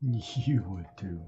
You would too.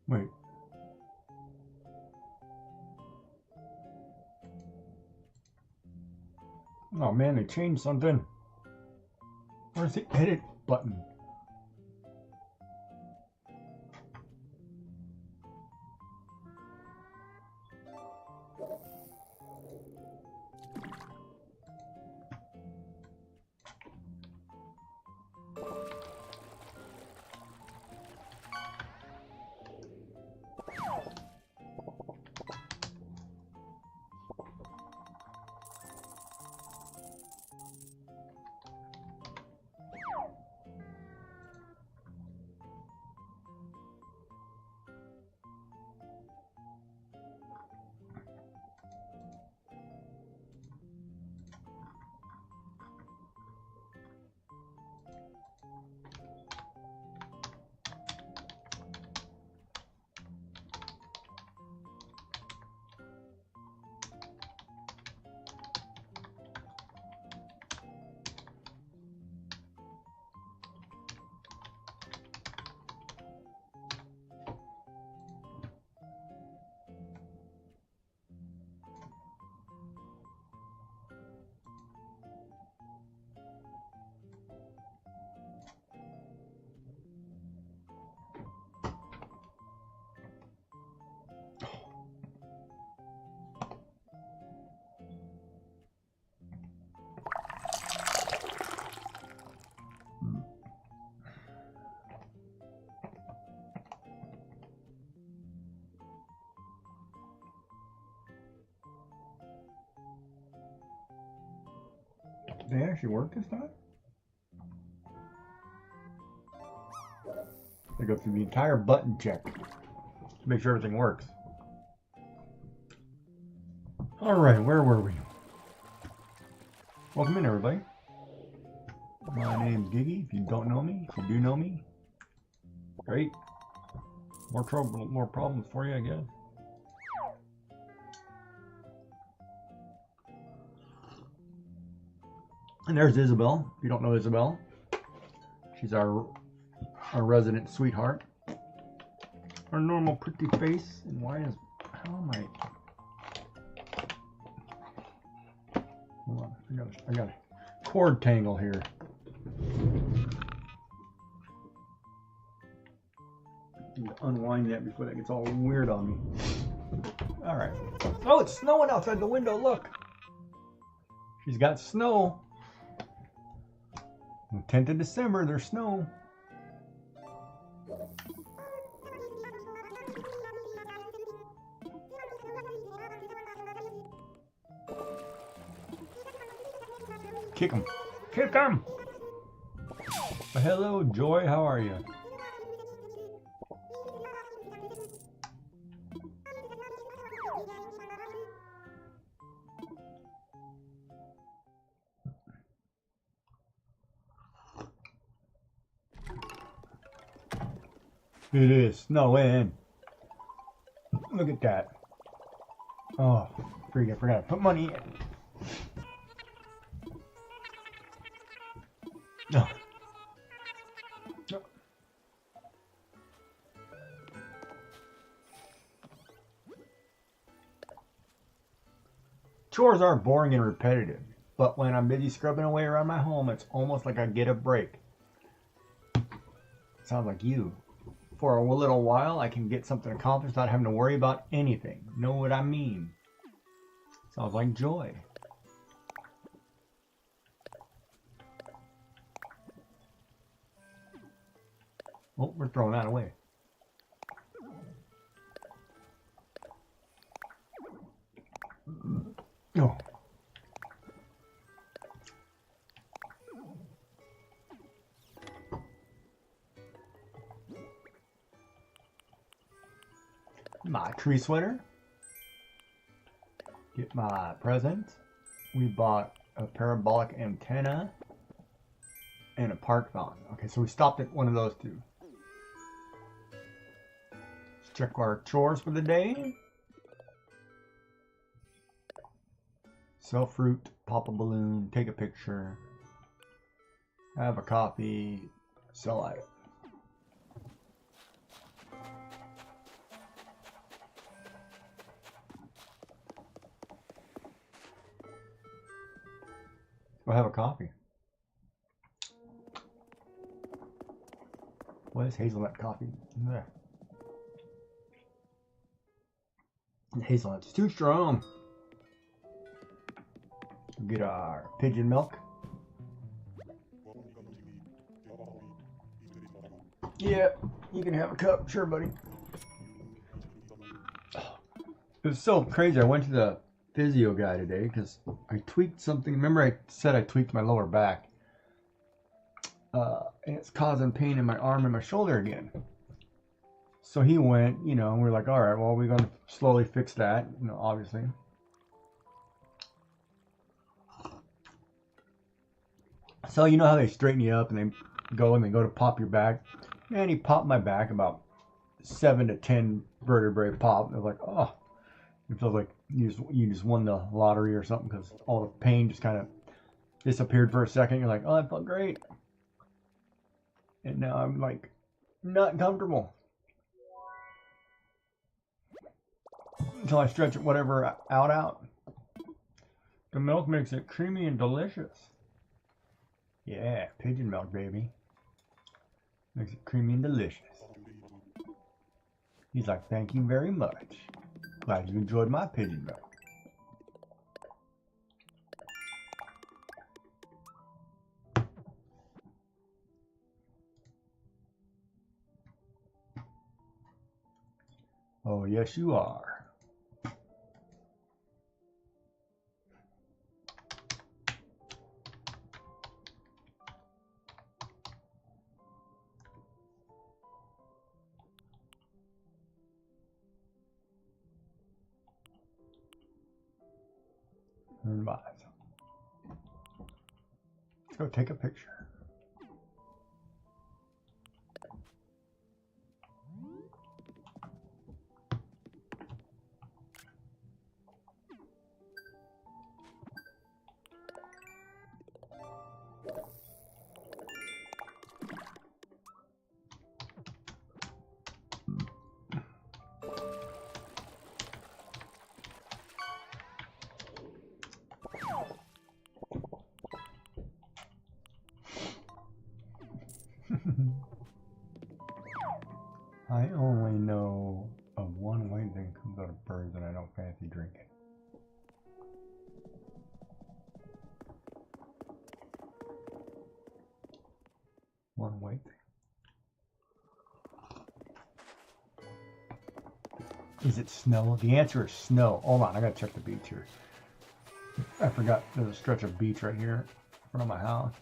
Wait. Oh man, they changed something. Where's the edit button? They actually work this time? They go through the entire button check to make sure everything works. Alright, where were we? Welcome in, everybody. My name's Giggy. If you don't know me, if you do know me, great. More trouble, more problems for you, I guess. And there's Isabel. If you don't know Isabel, she's our resident sweetheart. Our normal pretty face. And why is, how am I? Hold on, I got a cord tangle here. I need to unwind that before that gets all weird on me. All right. Oh, it's snowing outside the window. Look. She's got snow. On the 10th of December, there's snow. Kick him. Kick him! Well, hello, Joy. How are you? It is snowing. Look at that. Oh, I forgot to put money in. No. No. Chores are boring and repetitive, but when I'm busy scrubbing away around my home, it's almost like I get a break. Sounds like you. For a little while, I can get something accomplished without having to worry about anything. Know what I mean? Sounds like joy. Oh, we're throwing that away. Oh. My tree sweater. Get my present. We bought a parabolic antenna and a park fountain. Okay, so we stopped at one of those two. Let's check our chores for the day. Sell fruit, pop a balloon, take a picture, have a coffee, sell item. Go have a coffee. What is hazelnut coffee? Ugh. Hazelnut's too strong. Get our pigeon milk. Yeah, you can have a cup. Sure, buddy. It was so crazy. I went to the physio guy today because I tweaked something. Remember I said I tweaked my lower back? And it's causing pain in my arm and my shoulder again. So he went, you know, and we're like, all right, well, we're going to slowly fix that, you know, obviously. So you know how they straighten you up and they go to pop your back? Man, he popped my back about 7 to 10 vertebrae pop. It was like, oh, it feels like you just won the lottery or something because all the pain just kind of disappeared for a second. You're like, oh, that felt great. And now I'm like, not comfortable. Until I stretch it whatever out. The milk makes it creamy and delicious. Yeah, pigeon milk, baby. Makes it creamy and delicious. He's like, thank you very much. Glad you enjoyed my pigeon milk. Oh, yes, you are. Let's go take a picture. I only know of one way that comes out of birds and I don't fancy drinking. One white thing. Is it snow? The answer is snow. Hold on, I gotta check the beach here. I forgot there's a stretch of beach right here in front of my house.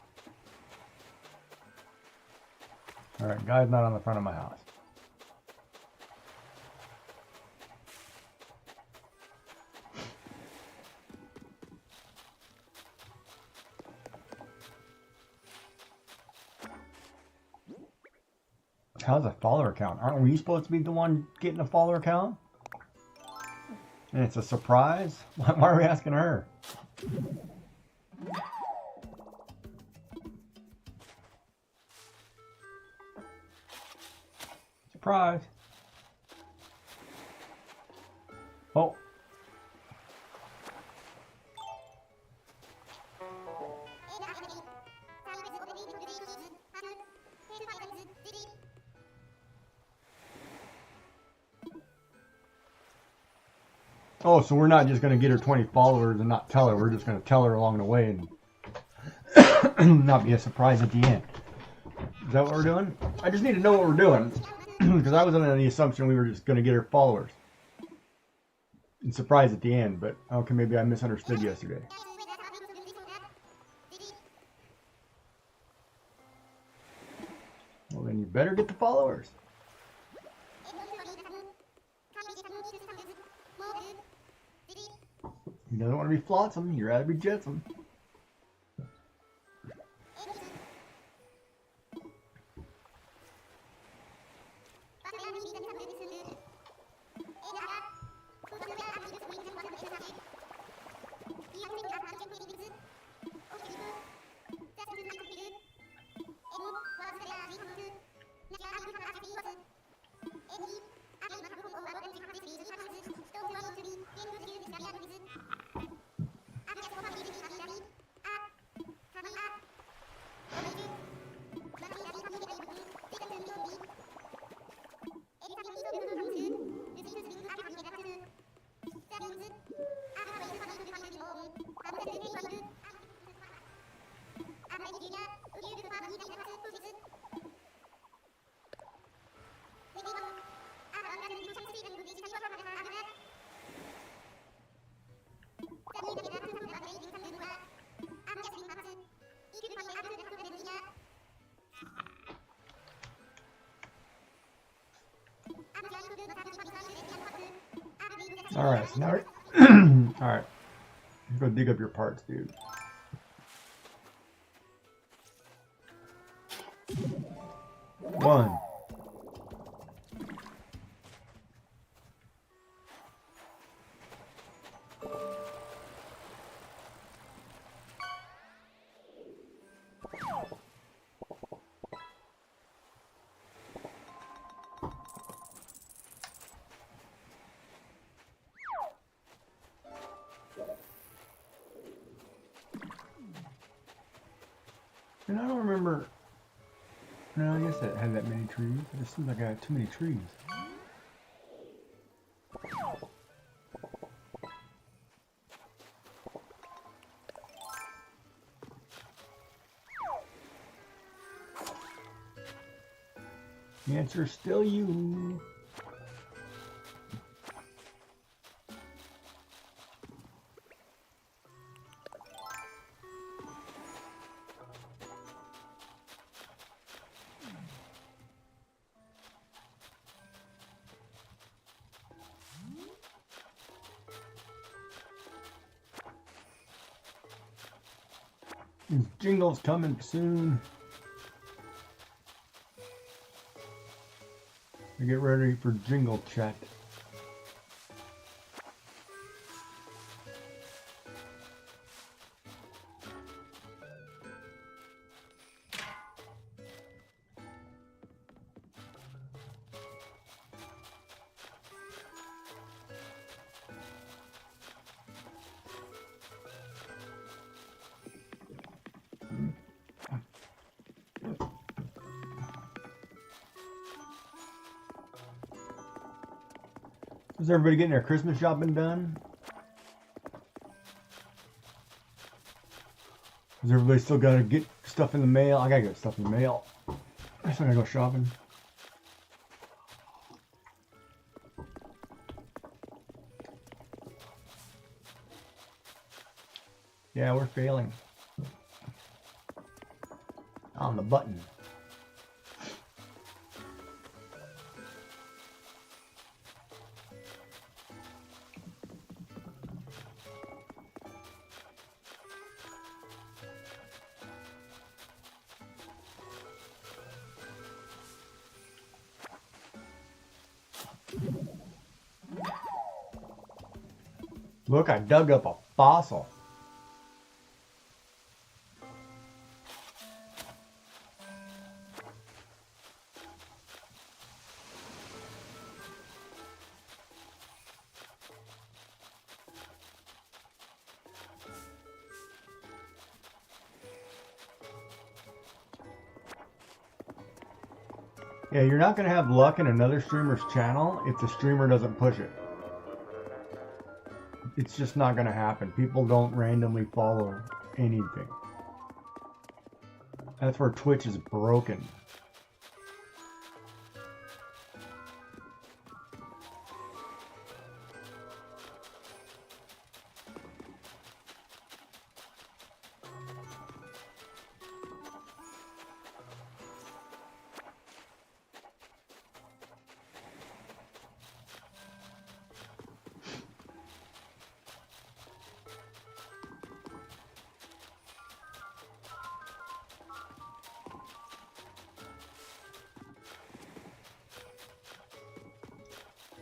Alright, guy's not on the front of my house. How's a follower count? Aren't we supposed to be the one getting a follower count? And it's a surprise? Why are we asking her? Surprise. Oh. Oh, so we're not just going to get her 20 followers and not tell her. We're just going to tell her along the way and not be a surprise at the end. Is that what we're doing? I just need to know what we're doing. Because I was under the assumption we were just going to get her followers. And surprise at the end. But, okay, maybe I misunderstood yesterday. Well, then you better get the followers. You don't want to be flotsam, you'd rather be jetsam. Alright, so now we're... Alright. Go dig up your parts, dude. One. And I don't remember. No, I guess it had that many trees. It just seems like I had too many trees. The answer is still you. Jingle's coming soon. We get ready for jingle chat. Is everybody getting their Christmas shopping done? Has everybody still got to get stuff in the mail? I gotta get stuff in the mail. I still gotta go shopping. Yeah, we're failing. On the button. Look, I dug up a fossil. Yeah, you're not going to have luck in another streamer's channel if the streamer doesn't push it. It's just not going to happen. People don't randomly follow anything. That's where Twitch is broken.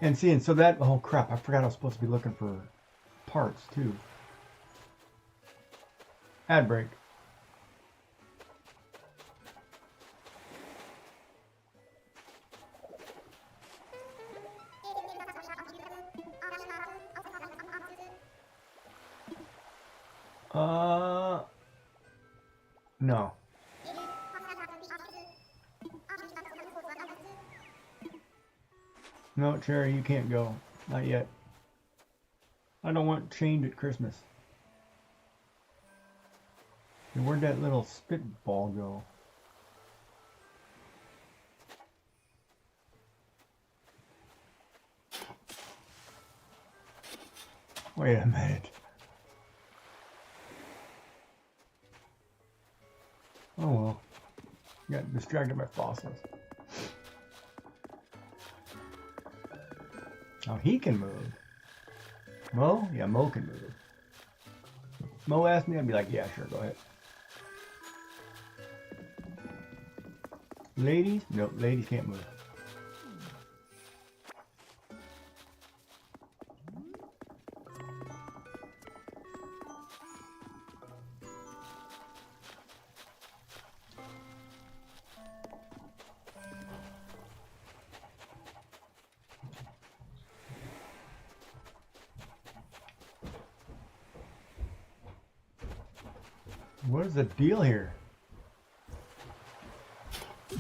And see, and so that, oh crap, I forgot I was supposed to be looking for parts too. Ad break. No. No, Cherry, you can't go. Not yet. I don't want chained at Christmas. And where'd that little spitball go? Wait a minute. Oh well. Got distracted by fossils. Oh, he can move. Mo? Yeah, Mo can move. Mo asked me, I'd be like, yeah, sure, go ahead. Ladies? Nope, ladies can't move. What is the deal here? Yeah,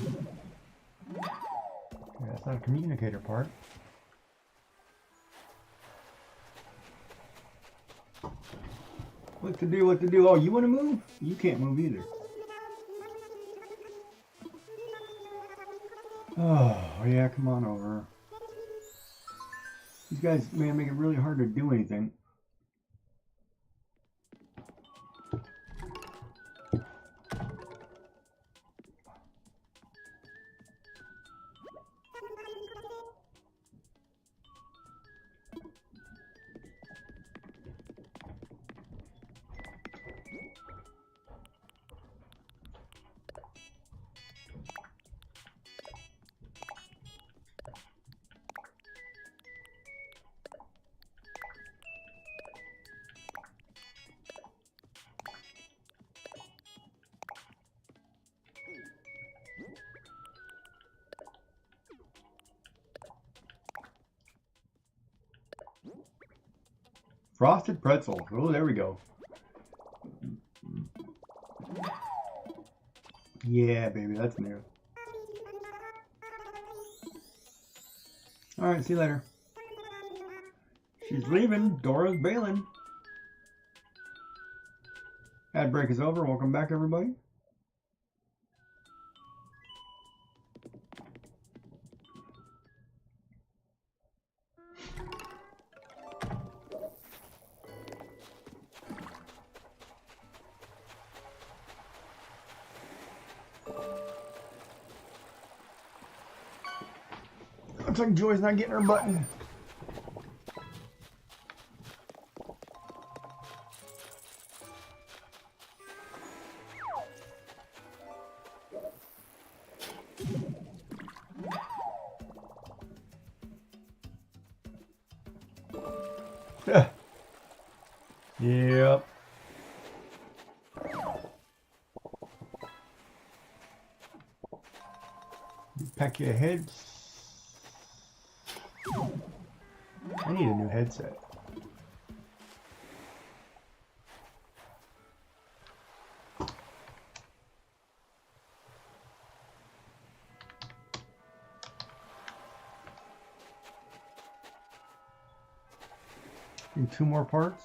that's not a communicator part. What to do, what to do? Oh, you want to move? You can't move either. Oh, yeah, come on over. These guys, man, make it really hard to do anything. Frosted pretzels. Oh, there we go. Yeah, baby, that's new. All right, see you later. She's leaving. Dora's bailing. Ad break is over. Welcome back, everybody. Looks like Joy's not getting her button. Pack your heads. I need a new headset. Need 2 more parts.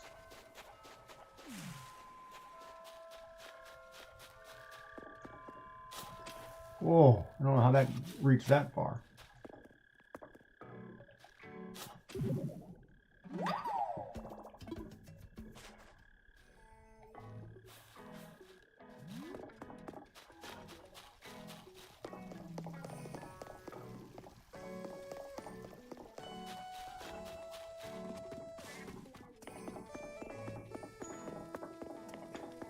Whoa, I don't know how that reached that far.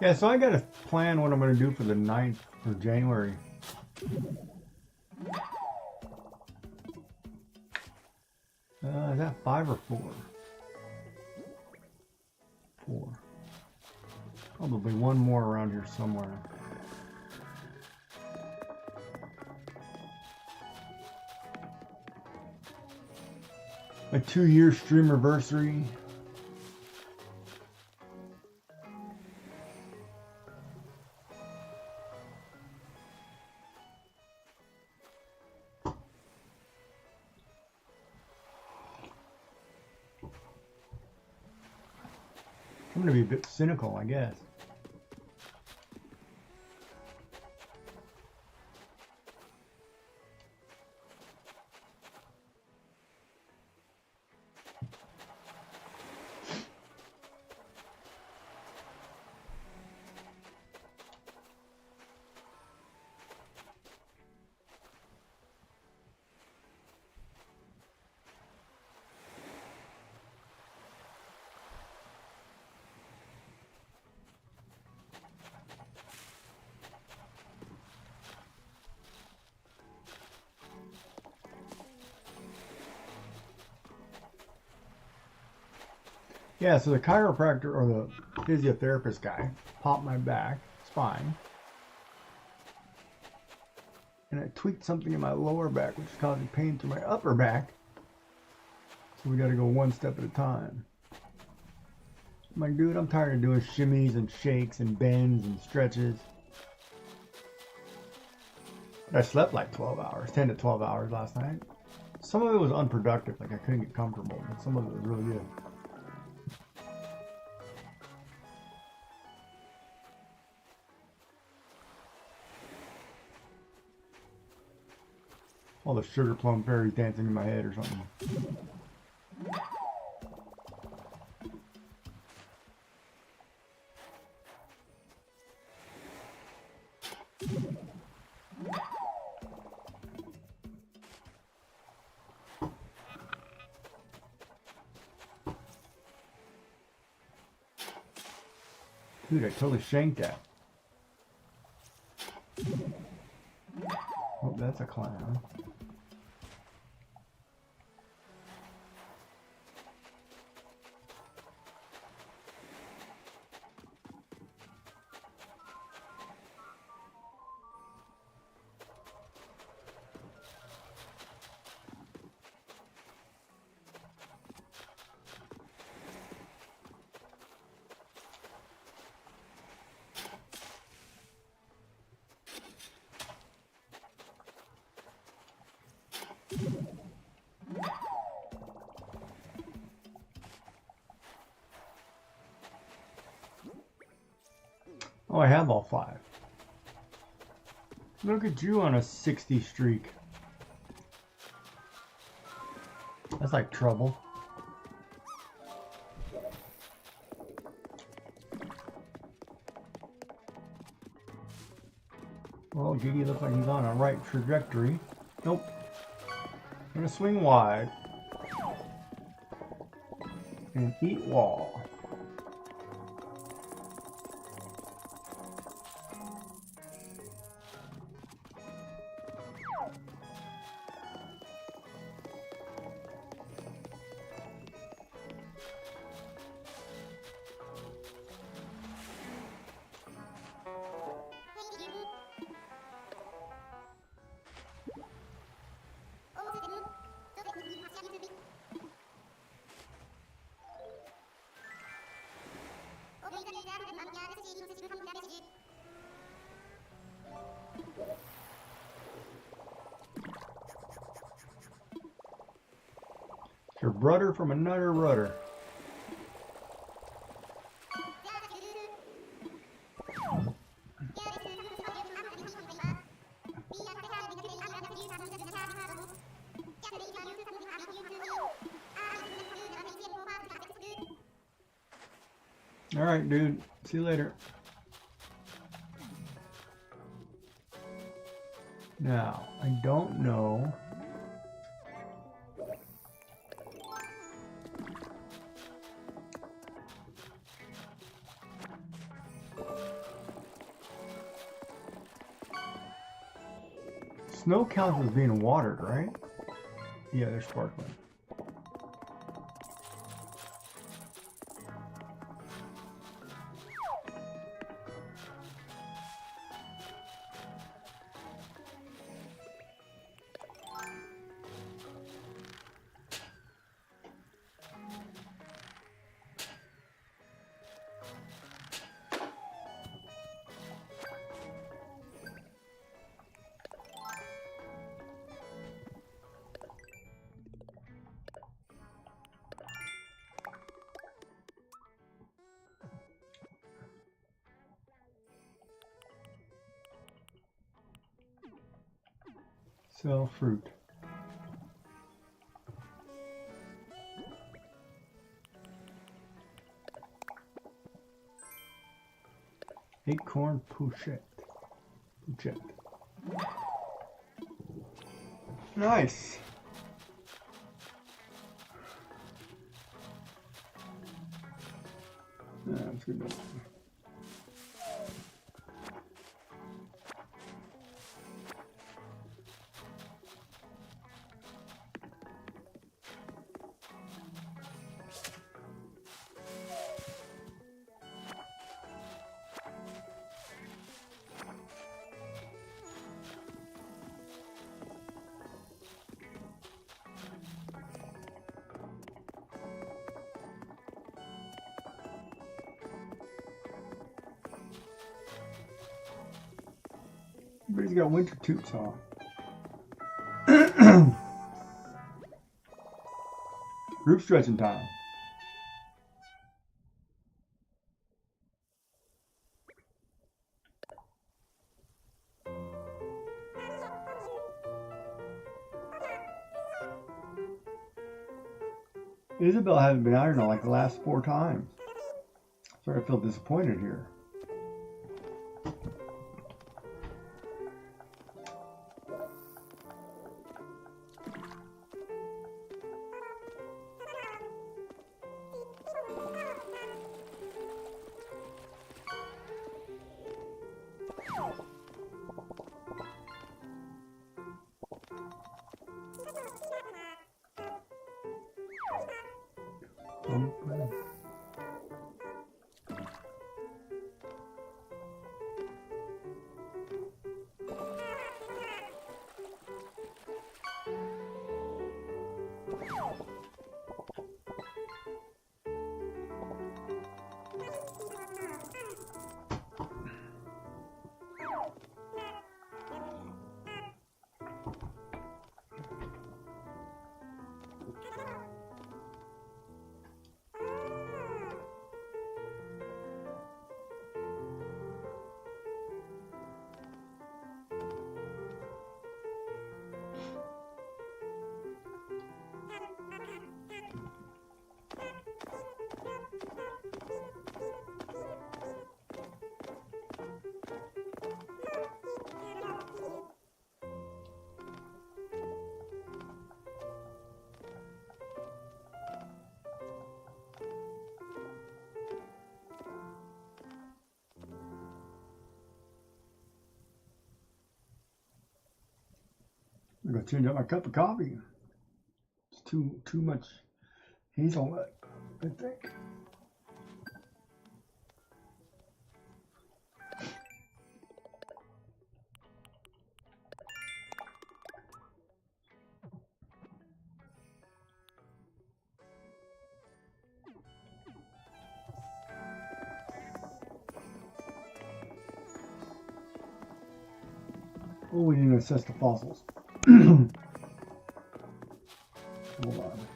Yeah, so I got to plan what I'm going to do for the 9th of January. Is that 5 or 4? 4. Probably one more around here somewhere. A 2-year streamerversary. I'm going to be a bit cynical, I guess. Yeah, so the chiropractor or the physiotherapist guy popped my back, spine, and I tweaked something in my lower back, which is causing pain through my upper back. So we got to go one step at a time. I'm like, dude, I'm tired of doing shimmies and shakes and bends and stretches. I slept like 12 hours, 10 to 12 hours last night. Some of it was unproductive, like I couldn't get comfortable, but some of it was really good. All the sugar plum fairies dancing in my head or something. Dude, I totally shanked that. Oh, that's a clown. Oh, I have all 5. Look at you on a 60 streak. That's like trouble. Well, Giggy looks like he's on a right trajectory. Nope. Gonna swing wide. And eat wall. It's your brother from another rudder. All right, dude. See you later. Now, I don't know. Snow counts as being watered, right? Yeah, they're sparkling. Sell fruit. Acorn Pouchette. Nice. That's good. Everybody's got winter toots on. Group stretching time. Isabel hasn't been out here in like the last 4 times. Sorry, I feel disappointed here. I'm gonna change up my cup of coffee. It's too much hazelnut, I think. Oh, we need to assess the fossils. Hold on.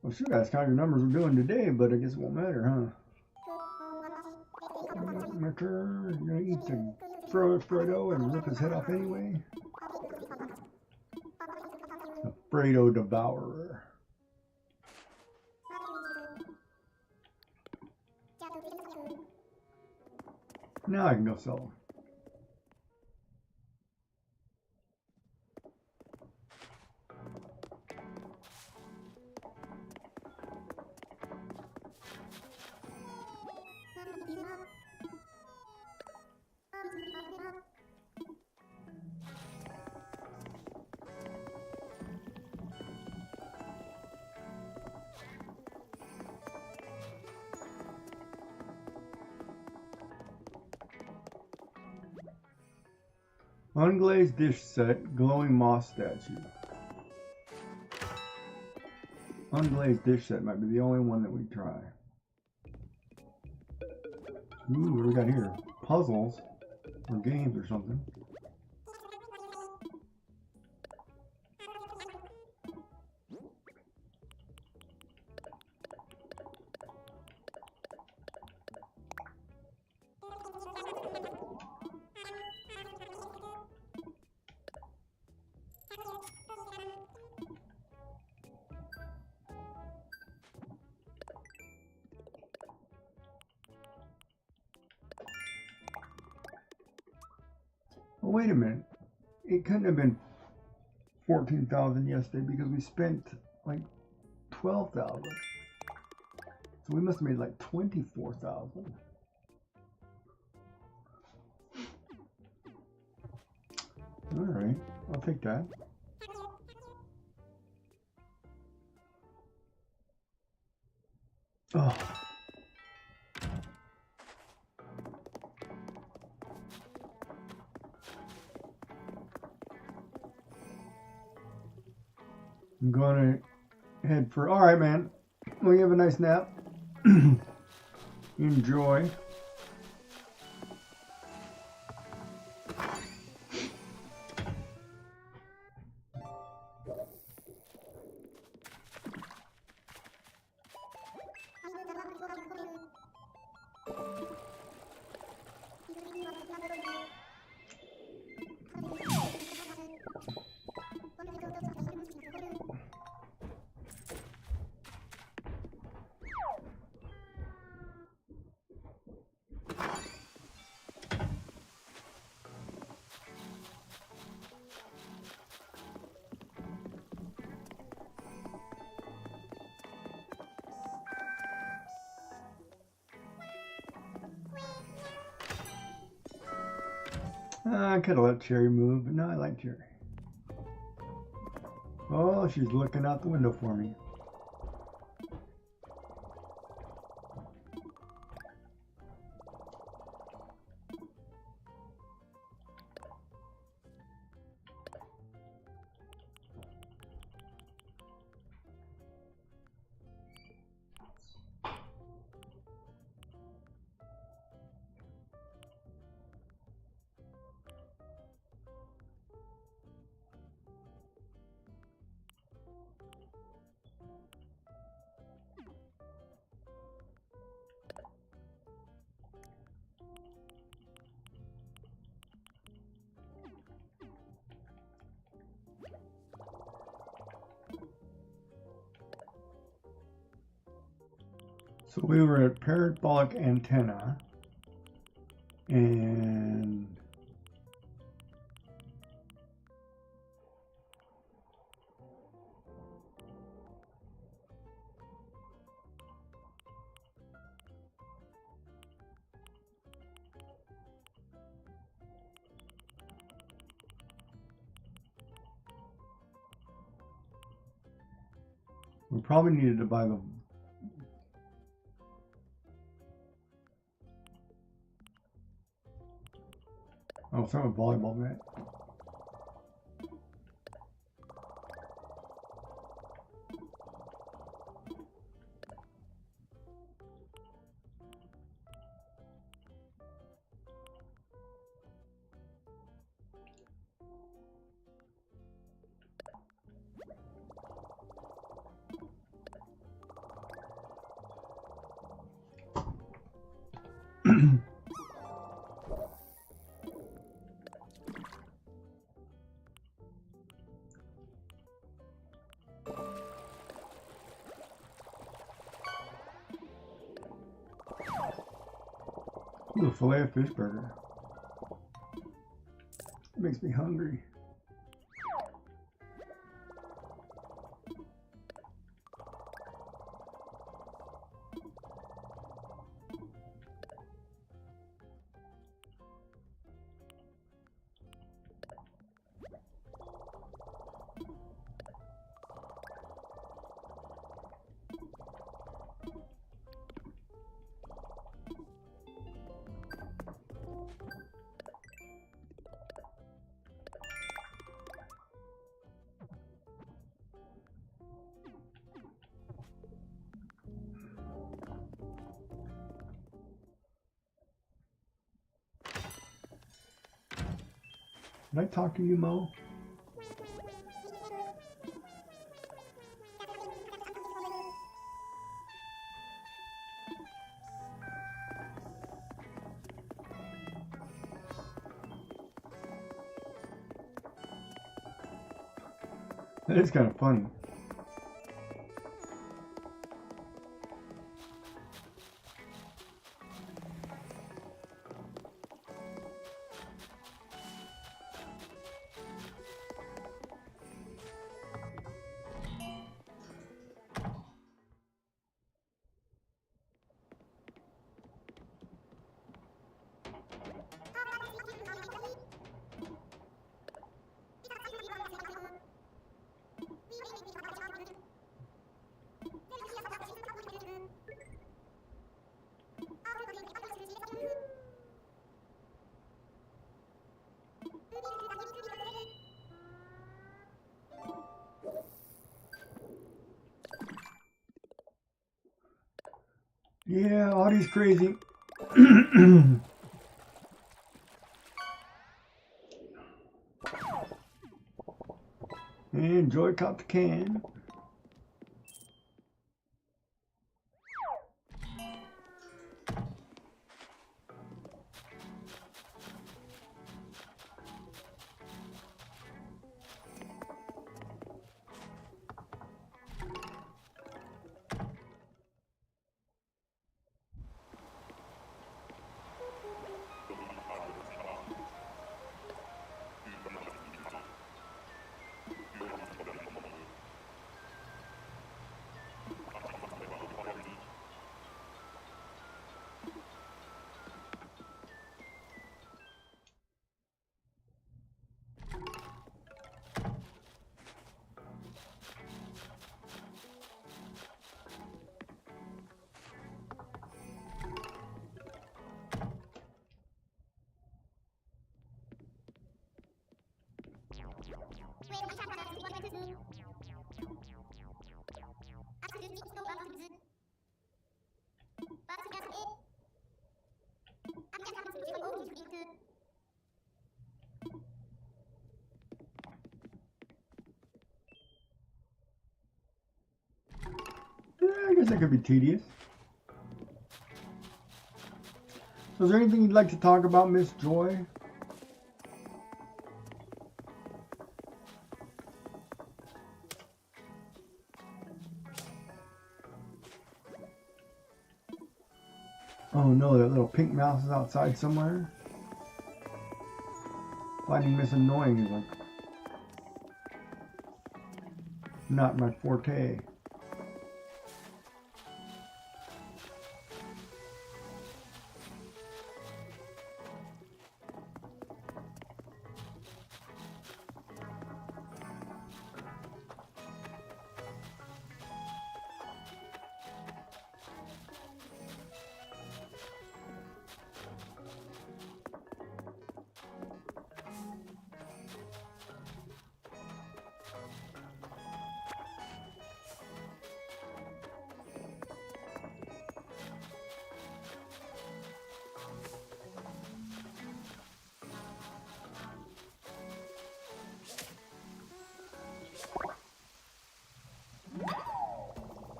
Well, shoot, that's kind of your numbers we're doing today, but I guess it won't matter, huh? My turn. You're gonna eat the Fredo and rip his head off anyway. The Fredo Devourer. Now I can go sell them. Unglazed dish set, glowing moss statue. Unglazed dish set might be the only one that we try. Ooh, what do we got here? Puzzles or games or something. Oh, wait a minute. It couldn't have been 14,000 yesterday because we spent like 12,000. So we must have made like 24,000. All right, I'll take that. Oh. I'm gonna head for. All right, man. Well, you have a nice nap. Enjoy. I could have let Cherry move, but no, I like Cherry. Oh, she's looking out the window for me. So we were at parabolic antenna, and we probably needed to buy the some volleyball net. Ooh, a filet of fish burger. It makes me hungry. Did I talk to you, Mo? That is kind of funny. Yeah, Audie's crazy. And Joy caught the can. Yeah, I guess that could be tedious. So is there anything you'd like to talk about, Miss Joy? Oh no, that little pink mouse is outside somewhere. Finding this annoying is like not my forte.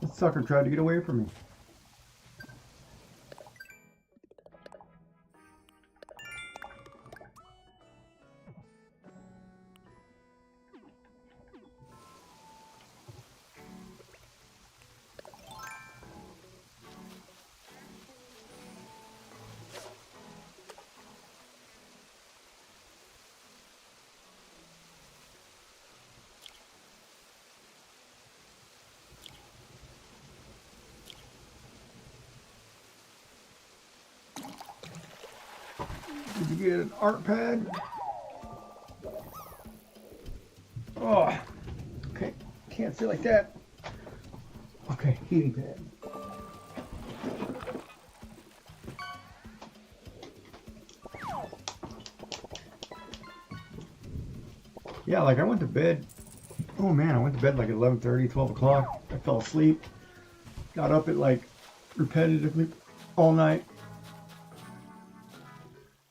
This sucker tried to get away from me. Did you get an art pad? Oh, okay. Can't sit like that. Okay, heating pad. Yeah, like I went to bed. Oh man, I went to bed like 11:30, 12 o'clock. I fell asleep. Got up at like repetitively all night.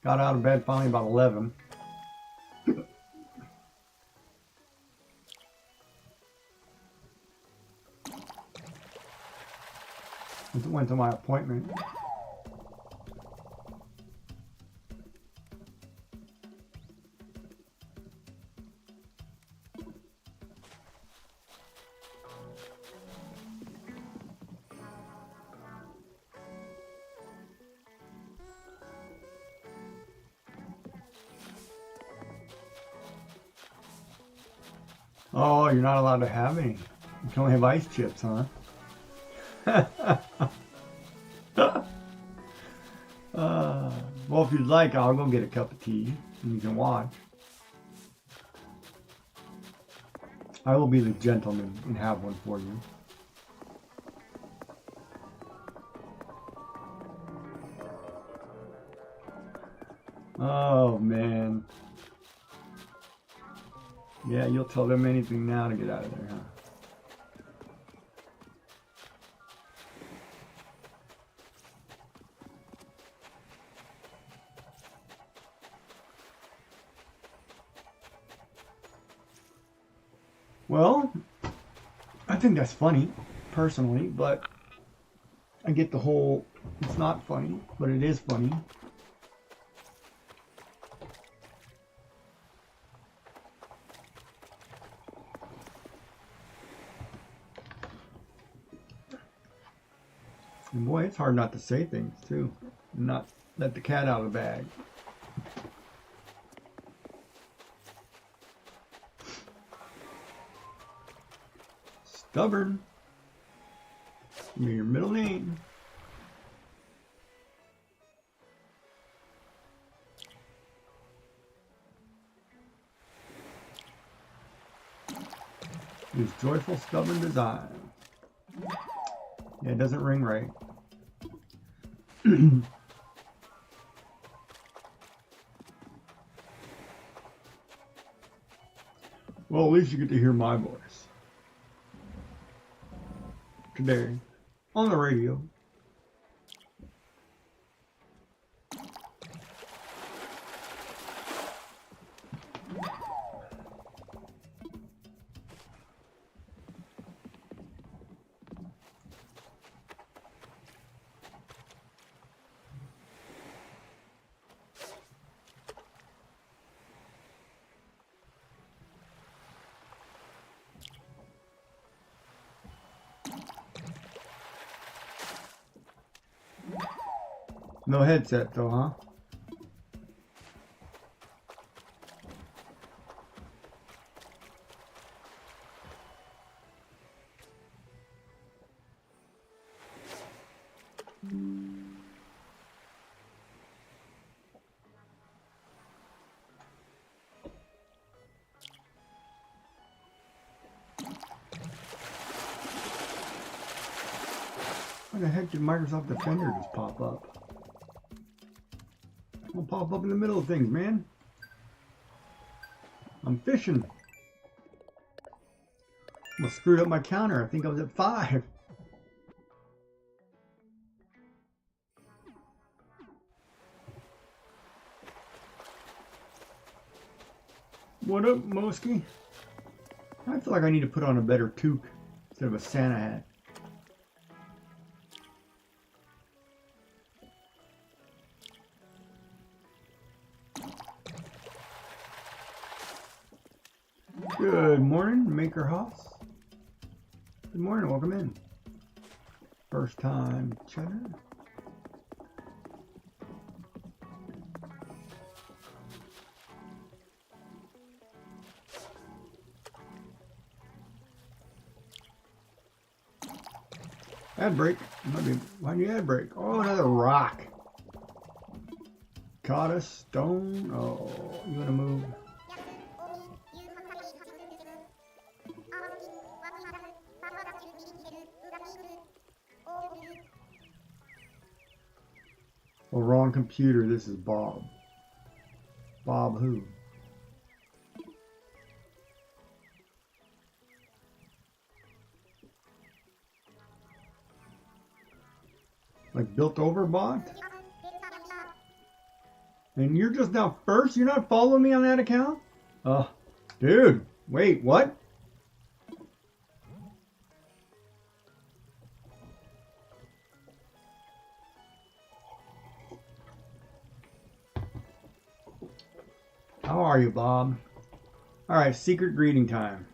Got out of bed finally about 11. Went to my appointment. Oh, you're not allowed to have any. You can only have ice chips, huh? Well, if you'd like, I'll go get a cup of tea and you can watch. I will be the gentleman and have one for you. Oh, man. Yeah, you'll tell them anything now to get out of there, huh? Well, I think that's funny, personally, but I get the whole, it's not funny, but it is funny. And boy, it's hard not to say things, too. And not let the cat out of the bag. Stubborn. Your middle name. Use joyful, stubborn design. Yeah, it doesn't ring right. Well, at least you get to hear my voice. Today, on the radio. No headset though, huh? Why the heck did Microsoft Defender just pop up? It'll pop up in the middle of things, man. I'm fishing. I screwed up my counter. I think I was at 5. What up, Mosky? I feel like I need to put on a better toque instead of a Santa hat. Good morning, Maker House. Good morning, welcome in. First time cheddar. Ad break. Why do you ad break? Oh, another rock. Caught a stone. Oh, you want to move? Oh, wrong computer. This is Bob. Bob who? Like built over bot? And you're just now first? You're not following me on that account? Oh, dude. Wait, what? How are you, Bob? Alright, secret greeting time.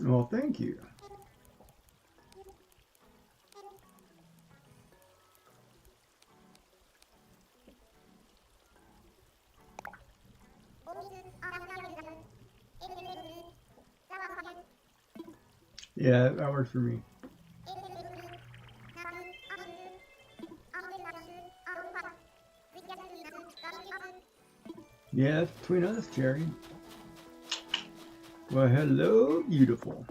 Well, thank you. Yeah, that works for me. Yeah, it's between us, Jerry. Well, hello, beautiful.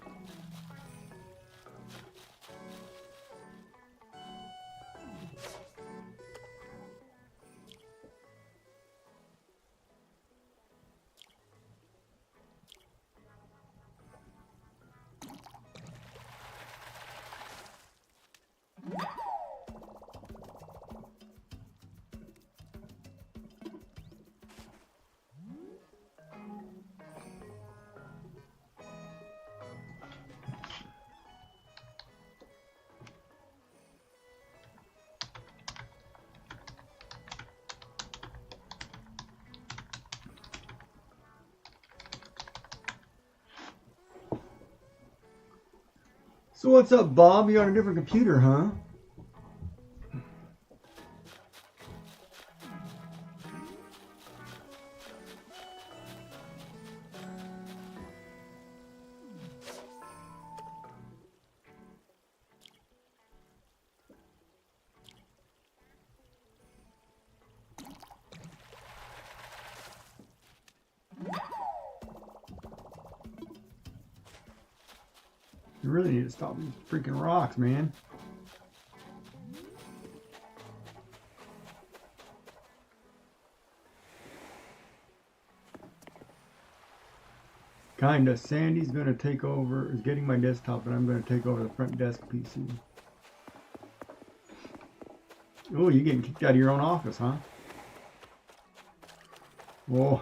So what's up, Bob? You on a different computer, huh? You really need to stop these freaking rocks, man. Kinda. Sandy's gonna take over, is getting my desktop, and I'm gonna take over the front desk PC. Oh, you're getting kicked out of your own office, huh? Whoa.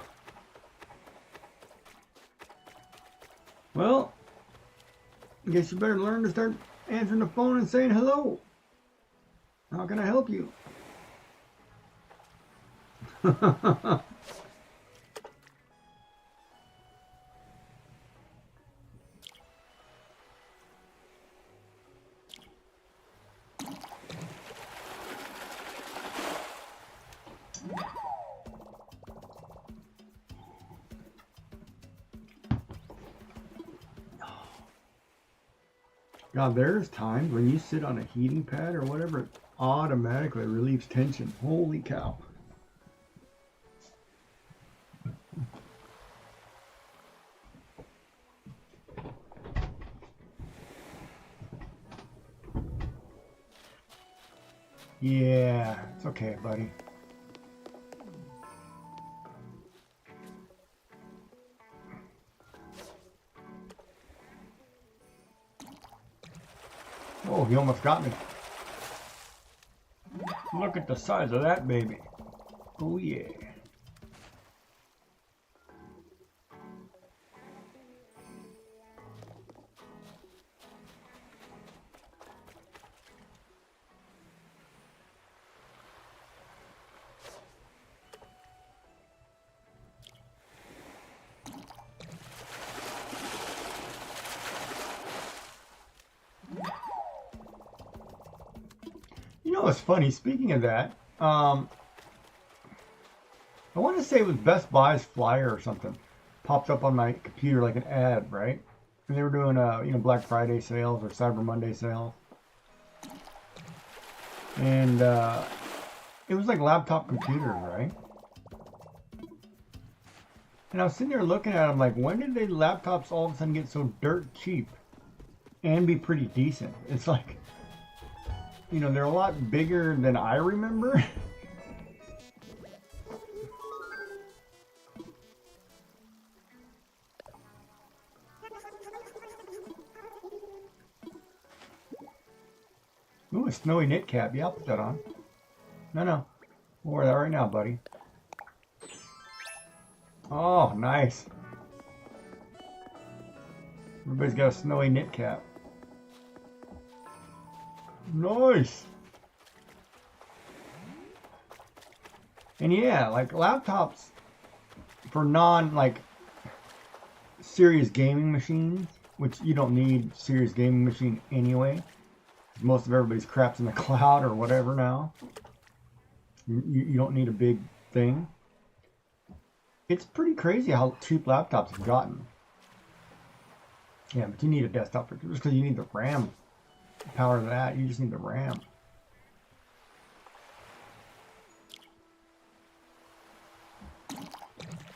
Well, I guess you better learn to start answering the phone and saying hello. How can I help you? God, there's times when you sit on a heating pad or whatever, it automatically relieves tension. Holy cow. Yeah, it's okay, buddy. Oh, he almost got me. Look at the size of that baby. Oh, yeah. know, it's funny. Speaking of that, I want to say it was Best Buy's flyer or something popped up on my computer like an ad, right? And they were doing Black Friday sales or Cyber Monday sales, and it was like laptop computers, right? And I was sitting there looking at them like, when did the laptops all of a sudden get so dirt cheap and be pretty decent? It's like, they're a lot bigger than I remember. Ooh, a snowy knit cap. Yeah, I'll put that on. No. We'll wear that right now, buddy. Oh, nice. Everybody's got a snowy knit cap. Nice. And yeah, like laptops for serious gaming machines, which you don't need serious gaming machine anyway. Most of everybody's crap's in the cloud or whatever now. You don't need a big thing. It's pretty crazy how cheap laptops have gotten. Yeah, but you need a desktop just because you need the RAM. Power to that, you just need the RAM.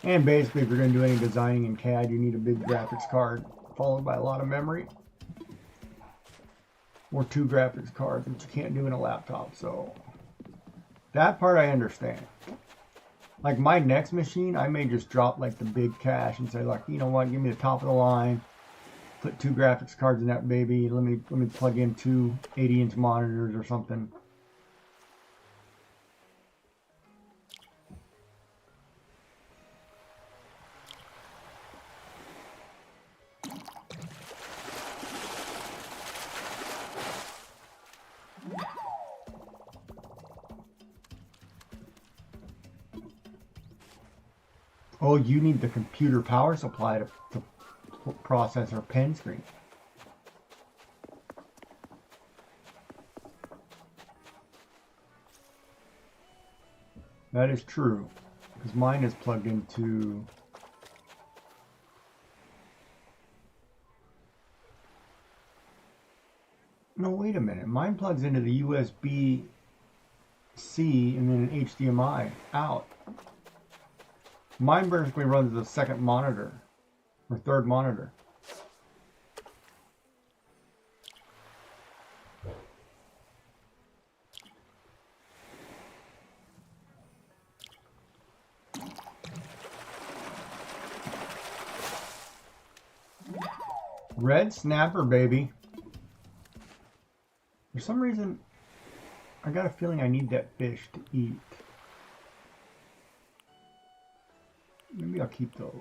And basically, if you're going to do any designing in CAD, you need a big graphics card followed by a lot of memory. Or 2 graphics cards, which you can't do in a laptop. So that part I understand. Like my next machine, I may just drop like the big cash and say, like, you know what, give me the top of the line. Put 2 graphics cards in that baby. Let me plug in 2 80-inch monitors or something. Oh, you need the computer power supply to process our pen screen. That is true, because mine is plugged into... No, wait a minute. Mine plugs into the USB-C and then an HDMI out. Mine basically runs the second monitor, or third monitor. Red snapper, baby. For some reason, I got a feeling I need that fish to eat. Maybe I'll keep those.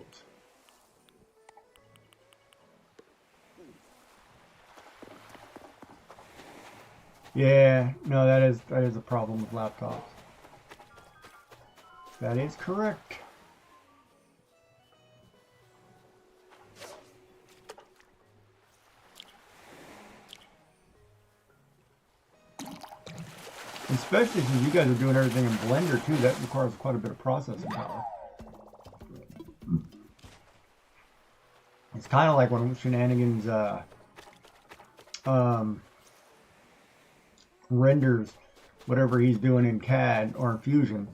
Yeah, no, that is a problem with laptops. That is correct. Especially since you guys are doing everything in Blender too, that requires quite a bit of processing power. It's kind of like when Shenanigans renders whatever he's doing in CAD or in Fusion.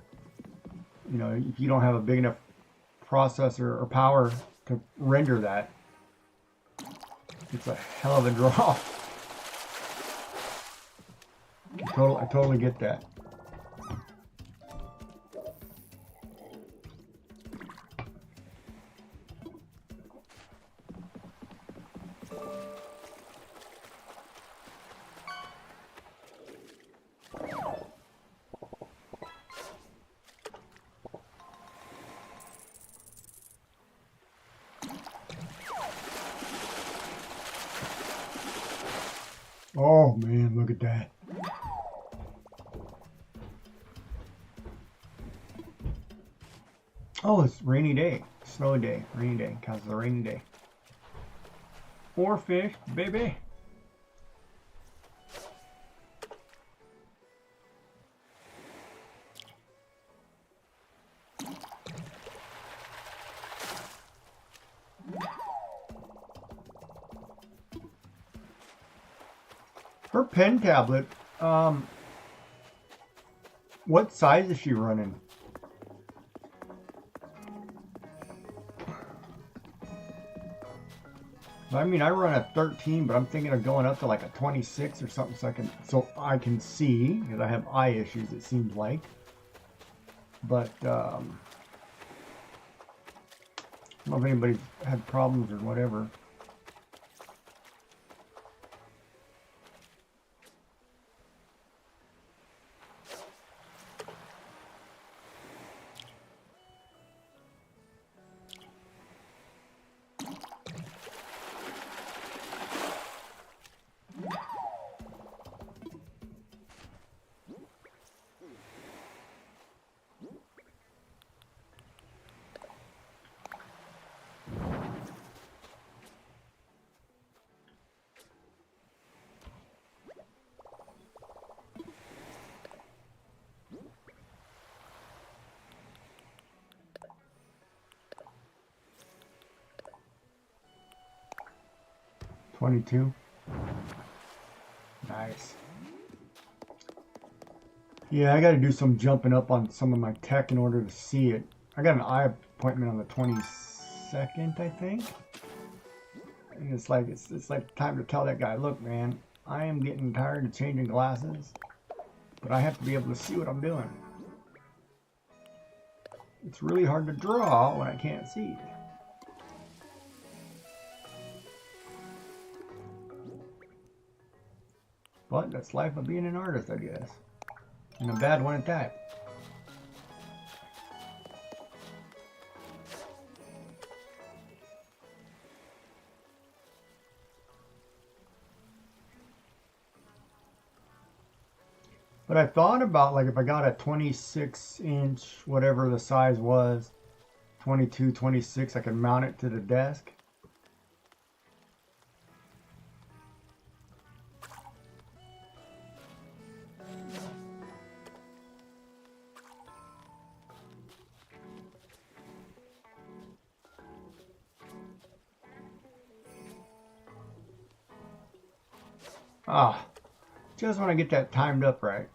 You know, if you don't have a big enough processor or power to render that, it's a hell of a draw. I totally get that. Oh man, look at that. Oh, it's rainy day, snowy day, rainy day, counts as a rainy day. 4 fish, baby. Her pen tablet, what size is she running? I mean, I run a 13, but I'm thinking of going up to like a 26 or something so I can see, because I have eye issues, it seems like. But I don't know if anybody's had problems or whatever. $22. Nice. Yeah, I got to do some jumping up on some of my tech in order to see it. I got an eye appointment on the 22nd, I think. And it's like time to tell that guy, look, man, I am getting tired of changing glasses, but I have to be able to see what I'm doing. It's really hard to draw when I can't see. But that's life of being an artist, I guess. And a bad one at that. But I thought about, like, if I got a 26-inch, whatever the size was, 22, 26, I could mount it to the desk. Ah, just when I get that timed up right.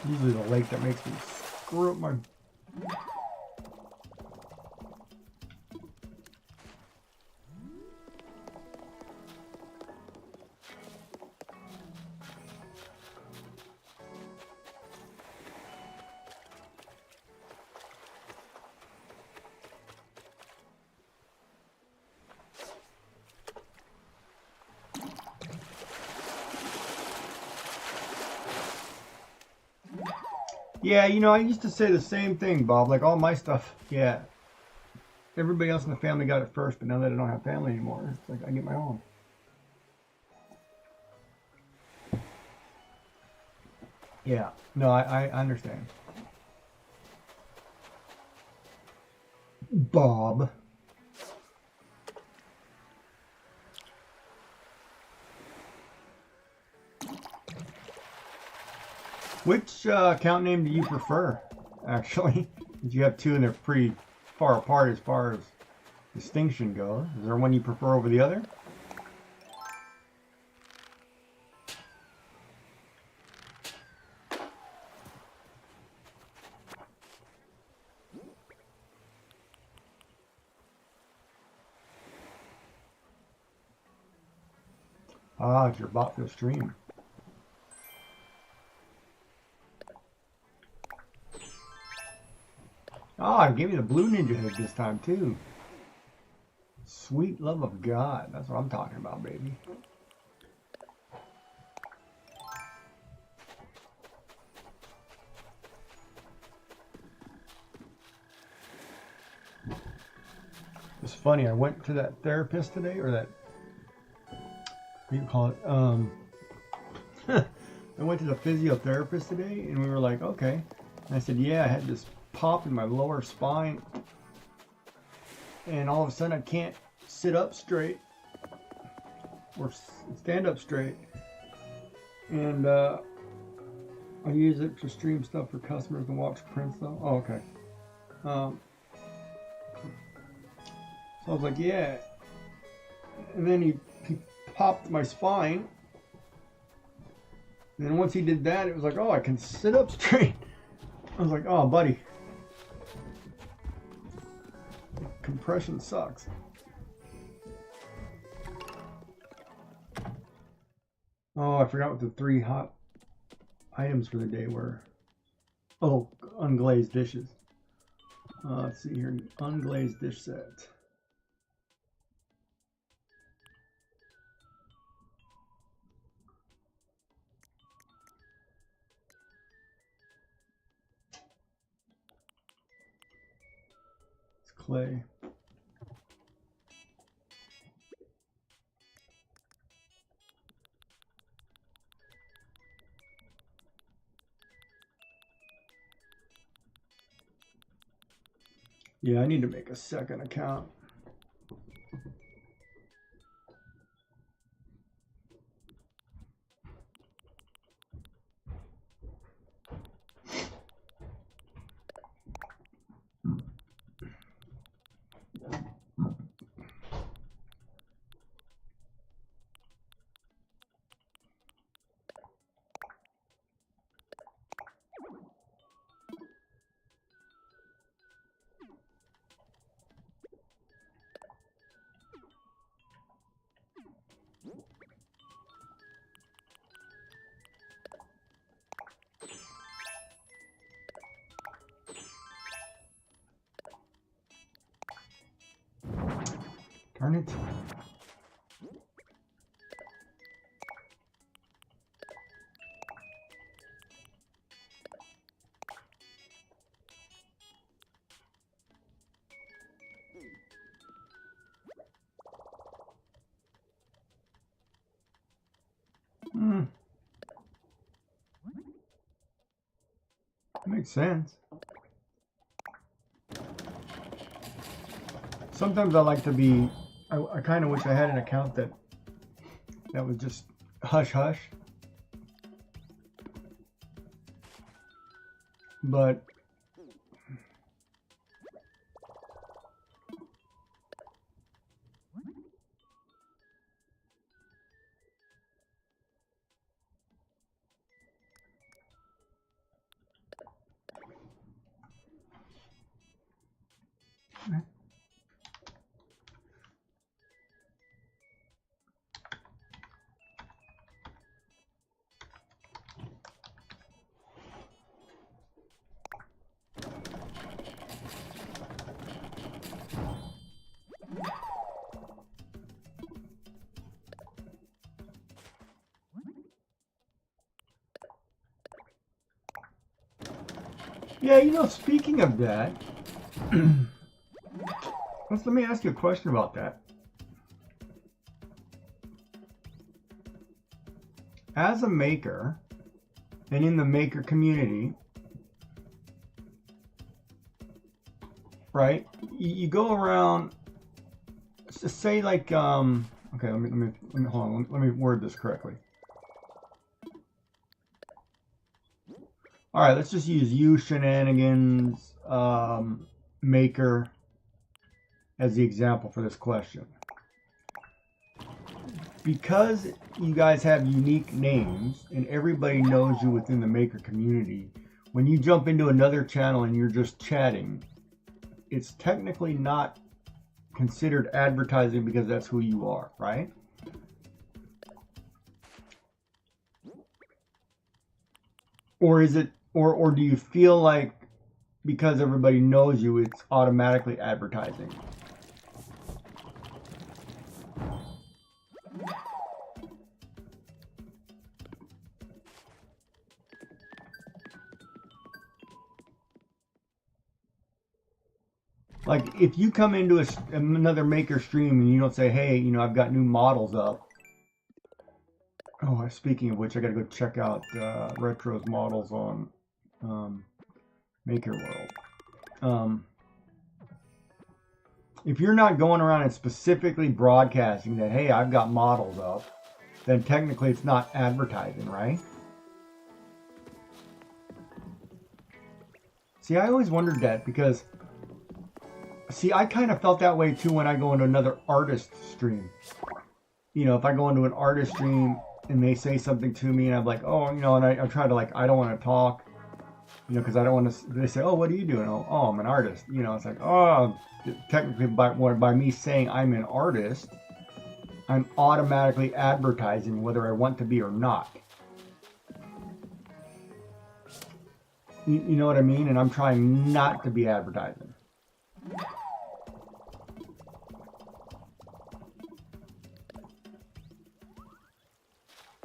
Usually the lake that makes me screw up my... Yeah, you know, I used to say the same thing, Bob. Like, all my stuff, yeah. Everybody else in the family got it first, but now that I don't have family anymore, it's like I get my own. Yeah, no, I understand. Bob. Which account name do you prefer, actually? Because you have two and they're pretty far apart as far as distinction goes. Is there one you prefer over the other? Ah, it's your bot for the stream. Ah, it gave me the blue ninja head this time too. Sweet love of God. That's what I'm talking about, baby. It's funny, I went to that therapist today, or that, what do you call it? I went to the physiotherapist today, and we were like, okay. And I said, yeah, I had this pop in my lower spine, and all of a sudden I can't sit up straight or stand up straight. And I use it to stream stuff for customers to watch prints though. Oh, okay. So I was like, yeah. And then he popped my spine. And then once he did that, it was like, oh, I can sit up straight. I was like, oh, buddy. Compression sucks. Oh, I forgot what the 3 hot items for the day were. Oh, unglazed dishes. Let's see here. Unglazed dish set. It's clay. Yeah, I need to make a second account. Darn it. Makes sense. Sometimes I like to be, I kind of wish I had an account that was just hush hush. But yeah, you know, speaking of that, let me ask you a question about that. As a maker, and in the maker community, right? You go around, say like, okay, let me hold on. Let me word this correctly. All right, let's just use you shenanigans maker as the example for this question. Because you guys have unique names and everybody knows you within the maker community, when you jump into another channel and you're just chatting, it's technically not considered advertising because that's who you are, right? Or is it, or do you feel like because everybody knows you, it's automatically advertising? Like if you come into another maker stream and you don't say, hey, you know, I've got new models up. Oh, speaking of which, I got to go check out Retro's models on Maker World. If you're not going around and specifically broadcasting that, hey, I've got models up, then technically it's not advertising, right? See, I always wondered that because, see, I kind of felt that way too when I go into another artist stream. You know, if I go into an artist stream and they say something to me and I'm like, oh, you know, and I try to like, I don't want to talk, you know, because I don't want to, they say, oh, what are you doing? Oh, I'm an artist. You know, it's like, oh, technically by me saying I'm an artist, I'm automatically advertising whether I want to be or not. You know what I mean? And I'm trying not to be advertising.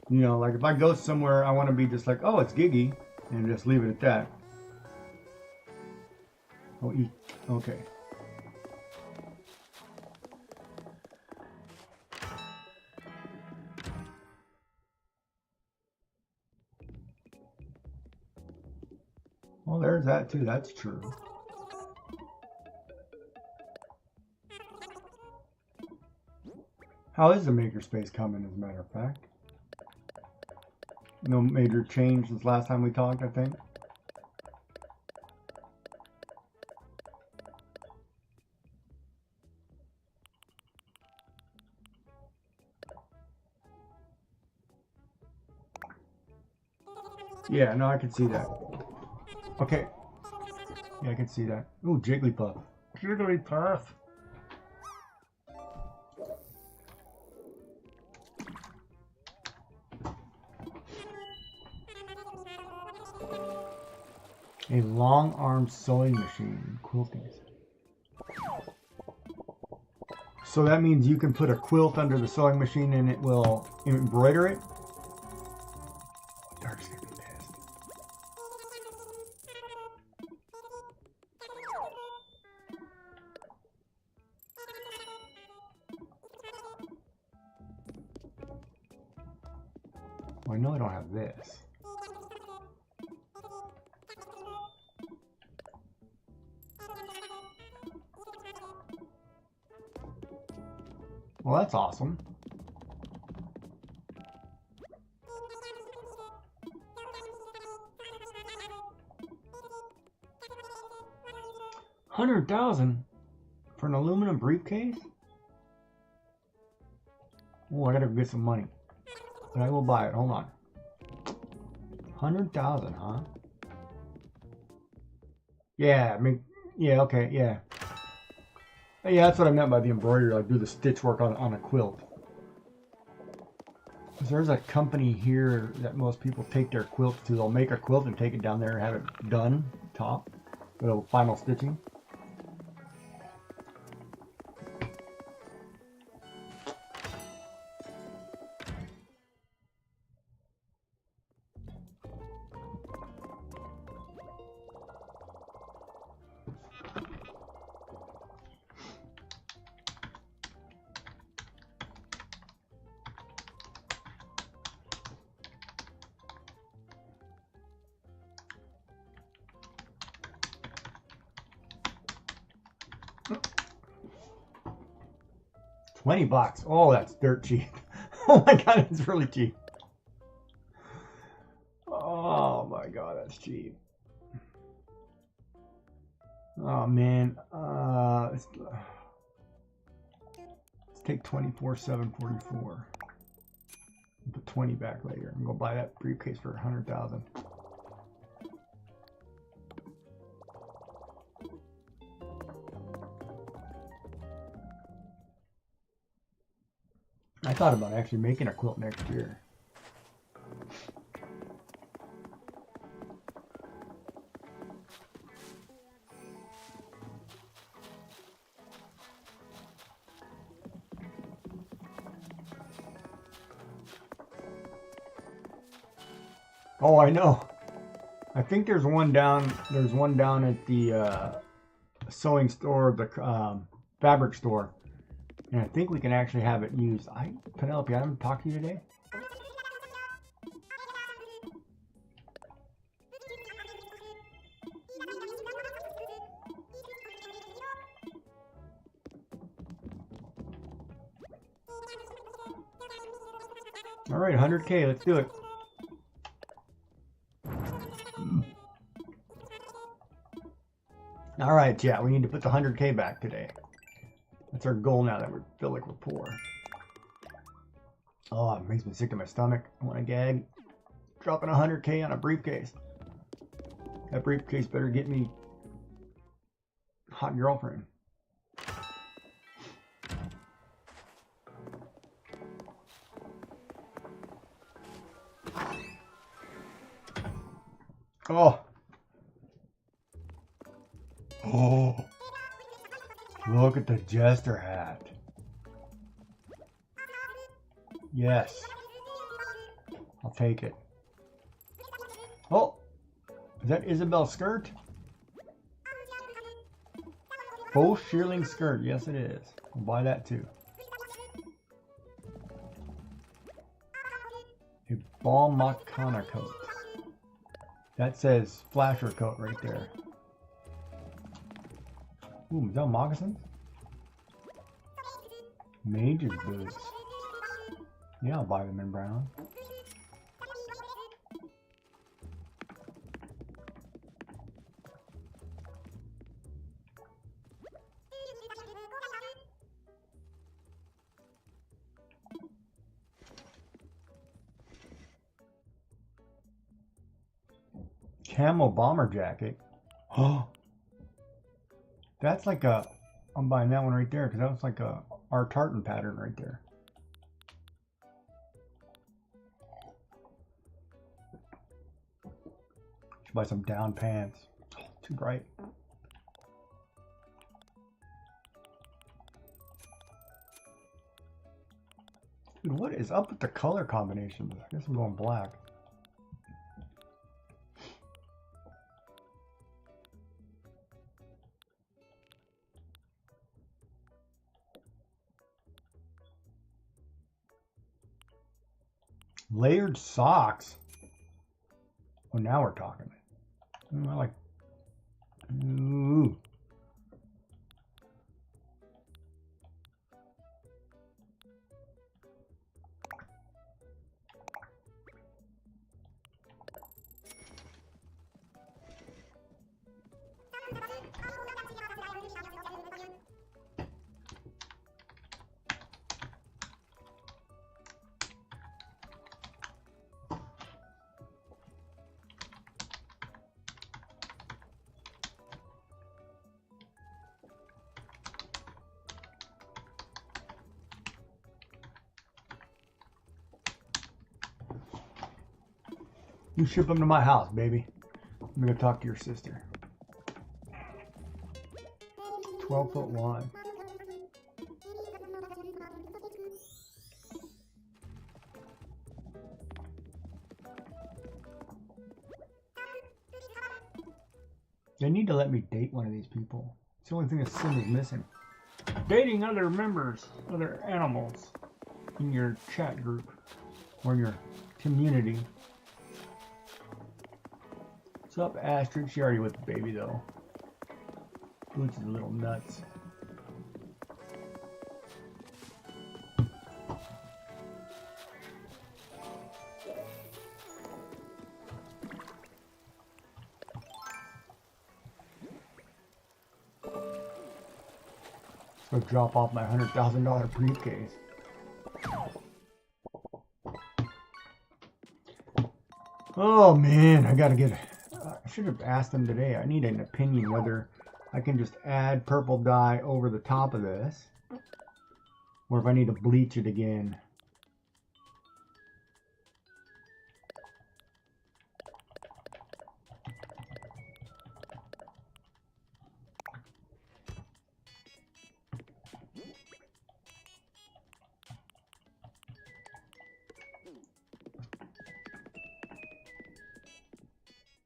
You know, like if I go somewhere, I want to be just like, oh, it's Giggy, and just leave it at that. Oh, okay. Well, there's that too. That's true. How is the makerspace coming, as a matter of fact? No major change since last time we talked, I think. Yeah, no, I can see that. Okay. Yeah, I can see that. Ooh, Jigglypuff. Jigglypuff. A long-arm sewing machine, quilting. So that means you can put a quilt under the sewing machine and it will embroider it? Dark's gonna be pissed. Well, I know I don't have this. Well, that's awesome. $100,000 for an aluminum briefcase? Oh, I gotta get some money. But I will buy it. Hold on. 100,000, huh? Yeah, I mean, yeah, okay, yeah. Yeah, that's what I meant by the embroidery. Like do the stitch work on a quilt. Because there's a company here that most people take their quilts to. They'll make a quilt and take it down there and have it done, top, with final stitching. $20. Oh, that's dirt cheap. Oh my god, it's really cheap. Oh my god, that's cheap. Oh man, let's take 24,744. Put 20 back later. I'm gonna buy that briefcase for 100,000. I thought about actually making a quilt next year. Oh, I know. I think there's one down. There's one down at the sewing store, the fabric store. And I think we can actually have it used. Penelope, I haven't talked to you today. All right, 100K, let's do it. All right, chat. We need to put the 100K back today. That's our goal now that we feel like we're poor. Oh, it makes me sick to my stomach. I want to gag. Dropping 100K on a briefcase. That briefcase better get me a hot girlfriend. Oh. Oh. Look at the jester hat. Yes. I'll take it. Oh. Is that Isabel's skirt? Faux shearling skirt. Yes, it is. I'll buy that too. A ball Makana coat. That says flasher coat right there. Ooh, is that moccasins? Mage's boots. Yeah, I'll buy them in brown. Camo bomber jacket. Oh, that's like a. I'm buying that one right there because that was like a our tartan pattern right there. Should buy some down pants. Oh, too bright. Dude, what is up with the color combinations? I guess I'm going black. Layered socks. Oh, now we're talking. Ooh, I like. Ooh. You ship them to my house, baby. I'm gonna talk to your sister. 12-foot wide. They need to let me date one of these people. It's the only thing that Sim is missing. Dating other members, other animals in your chat group or in your community. What's up, Astrid? She already with the baby though. Boots is a little nuts. Let's go drop off my $100,000 briefcase. Oh man, I gotta get. I should have asked them today. I need an opinion whether I can just add purple dye over the top of this or if I need to bleach it again.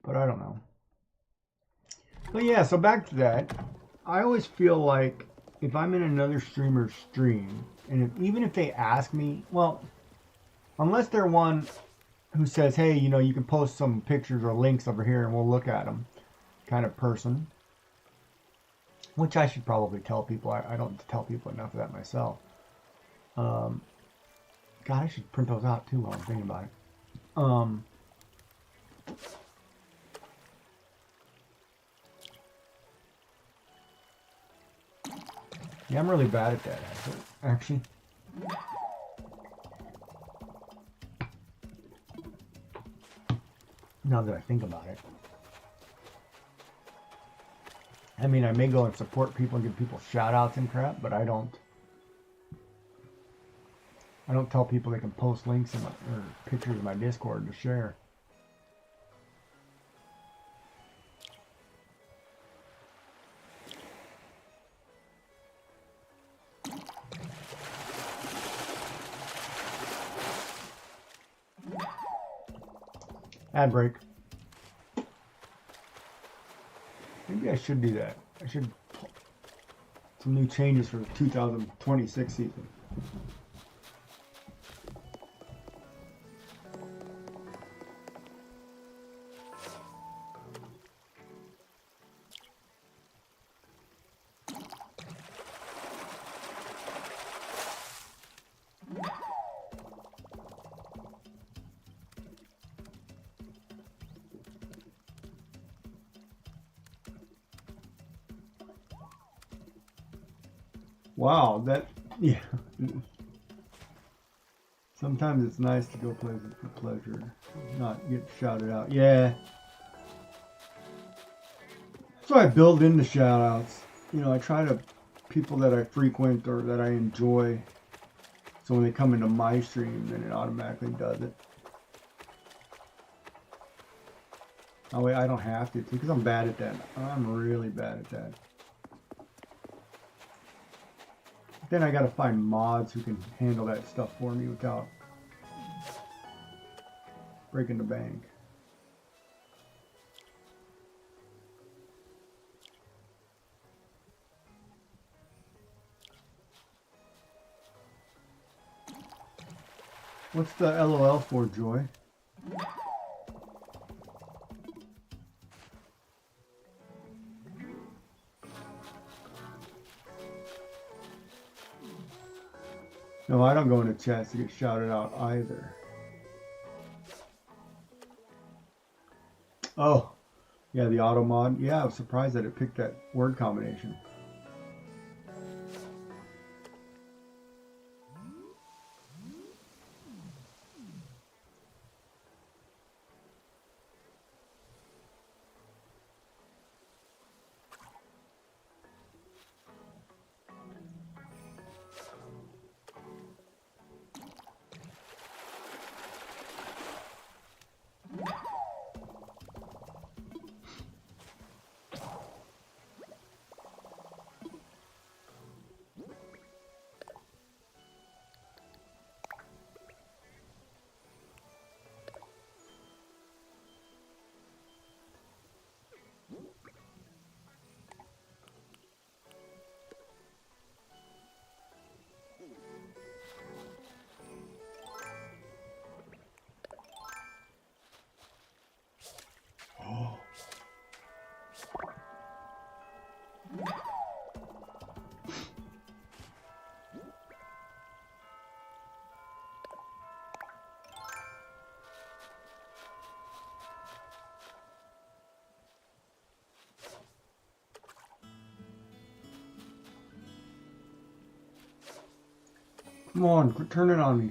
But I don't know. But yeah, so back to that. I always feel like if I'm in another streamer's stream, and even if they ask me, well, unless they're one who says, hey, you know, you can post some pictures or links over here and we'll look at them kind of person, which I should probably tell people. I don't tell people enough of that myself. God, I should print those out too while I'm thinking about it. Yeah, I'm really bad at that, actually. Now that I think about it. I mean, I may go and support people and give people shout outs and crap, but I don't tell people they can post links in or pictures of my Discord to share. Ad break. Maybe I should do that. I should some new changes for the 2026 season. Wow, yeah. Sometimes it's nice to go places for pleasure, not get shouted out. Yeah. So I build in the shout outs. You know, I try to, people that I frequent or that I enjoy, so when they come into my stream, then it automatically does it. Oh wait, I don't have to, because I'm bad at that. I'm really bad at that. Then I gotta find mods who can handle that stuff for me without breaking the bank. What's the LOL for, Joy? No, I don't go into chats to get shouted out either. Oh, yeah, the auto mod. Yeah, I was surprised that it picked that word combination. Come on, quit turning on me.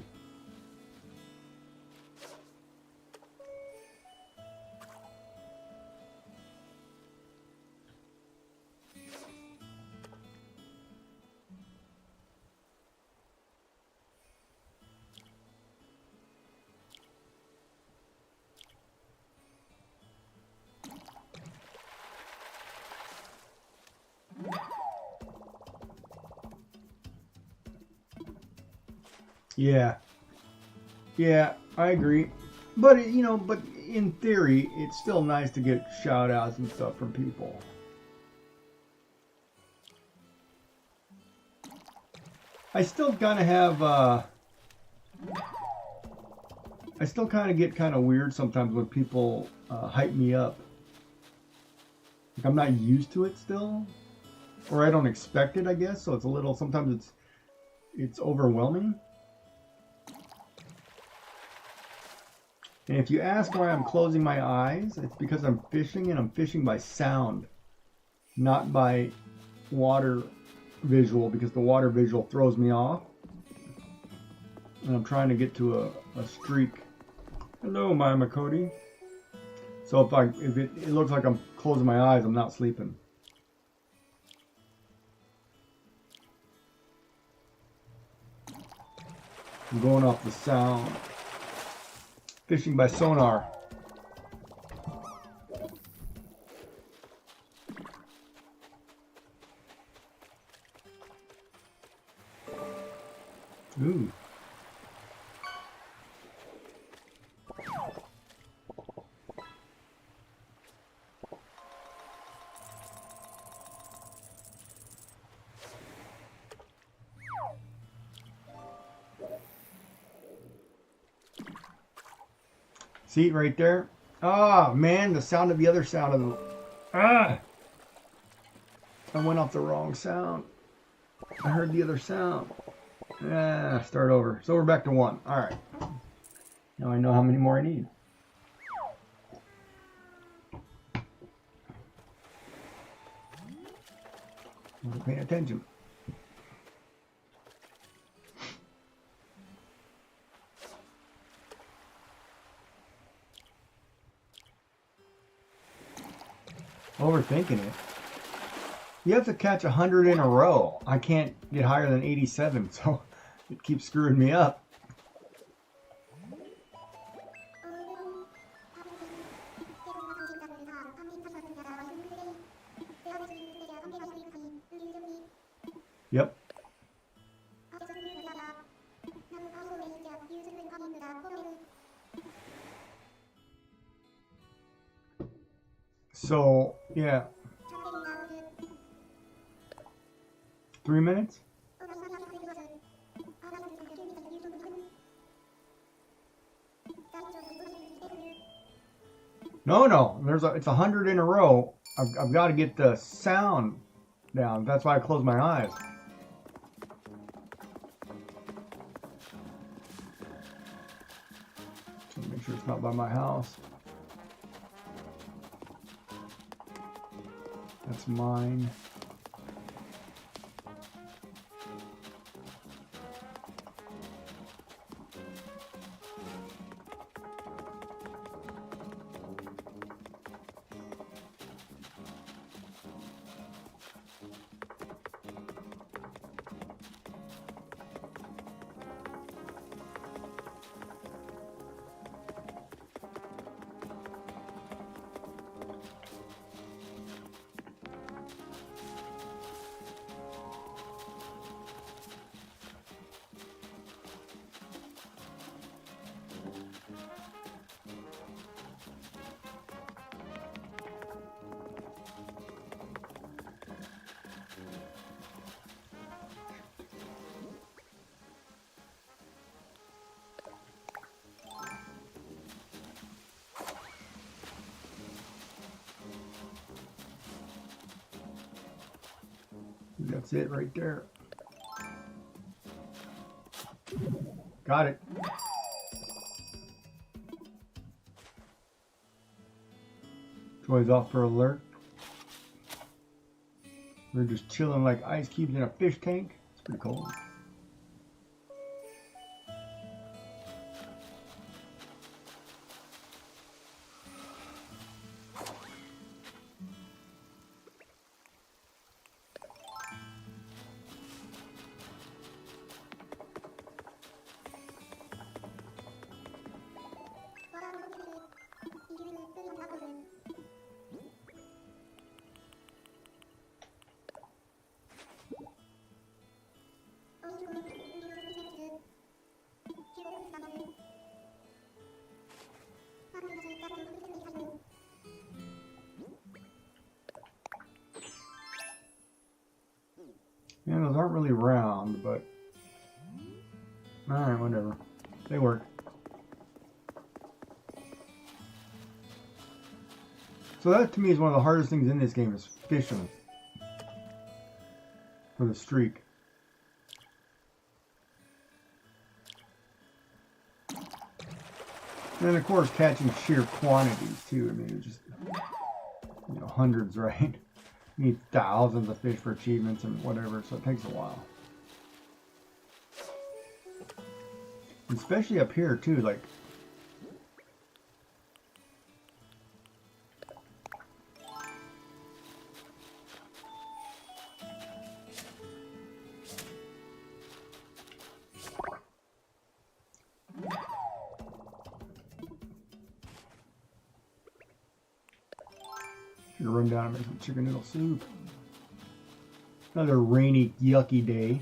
Yeah, I agree. But, you know, but in theory, it's still nice to get shout outs and stuff from people. I still kind of have, I still kind of get kind of weird sometimes when people hype me up. Like I'm not used to it still. Or I don't expect it, I guess. So it's a little, sometimes it's overwhelming. And if you ask why I'm closing my eyes, it's because I'm fishing, and I'm fishing by sound, not by water visual because the water visual throws me off. And I'm trying to get to a streak. Hello, Mama Cody. So if it looks like I'm closing my eyes, I'm not sleeping. I'm going off the sound. Fishing by sonar. Ooh. See it right there? Ah, man, the sound of the other sound of the... Ah! I went off the wrong sound. I heard the other sound. Ah, start over. So we're back to 1. All right. Now I know how many more I need. Wasn't paying attention. Overthinking it. You have to catch 100 in a row. I can't get higher than 87, so it keeps screwing me up. Yep. So, yeah. 3 minutes? No. It's 100 in a row. I've got to get the sound down. That's why I close my eyes. So make sure it's not by my house. That's mine. That's it right there. Got it. Toys off for alert. We're just chilling like ice cubes in a fish tank. It's pretty cold. Yeah, those aren't really round, but alright, whatever. They work. So that to me is one of the hardest things in this game is fishing for the streak. And then of course catching sheer quantities too. I mean, it's just, you know, hundreds, right? You need thousands of fish for achievements and whatever, so it takes a while. Especially up here too, like should run down and make some chicken noodle soup. Another rainy, yucky day.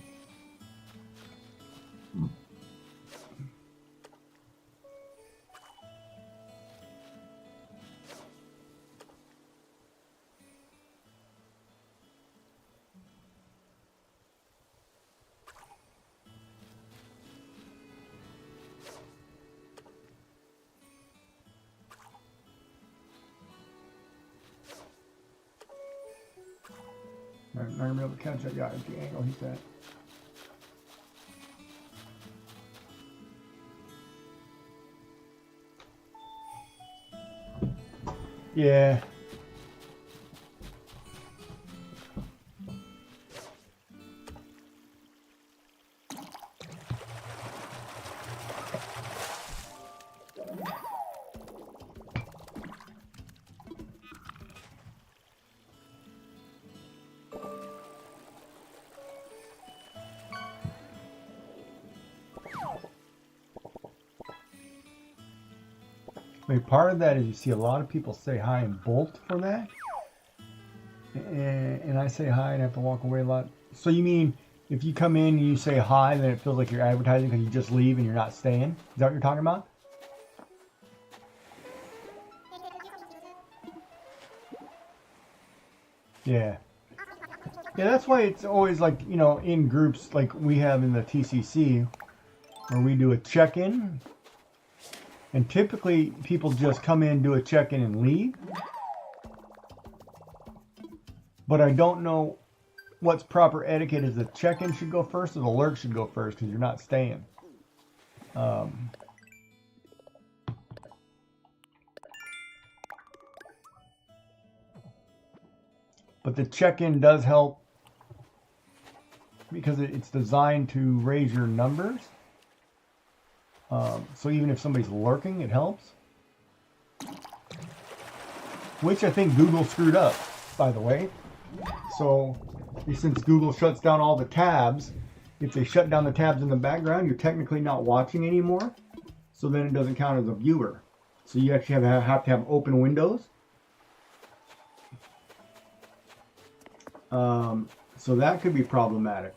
I'm not gonna be able to catch that guy at the angle he's at. Yeah. I mean, part of that is you see a lot of people say hi in Bolt for that. And I say hi and I have to walk away a lot. So you mean if you come in and you say hi, then it feels like you're advertising because you just leave and you're not staying? Is that what you're talking about? Yeah. Yeah, that's why it's always like, you know, in groups like we have in the TCC where we do a check-in. And typically people just come in, do a check-in and leave. But I don't know what's proper etiquette. Is the check-in should go first or the alert should go first because you're not staying. But the check-in does help because it's designed to raise your numbers. So even if somebody's lurking, it helps. Which I think Google screwed up, by the way. So since Google shuts down all the tabs, if they shut down the tabs in the background, you're technically not watching anymore. So then it doesn't count as a viewer. So you actually have to have open windows. So that could be problematic.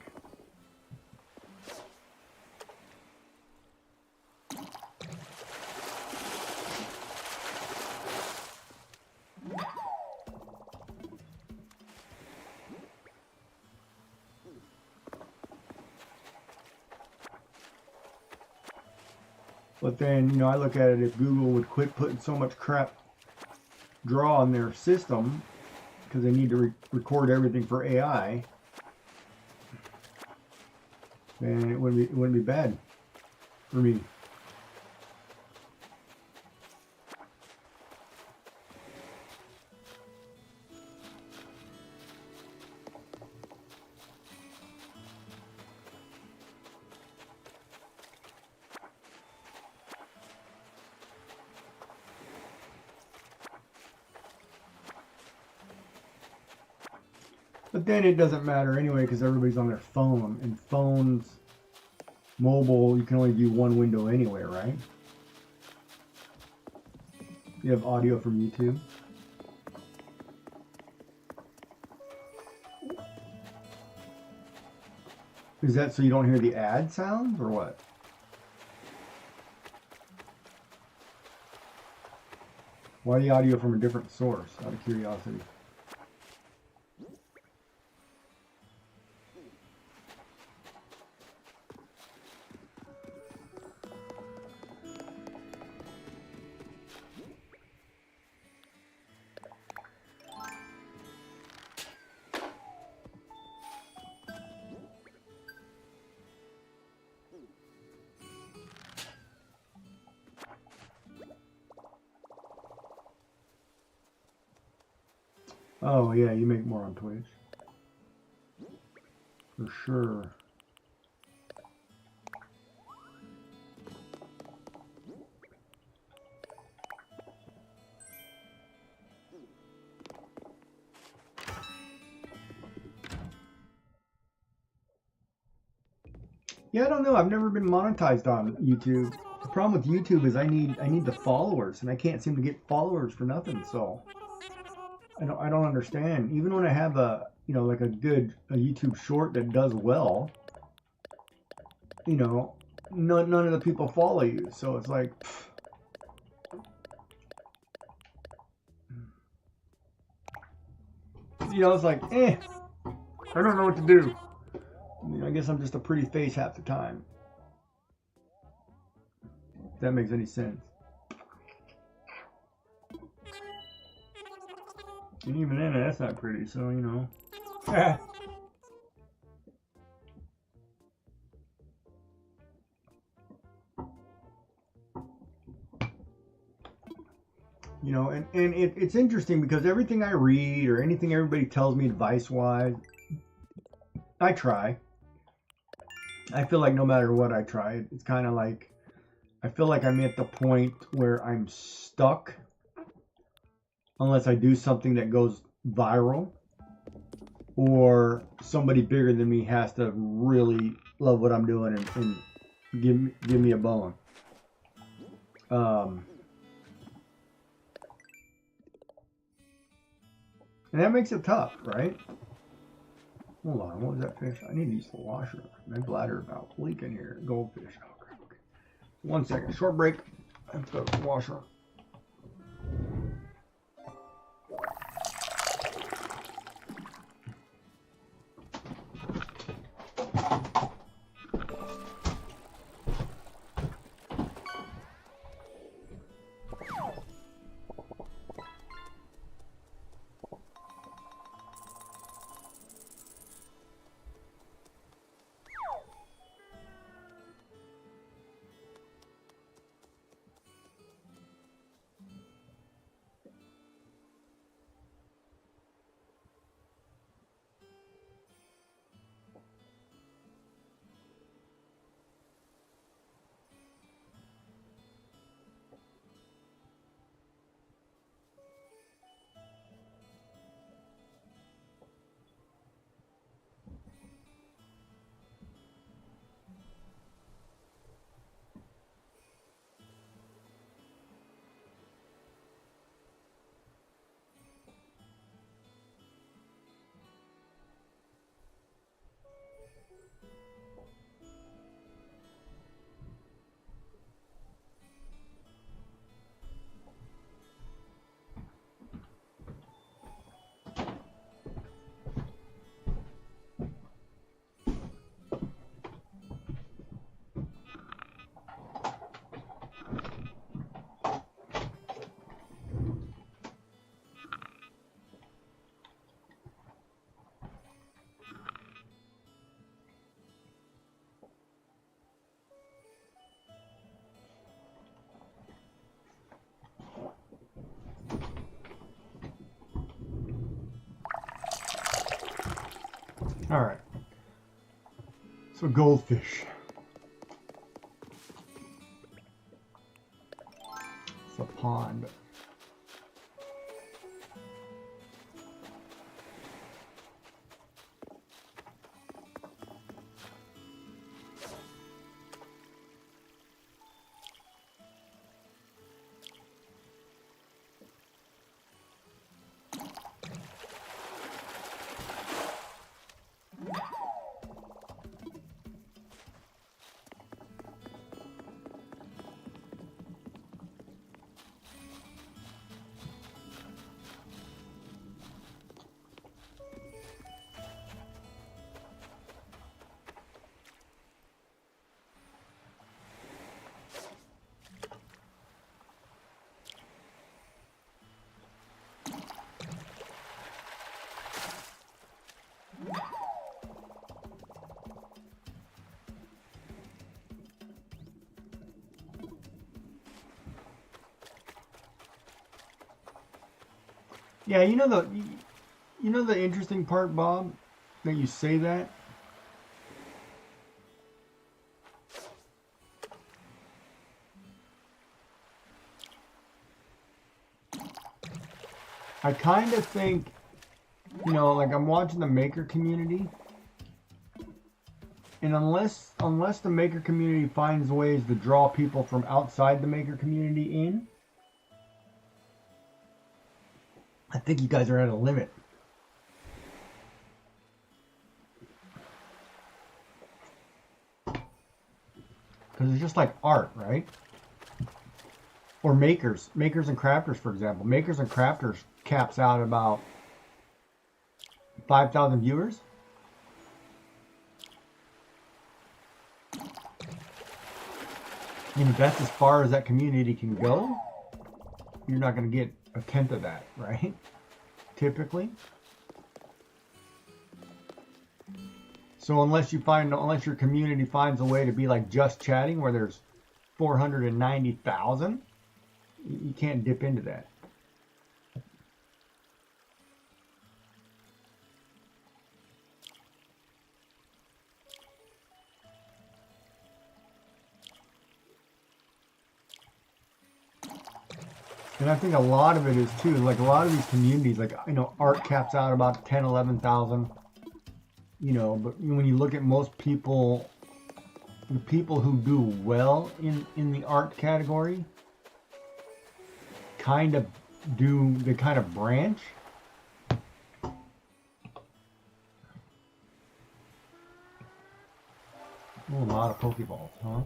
But then, you know, I look at it, if Google would quit putting so much crap draw on their system because they need to record everything for AI, then it wouldn't be bad for me. But then it doesn't matter anyway because everybody's on their phone. And phones, mobile, you can only view one window anyway, right? You have audio from YouTube. Is that so you don't hear the ad sounds or what? Why the audio from a different source, out of curiosity? Oh yeah, you make more on Twitch. For sure. Yeah, I don't know. I've never been monetized on YouTube. The problem with YouTube is I need the followers, and I can't seem to get followers for nothing. So I don't understand. Even when I have a like a YouTube short that does well, none of the people follow you. So it's like, it's like, I don't know what to do. I guess I'm just a pretty face half the time. If that makes any sense. And even then, that's not pretty, so, and it's interesting because everything I read or anything everybody tells me advice-wise, I try. I feel like no matter what I try, it's kind of like, I feel like I'm at the point where I'm stuck unless I do something that goes viral or somebody bigger than me has to really love what I'm doing and give me a bone. And that makes it tough, right? Hold on, what was that fish? I need to use the washer. My bladder about leaking here. Goldfish. Oh, crap. Okay. 1 second. Short break. I have to go to the washer. All right. So goldfish. It's a pond. Yeah, You know the interesting part, Bob, that you say that? I kind of think, you know, like I'm watching the maker community, and unless the maker community finds ways to draw people from outside the maker community in, I think you guys are at a limit. Because it's just like art, right? Or makers and crafters, for example. Makers and crafters caps out about 5,000 viewers. And if that's as far as that community can go, you're not going to get a tenth of that, right? Typically. So unless your community finds a way to be like Just Chatting, where there's 490,000, you can't dip into that. And I think a lot of it is too, like a lot of these communities, like, you know, art caps out about 10, 11,000, you know, but when you look at most people, the people who do well in the art category kind of branch. Oh, a lot of Pokeballs, huh?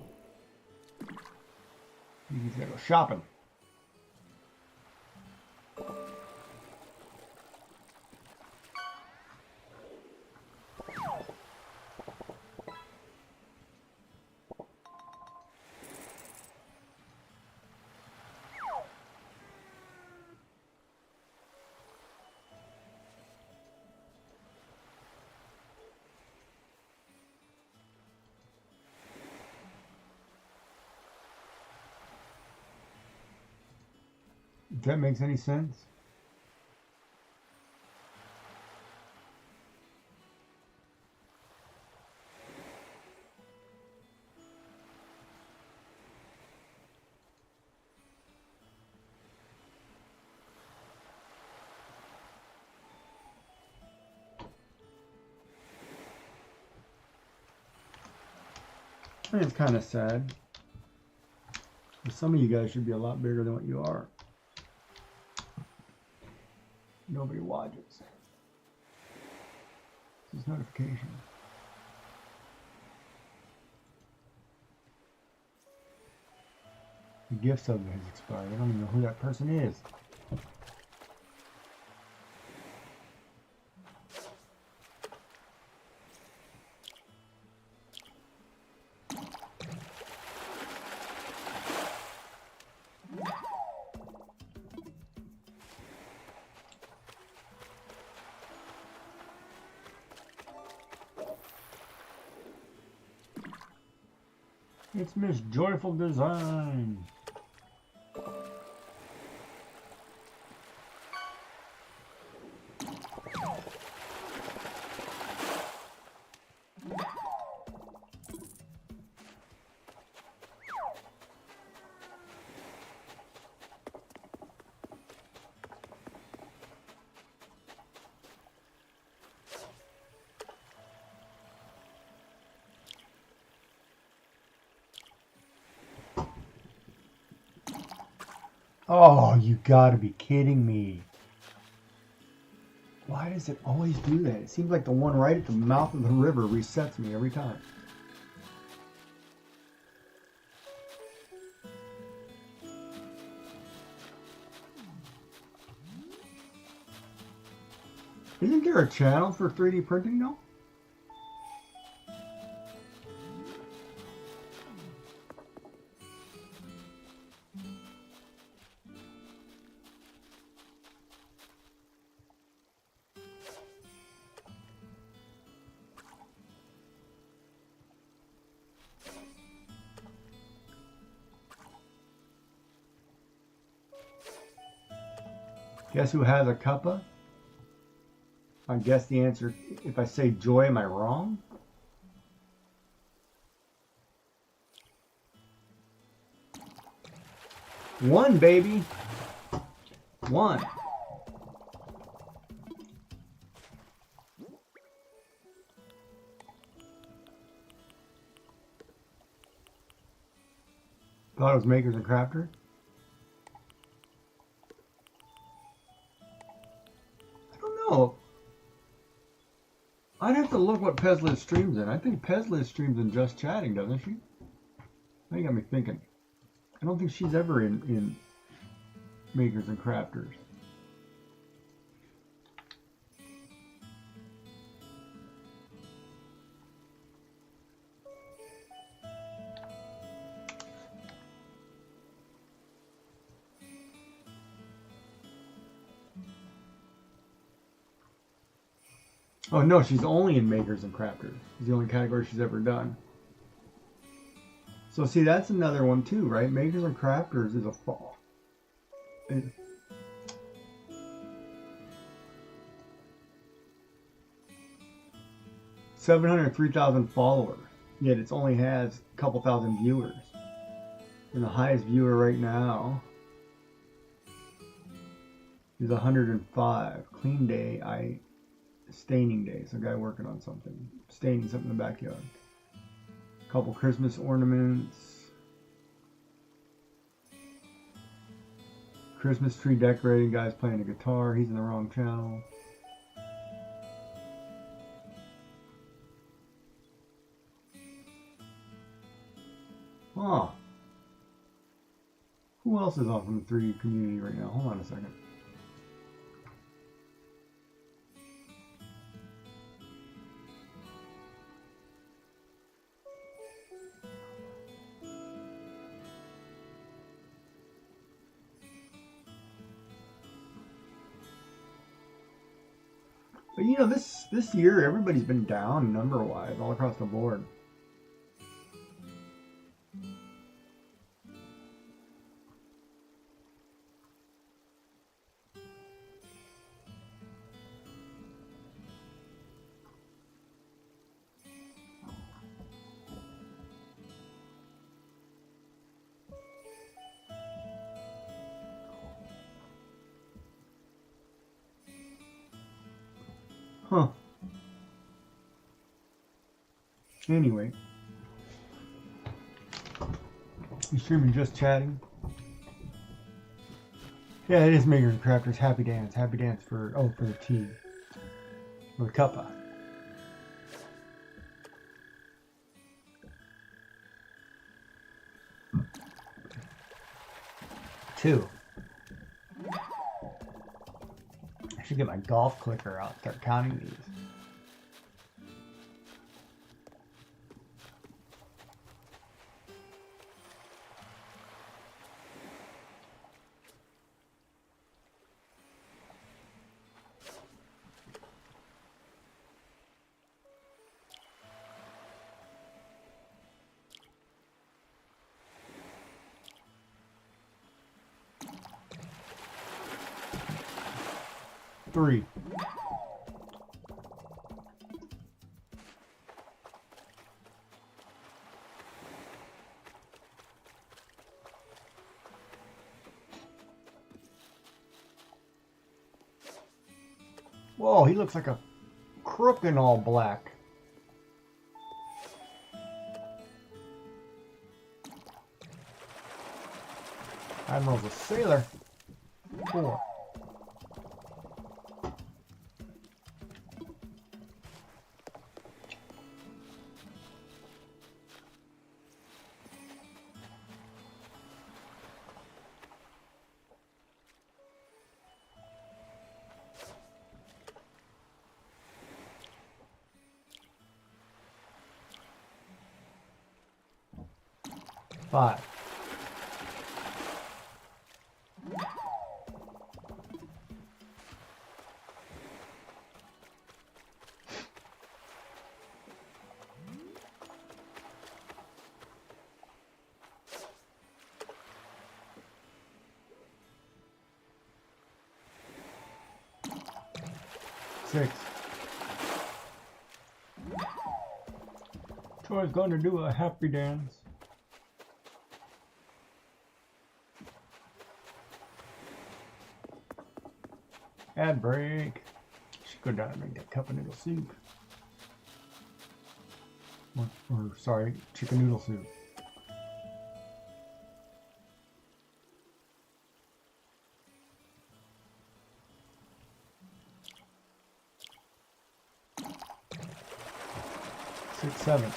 You gotta go shopping. If that makes any sense. It's kind of sad. Some of you guys should be a lot bigger than what you are. Nobody watches. This is notification. The gift sub has expired. I don't even know who that person is. It's Miss Joyful Design. Oh, you gotta be kidding me. Why does it always do that? It seems like the one right at the mouth of the river resets me every time. Isn't there a channel for 3D printing now? Guess who has a cuppa? I guess the answer, if I say joy, am I wrong? One, baby. One. Thought it was makers and crafters. I don't know. I'd have to look what Pezliz streams in. I think Pezliz streams in Just Chatting, doesn't she? That got me thinking. I don't think she's ever in makers and crafters. Oh no, she's only in makers and crafters. It's the only category she's ever done. So see, that's another one too, right? Makers and crafters is a fall. 703,000 followers, yet it only has a couple thousand viewers. And the highest viewer right now is 105. Clean day, staining day. So a guy working on something, staining something in the backyard. A couple Christmas ornaments. Christmas tree decorating, guy's playing a guitar. He's in the wrong channel. Oh. Who else is on from the 3D community right now? Hold on a second. But you know, this year everybody's been down number-wise all across the board. Huh. Anyway. You streaming Just Chatting? Yeah, it is Makers and Crafters. Happy Dance. Happy Dance for, oh, for the tea. For the cuppa. Two. I should get my golf clicker out, start counting these. Three. Whoa, he looks like a crook in all black. Admiral's a sailor. 4. Five. Six. Troy's going to do a happy dance. Ad break. Should go down and make that cup of noodle soup. Or sorry, chicken noodle soup. Six, seven.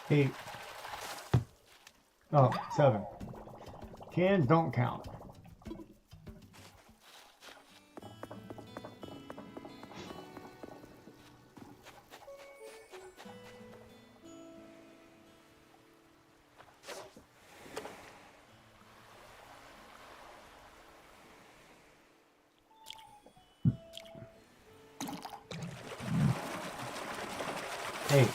Eight. Oh, 7. Cans don't count. Eight.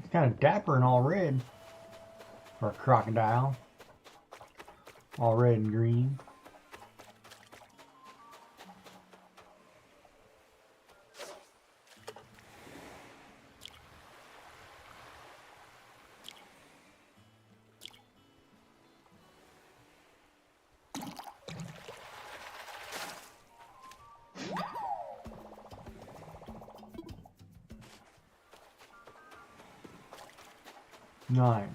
It's kind of dapper and all red for a crocodile. All red and green. Nine.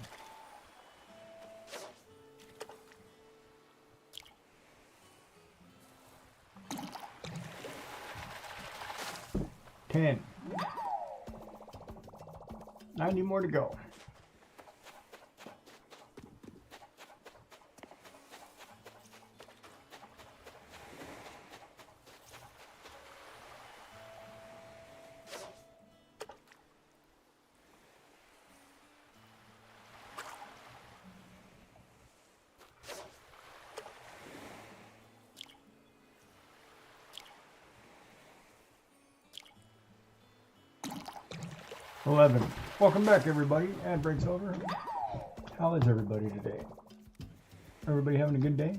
10. 90 more to go. $11. Welcome back, everybody. Ad break's over. How is everybody today? Everybody having a good day?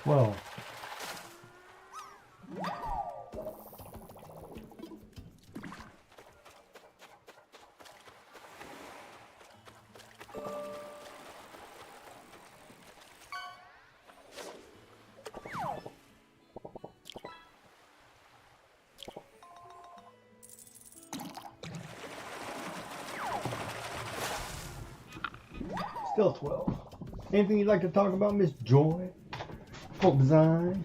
Well, still 12. Anything you'd like to talk about, Miss Joy? Folk design.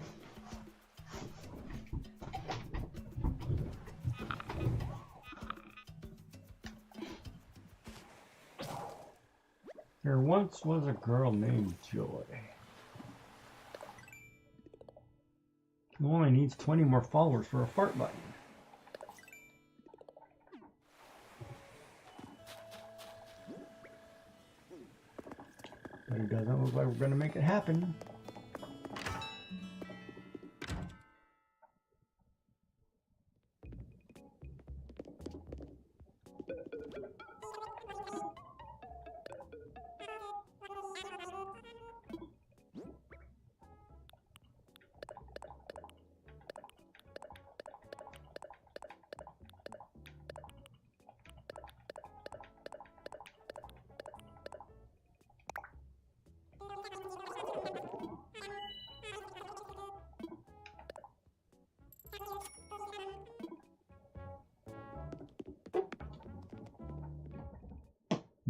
There once was a girl named Joy who only needs 20 more followers for a fart button. But it doesn't look like we're going to make it happen.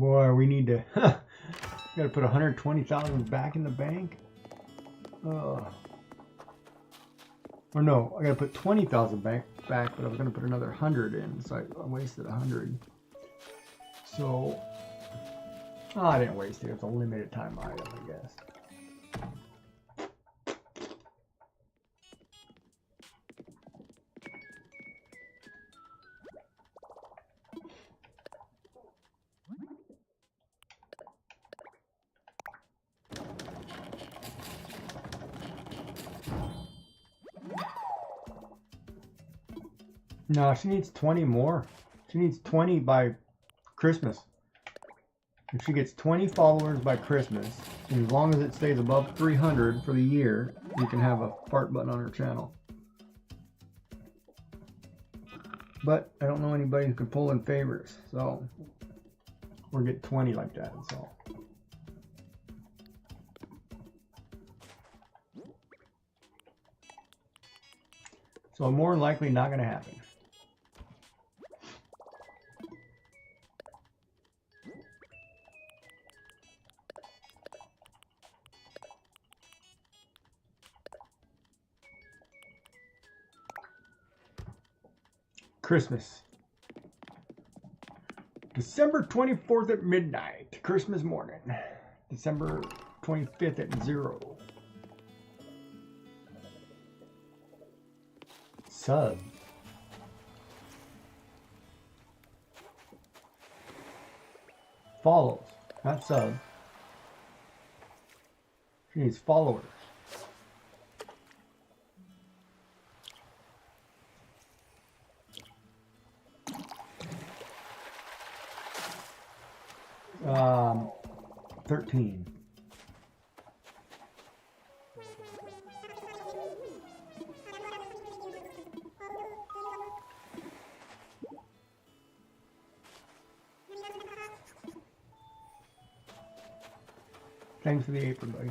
Boy, we need to. Gotta put 120,000 back in the bank. Or no, I gotta put 20,000 back, but I was gonna put another 100 in, so I wasted 100. So, I didn't waste it. It's a limited time item, I guess. No, she needs 20 more. She needs 20 by Christmas. If she gets 20 followers by Christmas, and as long as it stays above 300 for the year, you can have a fart button on her channel. But I don't know anybody who can pull in favorites, so or get 20 like that, that's all. So more than likely not going to happen. Christmas. December 24th at midnight. Christmas morning. December 25th at 0. Sub. Follows, not sub. She needs followers. Um, 13. Thanks for the apron, buddy.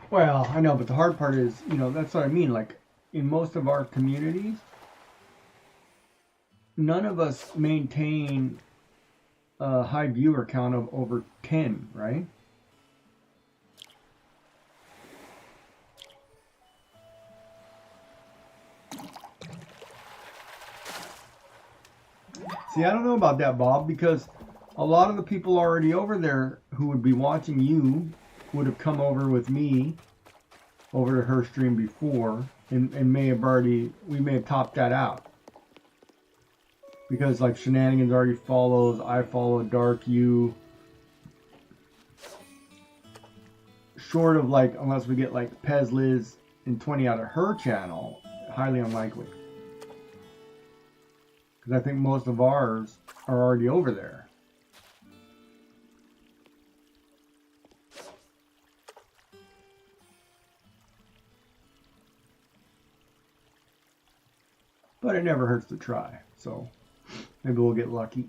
Well, I know, but the hard part is, you know, that's what I mean. Like, in most of our communities, none of us maintain a high viewer count of over 10, right? See, I don't know about that, Bob, because a lot of the people already over there who would be watching you would have come over with me over to her stream before and may have we may have topped that out. Because like Shenanigans already follows, I follow Dark You. Short of like, unless we get like Pez Liz and 20 out of her channel, highly unlikely. Because I think most of ours are already over there. But it never hurts to try, so maybe we'll get lucky.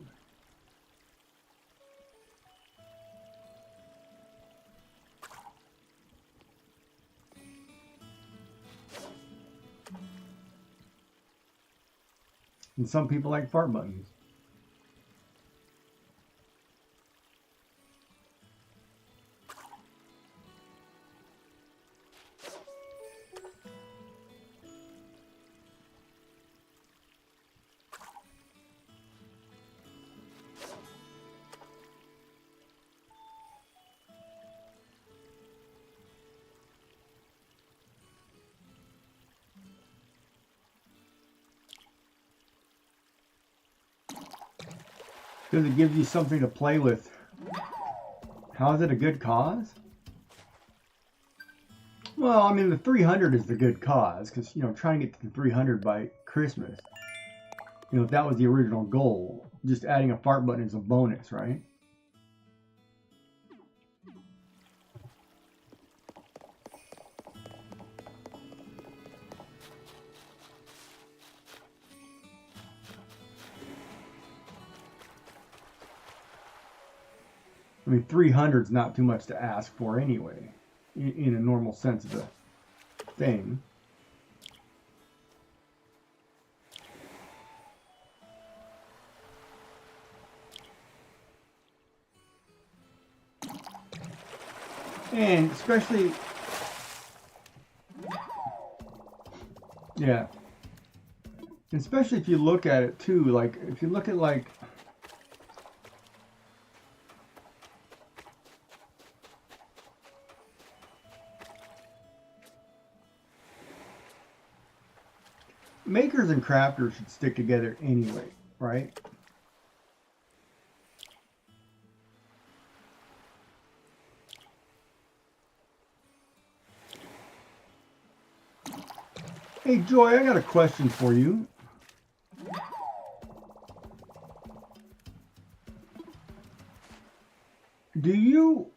And some people like fart buttons. Because it gives you something to play with. How is it a good cause? Well, I mean, the 300 is the good cause, because, you know, trying to get to the 300 by Christmas, you know, if that was the original goal, just adding a fart button is a bonus, right? I mean, 300 is not too much to ask for anyway, in a normal sense of the thing. And especially, yeah, especially if you look at it too, like if you look at like makers and crafters should stick together anyway, right? Hey Joy, I got a question for you. Do you,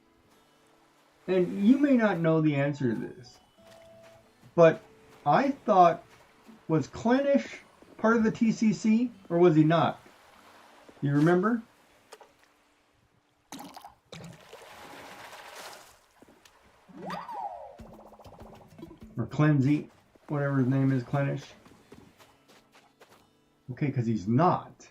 and you may not know the answer to this, but I thought, was Klenish part of the TCC or was he not? You remember? Or Clenzy, whatever his name is, Klenish. Okay, because he's not.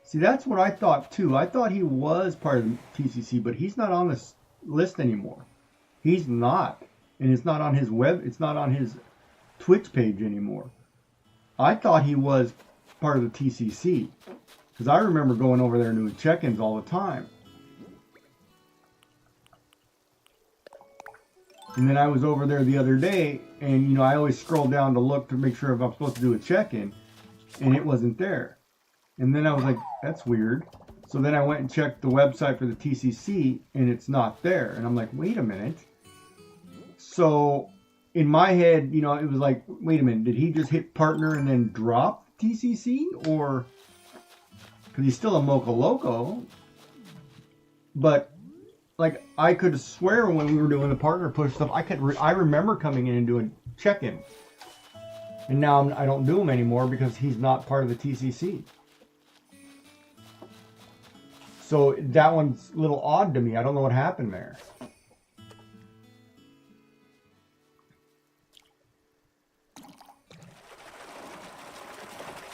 See, that's what I thought too. I thought he was part of the TCC, but he's not on this list anymore. He's not. And it's not on his it's not on his Twitch page anymore. I thought he was part of the TCC. Because I remember going over there and doing check-ins all the time. And then I was over there the other day, and you know, I always scroll down to look to make sure if I'm supposed to do a check-in, and it wasn't there. And then I was like, that's weird. So then I went and checked the website for the TCC, and it's not there. And I'm like, wait a minute. So in my head, you know, it was like, wait a minute, did he just hit partner and then drop TCC? Or, because he's still a Mocha Loco. But, like, I could swear when we were doing the partner push stuff, I remember coming in and doing check-ins. And now I don't do them anymore because he's not part of the TCC. So that one's a little odd to me. I don't know what happened there.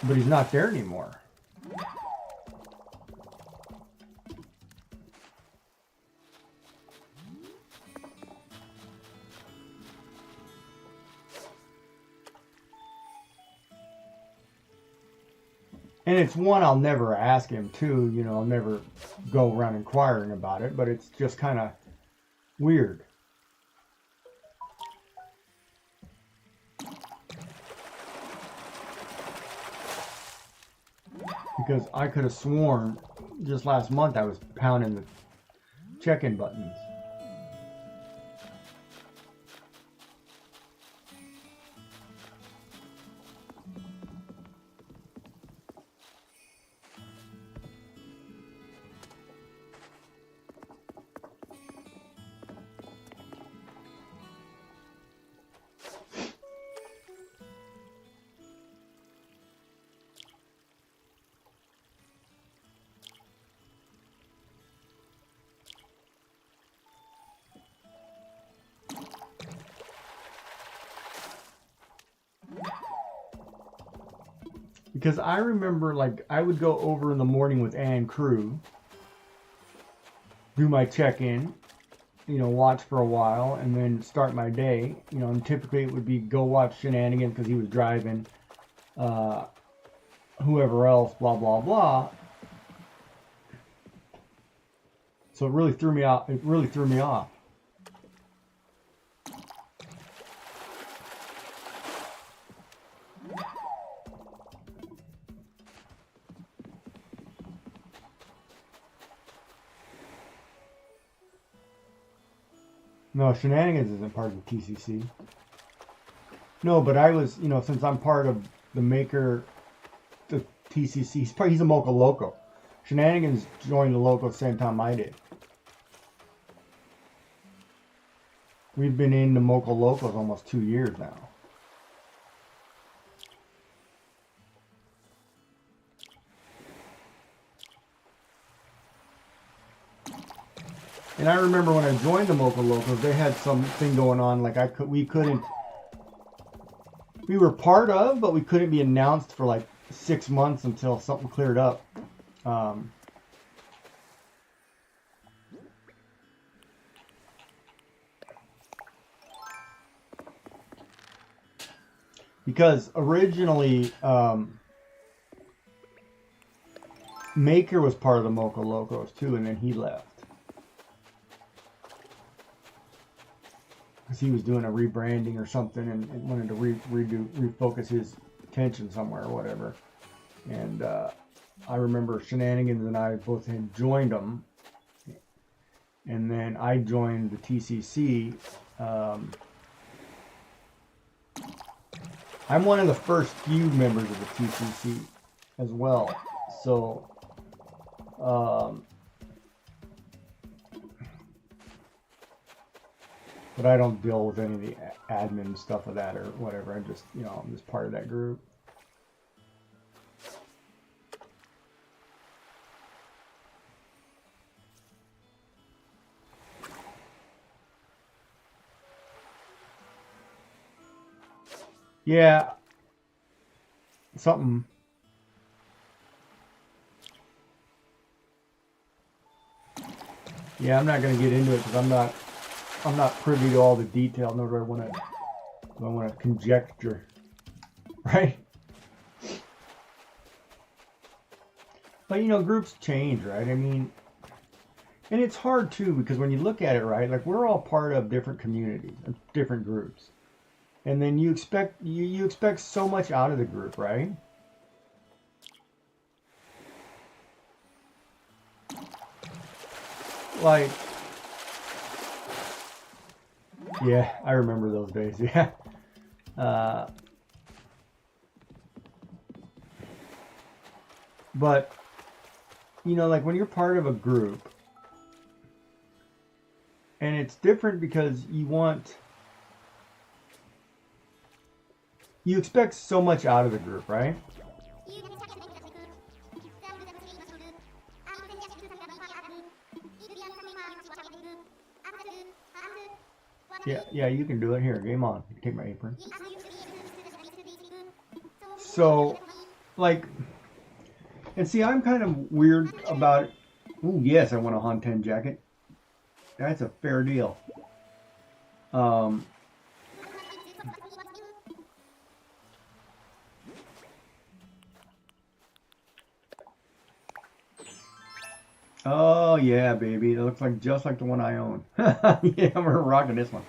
But he's not there anymore. And it's one I'll never ask him too, you know, I'll never go around inquiring about it, but it's just kind of weird. Because I could have sworn just last month I was pounding the check-in buttons. Because I remember, like, I would go over in the morning with Ann Crew, do my check-in, you know, watch for a while, and then start my day. You know, and typically it would be go watch Shenanigans because he was driving, whoever else, blah, blah, blah. So it really threw me off. It really threw me off. No, Shenanigans isn't part of the TCC. No, but I was, you know, since I'm part of the Maker, the TCC, he's a Mocha Loco. Shenanigans joined the Loco the same time I did. We've been in the Mocha Locos almost 2 years now. And I remember when I joined the Mocha Locos, they had something going on, like we were part of, but we couldn't be announced for like 6 months until something cleared up. Because originally, Maker was part of the Moco Locos too, and then he left. Because he was doing a rebranding or something and wanted to refocus his attention somewhere or whatever. And I remember Shenanigans and I both had joined them. And then I joined the TCC. I'm one of the first few members of the TCC as well. So, but I don't deal with any of the admin stuff of that or whatever. I'm just, I'm just part of that group. Yeah, something. Yeah, I'm not going to get into it because I'm not privy to all the detail, nor do I want to conjecture, right? But groups change, right? I mean, and it's hard too because when you look at it, right, like we're all part of different communities, different groups. And then you expect you expect so much out of the group, right? Like, yeah, I remember those days. Yeah. But like when you're part of a group, and it's different because you expect so much out of the group, right? Yeah, you can do it. Here, game on. Take my apron. So, like, and see, I'm kind of weird about it. Ooh, yes, I want a Han 10 jacket. That's a fair deal. Oh yeah, baby. It looks like just like the one I own. Yeah, we're rocking this one.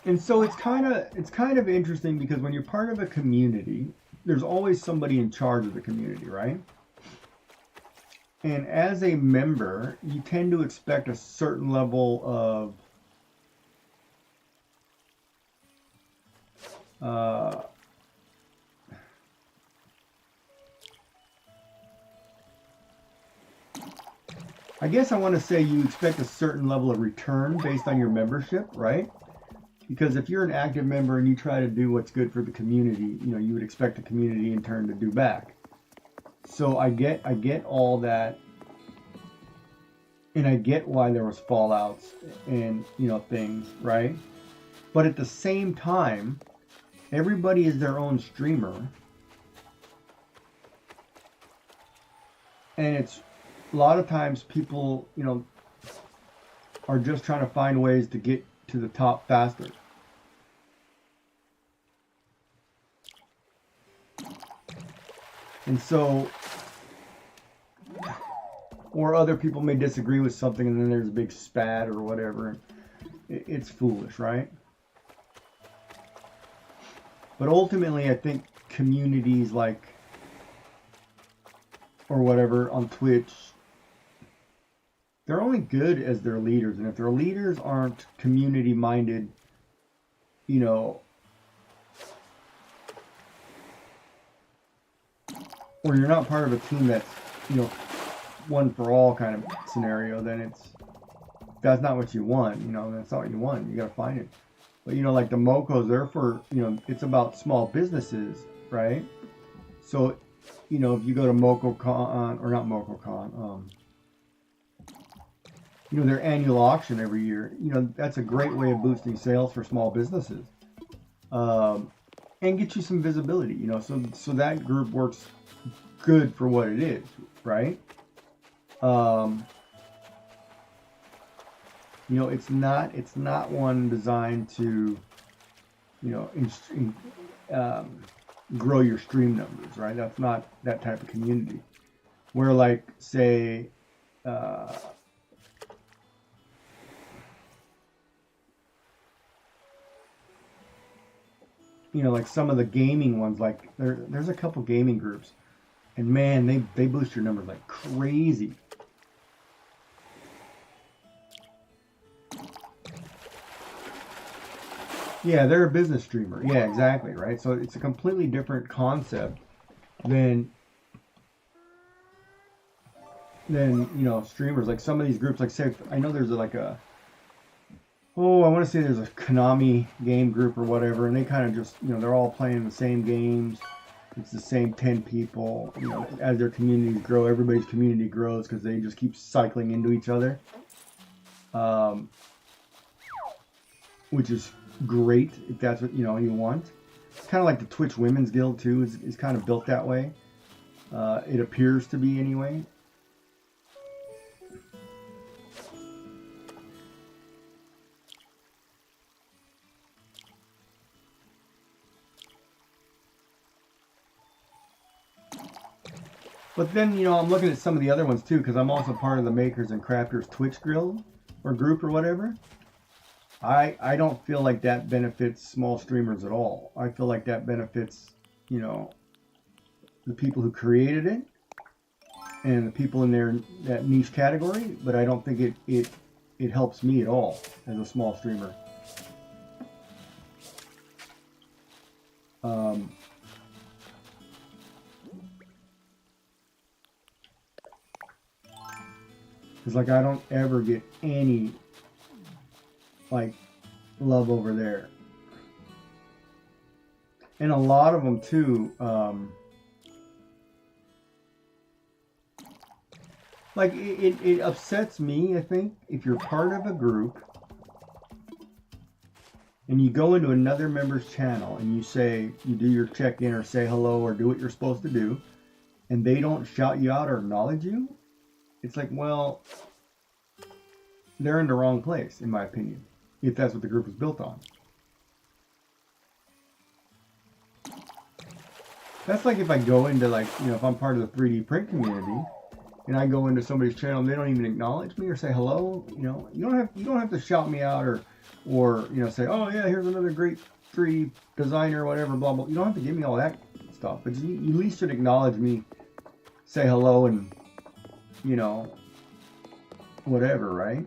And so it's kind of interesting because when you're part of a community, there's always somebody in charge of the community, right? And as a member, you tend to expect a certain level of I guess I want to say you expect a certain level of return based on your membership, right? Because if you're an active member and you try to do what's good for the community, you would expect the community in turn to do back. So I get all that, and I get why there was fallouts and things, right? But at the same time, everybody is their own streamer, and it's a lot of times people are just trying to find ways to get to the top faster. And so, or other people may disagree with something and then there's a big spat or whatever. It's foolish, right? But ultimately, I think communities like, or whatever, on Twitch, they're only good as their leaders. And if their leaders aren't community-minded, or you're not part of a team that's, one for all kind of scenario, then that's not what you want. That's not what you want. You got to find it. But like the Mocos, they're for it's about small businesses, right? So if you go to MocoCon, or not MocoCon, their annual auction every year, that's a great way of boosting sales for small businesses. and get you some visibility, you know, so that group works good for what it is, right? You know, it's not one designed to, you know, grow your stream numbers, right? That's not that type of community. Where, like, say, you know, like some of the gaming ones, like there's a couple gaming groups, and man, they boost your numbers like crazy. Yeah, they're a business streamer. Yeah, exactly, right? So it's a completely different concept than you know, streamers. Like some of these groups, like say, I know there's like a, oh, I want to say there's a Konami game group or whatever, and they kind of just, you know, they're all playing the same games. It's the same 10 people. You know, as their communities grow, everybody's community grows because they just keep cycling into each other, which is great if that's what, you know, you want. It's kind of like the Twitch Women's Guild too. Is kind of built that way. It appears to be anyway. But then, you know, I'm looking at some of the other ones too, because I'm also part of the Makers and Crafters Twitch Guild or group or whatever. I don't feel like that benefits small streamers at all. I feel like that benefits, you know, the people who created it and the people in that niche category, but I don't think it helps me at all as a small streamer. Because, like, I don't ever get any, like, love over there. And a lot of them, too, like, it upsets me, I think, if you're part of a group and you go into another member's channel and you do your check-in or say hello or do what you're supposed to do, and they don't shout you out or acknowledge you. It's like, well, they're in the wrong place, in my opinion, if that's what the group is built on. That's like if I go into, like, you know, if I'm part of the 3D print community and I go into somebody's channel and they don't even acknowledge me or say hello, you know, you don't have to shout me out or you know, say, oh yeah, here's another great 3D designer or whatever, blah blah. You don't have to give me all that stuff, but you at least should acknowledge me, say hello, and, you know, whatever, right?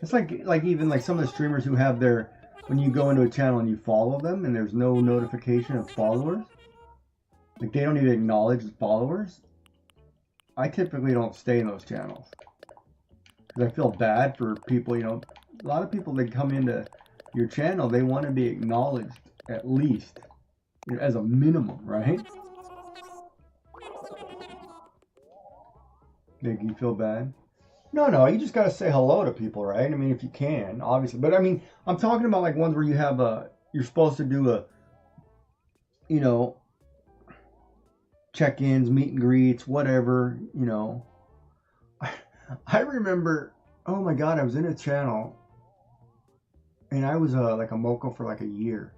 It's like even like some of the streamers who have their, when you go into a channel and you follow them and there's no notification of followers, like they don't even acknowledge the followers. I typically don't stay in those channels because I feel bad for people. You know, a lot of people that come into your channel, they want to be acknowledged at least, you know, as a minimum, right? Make you feel bad? No, you just gotta say hello to people, right? I mean, if you can, obviously. But I mean, I'm talking about like ones where you have you're supposed to do a, you know, check-ins, meet and greets, whatever, you know. I remember, oh my God, I was in a channel and I was like a moco for like a year.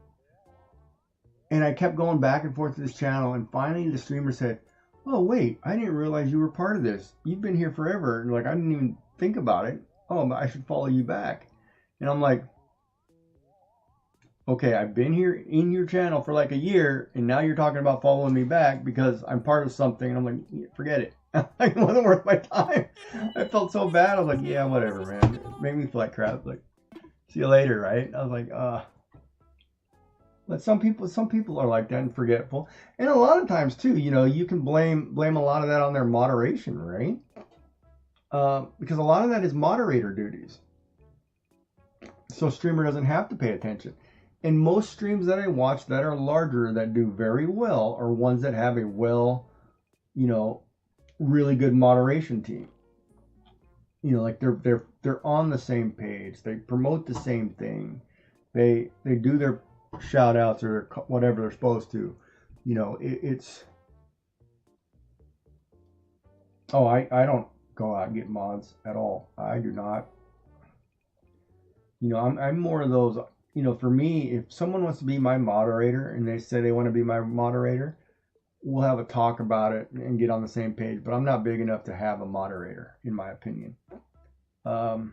And I kept going back and forth to this channel, and finally the streamer said, oh wait, I didn't realize you were part of this. You've been here forever. And like, I didn't even think about it. Oh, but I should follow you back. And I'm like, okay, I've been here in your channel for like a year, and now you're talking about following me back because I'm part of something. And I'm like, forget it. It wasn't worth my time. I felt so bad. I was like, yeah, whatever, man. It made me feel like crap. Like, see you later, right? I was like, But some people are like that and forgetful. And a lot of times too, you know, you can blame a lot of that on their moderation, right? Because a lot of that is moderator duties. So streamer doesn't have to pay attention. And most streams that I watch that are larger, that do very well, are ones that have a well, you know, really good moderation team. you know, like they're on the same page. They promote the same thing. They do their shout outs or whatever they're supposed to. You know, it's oh, I don't go out and get mods at all. I do not. You know, I'm more of those. You know, for me, if someone wants to be my moderator and they say they want to be my moderator, we'll have a talk about it and get on the same page. But I'm not big enough to have a moderator, in my opinion. And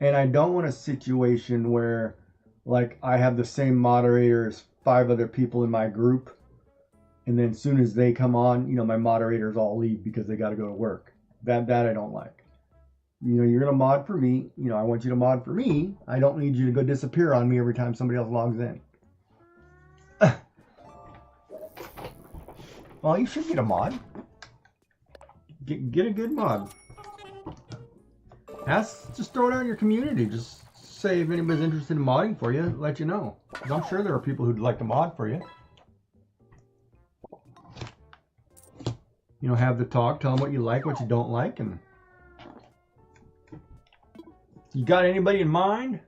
I don't want a situation where, like, I have the same moderator as 5 other people in my group, and then as soon as they come on, you know, my moderators all leave because they got to go to work. That I don't like. You know, you're gonna mod for me. You know, I want you to mod for me. I don't need you to go disappear on me every time somebody else logs in. Well, you should get a mod. Get a good mod. Just throw it out in your community. Just say if anybody's interested in modding for you, let you know. Because I'm sure there are people who'd like to mod for you. You know, have the talk, tell them what you like, what you don't like, and you got anybody in mind?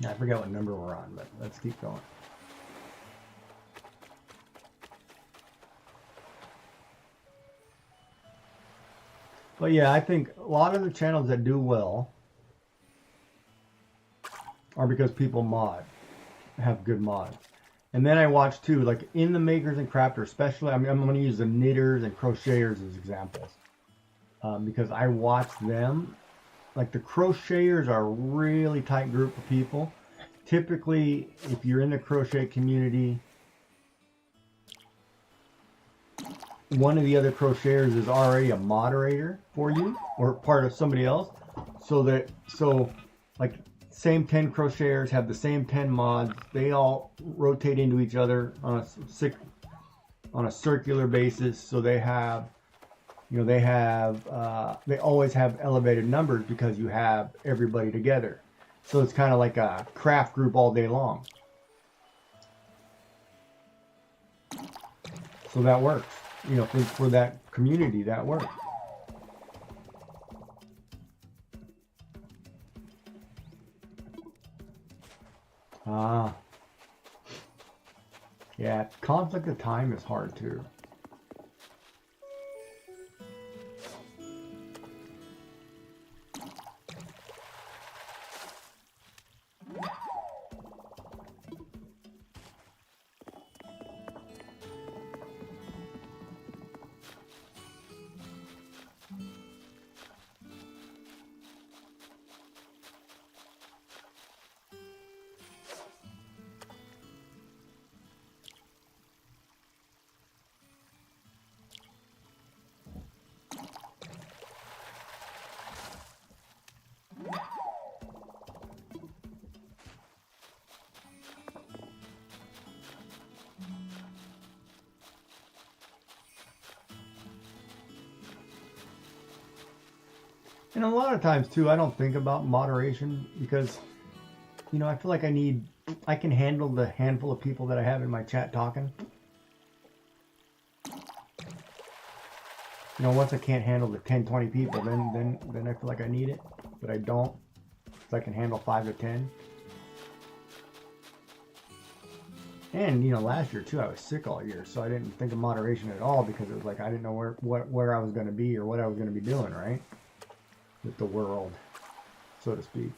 I forget what number we're on, but let's keep going. But yeah, I think a lot of the channels that do well are because people mod, have good mods. And then I watch too, like in the makers and crafters, especially, I'm going to use the knitters and crocheters as examples. Because I watch them. Like the crocheters are a really tight group of people. Typically, if you're in the crochet community, one of the other crocheters is already a moderator for you or part of somebody else. So like same 10 crocheters have the same 10 mods. They all rotate into each other on a circular basis. So they have, you know, they always have elevated numbers because you have everybody together. So it's kind of like a craft group all day long. So that works. You know, for that community, that works. Yeah, conflict of time is hard too. And a lot of times too, I don't think about moderation because, you know, I feel like I can handle the handful of people that I have in my chat talking. You know, once I can't handle the 10, 20 people, then I feel like I need it, but I don't, because I can handle 5 to 10. And, you know, last year too, I was sick all year, so I didn't think of moderation at all because it was like I didn't know where I was going to be or what I was going to be doing, right? With the world, so to speak.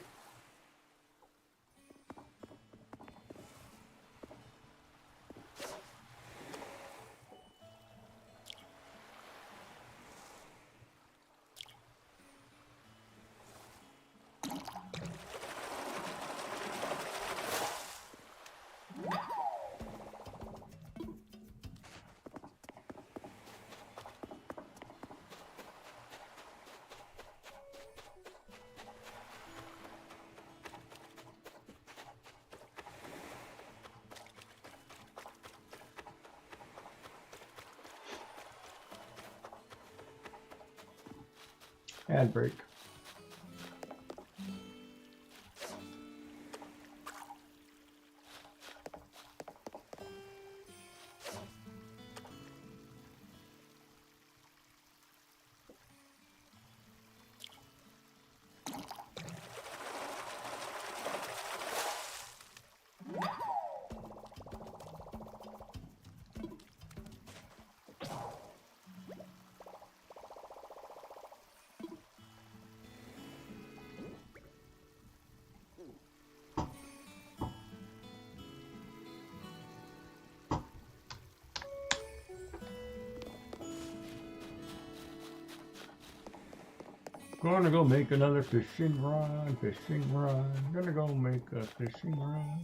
Ad break. Gonna go make another fishing run, fishing run. Gonna go make a fishing run.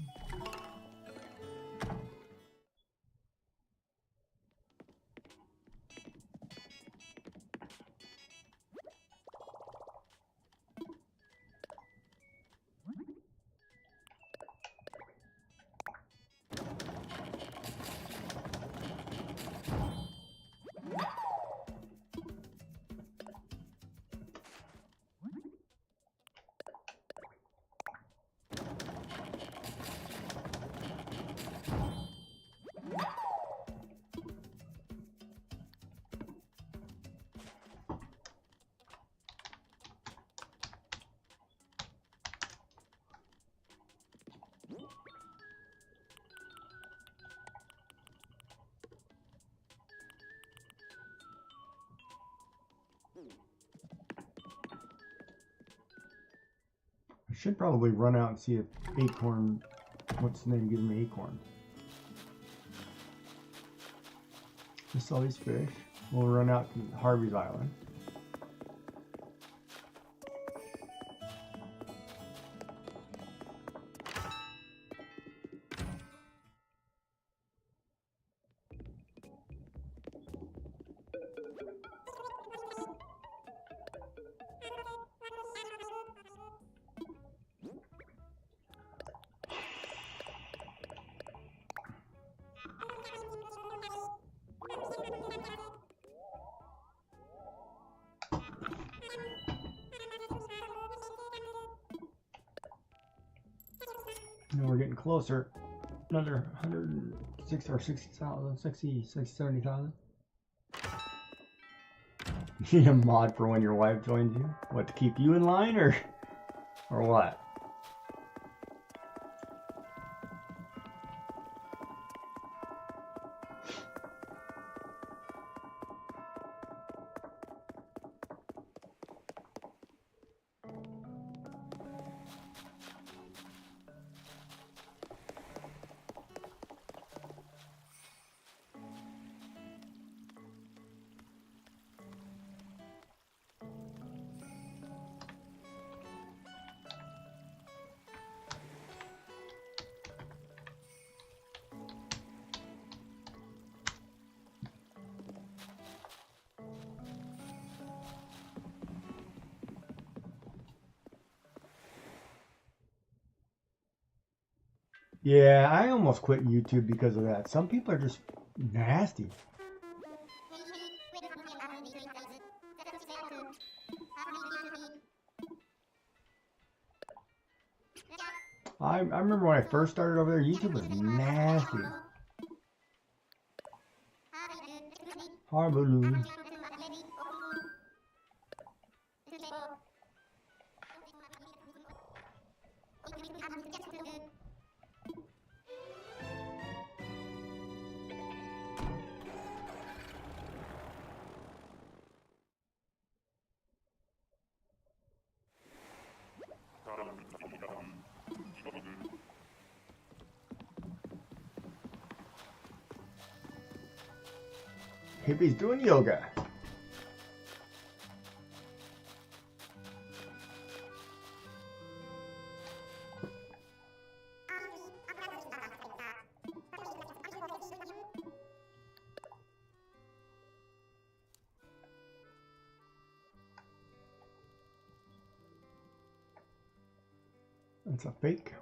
I should probably run out and see if Acorn, what's the name, gives me Acorn. Just all these fish. We'll run out to Harvey's Island. And we're getting closer. Another 106 or 60,000, 60, 70,000. You need a mod for when your wife joins you? What, to keep you in line or what? Yeah, I almost quit YouTube because of that. Some people are just nasty. I remember when I first started over there, YouTube was nasty. Harbaloo. Hippie's doing yoga. That's a fake.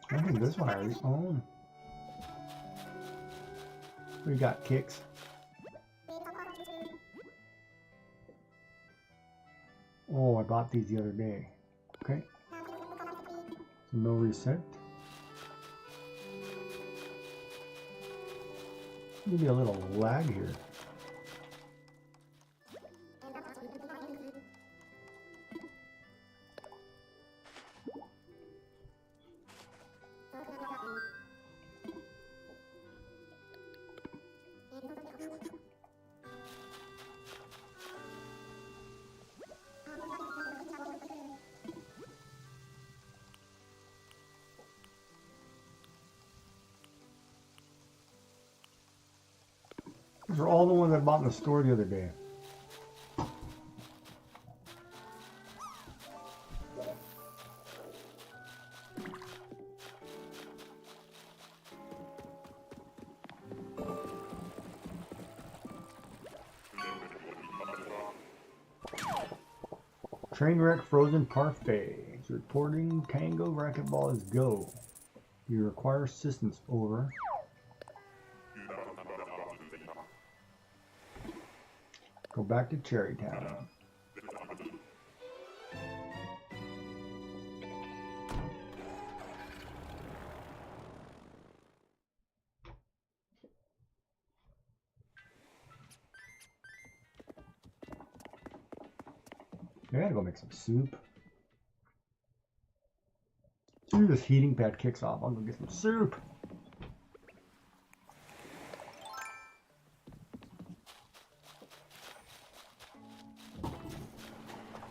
I think this one I already own. We got kicks. Oh, I bought these the other day. Okay. So no reset. Maybe a little lag here. Those are all the ones I bought in the store the other day. Trainwreck Frozen Parfait. It's reporting Tango Racquetball is go. You require assistance, over. Go back to Cherry Town. I gotta go make some soup. As soon as this heating pad kicks off, I'll go get some soup.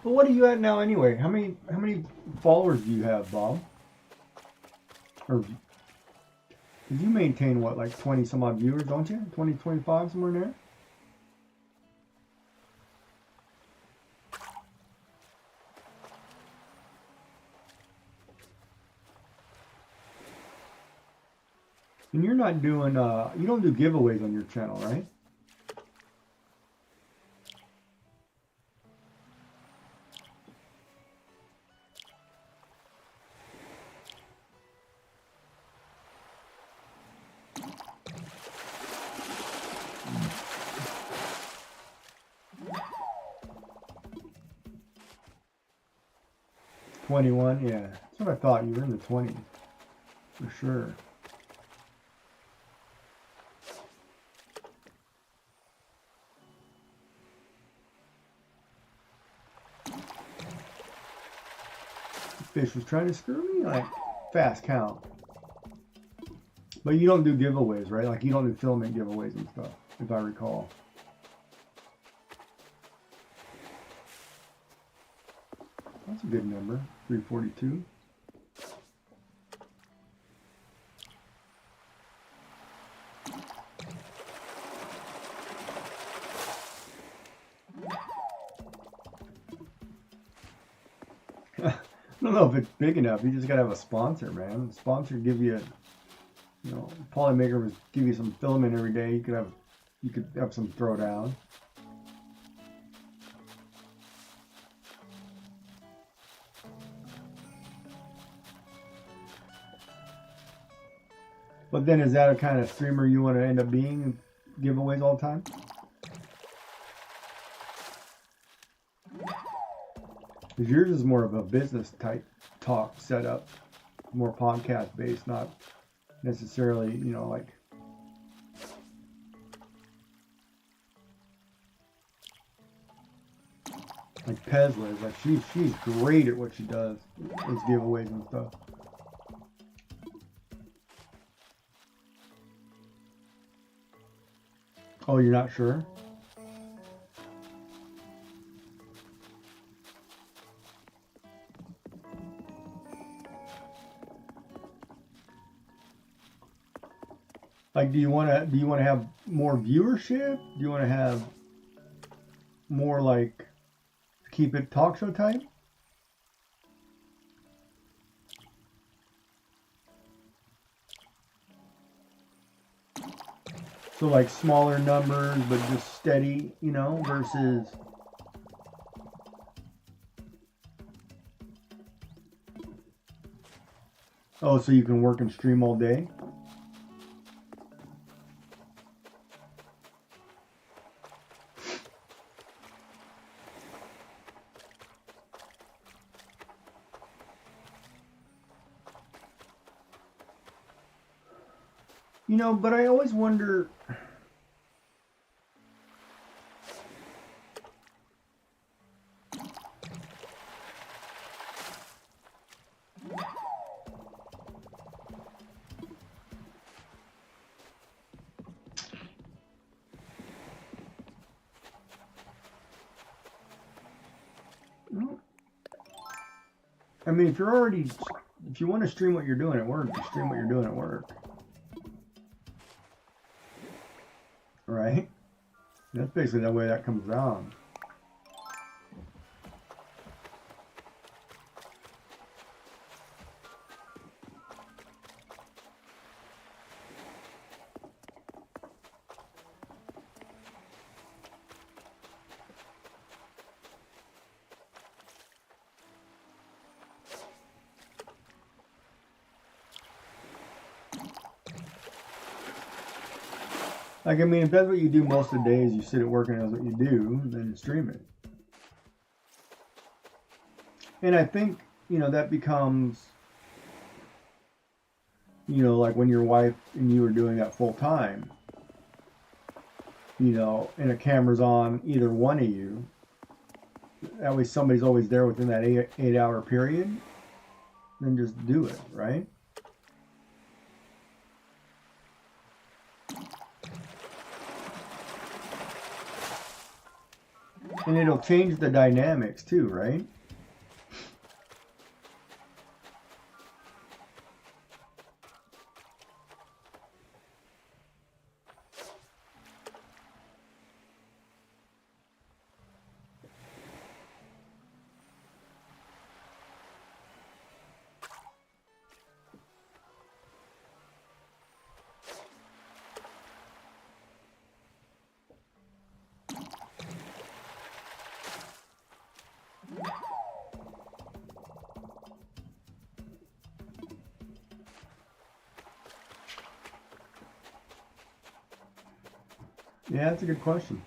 But what are you at now anyway? How many followers do you have, Bob? Or did you maintain what, like 20 some odd viewers, don't you? 20, 25, somewhere in there? And you're not doing, you don't do giveaways on your channel, right? $21, yeah. That's what I thought. You were in the 20s. For sure. Fish was trying to screw me, like, fast count. But you don't do giveaways, right? Like, you don't do filament giveaways and stuff, if I recall. That's a good number, 342. I don't know if it's big enough. You just gotta have a sponsor, man. The sponsor give you, you know, polymaker would give you some filament every day. You could have some throwdown. But then, is that a kind of streamer you want to end up being and giveaways all the time? Because yours is more of a business type talk setup, more podcast based, not necessarily, you know, like Pesla is like she's great at what she does, those giveaways and stuff. Oh, you're not sure? Like, do you want to have more viewership? Do you want to have more, like, keep it talk show type? So like smaller numbers but just steady, you know, versus oh, so you can work and stream all day? You know, but I always wonder, I mean, if you want to stream what you're doing at work, you stream what you're doing at work. Right? That's basically the way that comes down. Like, I mean, if that's what you do most of the days, you sit at work and that's what you do, then stream it. And I think, you know, that becomes, you know, like when your wife and you are doing that full time, you know, and a camera's on either one of you, that way somebody's always there within that 8 hour period, then just do it, right? And it'll change the dynamics too, right? Yeah, that's a good question.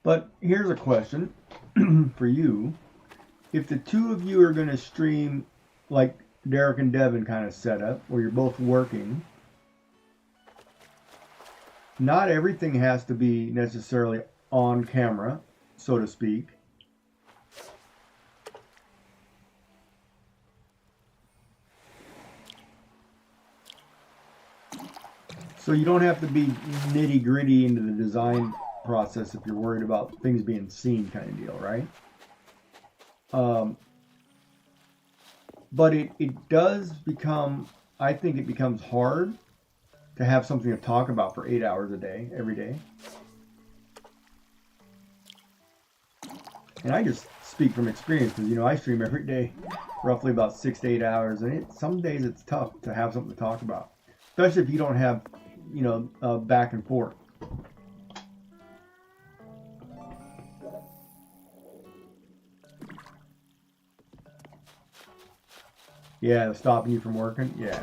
But here's a question for you. If the two of you are going to stream like Derek and Devin kind of setup, where you're both working, not everything has to be necessarily on camera, so to speak. So you don't have to be nitty gritty into the design process if you're worried about things being seen, kind of deal, right? But it does become, I think it becomes hard to have something to talk about for 8 hours a day, every day. And I just speak from experience because, you know, I stream every day, roughly about 6 to 8 hours. And some days it's tough to have something to talk about, especially if you don't have, you know, back and forth. Yeah, stopping you from working. Yeah.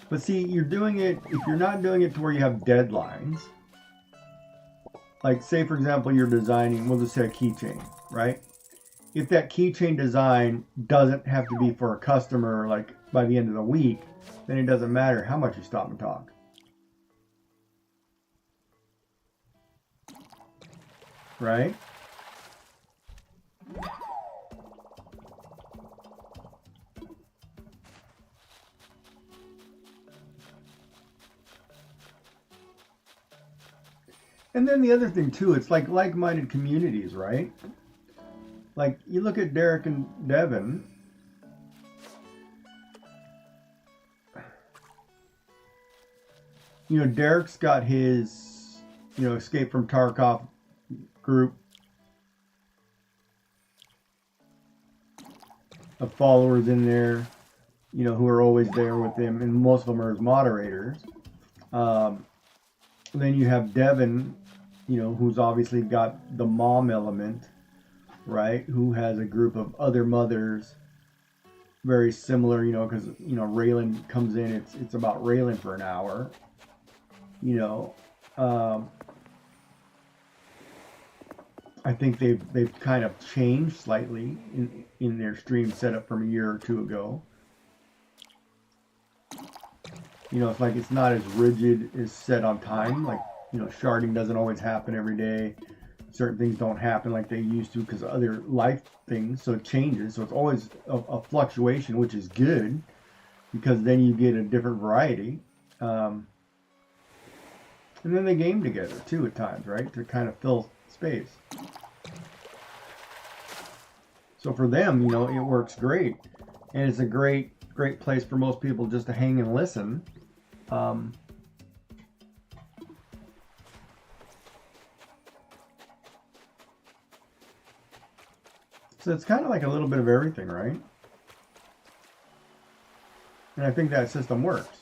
But see, you're doing it, if you're not doing it to where you have deadlines, like say, for example, you're designing, we'll just say a keychain, right? If that keychain design doesn't have to be for a customer, like by the end of the week, then it doesn't matter how much you stop and talk. Right? And then the other thing too, it's like like-minded communities, right? Like you look at Derek and Devin. You know, Derek's got his, you know, Escape from Tarkov group of followers in there, you know, who are always there with him, and most of them are his moderators. Then you have Devin, you know, who's obviously got the mom element, right? Who has a group of other mothers, very similar, you know, because, you know, Raylan comes in, it's about Raylan for an hour, you know. I think they've kind of changed slightly in their stream setup from a year or two ago. You know, it's like it's not as rigid as set on time. Like, you know, sharding doesn't always happen every day. Certain things don't happen like they used to because of other life things. So it changes. So it's always a fluctuation, which is good because then you get a different variety. And then they game together too at times, right? To kind of fill space. So for them, you know, it works great. And it's a great place for most people just to hang and listen. So it's kind of like a little bit of everything, right? And I think that system works.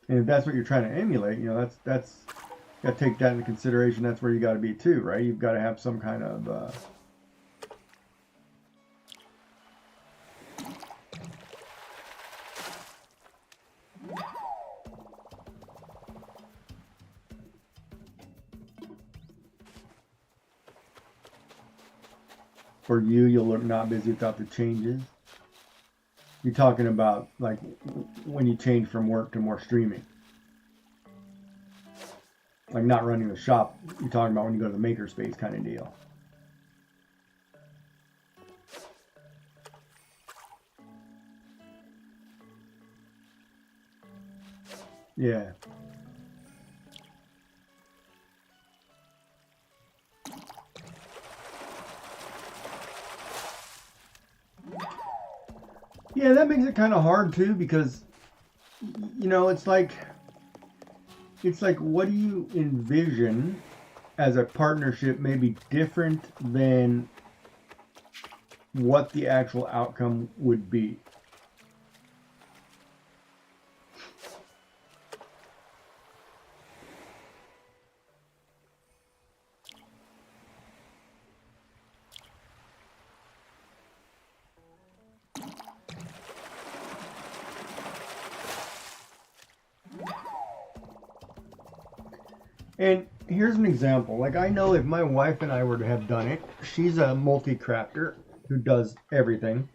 And if that's what you're trying to emulate, you know, that's you got to take that into consideration. That's where you got to be too, right? You've got to have some kind of for you, you'll look not busy without the changes. You're talking about like when you change from work to more streaming. Like not running the shop. You're talking about when you go to the makerspace kind of deal. Yeah. Yeah, that makes it kind of hard too because, you know, it's like what do you envision as a partnership may be different than what the actual outcome would be. And here's an example. Like I know if my wife and I were to have done it, she's a multi-crafter who does everything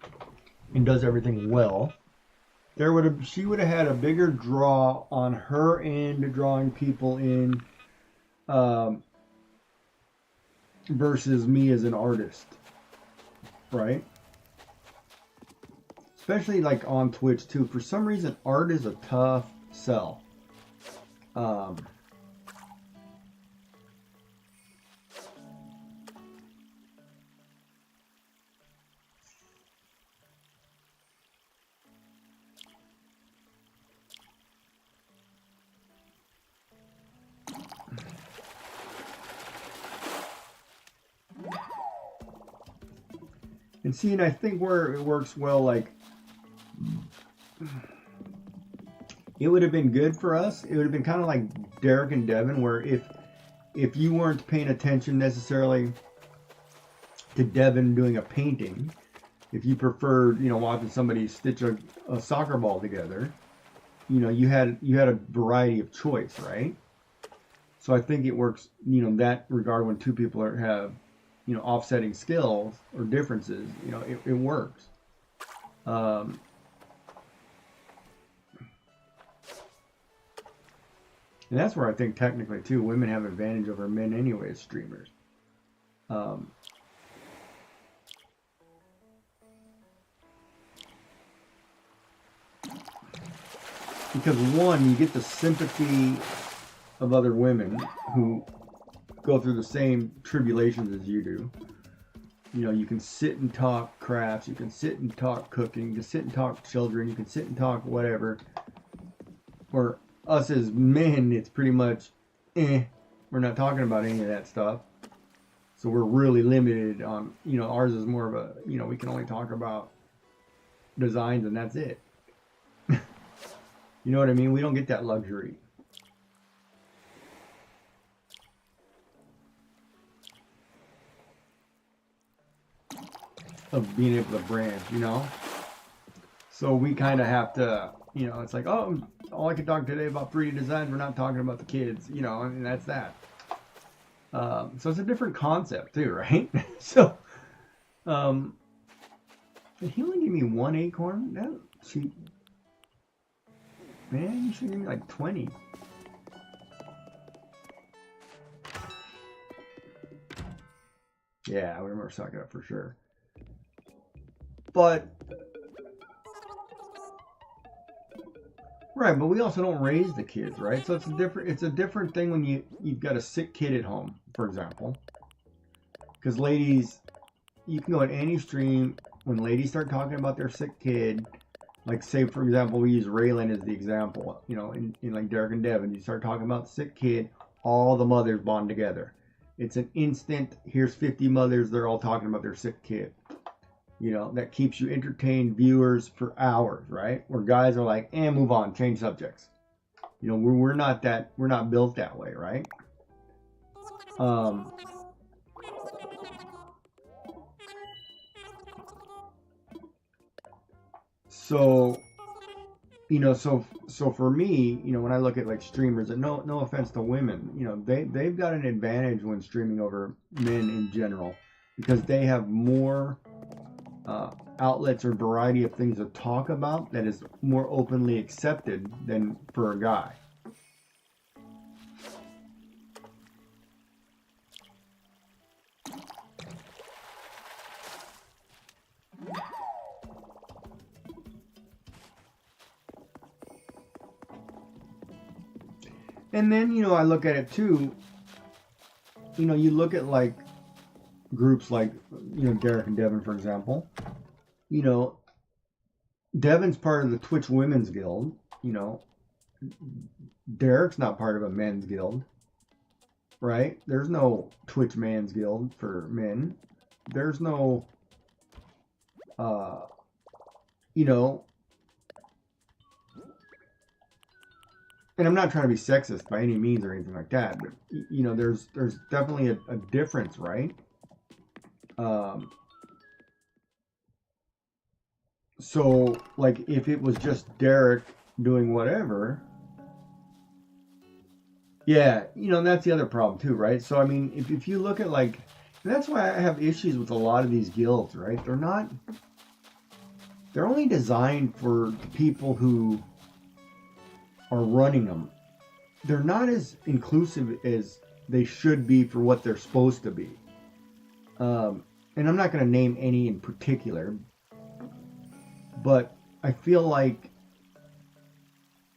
and does everything well. She would have had a bigger draw on her end drawing people in versus me as an artist, right? Especially like on Twitch too. For some reason, art is a tough sell. And see, and I think where it works well, like, it would have been good for us. It would have been kind of like Derek and Devin, where if you weren't paying attention necessarily to Devin doing a painting, if you preferred, you know, watching somebody stitch a soccer ball together, you know, you had a variety of choice, right? So I think it works, you know, in that regard when two people have, you know, offsetting skills or differences, you know, it works. And that's where I think technically too, women have advantage over men anyway as streamers. Because one, you get the sympathy of other women who go through the same tribulations as you do. You know, you can sit and talk crafts, you can sit and talk cooking, you can sit and talk children, you can sit and talk whatever. For us as men, it's pretty much, we're not talking about any of that stuff. So we're really limited on, you know, ours is more of a, you know, we can only talk about designs and that's it. You know what I mean? We don't get that luxury. Of being able to branch, you know? So we kind of have to, you know, it's like, oh, all I can talk today about 3D designs, we're not talking about the kids, you know, and that's that. So it's a different concept too, right? So, did he only give me one acorn? That's cheap. Man, you should give me like 20. Yeah, I would remember sucking up for sure. But right, but we also don't raise the kids, right? So it's a different thing when you've got a sick kid at home, for example. Because ladies, you can go in any stream when ladies start talking about their sick kid. Like, say, for example, we use Raylan as the example. You know, in like Derek and Devin, you start talking about the sick kid, all the mothers bond together. It's an instant, here's 50 mothers, they're all talking about their sick kid. You know, that keeps you entertained viewers for hours, right? Where guys are like, move on, change subjects. You know, we're not built that way, right? So, you know, so for me, you know, when I look at like streamers, and no offense to women, you know, they've got an advantage when streaming over men in general, because they have more outlets or variety of things to talk about that is more openly accepted than for a guy. And then, you know, I look at it too, you know, you look at like groups like, you know, Derek and Devin, for example. You know, Devin's part of the Twitch Women's Guild. You know, Derek's not part of a men's guild, right? There's no Twitch Man's Guild for men. There's no, you know, and I'm not trying to be sexist by any means or anything like that, but, you know, there's definitely a difference, right? So, like, if it was just Derek doing whatever, yeah, you know, that's the other problem too, right? So, I mean, if you look at, like, that's why I have issues with a lot of these guilds, right? They're only designed for people who are running them. They're not as inclusive as they should be for what they're supposed to be. And I'm not going to name any in particular, but I feel like,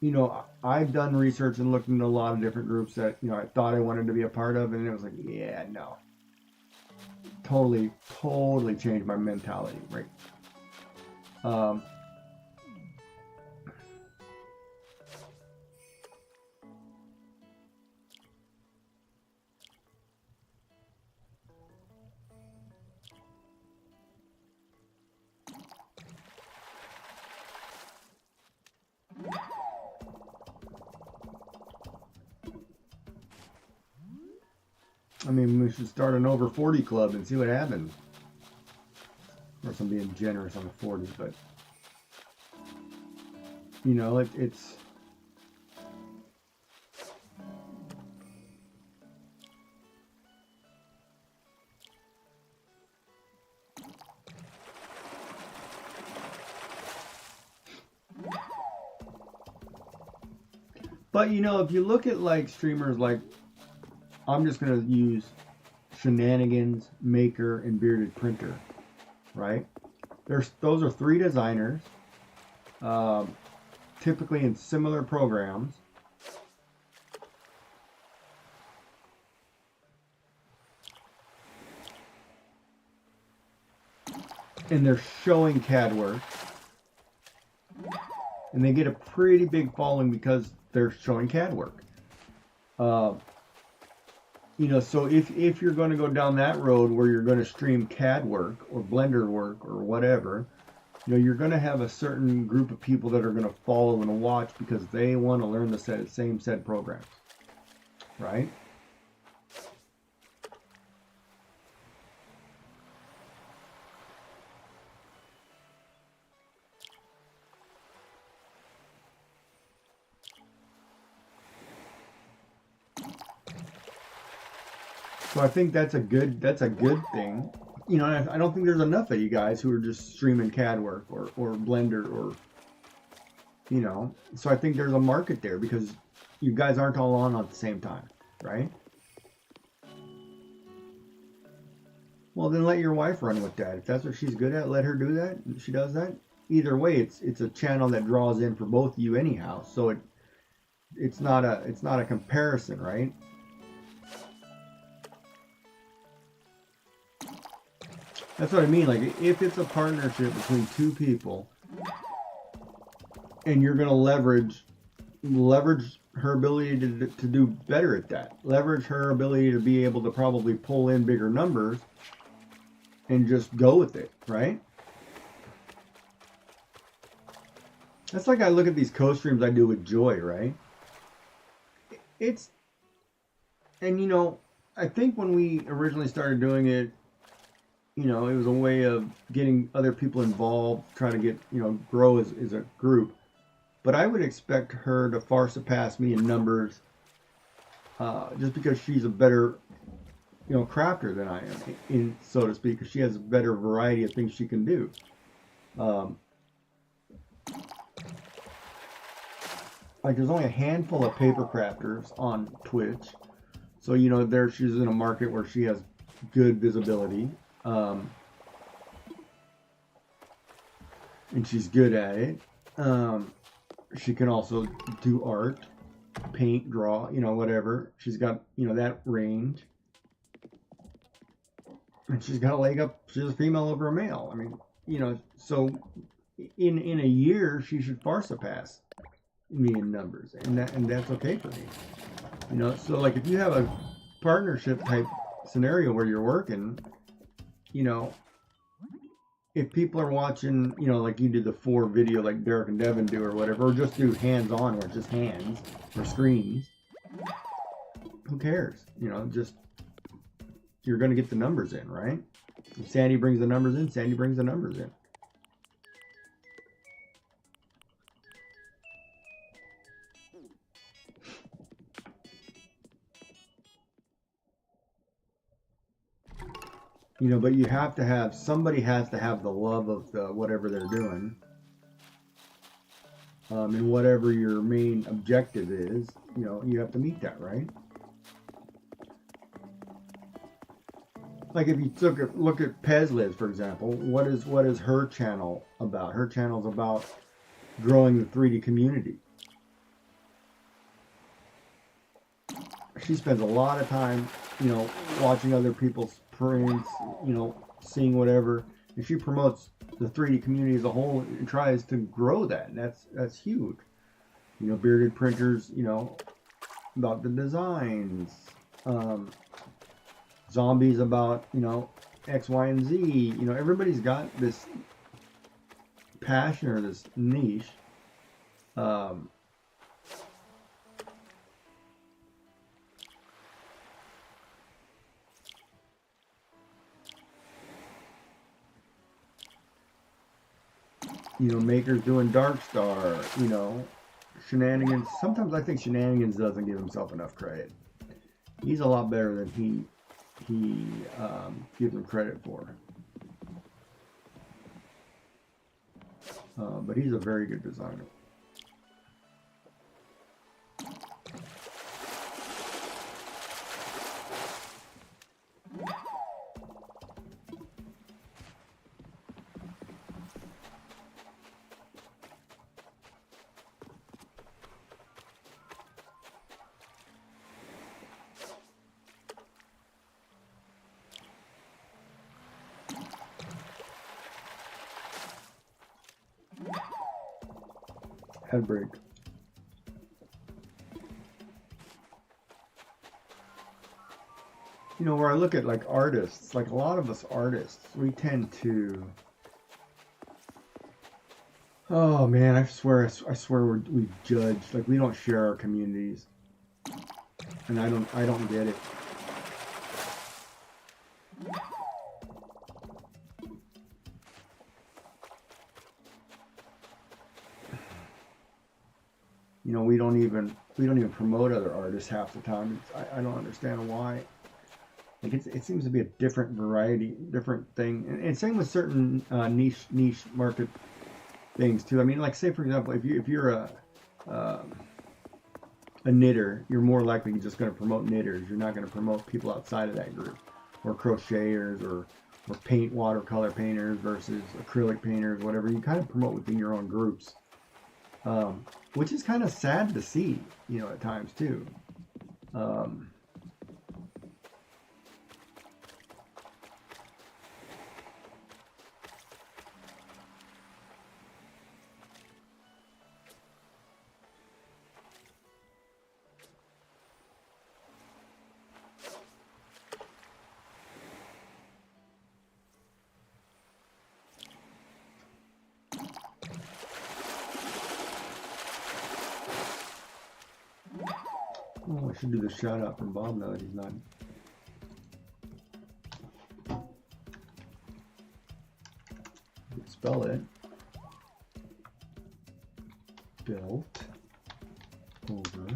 you know, I've done research and looked into a lot of different groups that, you know, I thought I wanted to be a part of, and it was like, yeah, no. Totally changed my mentality, right? I mean, we should start an over 40 club and see what happens. Of course, I'm being generous on the 40, but, you know, it's but, you know, if you look at like streamers like, I'm just going to use Shenanigans, Maker, and Bearded Printer, right? Those are three designers, typically in similar programs. And they're showing CAD work. And they get a pretty big following because they're showing CAD work. You know, so if you're going to go down that road where you're going to stream CAD work or Blender work or whatever, you know, you're going to have a certain group of people that are going to follow and watch because they want to learn the same set programs, right? So I think that's a good thing. You know, I don't think there's enough of you guys who are just streaming CAD work or Blender or, You know, so I think there's a market there because you guys aren't all on at the same time, right? Well, then let your wife run with that. If that's what she's good at, let her do that. She does that. Either way, it's a channel that draws in for both of you anyhow. So it's not a comparison, right? That's what I mean. Like if it's a partnership between two people, and you're gonna leverage her ability to do better at that. Leverage her ability to be able to probably pull in bigger numbers and just go with it, right? That's like I look at these co-streams I do with Joy, right? It's, and you know, I think when we originally started doing it, you know, it was a way of getting other people involved, trying to get, you know, grow as a group. But I would expect her to far surpass me in numbers, just because she's a better, you know, crafter than I am, in so to speak, because she has a better variety of things she can do. Like there's only a handful of paper crafters on Twitch, so you know there she's in a market where she has good visibility, and she's good at it. She can also do art, paint, draw, you know, whatever. She's got, you know, that range. And she's got a leg up. She's a female over a male. I mean, you know, so in a year, she should far surpass me in numbers. And that's okay for me. You know, so like if you have a partnership type scenario where you're working, you know, if people are watching, you know, like you do the 4 video like Derek and Devin do or whatever, or just do hands-on where it's just hands or screens, who cares? You know, just, you're going to get the numbers in, right? If Sandy brings the numbers in, Sandy brings the numbers in. You know, but you have to have, somebody has to have the love of the whatever they're doing. And whatever your main objective is, you know, you have to meet that, right? Like if you look at Pezliz, for example, what is her channel about? Her channel's about growing the 3D community. She spends a lot of time, you know, watching other people's prints, you know, seeing whatever, and she promotes the 3D community as a whole and tries to grow that, and that's huge. You know, bearded printers, you know, about the designs, zombies about, you know, X, Y, and Z. You know, everybody's got this passion or this niche. You know, Maker's doing Dark Star, you know, Shenanigans. Sometimes I think Shenanigans doesn't give himself enough credit. He's a lot better than he gives him credit for. But he's a very good designer. Headbreak. You know, where I look at like artists, like a lot of us artists, we tend to, oh man, I swear we judge, like we don't share our communities, and I don't get it. You know, we don't even promote other artists half the time. I don't understand why. Like it seems to be a different variety, different thing, and same with certain niche market things too. I mean, like say for example, if you're a knitter, you're more likely just going to promote knitters. You're not going to promote people outside of that group, or crocheters, or paint watercolor painters versus acrylic painters, whatever. You kind of promote within your own groups, which is kind of sad to see, you know, at times too. Oh, I should do the shout out from Bob now that he's not. Spell it. Built over.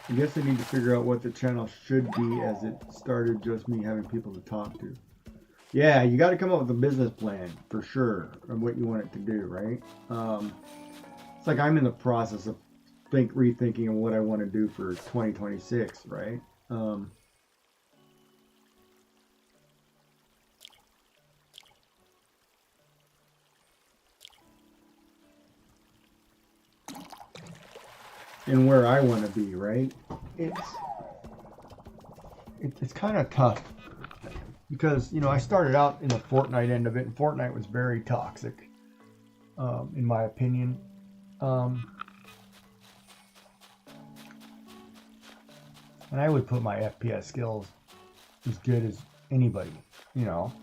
I guess I need to figure out what the channel should be, as it started just me having people to talk to. Yeah, you got to come up with a business plan for sure of what you want it to do, right? It's like I'm in the process of rethinking of what I want to do for 2026, right? And where I want to be, right? It's kind of tough because, you know, I started out in the Fortnite end of it, and Fortnite was very toxic, in my opinion. And I would put my FPS skills as good as anybody, you know.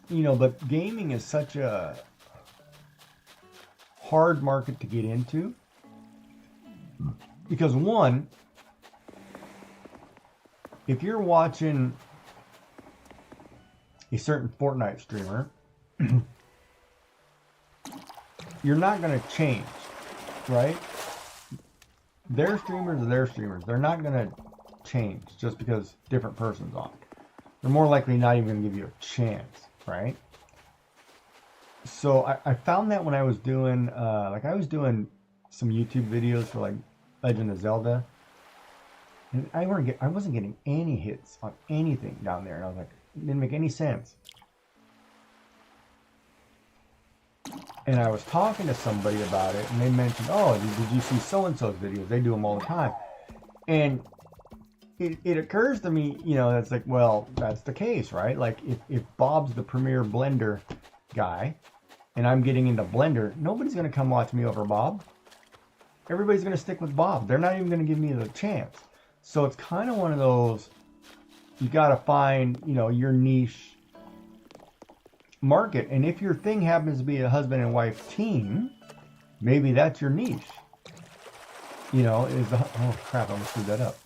You know, but gaming is such a hard market to get into because, one, if you're watching a certain Fortnite streamer, you're not going to change, right? Their streamers are their streamers. They're not going to change just because different person's on. They're more likely not even going to give you a chance, right? So I found that when I was doing, I was doing some YouTube videos for like Legend of Zelda, and I wasn't getting any hits on anything down there, and I was like, it didn't make any sense. And I was talking to somebody about it, and they mentioned, oh, did you see so-and-so's videos? They do them all the time. And it occurs to me, you know, that's like, well, that's the case, right? Like, if Bob's the premier Blender guy, and I'm getting into Blender, nobody's going to come watch me over Bob. Everybody's going to stick with Bob. They're not even going to give me the chance. So it's kind of one of those, you got to find, you know, your niche market. And if your thing happens to be a husband and wife team, maybe that's your niche. You know, oh crap, I almost screwed that up.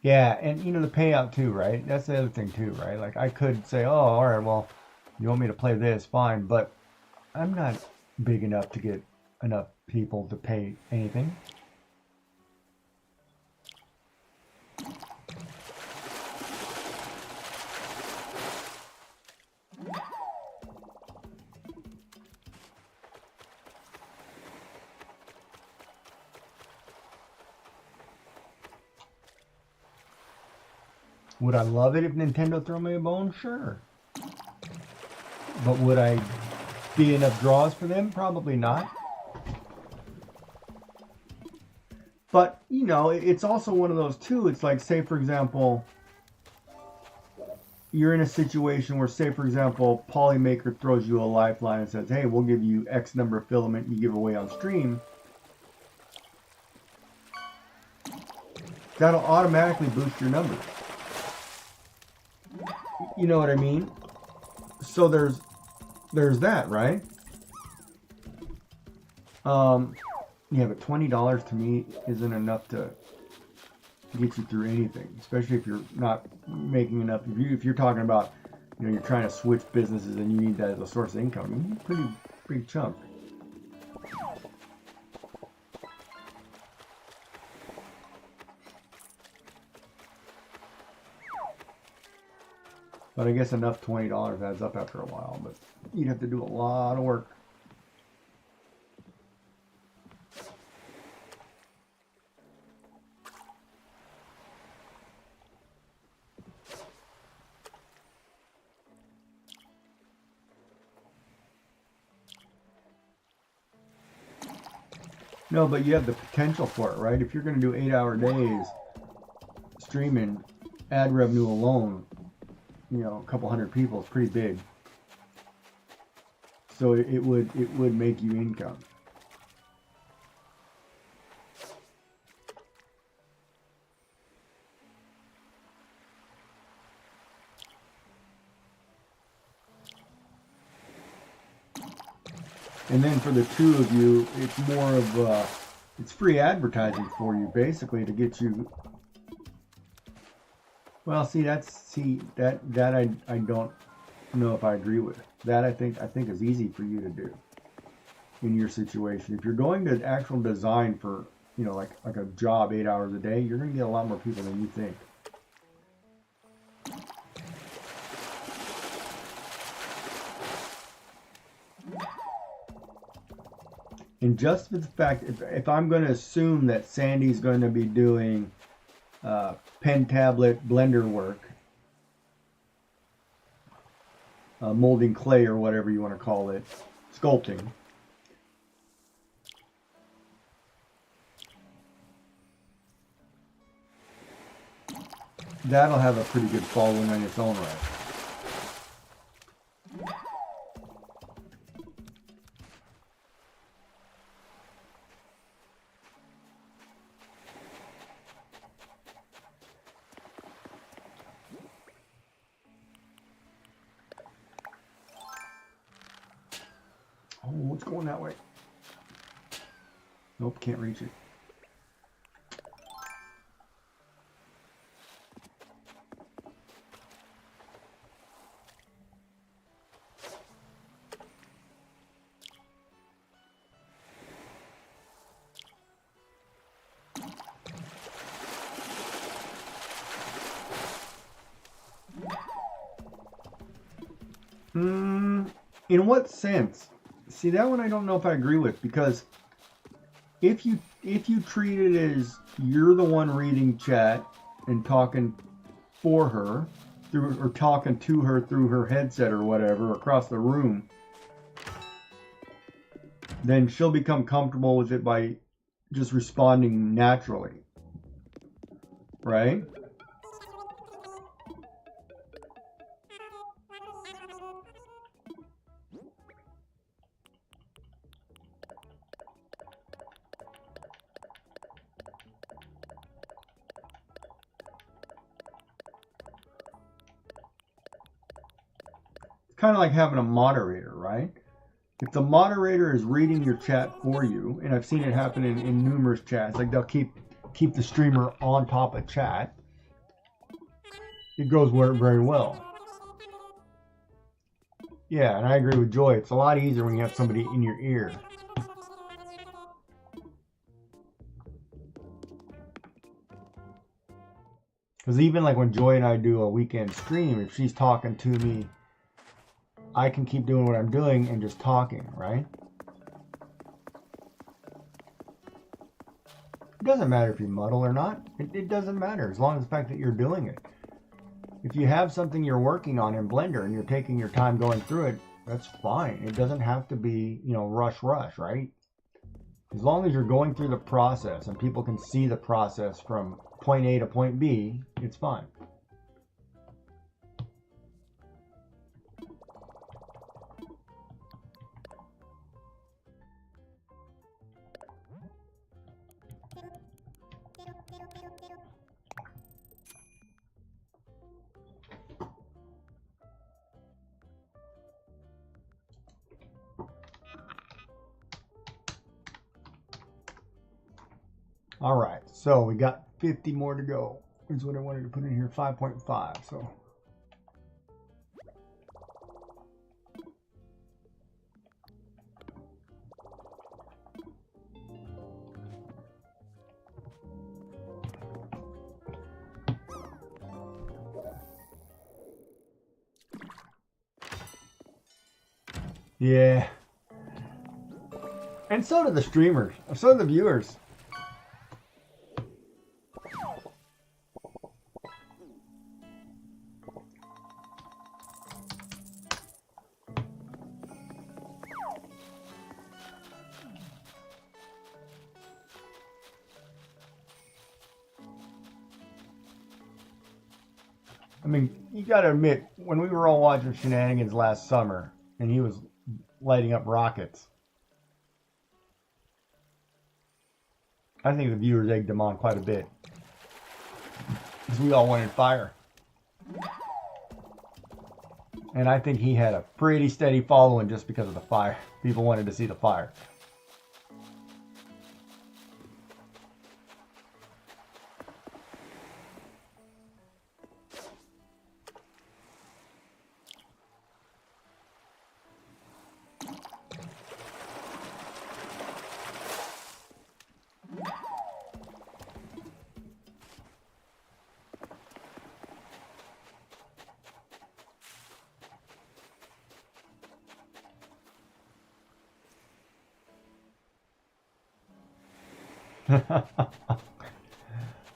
Yeah, and you know, the payout too, right? That's the other thing too, right? Like, I could say, oh, all right, well, you want me to play this, fine, but I'm not big enough to get enough people to pay anything. Would I love it if Nintendo threw me a bone? Sure. But would I be enough draws for them? Probably not. But, you know, it's also one of those too. It's like, say, for example, you're in a situation where, say for example, Polymaker throws you a lifeline and says, hey, we'll give you X number of filament you give away on stream, that'll automatically boost your numbers. You know what I mean? So there's that, right? Yeah, but $20 to me isn't enough to get you through anything, especially if you're not making enough. If you're talking about, you know, you're trying to switch businesses and you need that as a source of income, you need a pretty big chunk. But I guess enough $20 adds up after a while, but you'd have to do a lot of work. No, but you have the potential for it, right? If you're going to do 8-hour days streaming, ad revenue alone, you know, a couple hundred people is pretty big. So it would make you income. And then for the two of you, it's more of it's free advertising for you, basically, to get you. Well, see, that I don't know if I agree with. That I think is easy for you to do in your situation. If you're going to actual design for, you know, like a job 8 hours a day, you're going to get a lot more people than you think. And just for the fact, if I'm going to assume that Sandy's going to be doing pen tablet blender work, molding clay or whatever you want to call it, sculpting, that'll have a pretty good following on its own right. Oh, it's going that way. Nope, can't reach it. In what sense? See, that one I don't know if I agree with, because if you treat it as you're the one reading chat and talking for her through, or talking to her through her headset or whatever across the room, then she'll become comfortable with it by just responding naturally, right? Kind of like having a moderator, right? If the moderator is reading your chat for you, and I've seen it happen in numerous chats, like they'll keep the streamer on top of chat, it goes very well. Yeah, and I agree with Joy. It's a lot easier when you have somebody in your ear. Because even like when Joy and I do a weekend stream, if she's talking to me, I can keep doing what I'm doing and just talking, right? It doesn't matter if you muddle or not. It doesn't matter, as long as the fact that you're doing it. If you have something you're working on in Blender and you're taking your time going through it, that's fine. It doesn't have to be, you know, rush, right? As long as you're going through the process and people can see the process from point A to point B, it's fine. All right, so we got 50 more to go. Here's what I wanted to put in here, 5.5. So yeah, and so do the streamers, so do the viewers. I mean, you got to admit, when we were all watching Shenanigans last summer, and he was lighting up rockets, I think the viewers egged him on quite a bit, because we all wanted fire. And I think he had a pretty steady following just because of the fire. People wanted to see the fire.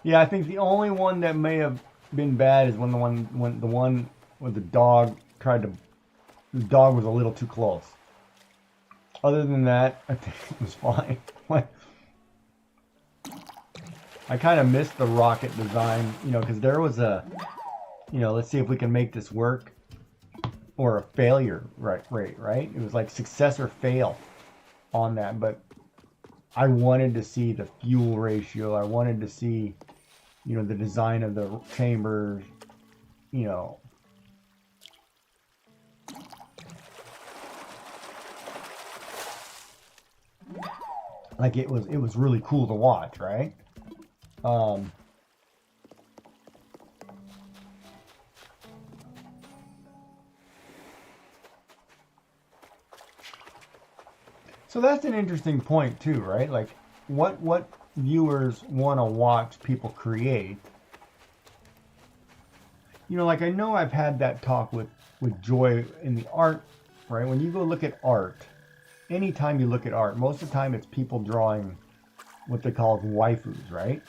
Yeah, I think the only one that may have been bad is when the one with the dog the dog was a little too close. Other than that, I think it was fine. I kind of missed the rocket design, because there was let's see if we can make this work, or a failure rate, right? It was like success or fail on that, but I wanted to see the fuel ratio. I wanted to see, the design of the chambers, like it was really cool to watch, right? So that's an interesting point too, right? Like what viewers want to watch people create. Like I know I've had that talk with Joy in the art, right? When you go look at art, anytime you look at art, most of the time it's people drawing what they call waifus, right?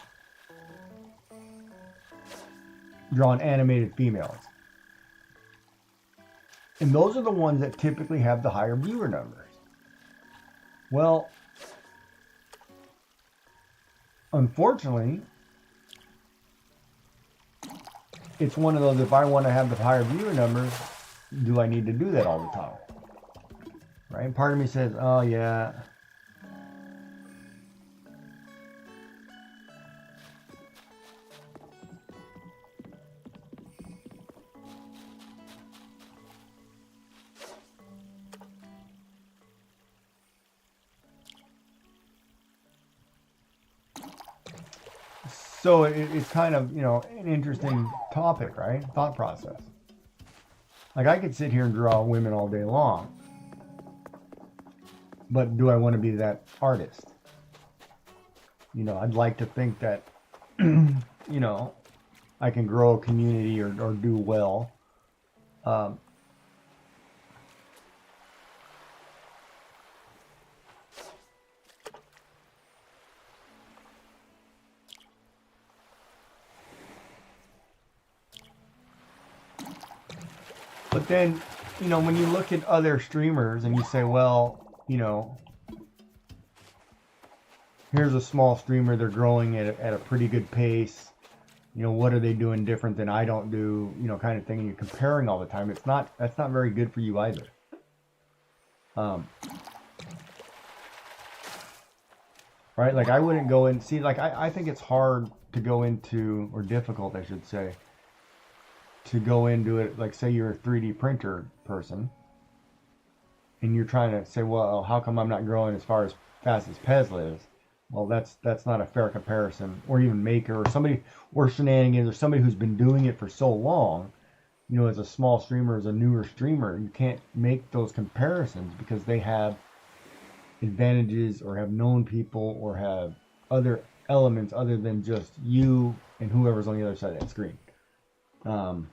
Drawing animated females. And those are the ones that typically have the higher viewer numbers. Well, unfortunately, it's one of those, if I want to have the higher viewer numbers, do I need to do that all the time? Right? Part of me says, oh yeah. So it's kind of, an interesting topic, right? Thought process. Like I could sit here and draw women all day long. But do I want to be that artist? I'd like to think that, I can grow a community or do well. But then, when you look at other streamers and you say, well, here's a small streamer, they're growing at a pretty good pace. What are they doing different than I don't do, kind of thing. And you're comparing all the time. That's not very good for you either. Right? Like I wouldn't go and see, like I think it's hard to go into, or difficult, I should say, to go into it, like say you're a 3D printer person and you're trying to say, well, how come I'm not growing as fast as Pezla is? Well, that's not a fair comparison, or even Maker, or somebody, or Shenanigans, or somebody who's been doing it for so long. You know, as a small streamer, as a newer streamer, you can't make those comparisons because they have advantages, or have known people, or have other elements other than just you and whoever's on the other side of that screen. Um,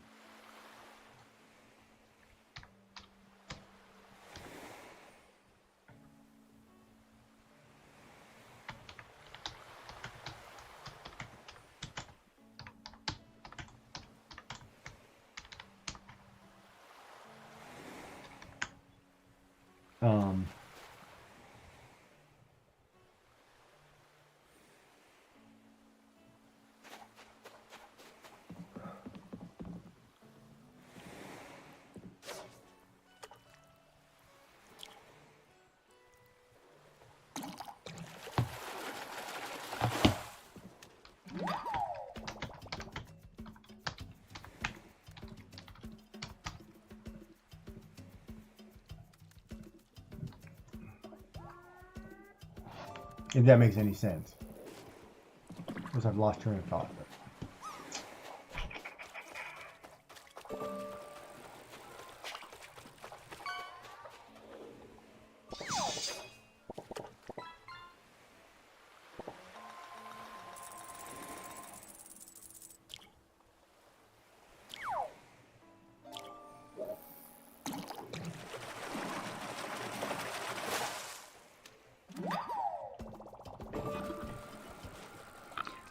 um, if that makes any sense. Of course, I've lost train of thought.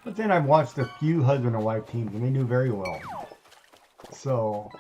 But then I've watched a few husband and wife teams, and they do very well. So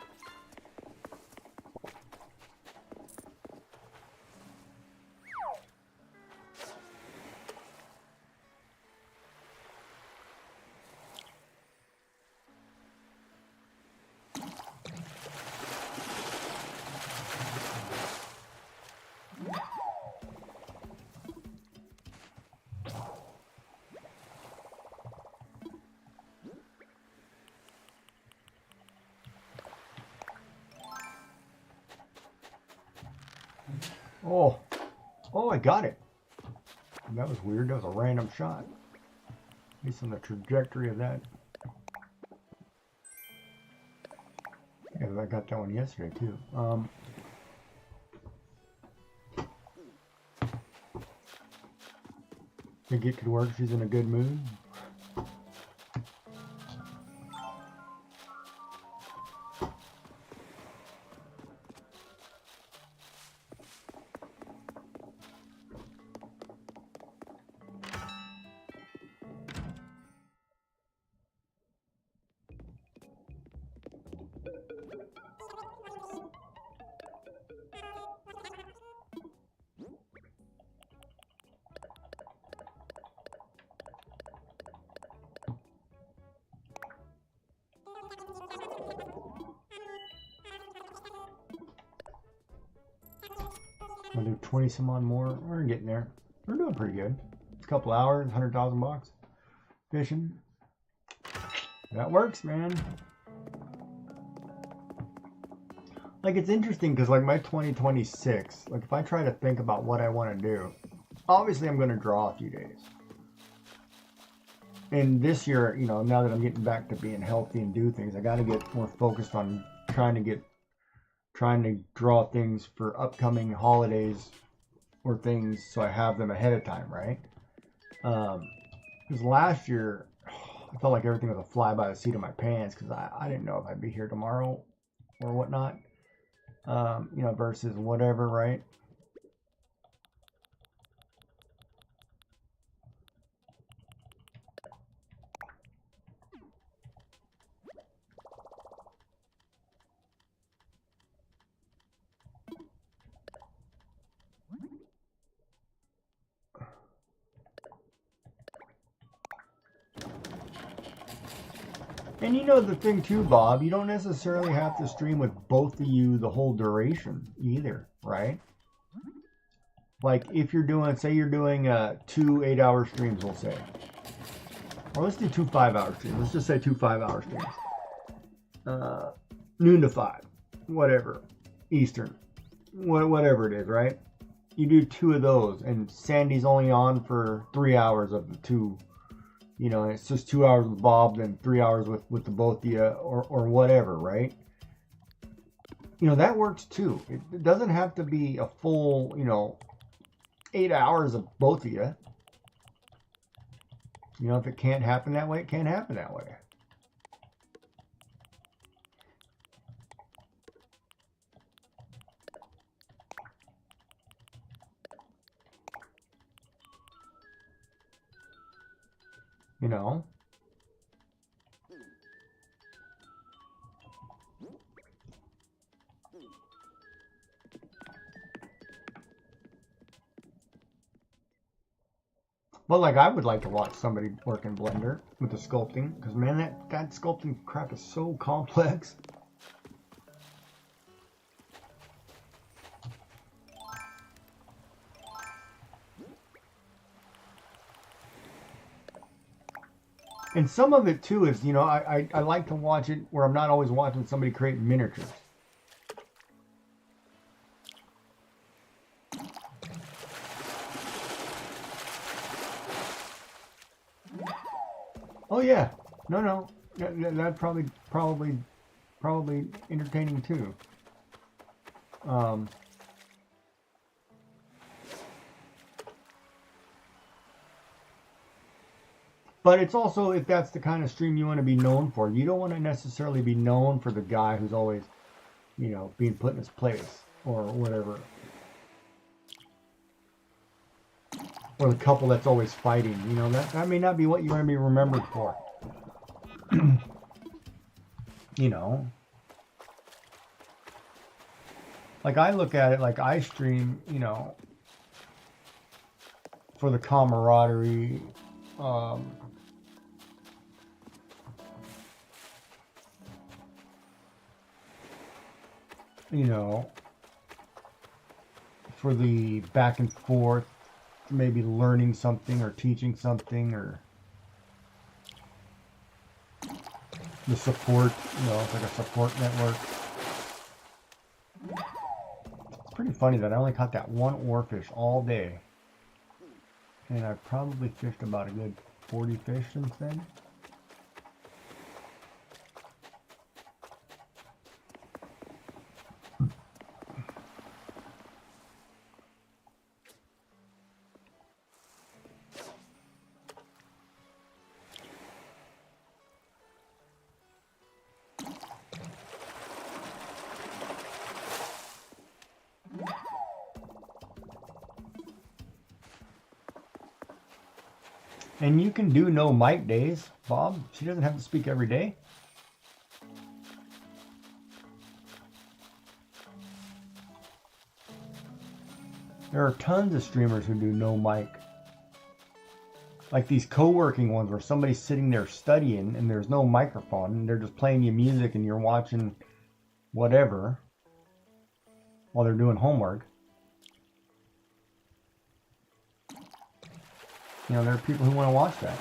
oh, I got it. That was weird. That was a random shot. Based on the trajectory of that. Yeah, I got that one yesterday too. Think it could work if she's in a good mood? I'll do 20 some odd more. We're getting there. We're doing pretty good. It's a couple hours, 100,000 bucks fishing. That works, man. Like, it's interesting because, like, my 2026, like, if I try to think about what I want to do, obviously I'm going to draw a few days. And this year, you know, now that I'm getting back to being healthy and do things, I got to get more focused on trying to draw things for upcoming holidays or things so I have them ahead of time, right? Because last year, I felt like everything was a fly by the seat of my pants because I didn't know if I'd be here tomorrow or whatnot. You know, versus whatever, right? And you know the thing too, Bob, you don't necessarily have to stream with both of you the whole duration either, right? Like if you're doing, say you're doing 2 8-hour streams, we'll say. Or let's do 2 5-hour streams. Let's just say 2 5-hour streams. Noon to 5, whatever, Eastern, whatever it is, right? you do 2 of those, and Sandy's only on for 3 hours of the 2. You know, it's just 2 hours with Bob, then 3 hours with the both of you, or whatever, right? You know, that works too. It doesn't have to be a full, 8 hours of both of you. You know, if it can't happen that way, it can't happen that way. You know? Well, like, I would like to watch somebody work in Blender with the sculpting, because, man, that sculpting crap is so complex. And some of it, too, is, I like to watch it where I'm not always watching somebody create miniatures. Oh yeah, no, that probably entertaining too. But it's also, if that's the kind of stream you want to be known for, you don't want to necessarily be known for the guy who's always, being put in his place or whatever. Or the couple that's always fighting, that may not be what you want to be remembered for. Like, I look at it like I stream, for the camaraderie, for the back and forth, maybe learning something or teaching something, or the support, it's like a support network. It's pretty funny that I only caught that one oarfish all day, and I've probably fished about a good 40 fish since then. And you can do no mic days, Bob. She doesn't have to speak every day. There are tons of streamers who do no mic. Like these co-working ones where somebody's sitting there studying and there's no microphone and they're just playing you music and you're watching whatever while they're doing homework. There are people who want to watch that.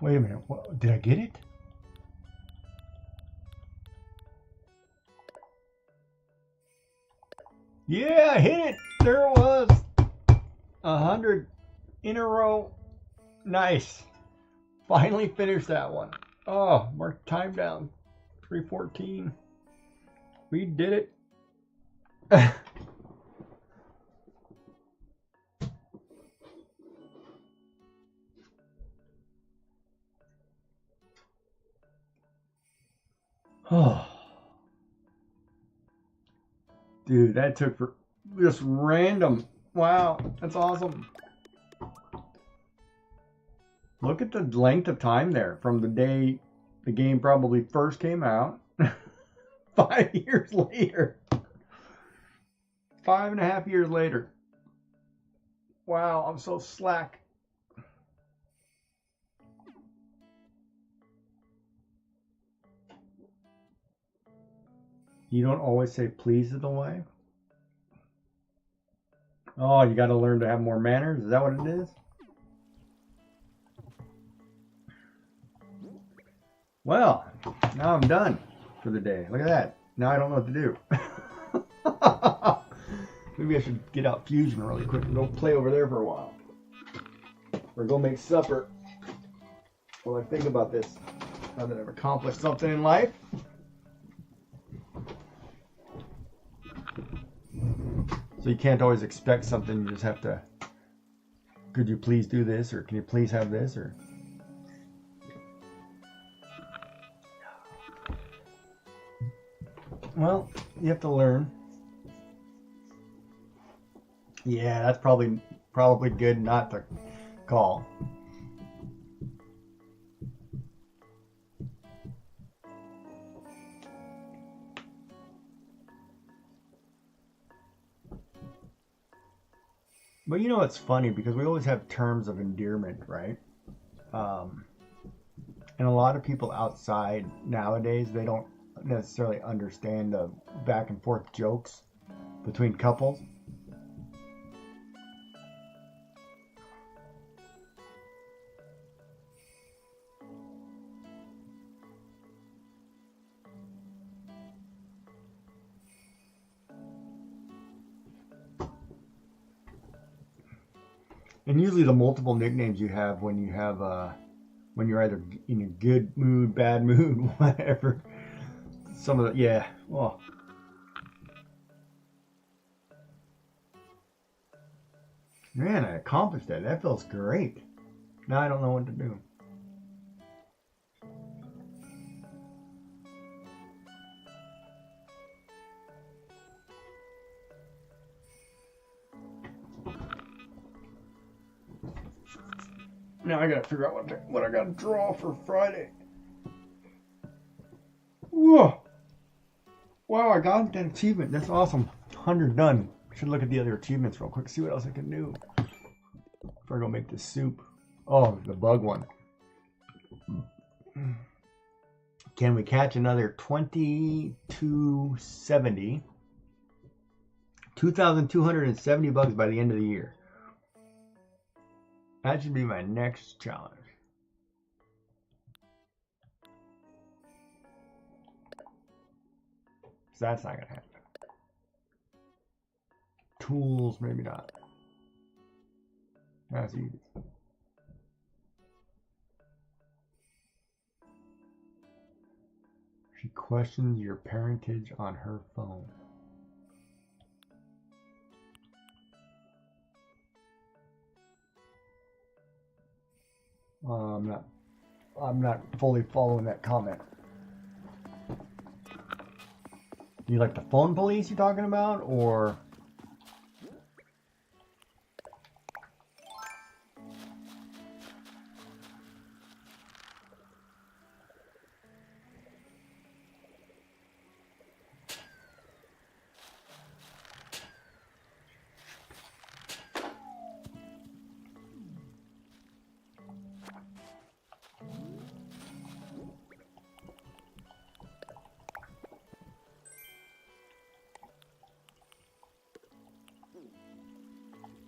Wait a minute. What, did I get it? Yeah, I hit it. There it was. 100 in a row. Nice. Finally finished that one. Oh, mark time down. 3:14. We did it. Oh, dude, that took for just random. Wow, that's awesome. Look at the length of time there from the day the game probably first came out. 5 years later. 5.5 years later. Wow, I'm so slack. You don't always say please to the wife? Oh, you got to learn to have more manners? Is that what it is? Well, now I'm done for the day. Look at that. Now I don't know what to do. Maybe I should get out Fusion really quick and go play over there for a while. Or go make supper while I think about this. Now that I've accomplished something in life. So you can't always expect something. You just have to, could you please do this? Or can you please have this? Or well, you have to learn. Yeah, that's probably good not to call. But you know it's funny because we always have terms of endearment, right? And a lot of people outside nowadays, they don't necessarily understand the back and forth jokes between couples. And usually the multiple nicknames you have when you're either in a good mood, bad mood, whatever. Some of the, yeah. Oh. Man, I accomplished that. That feels great. Now I don't know what to do. Now I gotta figure out what I gotta draw for Friday. Whoa! Wow, I got that achievement. That's awesome. 100 done. Should look at the other achievements real quick. See what else I can do. Before I go make this soup. Oh, the bug one. Can we catch another 2270? 2,270 bugs by the end of the year. That should be my next challenge. So that's not gonna happen. Tools, maybe not. That's easy. She questions your parentage on her phone. I'm not fully following that comment. You like the phone police you're talking about, or?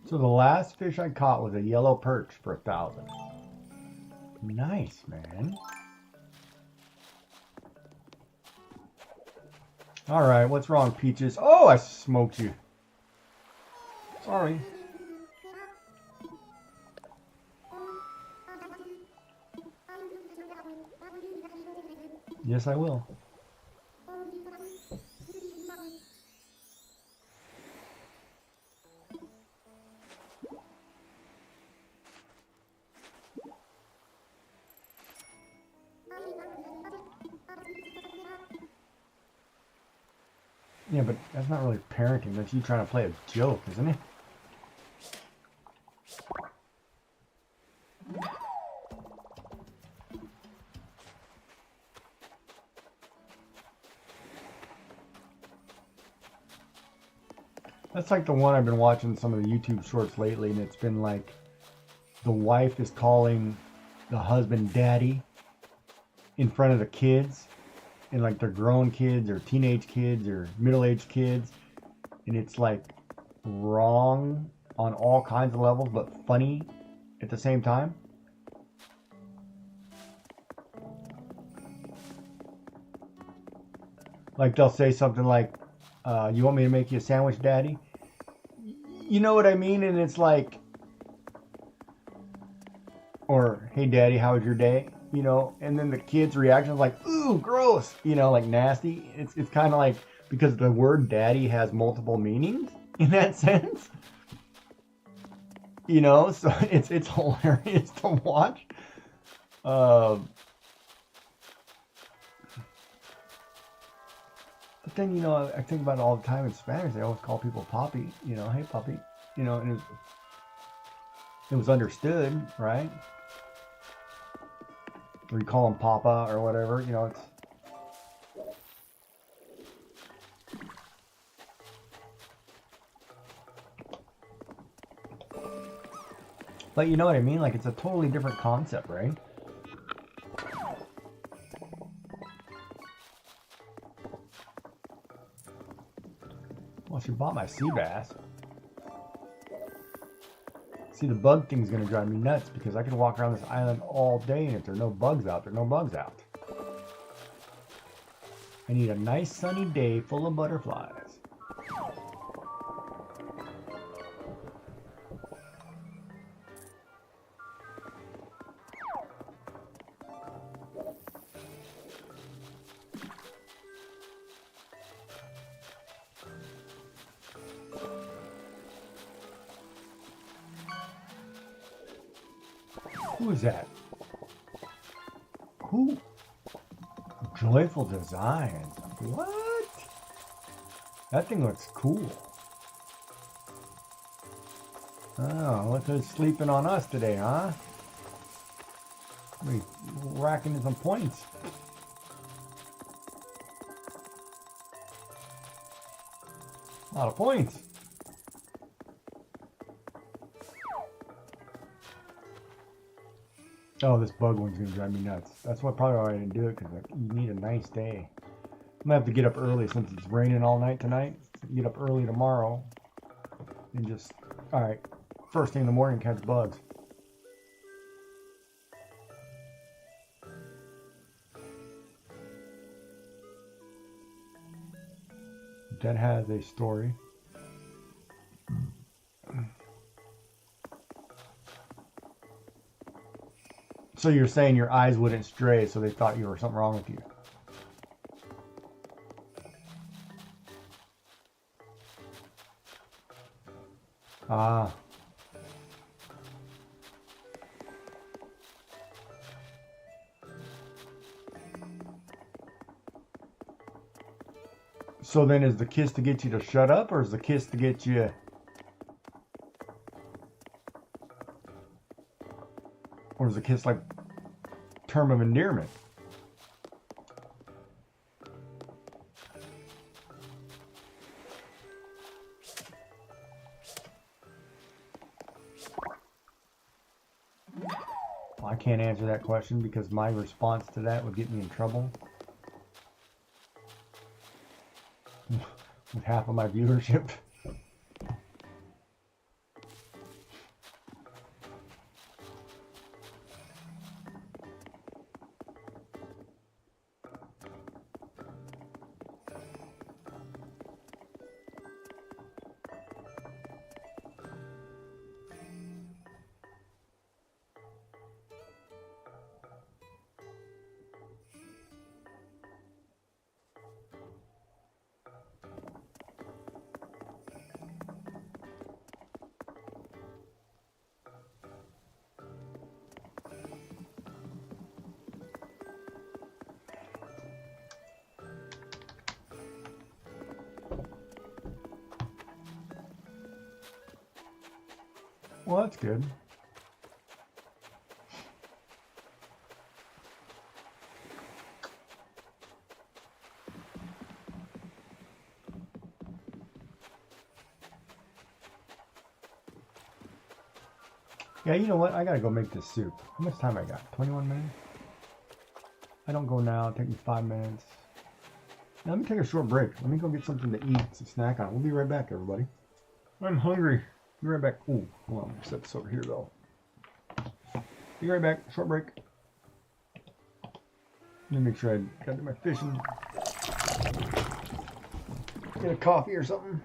So the last fish I caught was a yellow perch for 1,000. Nice, man. All right, what's wrong, Peaches? Oh, I smoked you. Sorry. Yes, I will. Yeah, but that's not really parenting. That's you trying to play a joke, isn't it? That's like the one I've been watching some of the YouTube shorts lately, and it's been like the wife is calling the husband daddy in front of the kids, and like they're grown kids or teenage kids or middle-aged kids, and it's like wrong on all kinds of levels, but funny at the same time. Like they'll say something like, you want me to make you a sandwich, daddy? You know what I mean? And it's like, or, hey daddy, how was your day? You know, and then the kid's reaction is like, ooh, gross, you know, like nasty. It's kind of like, because the word daddy has multiple meanings in that sense. You know, so it's hilarious to watch. But then, you know, I think about it all the time in Spanish. They always call people papi, you know, hey papi, you know, and it was understood, right? Or you call them papa or whatever, you know, it's. But you know what I mean? Like, it's a totally different concept, right? Well, she bought my sea bass. See, the bug thing's gonna drive me nuts because I can walk around this island all day, and if there are no bugs out, there are no bugs out. I need a nice sunny day full of butterflies. Who is that? Who? Joyful Design. What? That thing looks cool. Oh, look who's sleeping on us today, huh? We racking in some points. A lot of points. Oh, this bug one's gonna drive me nuts. That's probably why I didn't do it, because you need a nice day. I'm gonna have to get up early since it's raining all night tonight. Get up early tomorrow and just, all right, first thing in the morning, catch bugs. That has a story. So you're saying your eyes wouldn't stray, so they thought you were something wrong with you. Ah. So then is the kiss to get you to shut up, or is the kiss to get you... Or is the kiss like term of endearment? Well, I can't answer that question because my response to that would get me in trouble with half of my viewership. Well, that's good. Yeah, you know what? I gotta go make this soup. How much time I got? 21 minutes? I don't go now. It'll take me 5 minutes. Now, let me take a short break. Let me go get something to eat, some snack on. We'll be right back, everybody. I'm hungry. Be right back. Ooh, hold on. Set this over here, though. Be right back. Short break. Let me make sure I got my fishing. Get a coffee or something.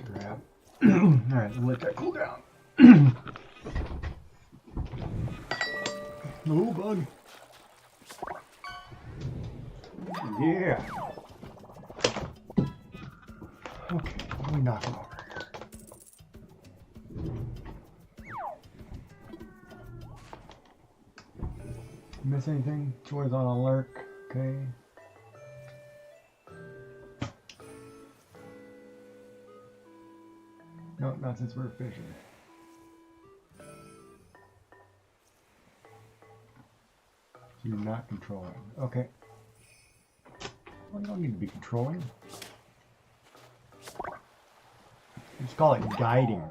grab. Alright, let that cool down. Oh, bug. Yeah. Okay, let me knock him over here. Miss anything? Toys on alert. Okay. Nope, not since we're fishing. You're not controlling. Okay. Well, you don't need to be controlling. Just call it guiding.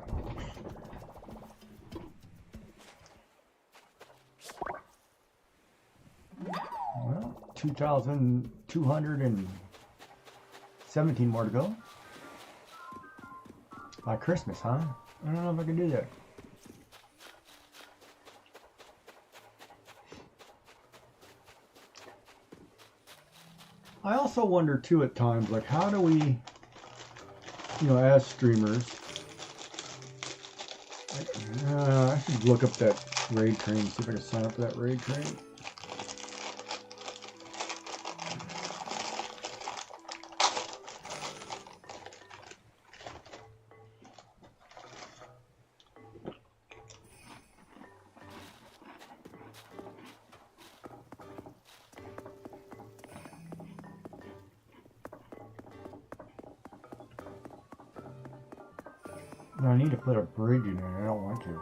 Well, 2,217 more to go. By Christmas, huh? I don't know if I can do that. I also wonder too at times, like, how do we, as streamers, I should look up that raid train, see if I can sign up for that raid train. I need to put a bridge in there. I don't want to.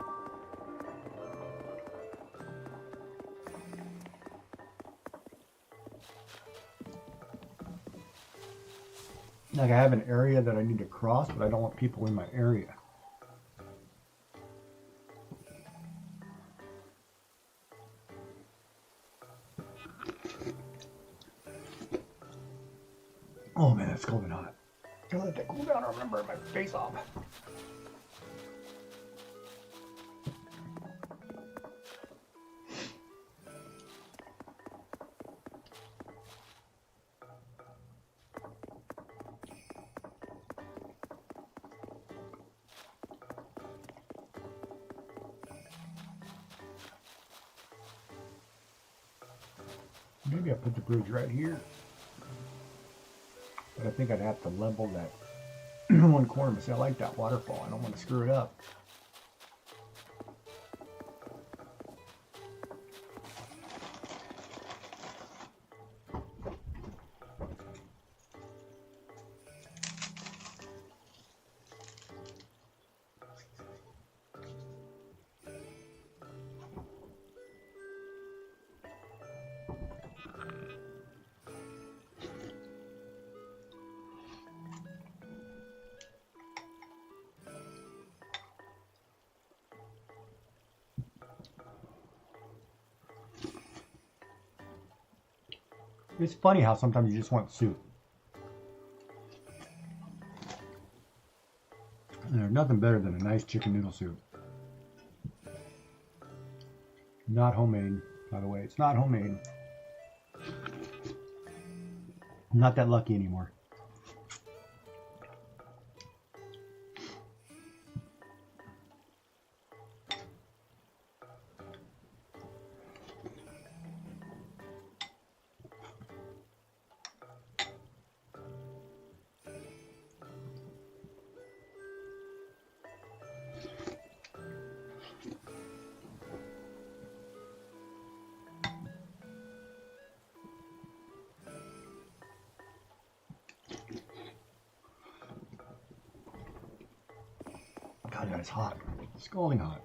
Like I have an area that I need to cross, but I don't want people in my area. Oh man, that's cold and hot. Gotta let that cool down. I remember my face off. Maybe I'll put the bridge right here. But I think I'd have to level that one corner. But see, I like that waterfall. I don't want to screw it up. It's funny how sometimes you just want soup. And there's nothing better than a nice chicken noodle soup. Not homemade, by the way. It's not homemade. I'm not that lucky anymore. God, that is hot. Scalding hot.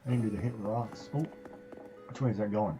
I need to hit rocks. Oh, which Which way is that going?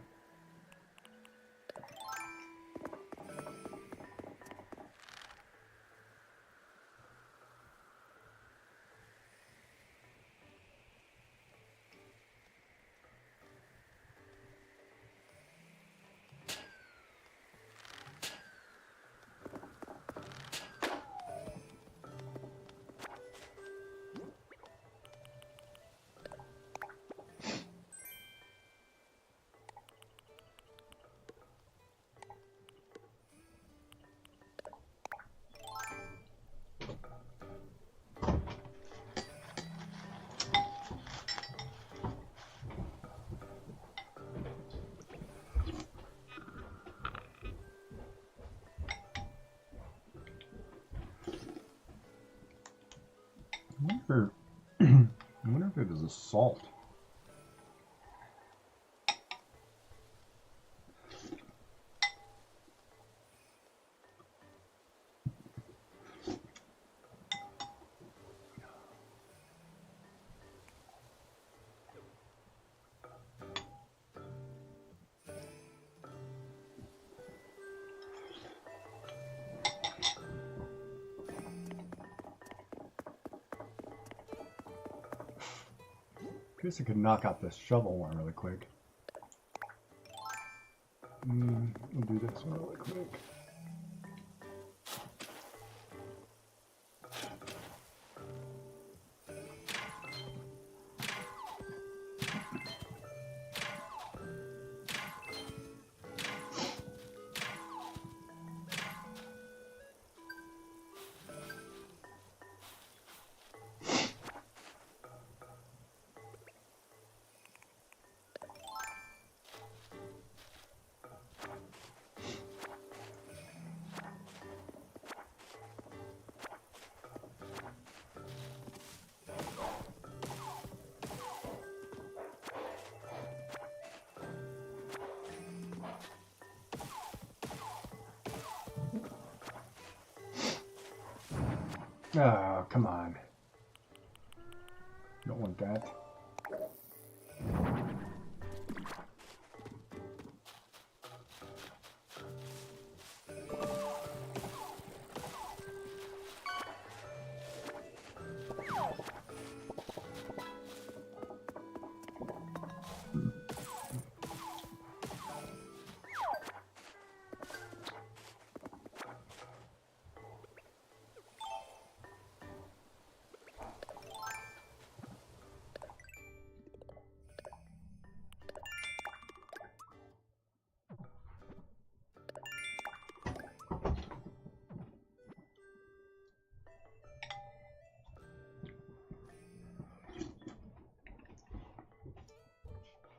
I wonder if it was a salt. I guess I could knock out this shovel one really quick. We'll do this one really quick. Oh, come on. Don't want that.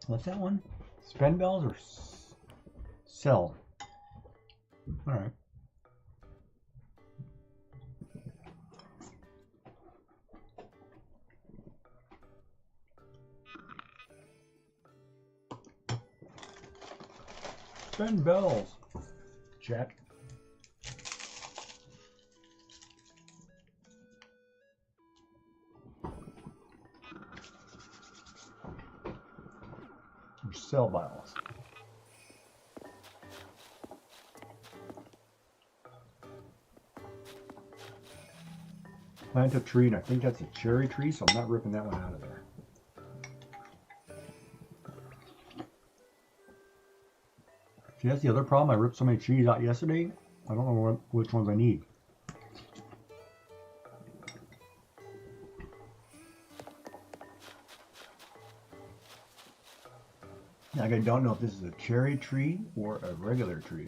What's that one? Spend bells or sell? All right. Spend bells. Check. Sell bells. Plant a tree, and I think that's a cherry tree, so I'm not ripping that one out of there. See, that's the other problem. I ripped so many trees out yesterday. I don't know which ones I need. Like, I don't know if this is a cherry tree or a regular tree.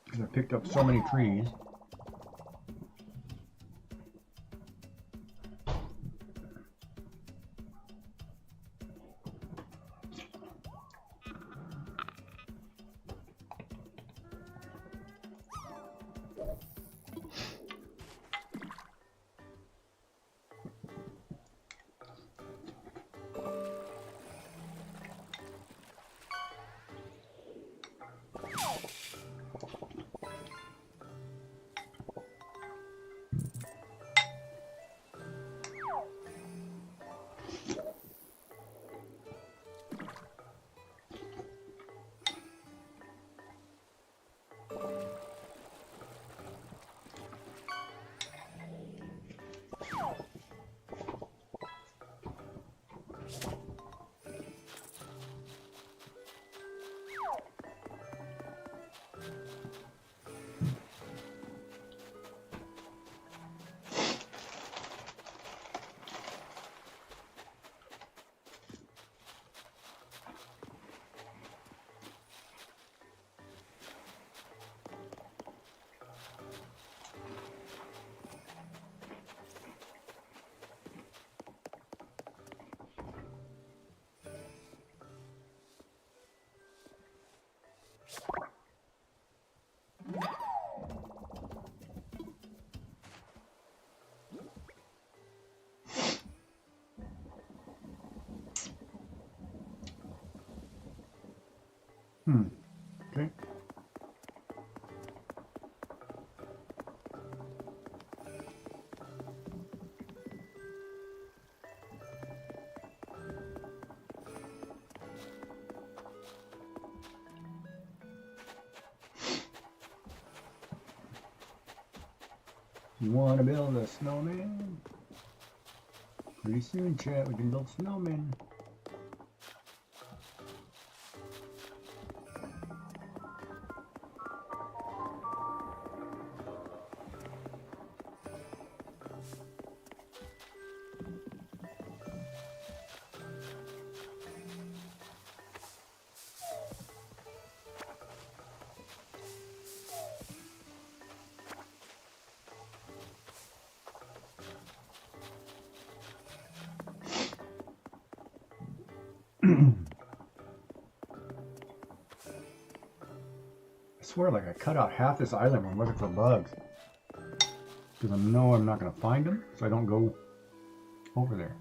Because I picked up so many trees. Okay. You want to build a snowman? Pretty soon, chat, we can build snowmen. I swear, like I cut out half this island when I'm looking for bugs. Because I know I'm not going to find them, so I don't go over there.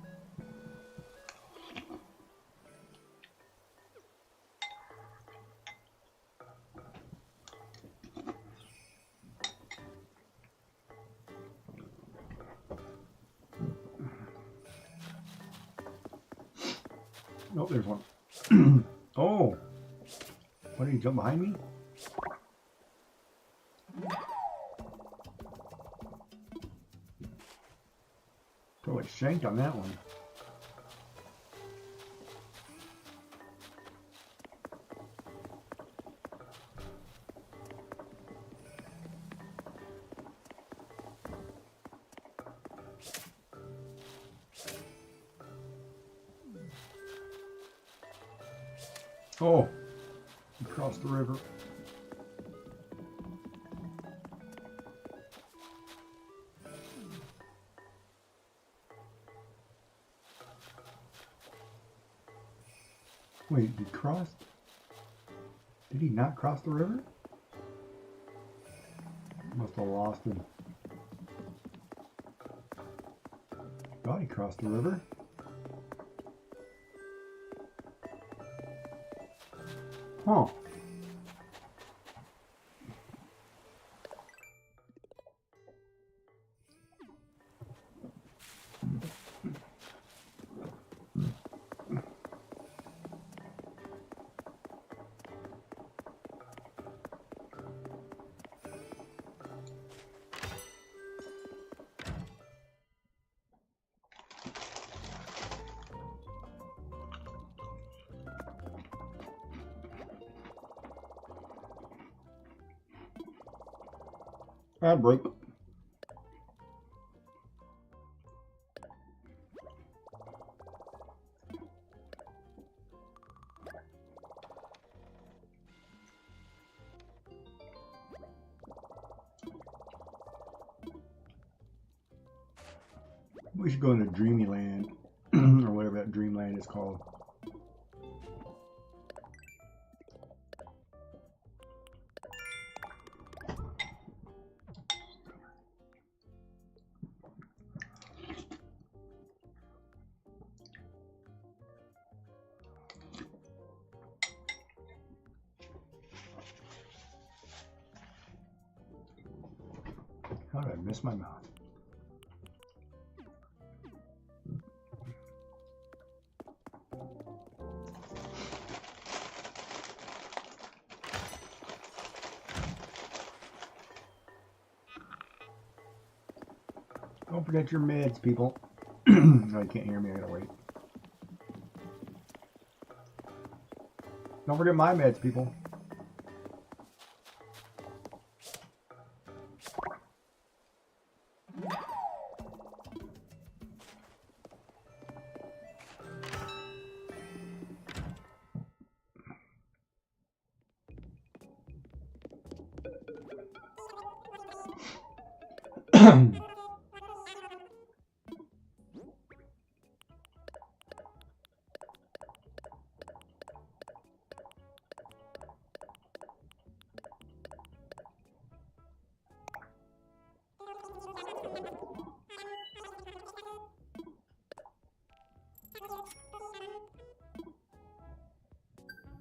Oh, there's one. Oh! What, did he jump behind me? Totally shanked on that one. Oh, he crossed the river. Wait, he crossed? Did he not cross the river? Must have lost him. Thought he crossed the river. Huh. Ad break. We should go into Dreamyland, or whatever that Dreamland is called. How did I miss my mouth? Don't forget your meds, people. Oh, you can't hear me. I gotta wait. Don't forget my meds, people.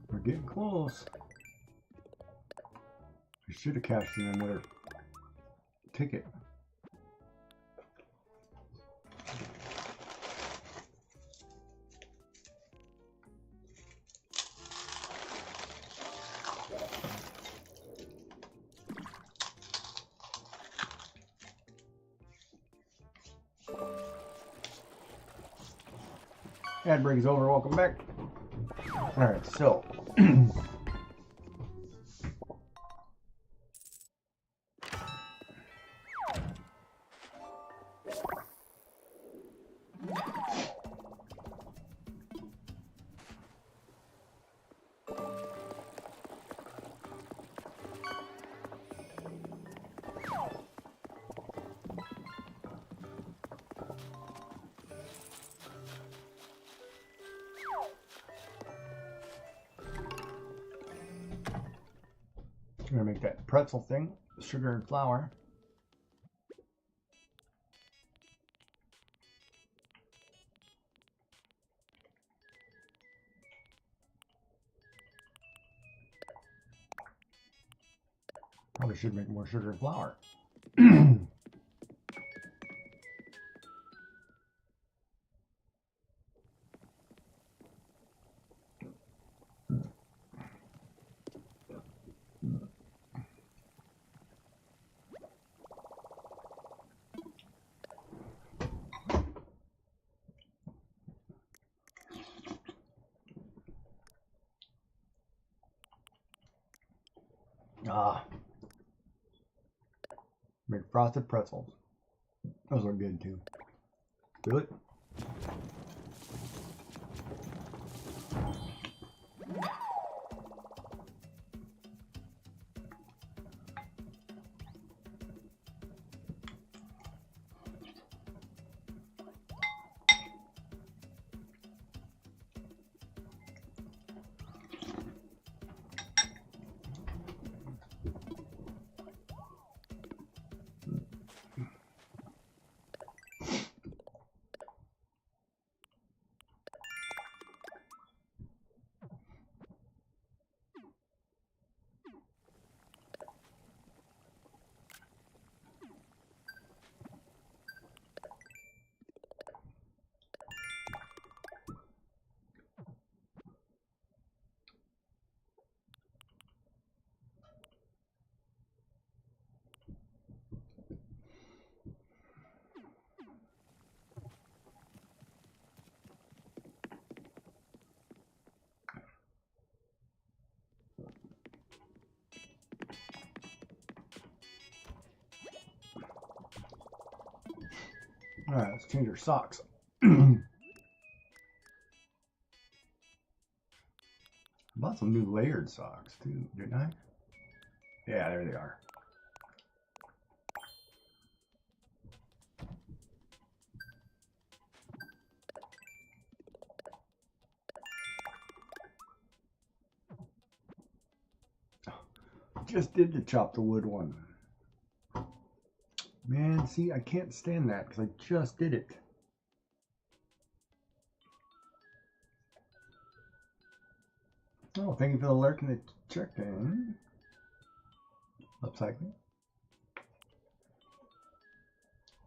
We're getting close. should have cashed in another ticket. Ad break is over. Welcome back. All right, so I'm gonna make that pretzel thing, sugar and flour. Probably should make more sugar and flour. Make frosted pretzels. Those look good too. Do it. All right, let's change our socks. Bought some new layered socks too, didn't I? Yeah, there they are. Just did the chop the wood one. Man, see, I can't stand that because I just did it. Oh, thank you for the lurk and the chicken. Upcycling.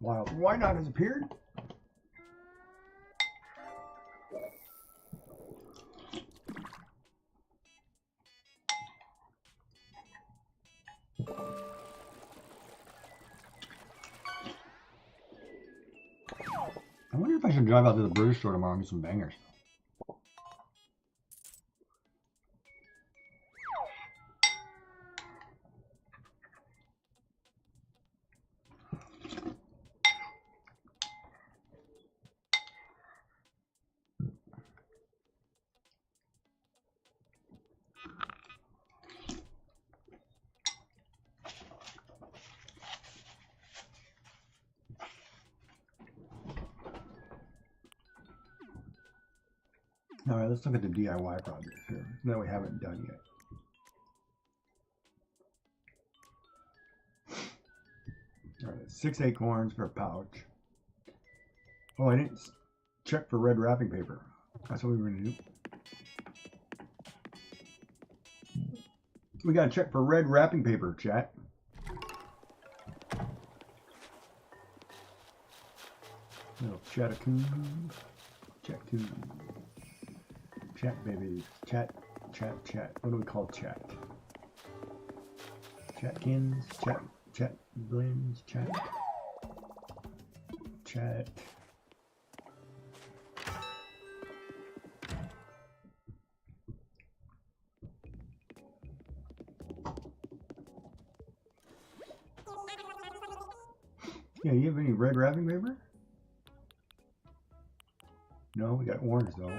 Wild. Why not has appeared? I wonder if I should drive out to the British store tomorrow and get some bangers. All right, let's look at the DIY projects here that we haven't done yet. All right, 6 acorns for a pouch. Oh, I didn't check for red wrapping paper. That's what we were going to do. We gotta check for red wrapping paper, chat. Little chat-a-coon. Chat-coon. Chat, baby. Chat, chat, chat. What do we call chat? Chatkins? Chat blends? Chat. Chat. Yeah, you have any red wrapping paper? No, we got orange though.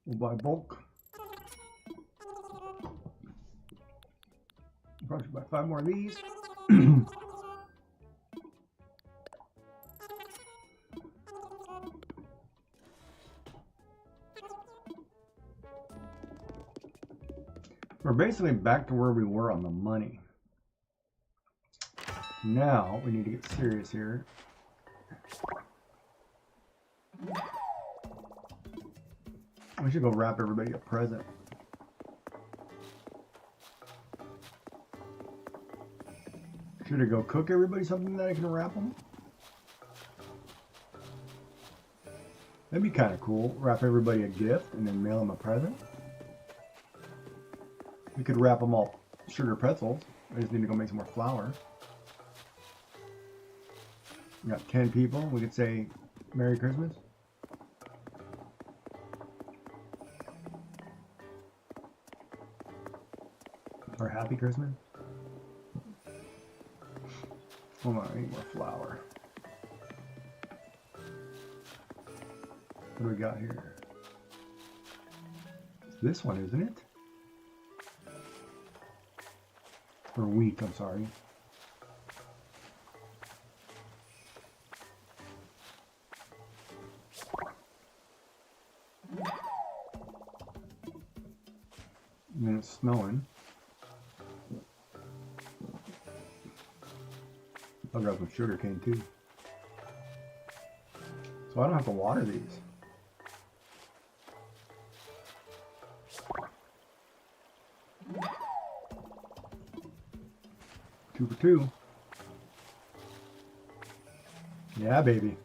We'll buy bulk. Probably should buy 5 more of these. We're basically back to where we were on the money. Now we need to get serious here. We should go wrap everybody a present. Should I go cook everybody something that I can wrap them? That'd be kind of cool. Wrap everybody a gift and then mail them a present. We could wrap them all sugar pretzels. I just need to go make some more flour. We got 10 people. We could say Merry Christmas. Or Happy Christmas. Hold on, I need more flour. What do we got here? It's this one, isn't it? Or wheat, I'm sorry. And it's snowing. I'll grab some sugar cane too. So I don't have to water these. Two for two. Yeah, baby.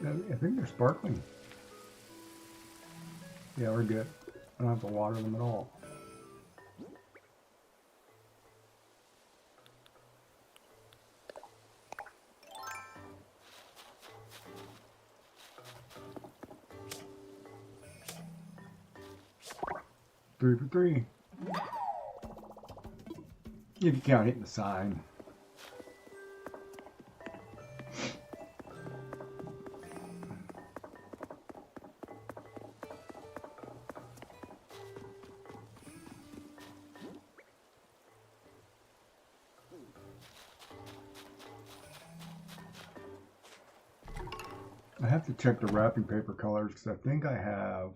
I think they're sparkling. Yeah, we're good. I don't have to water them at all. Three for three. If you count hitting the sign. I have to check the wrapping paper colors because I think I have,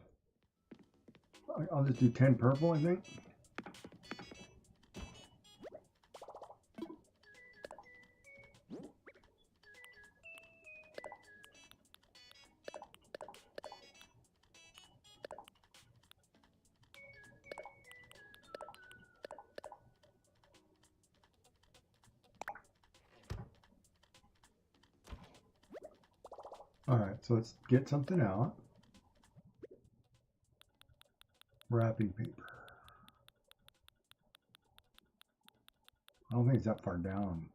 I'll just do 10 purple, I think. All right, so let's get something out. Wrapping paper. I don't think it's that far down.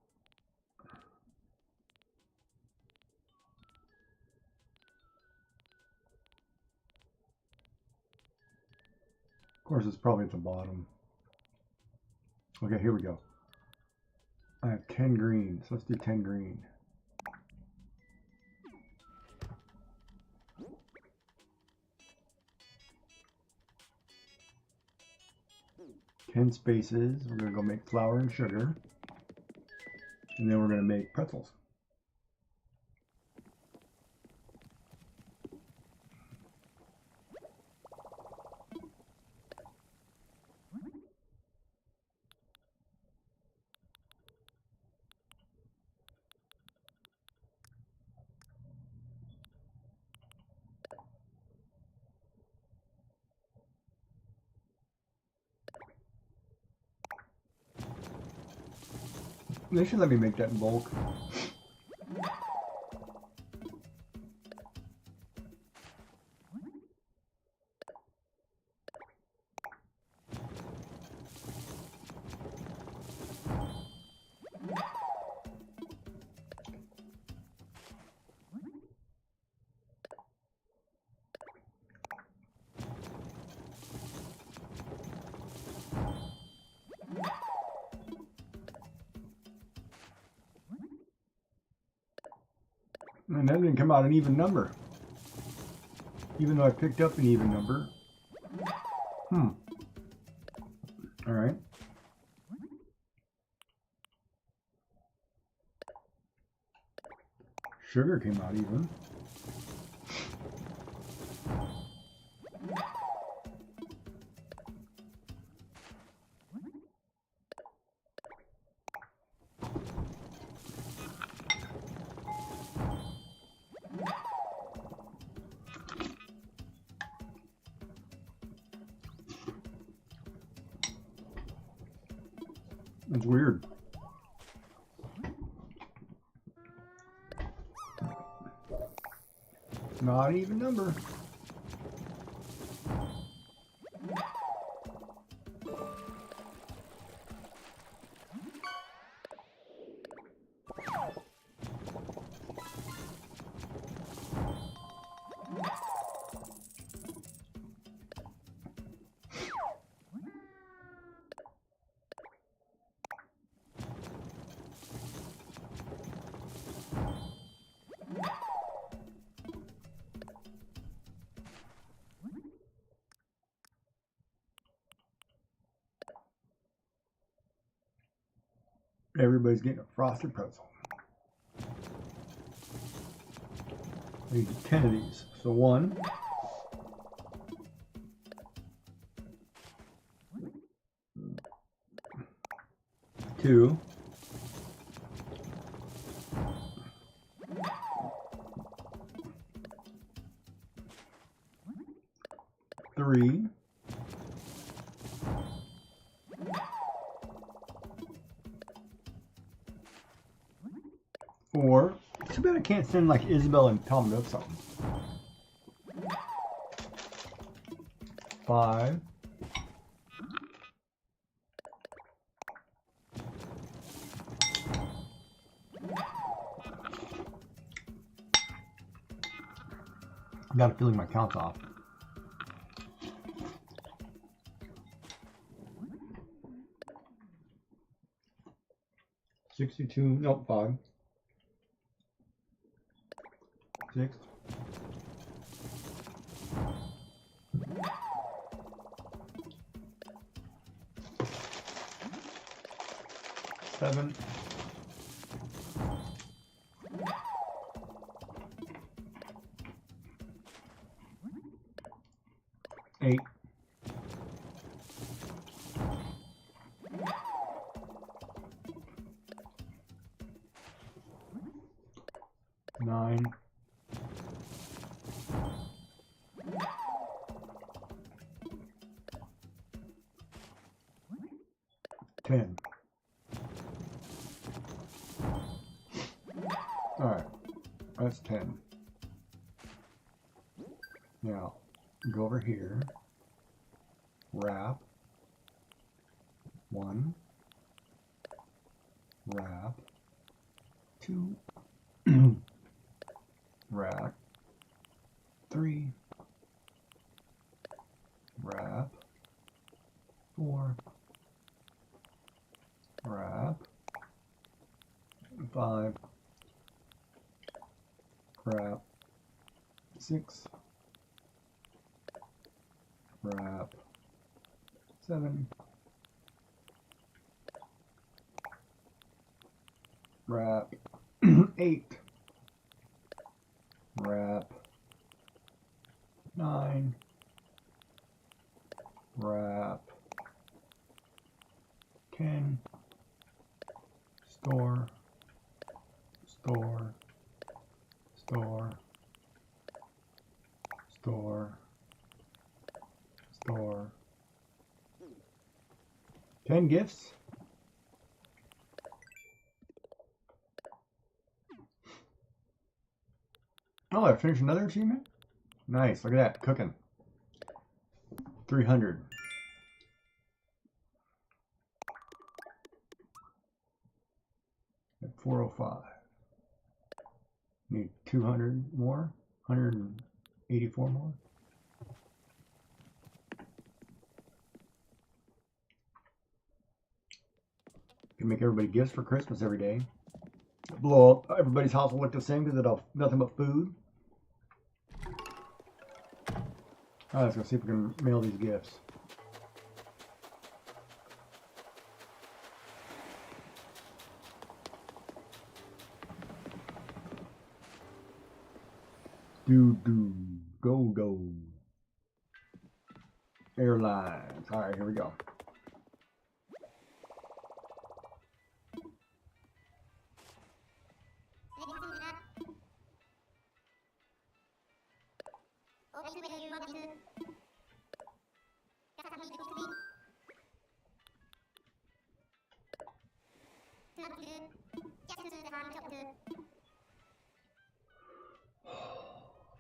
Of course, it's probably at the bottom. Okay, here we go. I have 10 green, so let's do 10 green. Ten spaces. We're going to go make flour and sugar. And then we're going to make pretzels. They should let me make that in bulk. And that didn't come out an even number. Even though I picked up an even number. Alright. Sugar came out even. It's weird. Not an even number. Everybody's getting a frosted pretzel. I need 10 of these. So 1, 2, 3, 4. Too bad I can't send like Isabel and tell them to do something. 5. 've got a feeling my count's off. 62, nope, 5. 6. 7. 8. 9. 10. Alright, that's 10. Now, go over here, wrap, 1, wrap, 2, wrap, 3, wrap, 4, wrap, 5, wrap, 6, wrap, 7, wrap, 8, wrap, 9, wrap, 10, store, store, store, store, store. 10 gifts. Oh, I finished another achievement? Nice, look at that, cooking. 300. At 405. Need 200 more, 184 more. Can make everybody gifts for Christmas every day. Blow up everybody's house will look the same because it'll have nothing but food. Alright, let's go see if we can mail these gifts. Go. Airlines. Alright, here we go.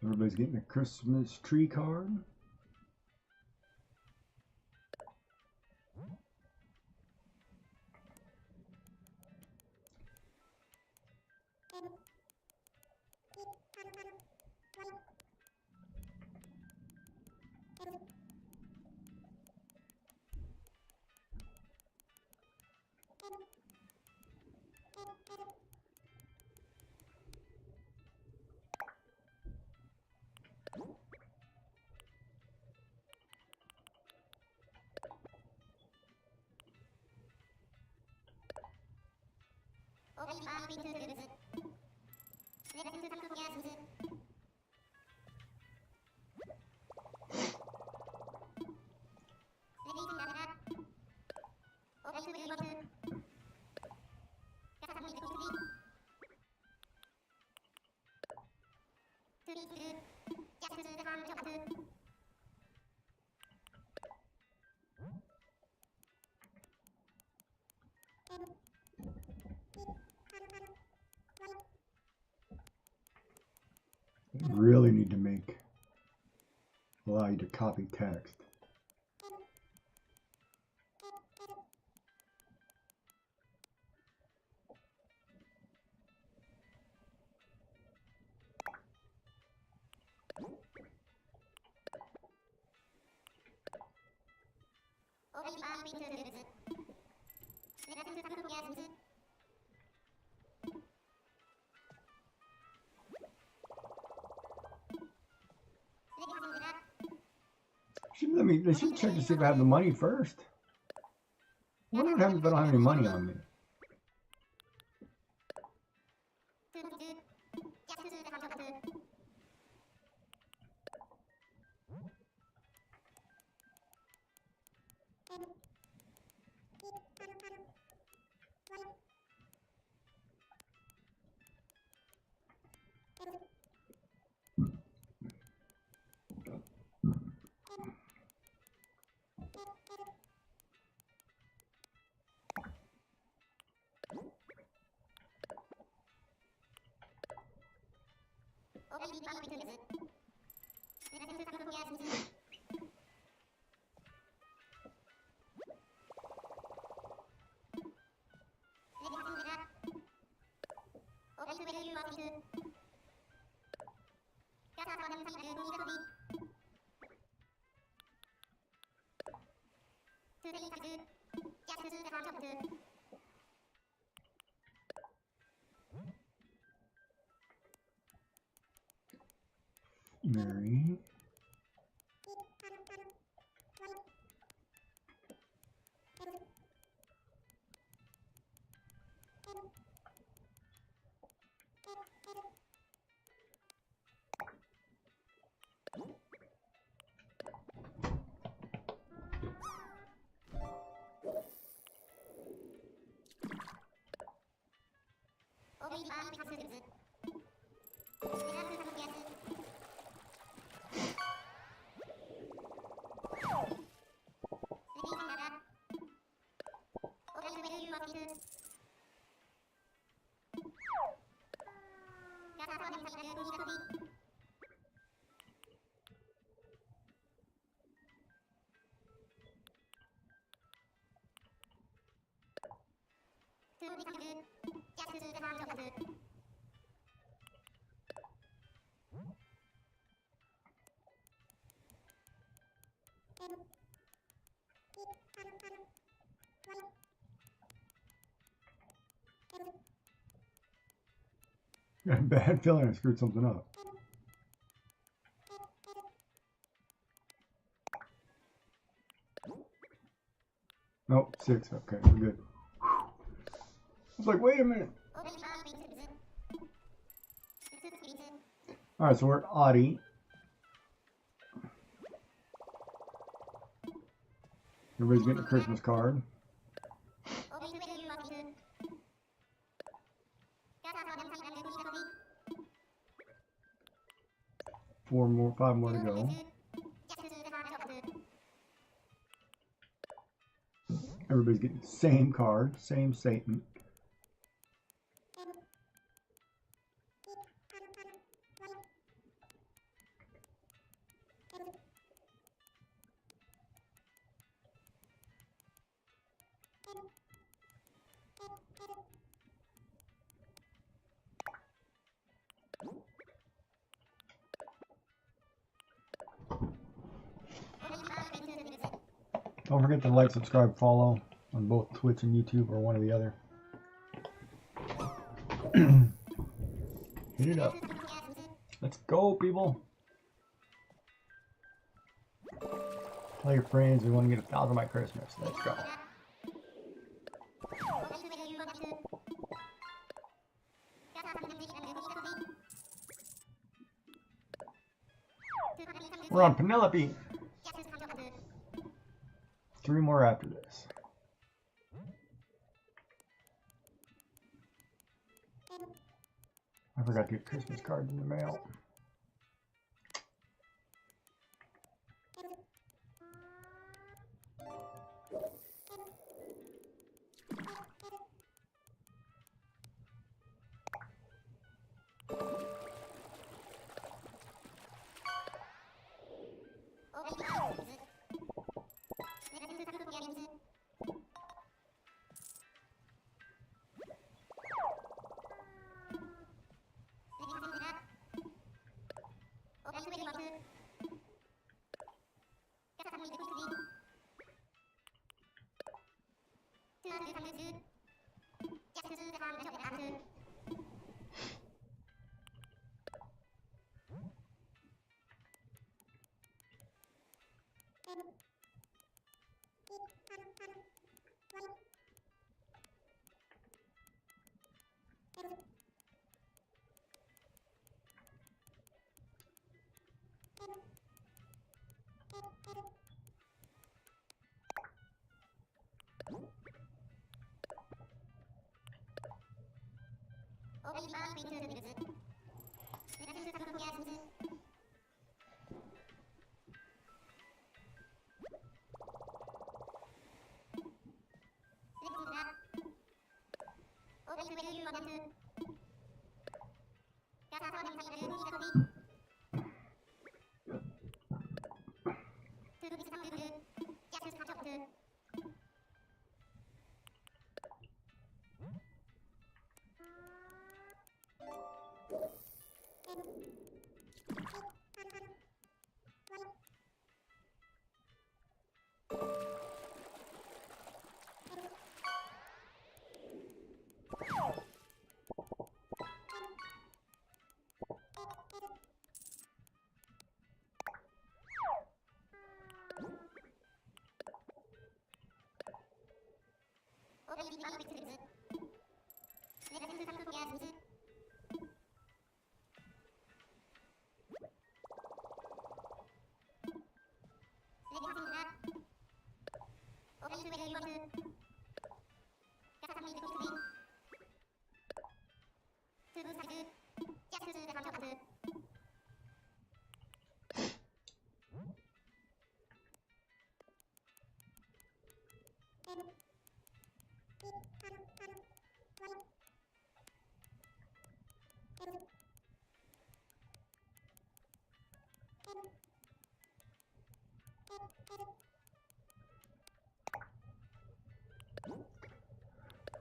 Everybody's getting a Christmas tree card. You really need to allow you to copy text. They should check to see if I have the money first. What would happen if I don't have any money on me? Mary. Got a bad feeling I screwed something up. Nope, 6. Okay, we're good. I was like, wait a minute. Alright, so we're at Audi. Everybody's getting a Christmas card. 5 more to go. Everybody's getting the same card, same Satan. Don't forget to like, subscribe, follow on both Twitch and YouTube, or one or the other. Hit it up. Let's go, people. Tell your friends we want to get 1,000 by Christmas. Let's go. We're on Penelope. 3 more after this. I forgot to get Christmas cards in the mail.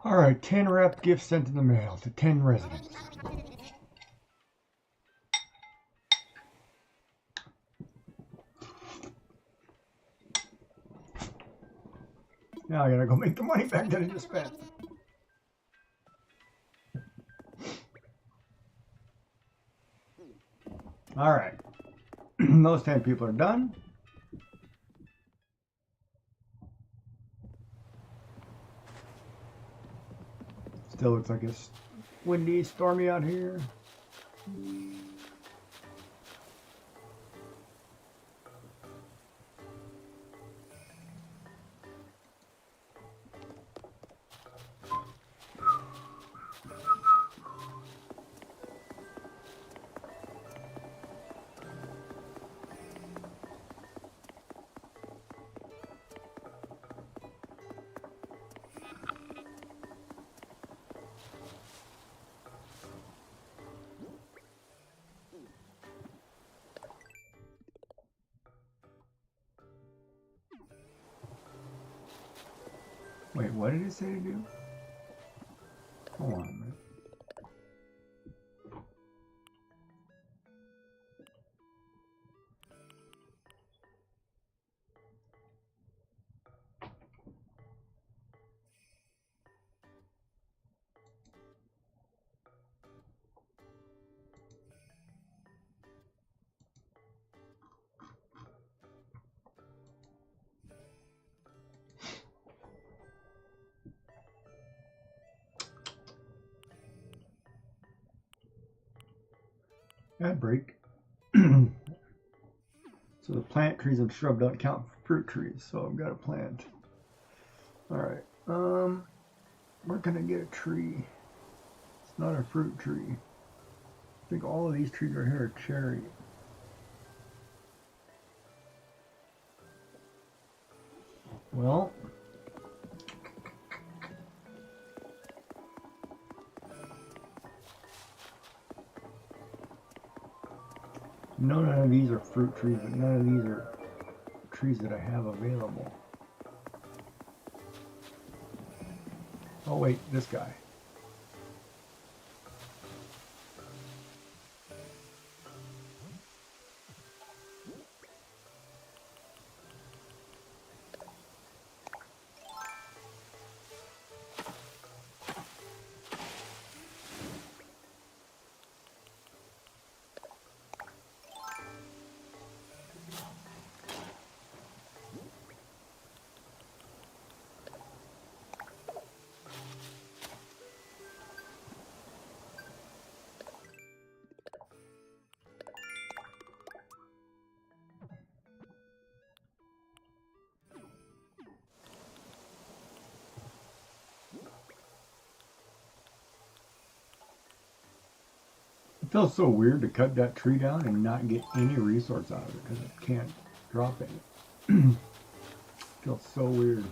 All right, 10 rep gifts sent in the mail to 10 residents. Now I gotta go make the money back that I just spent. Alright. Those 10 people are done. Still looks like it's windy, stormy out here. Wait, what did it say to do? Hold on a minute. Ad break. So the plant trees and shrub don't count for fruit trees, so I've got to plant. Alright, where can I get a tree? It's not a fruit tree. I think all of these trees right here are cherry. Well, none of these are fruit trees, but none of these are trees that I have available. Oh wait, this guy. It feels so weird to cut that tree down and not get any resource out of it because it can't drop any. Feels so weird.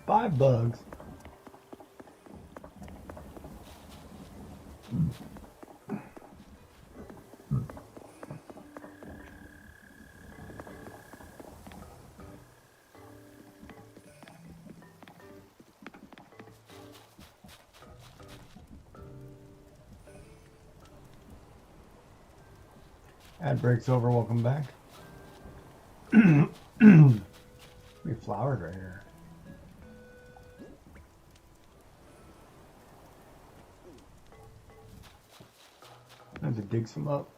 Five bugs. Ad break's over. Welcome back. We have flowers right here. I have to dig some up.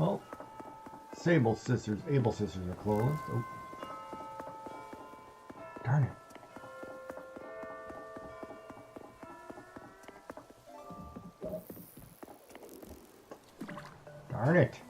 Well, Able Sisters are closed. Oh, darn it. Darn it.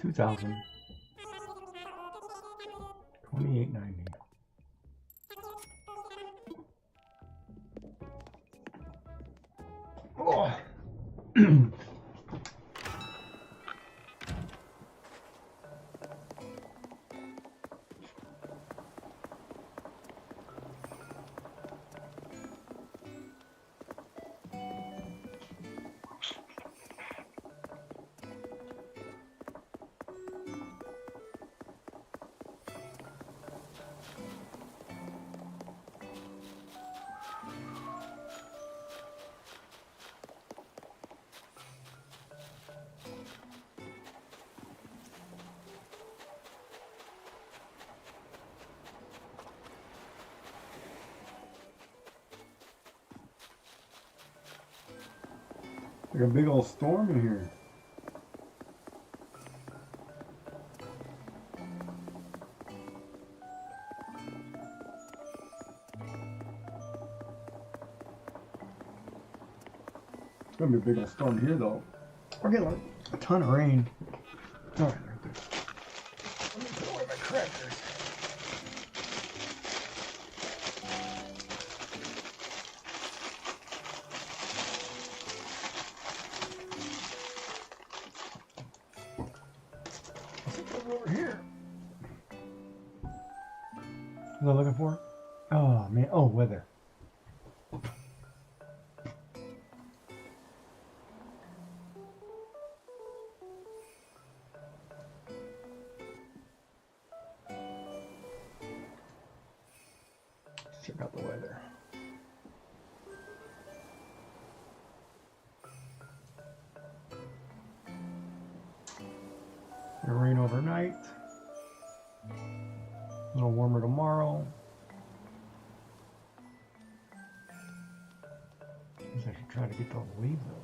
$2,000. 28.90. Oh. Like a big old storm in here. It's gonna be a big old storm here though. We're getting like a ton of rain. All right, right there. Let me put away my crackers. Over here. What am I looking for? Oh man, oh, weather. Let's check out the weather. It'll rain overnight. A little warmer tomorrow. I should try to get those leaves out.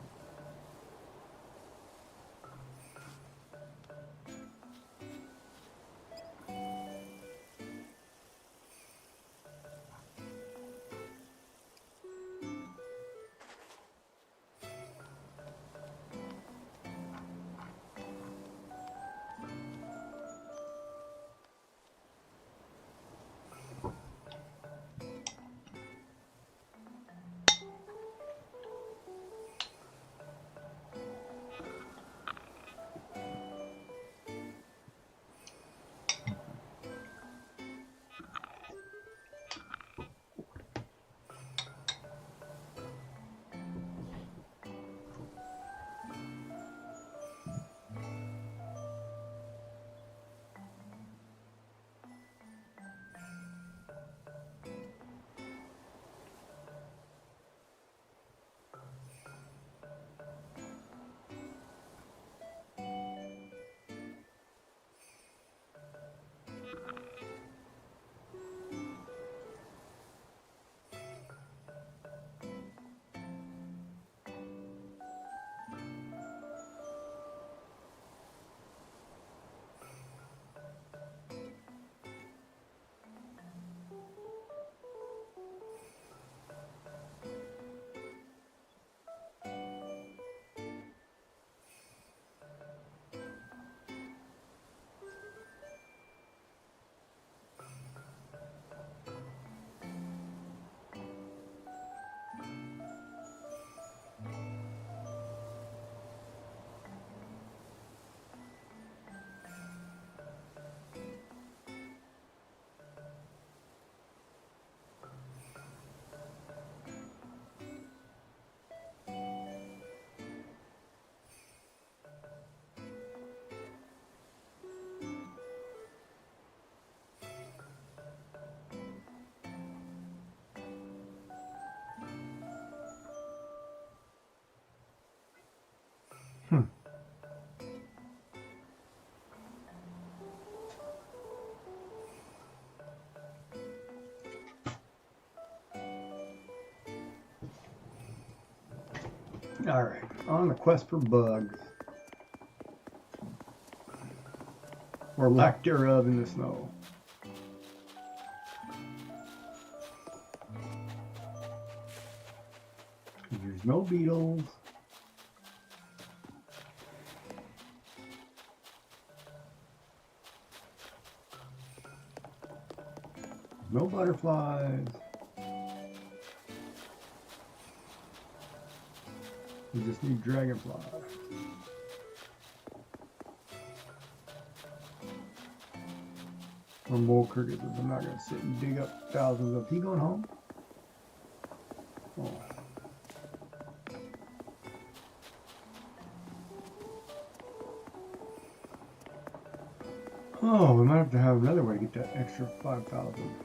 Alright, on the quest for bugs. Or lack thereof in the snow. There's no beetles. No butterflies. We just need dragonflies. Or mole crickets. I'm not going to sit and dig up thousands of. He going home? Oh. Oh, we might have to have another way to get that extra 5,000.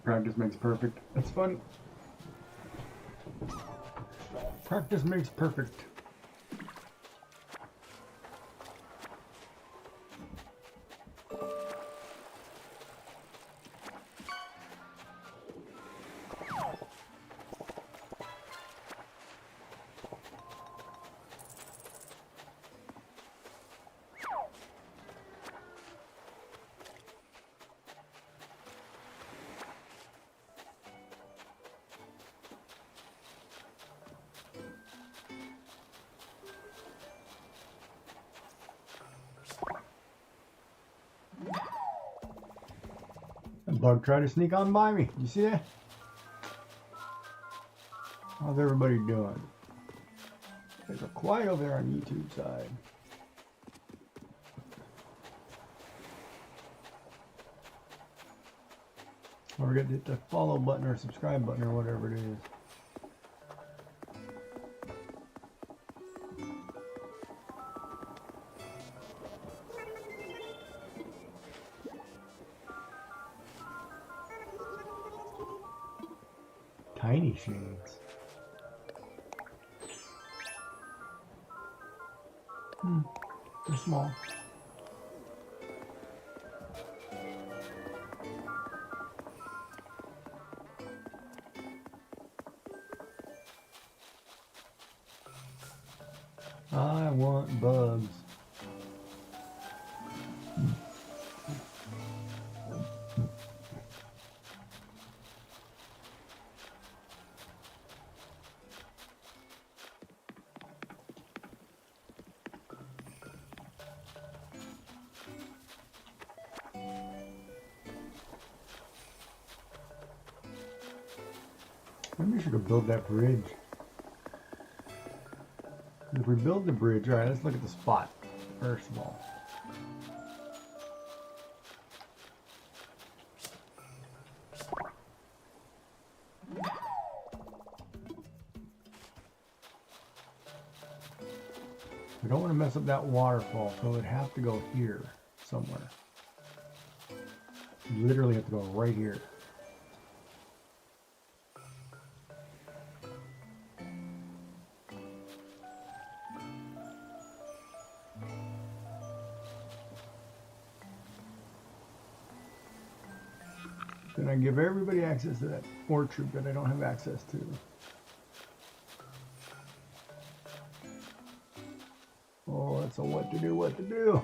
Practice makes perfect. That's fun. Practice makes perfect. Bug tried to sneak on by me. You see that? How's everybody doing? It's quiet over there on YouTube side. Don't forget to hit the follow button or subscribe button or whatever it is. Tiny shades. They're small. I want bugs. Maybe we should build that bridge. If we build the bridge, alright, let's look at the spot first of all. We don't want to mess up that waterfall, so it'd have to go here somewhere. You literally have to go right here. Then I give everybody access to that orchard that I don't have access to. Oh, that's a what to do, what to do.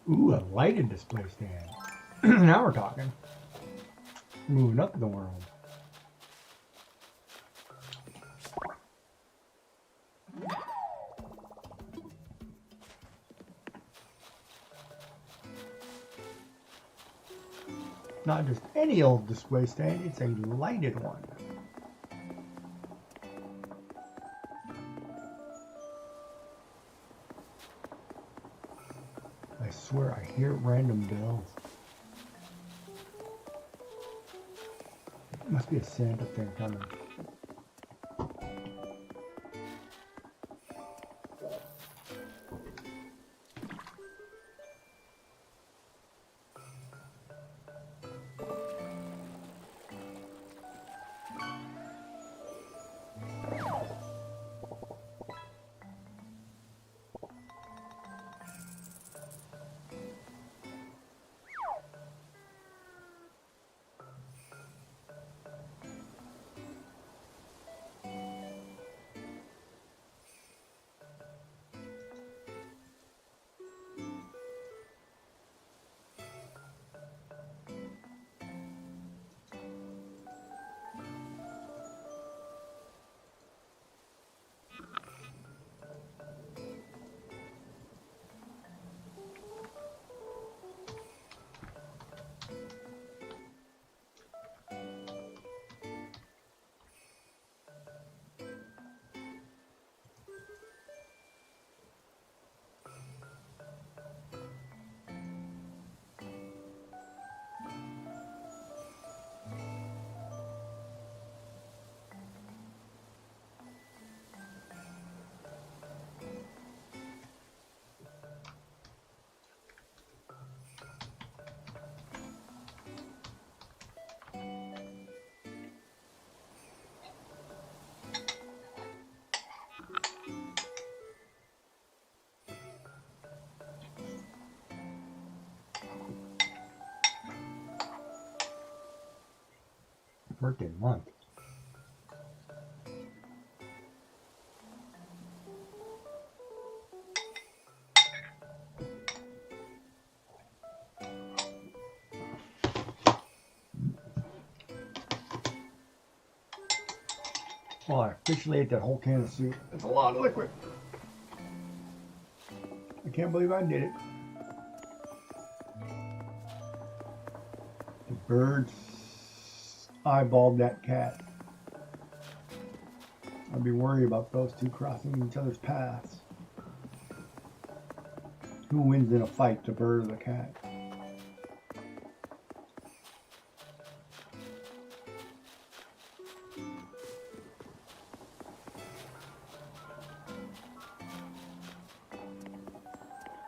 Ooh, a lighted display stand. Now we're talking. Moving up in the world. Not just any old display stand, it's a lighted one. I swear I hear random bells. It must be a Santa thing coming. Birthday month. Well, I officially ate that whole can of soup. It's a lot of liquid. I can't believe I did it. The birds eyeballed that cat. I'd be worried about those two crossing each other's paths. Who wins in a fight, the bird or the cat?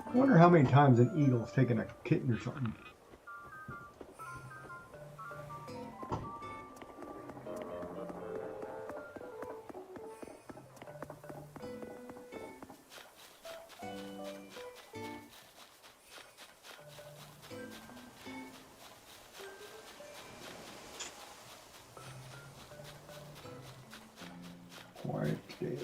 I wonder how many times an eagle's taken a kitten or something. Quiet day.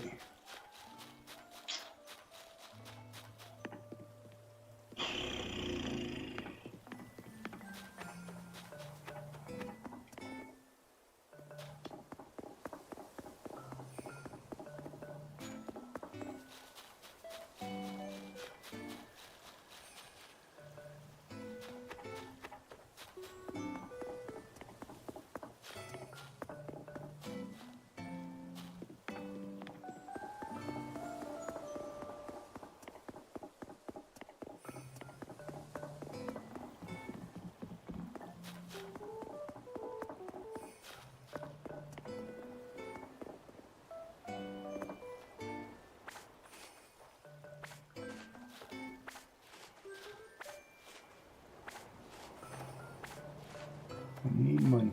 I need money.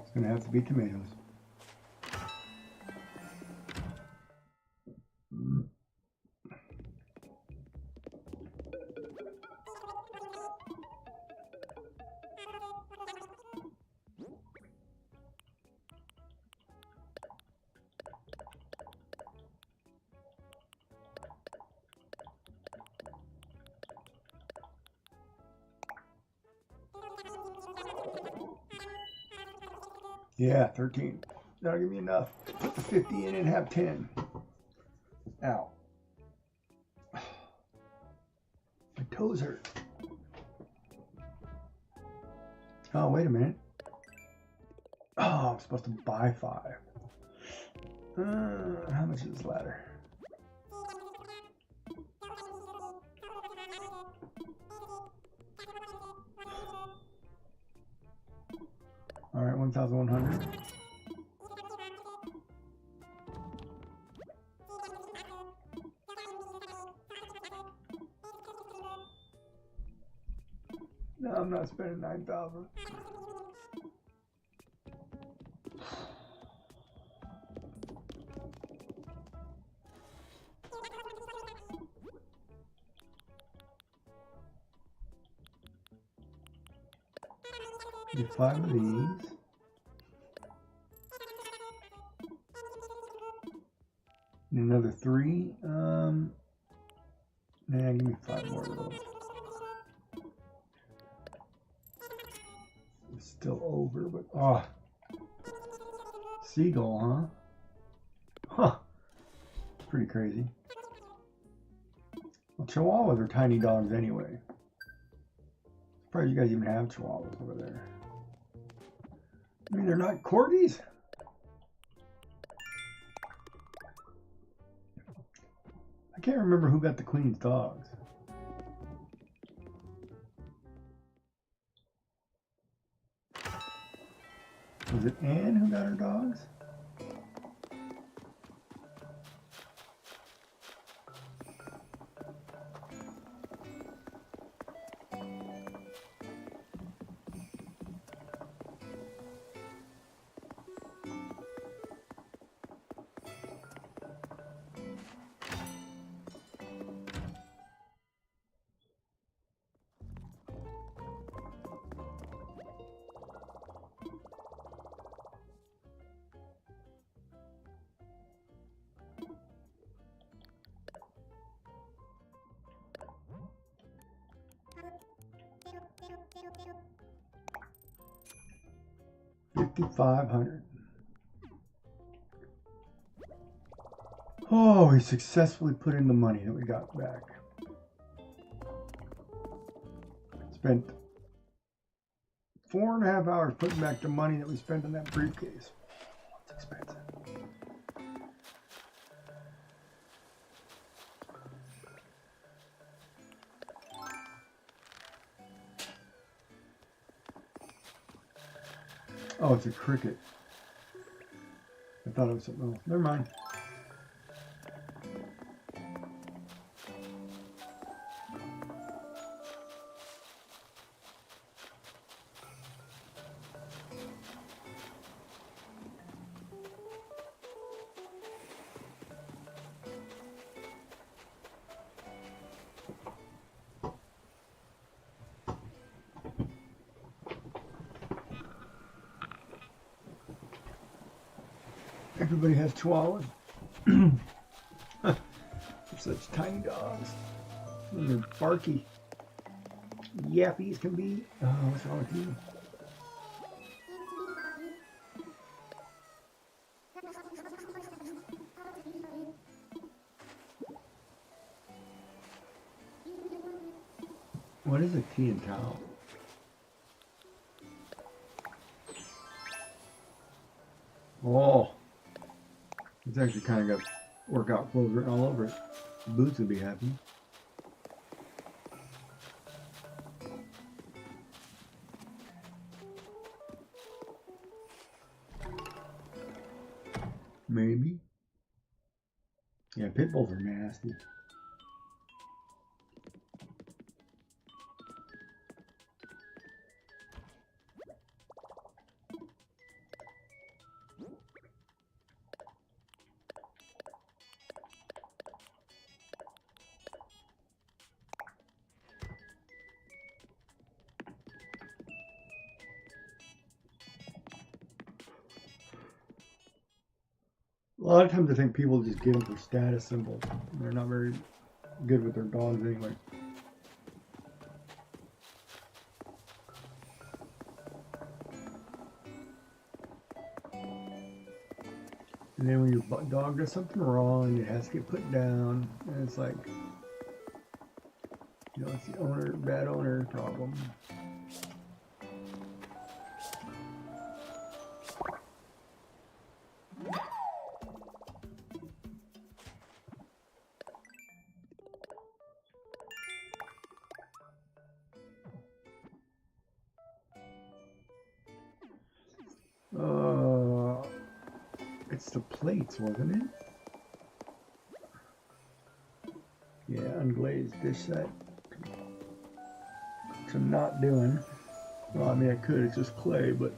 It's gonna have to be tomatoes. Yeah, 13. That'll give me enough. Put the 50 in and have 10. Ow. My toes hurt. Oh, wait a minute. Oh, I'm supposed to buy 5. How much is this ladder? All right, 1,100. No, I'm not spending 9,000. Get 5 of these. And another 3. Nah, give me 5 more of those. It's still over, but seagull, huh? Huh. Pretty crazy. Well, Chihuahuas are tiny dogs anyway. Surprised you guys even have Chihuahuas over there. I mean, they're not corgis. I can't remember who got the Queen's dogs. Was it Anne who got her dogs? $5,500. Oh, we successfully put in the money that we got back. Spent 4.5 hours putting back the money that we spent on that briefcase. It's expensive. Oh, it's a cricket. I thought it was something else. Never mind. Everybody has Chihuahuas. They're such tiny dogs. And they're barky. Yappy as can be. Oh, what's wrong with you? What is a tea and towel? Oh. It's actually kind of got workout clothes written all over it. The boots would be happy. Maybe. Yeah, pit bulls are nasty. A lot of times I think people just get them for status symbols. They're not very good with their dogs anyway. And then when your dog does something wrong, it has to get put down. And it's like, you know, it's the owner, bad owner problem. It's the plates, wasn't it? Yeah, unglazed dish set. Which I'm not doing. Well, I mean, I could, it's just clay, but.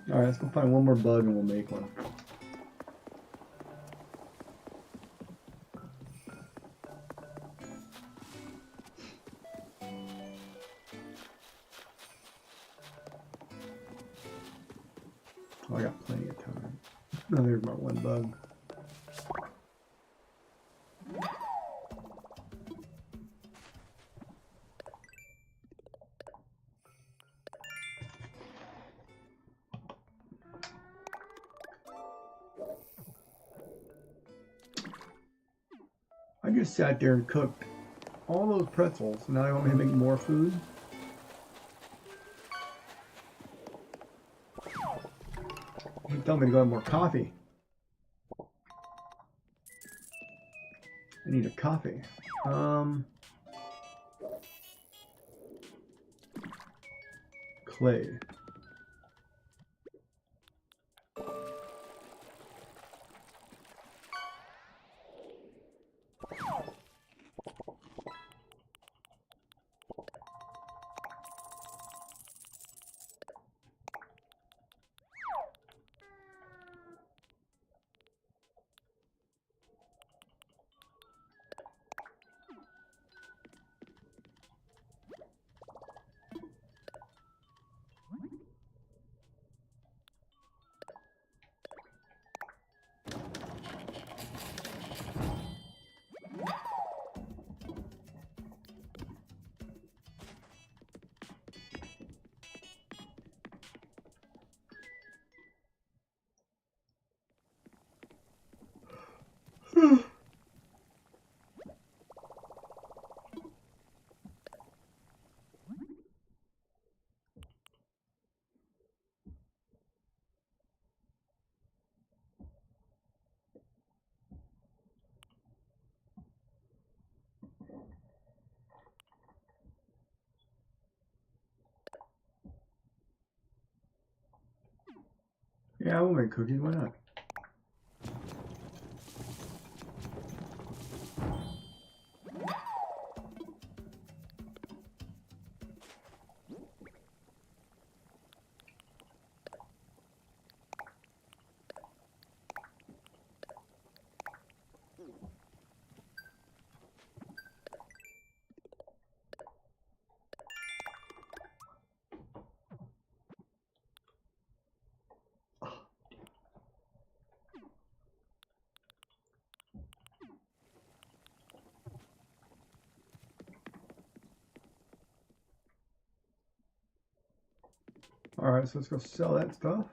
Alright, let's go find one more bug and we'll make one. Oh, I got plenty of time. Oh, there's my one bug. I just sat there and cooked all those pretzels. Now I want me to make more food. You tell me to go have more coffee. I need a coffee. Clay. Yeah, I will make cookies. Why not? Alright, so let's go sell that stuff.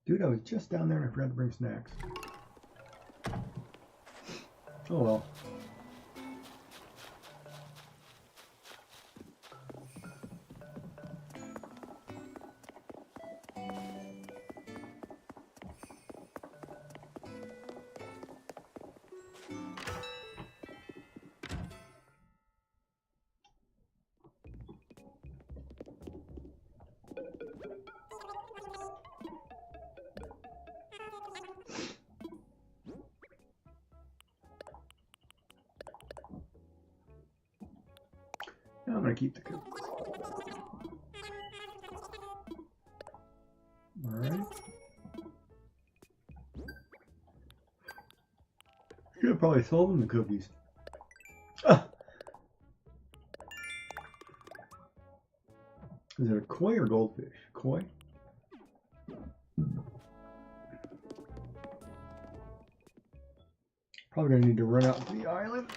Dude, I was just down there and I forgot to bring snacks. Oh well. Now I'm gonna keep the cookies. Alright. Should have probably sold them the cookies. Ah! Is it a koi or goldfish? Koi? Probably gonna need to run out to the island.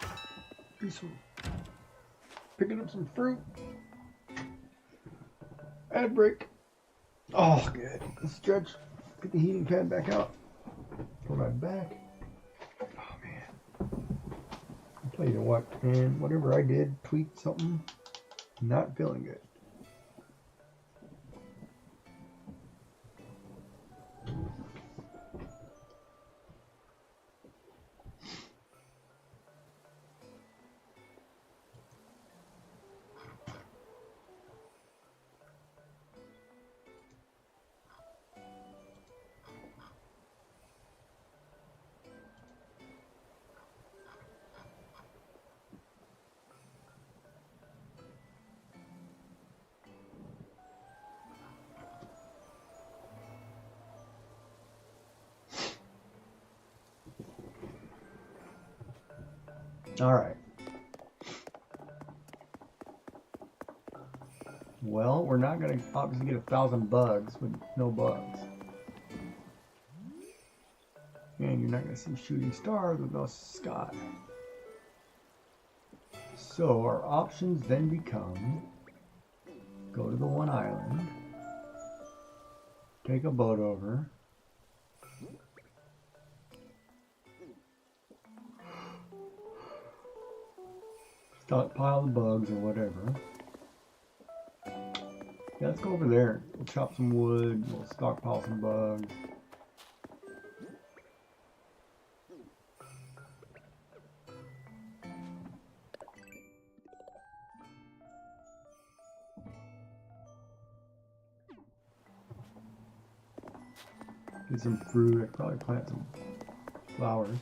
Do some picking up some fruit. Ad break. Oh, good. Stretch. Get the heating pad back out for my back. Oh, man. I'll tell you what, man. Whatever I did, tweaked something. Not feeling good. All right. Well, we're not going to obviously get 1,000 bugs with no bugs. And you're not going to see shooting stars with no sky. So our options then become go to the one island, take a boat over, stockpile the bugs or whatever. Yeah, let's go over there. We'll chop some wood, we'll stockpile some bugs. Get some fruit, I could probably plant some flowers.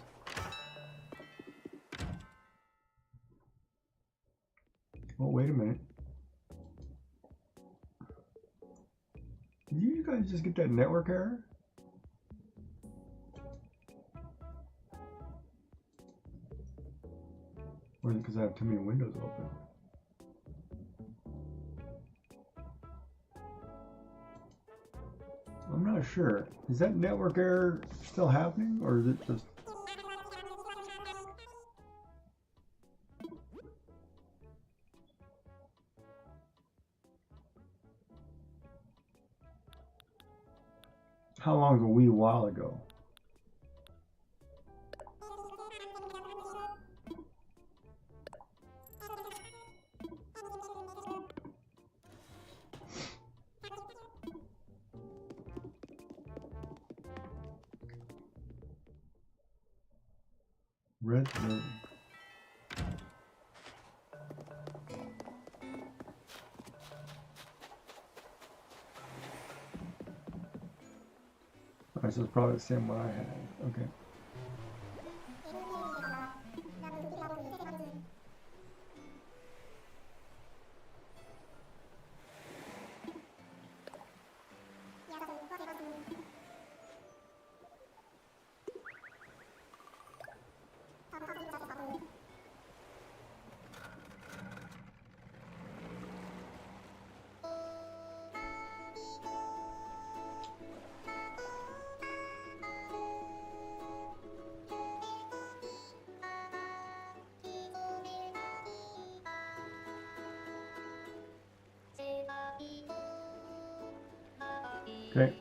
Oh, wait a minute. Did you guys just get that network error? Or is it because I have too many windows open? I'm not sure. Is that network error still happening, or is it just... How long is a wee while ago? Red Lily. Alright, so it's probably the same one I had. Okay. Okay.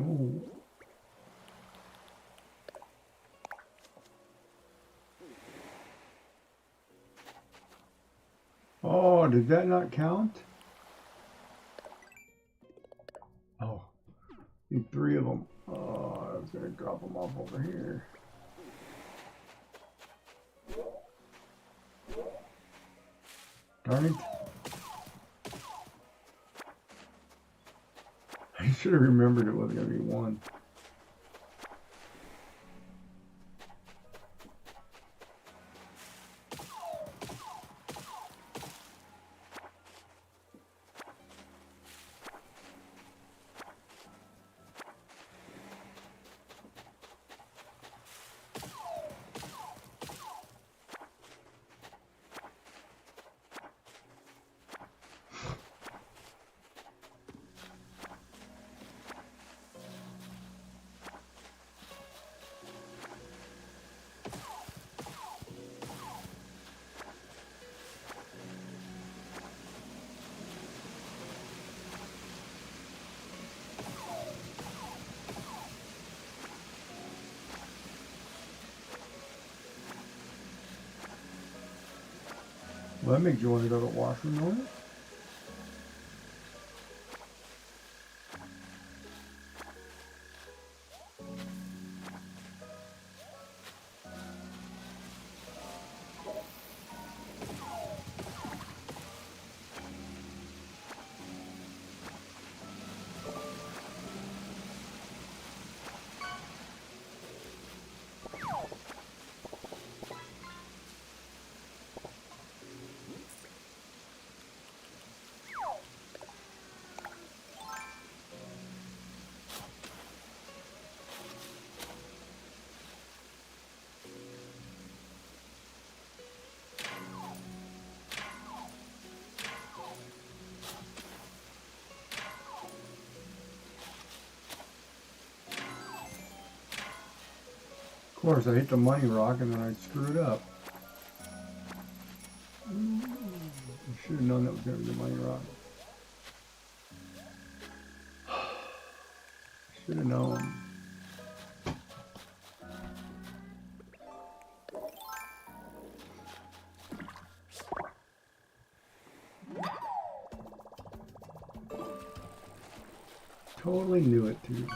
Oh. Oh, did that not count? Oh, need 3 of them. Oh, I was gonna drop them off over here. Darn it. I should have remembered it was gonna be 1. Well, that makes you want to go to the washroom, don't it? Of course, I hit the money rock and then I screwed up. I should have known that was going to be the money rock. Should have known. Totally knew it too.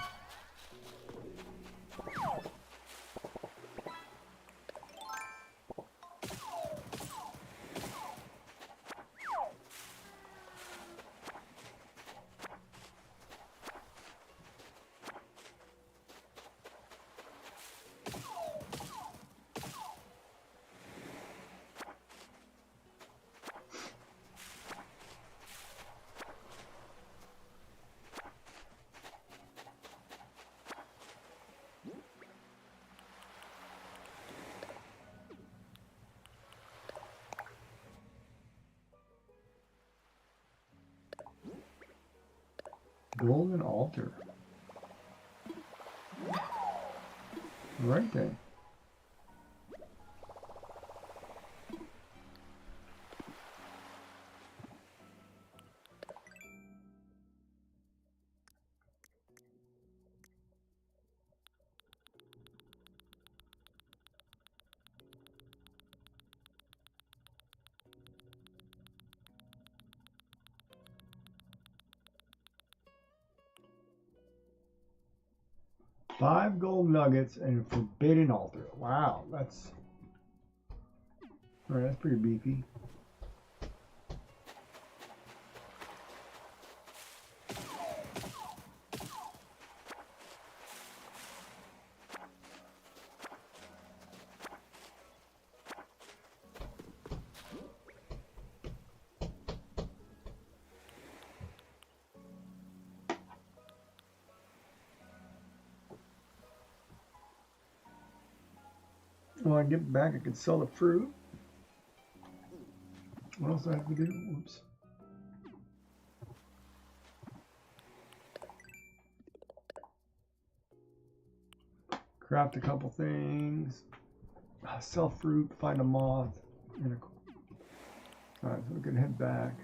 Golden altar. Right there. Five gold nuggets and a forbidden altar. Wow, that's all right. That's pretty beefy. When I get back, I can sell the fruit. What else do I have to do? Whoops. Craft a couple things. Sell fruit, find a moth. Alright, so we can head back.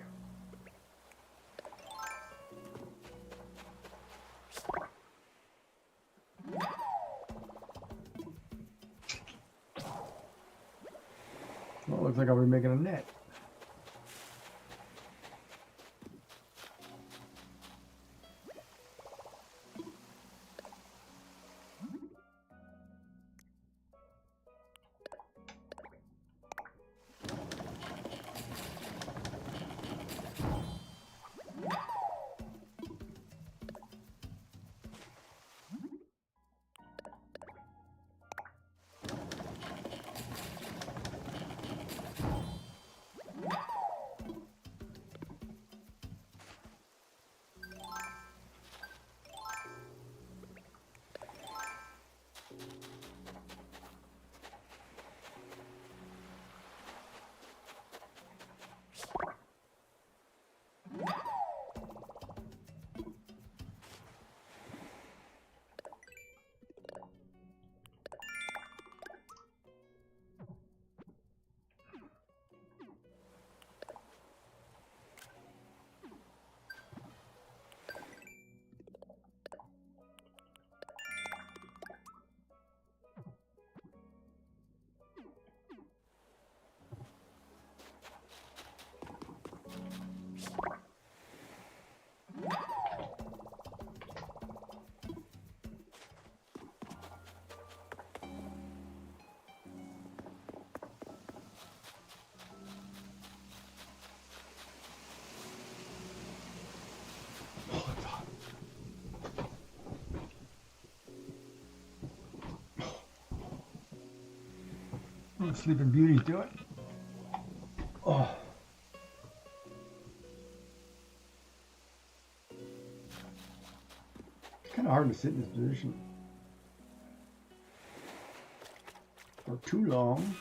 looks like I'll be making a net. Sleeping Beauty's doing. Oh. It's kind of hard to sit in this position for too long.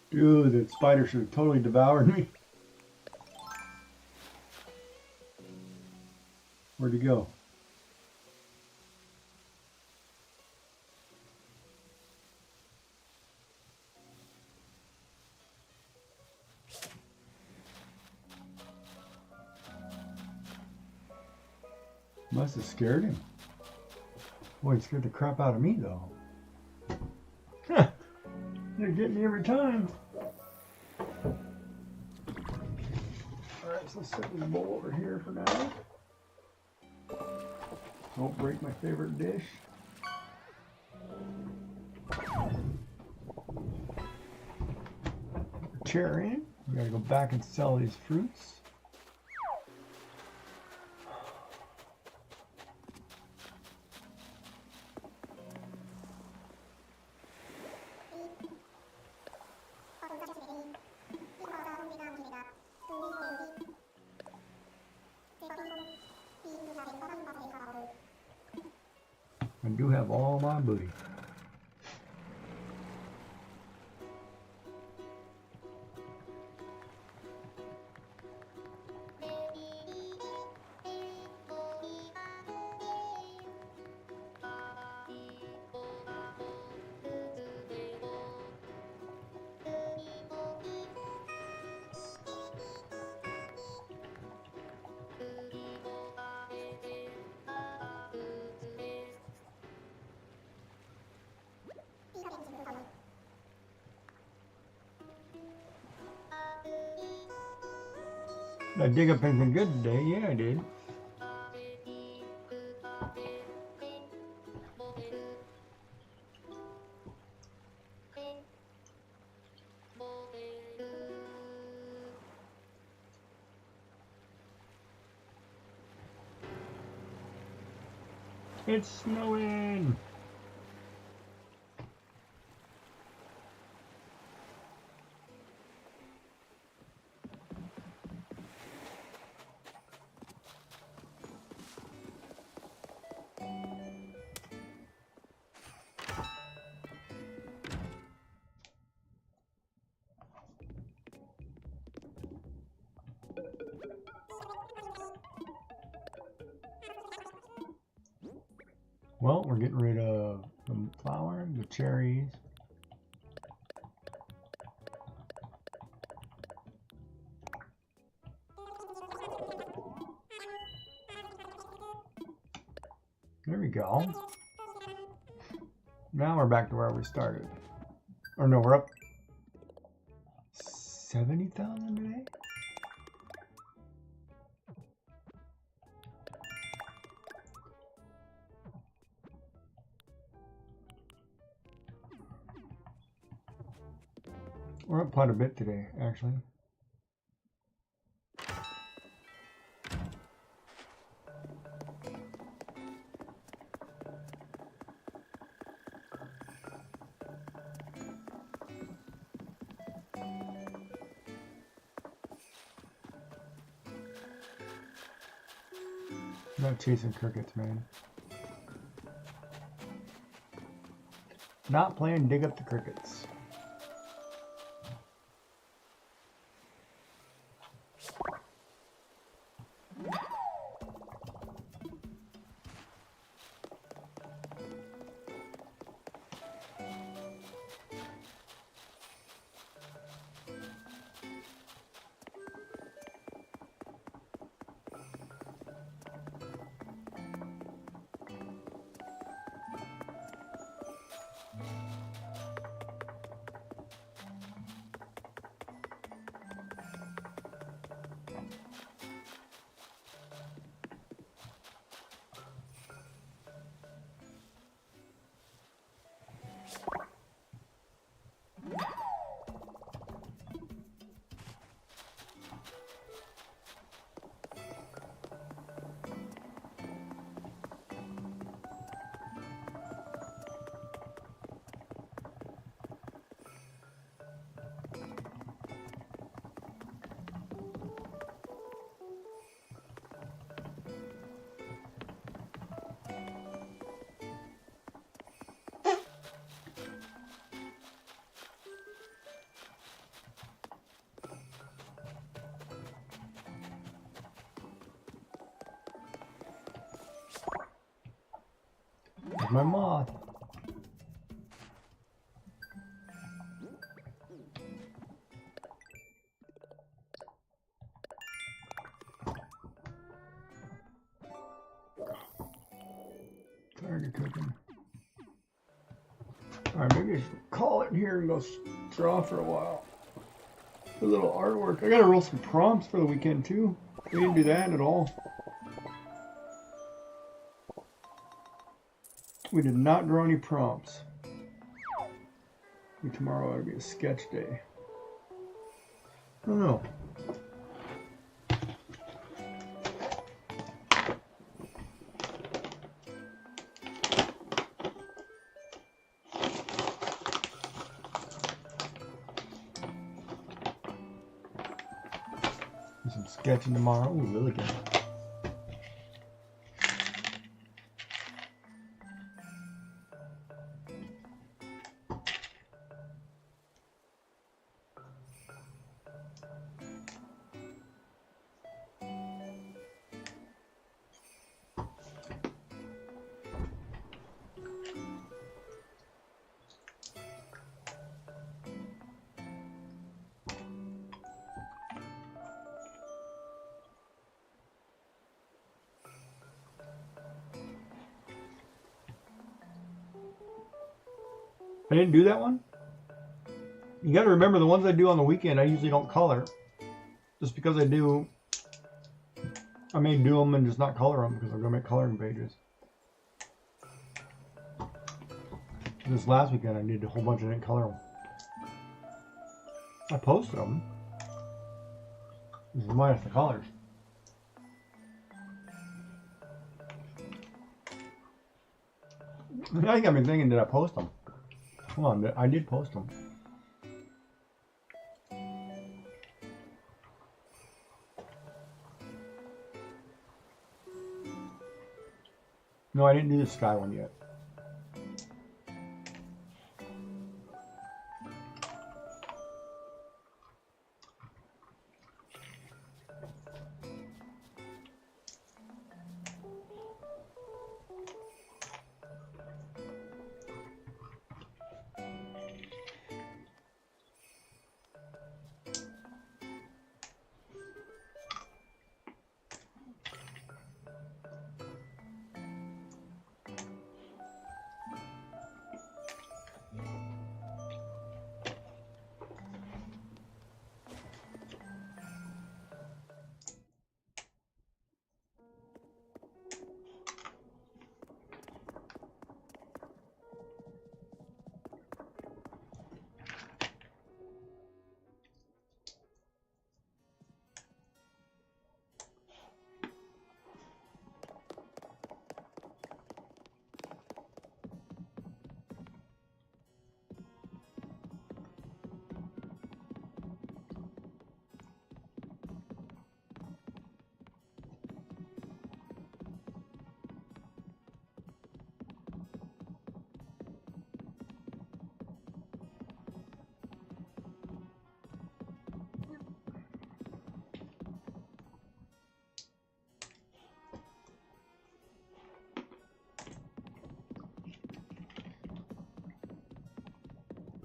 Dude, that spider should have totally devoured me. Where'd he go? Must have scared him. Boy, it scared the crap out of me, though. They're getting me every time. Alright, so let's set this bowl over here for now. Don't break my favorite dish. Chair in. We gotta go back and sell these fruits. I do have all my booty. I dig up anything good today? Yeah, I did. It's snowing! Well, we're getting rid of the flour, the cherries. There we go. Now we're back to where we started. Or no, we're up 70,000 today? We're up quite a bit today, actually. Not chasing crickets, man. Not playing dig up the crickets. There's my moth. Tired of cooking. Alright, maybe I should call it here and go draw for a while. A little artwork. I gotta roll some prompts for the weekend too. We didn't do that at all. We did not draw any prompts. Tomorrow ought to be a sketch day. I don't know. Do some sketching tomorrow. Ooh, really good. I didn't do that one. You got to remember the ones I do on the weekend, I usually don't color. Just because I do I may do them and just not color them because I'm gonna make coloring pages. This last weekend I did a whole bunch and didn't color them. I posted them. This is minus the colors. Now you got me thinking, did I post them? Hold on, I did post them. No, I didn't do the sky one yet.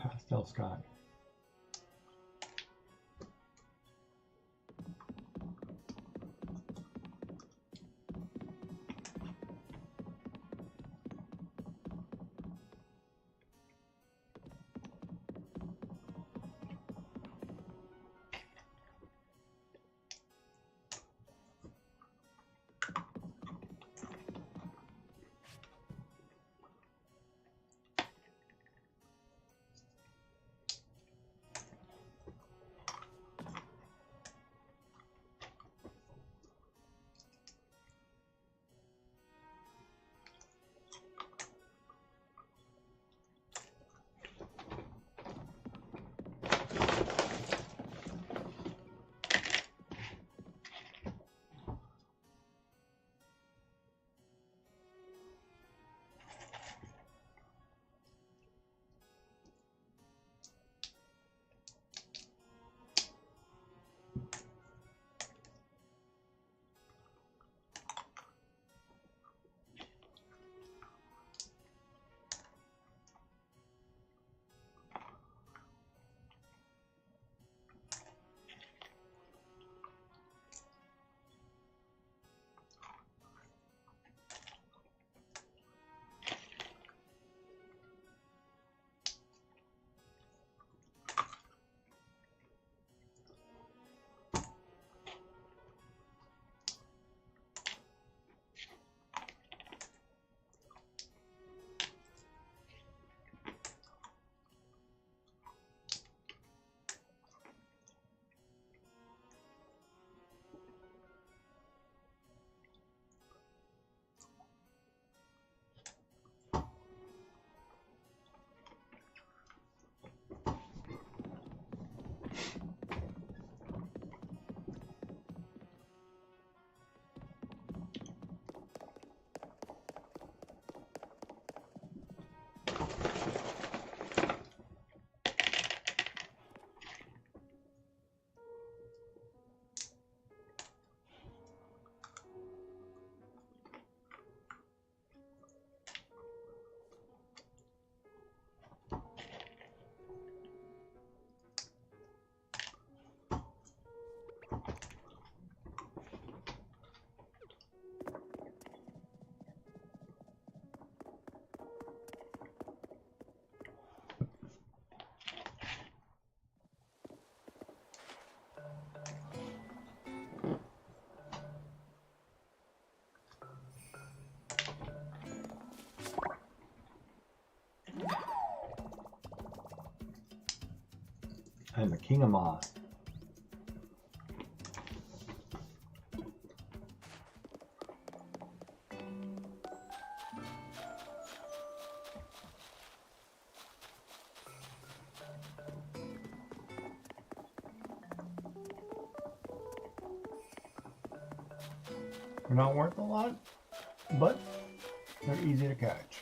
Pastel sky. I'm the king of moss. They're not worth a lot, but they're easy to catch.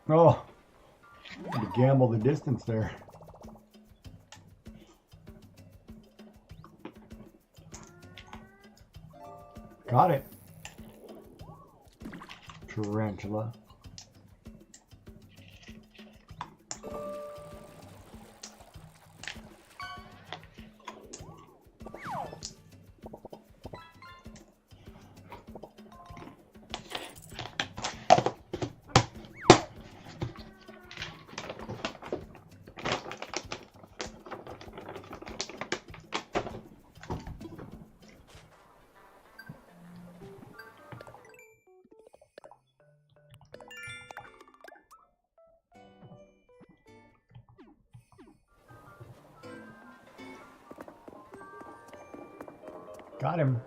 Oh, had to gamble the distance there. Got it. Tarantula. Got him.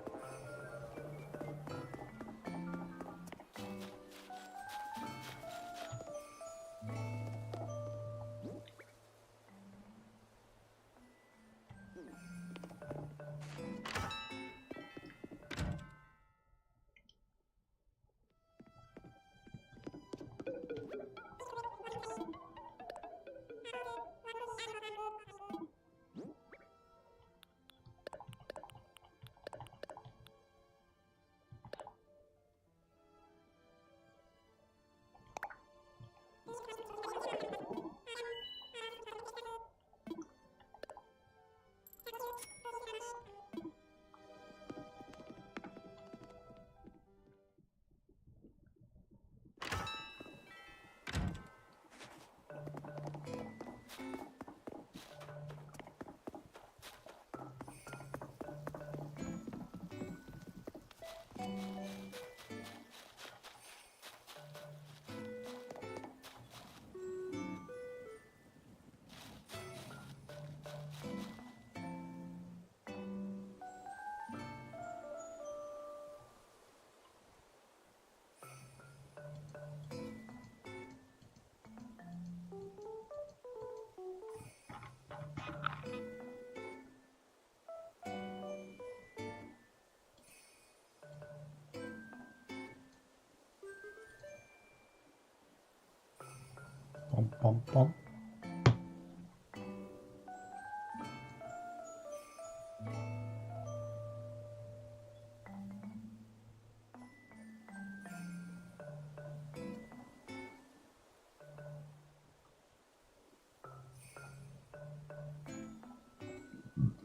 Bum, bum, bum.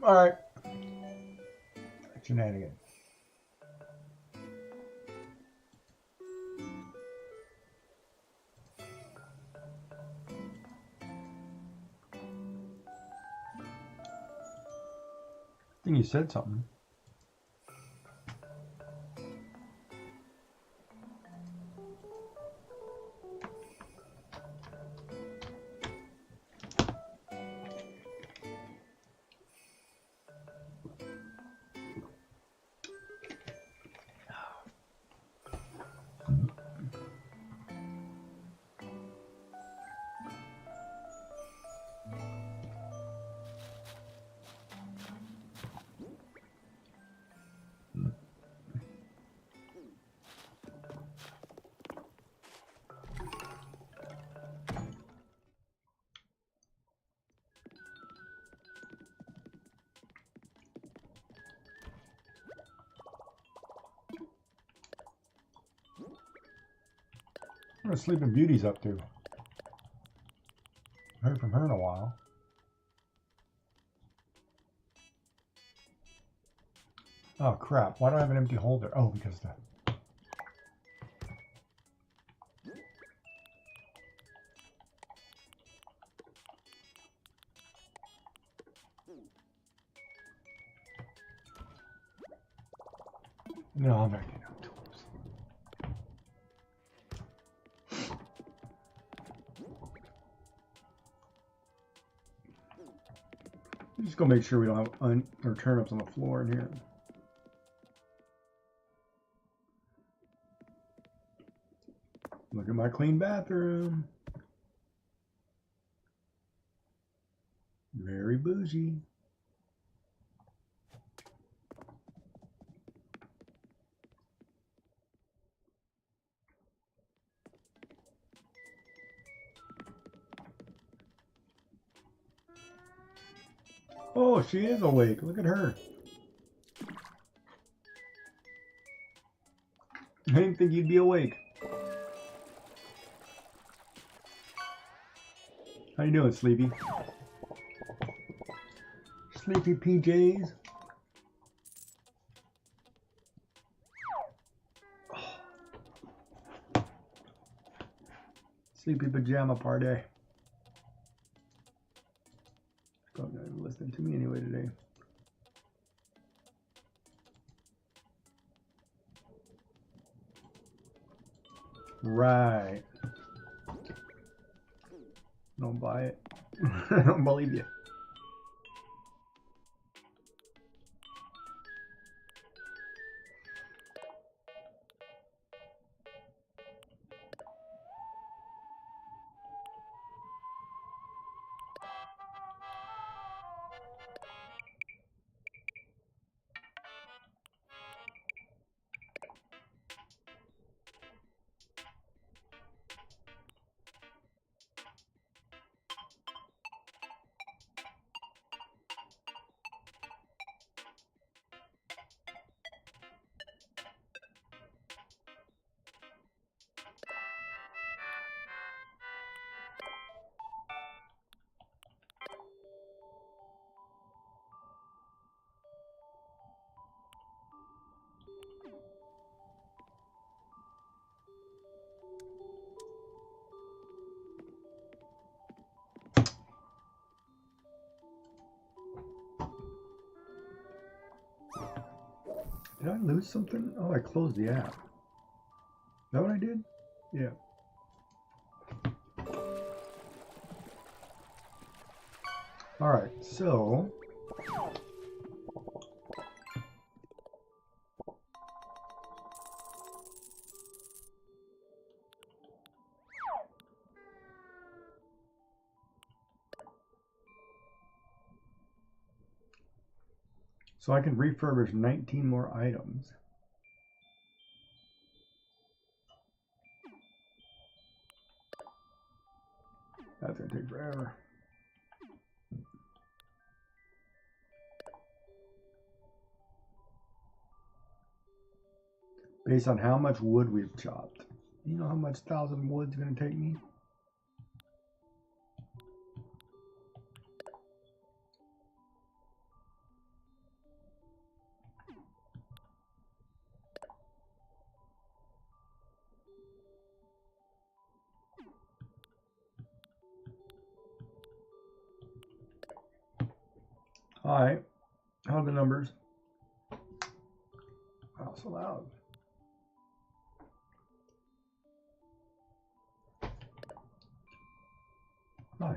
All right. Shenanigans. I think you said something. What are Sleeping Beauty's up to? I heard from her in a while. Oh crap, why do I have an empty holder? Oh, because the... No, I'm not getting out tools. Just gonna make sure we don't have turnips on the floor in here. Look at my clean bathroom. Very bougie. Oh, she is awake. Look at her. I didn't think you'd be awake. How you doing, Sleepy? Sleepy PJs. Oh. Sleepy pajama party. Probably not even listening to me anyway today. Right. Don't buy it. I don't believe you. Did I lose something? Oh, I closed the app. Is that what I did? Yeah. All right, so I can refurbish 19 more items. That's gonna take forever. Based on how much wood we've chopped. You know how much 1,000 wood's gonna take me? All right, how are the numbers? Wow, so loud. Hi.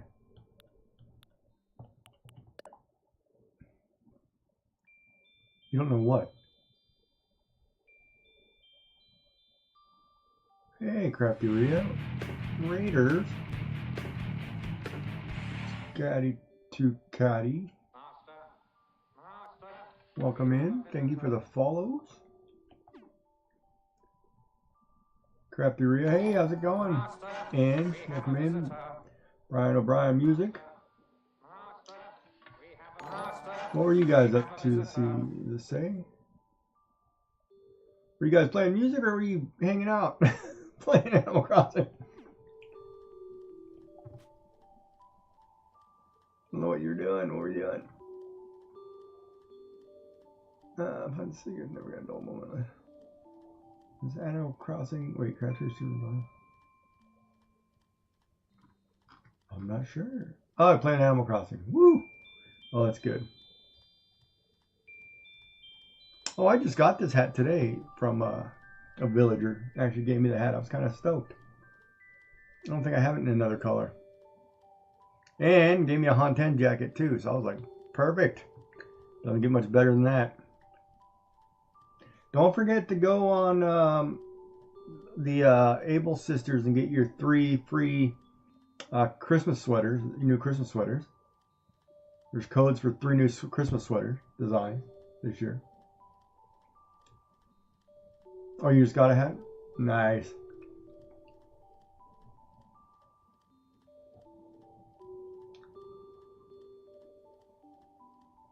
You don't know what? Hey, Crafty Rio. Raiders. Caddy to Caddy. Welcome in. Thank you for the follows. Crafty Rio. Hey, how's it going? And welcome in. Brian O'Brien Music. What were you guys up to to say? Were you guys playing music or were you hanging out? Playing Animal Crossing? don't know what you're doing. What were you doing? Fun secret. Never got a dull moment. Is Animal Crossing? Wait, Crafter's Super. I'm not sure. Oh, I play Animal Crossing. Woo! Oh, that's good. Oh, I just got this hat today from a villager. Actually gave me the hat. I was kind of stoked. I don't think I have it in another color. And gave me a Han 10 jacket too. So I was like, perfect. Doesn't get much better than that. Don't forget to go on the Able Sisters and get your 3 free Christmas sweaters, new Christmas sweaters. There's codes for 3 new Christmas sweater designs this year. Oh, you just got a hat? Nice.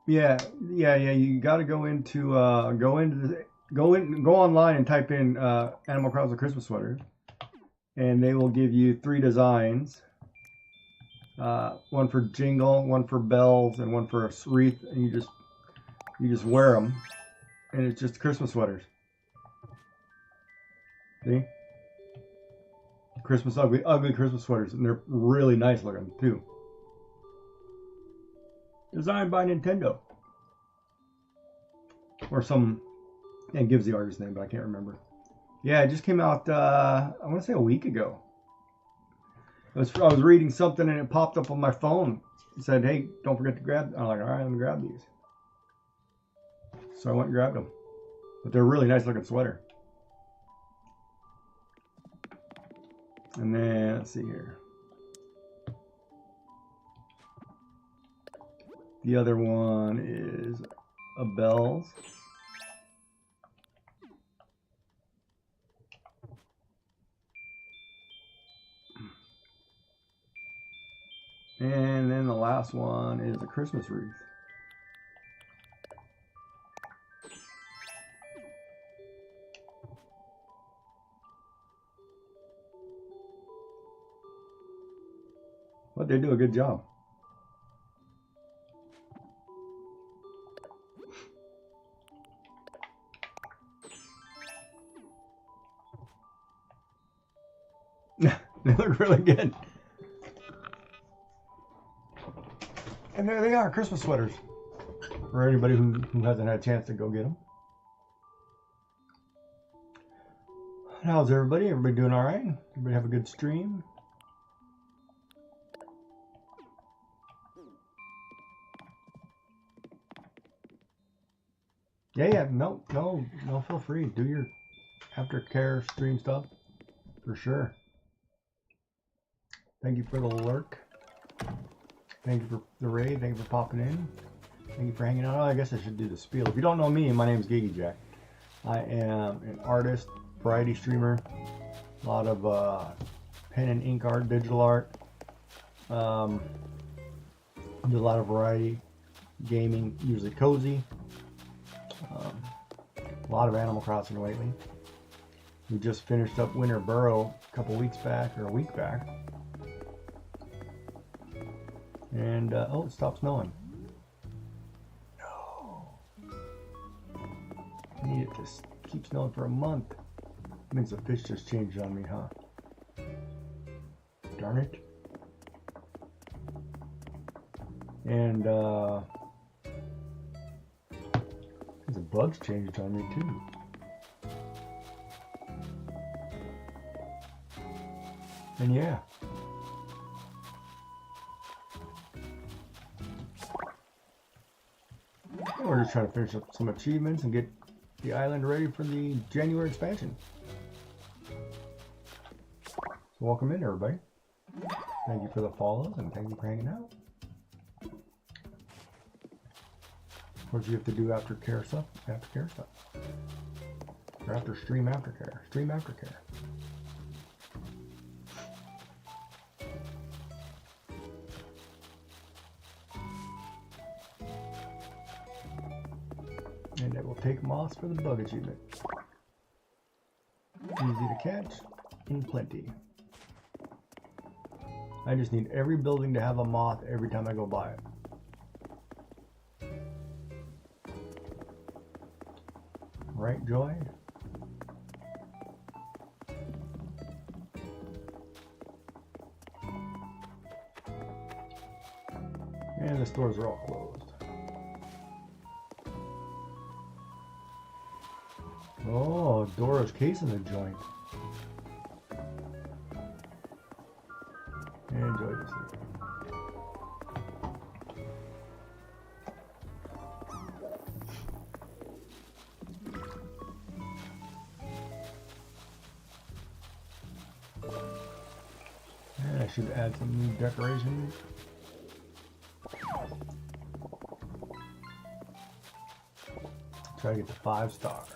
Yeah. You got to go into go online and type in Animal Crossing Christmas sweaters, and they will give you 3 designs. One for Jingle, one for Bells, and one for a wreath, and you just wear them, and it's just Christmas sweaters. See? Christmas ugly Christmas sweaters, and they're really nice looking too. Designed by Nintendo. Or some, it gives the artist name, but I can't remember. Yeah, it just came out, I want to say a week ago. I was reading something and it popped up on my phone. It said, hey, don't forget to grab. I'm like, all right, let me grab these. So I went and grabbed them. But they're a really nice looking sweater. And then, let's see here. The other one is a Bells. And then the last one is a Christmas wreath. But they do a good job. They look really good. And there they are, Christmas sweaters. For anybody who hasn't had a chance to go get them. How's everybody? Everybody doing all right? Everybody have a good stream? Yeah, no, feel free. Do your aftercare stream stuff. For sure. Thank you for the lurk. Thank you for the raid. Thank you for popping in. Thank you for hanging out. Oh, I guess I should do the spiel. If you don't know me, my name is Giggy Jack. I am an artist, variety streamer. A lot of pen and ink art, digital art. Do a lot of variety gaming, usually cozy. A lot of Animal Crossing lately. We just finished up Winter Burrow a couple weeks back, or a week back. And, oh, it stopped snowing. No. I need it to keep snowing for a month. Means the fish just changed on me, huh? Darn it. And, the bugs changed on me, too. And yeah. We're just trying to finish up some achievements and get the island ready for the January expansion. So welcome in, everybody. Thank you for the follows and thank you for hanging out. Of course, you have to do aftercare stuff. Or after stream aftercare. Stream aftercare. And it will take moths for the bug achievement. Easy to catch, in plenty. I just need every building to have a moth every time I go by it. right, Joy? And the stores are all closed. Oh, Dora's casing the joint. Enjoy this. Yeah, I should add some new decorations. Try to get to 5 stars.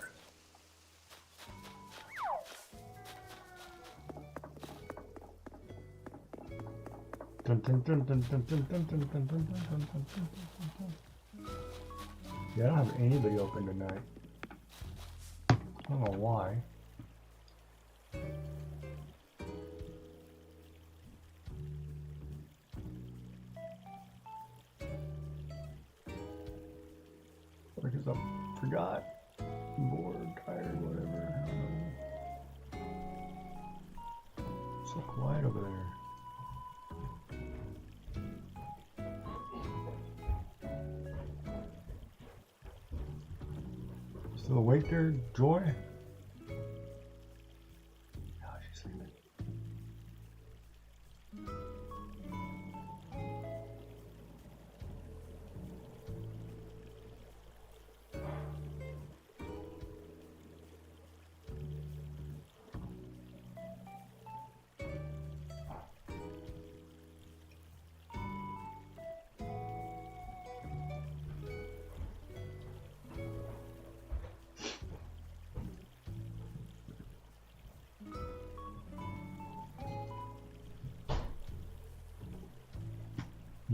Yeah, I don't have anybody open tonight. I don't know why. Because I forgot. Bored, tired, whatever. I don't know. So quiet over there. Still awake there, Joy? No, she's sleeping.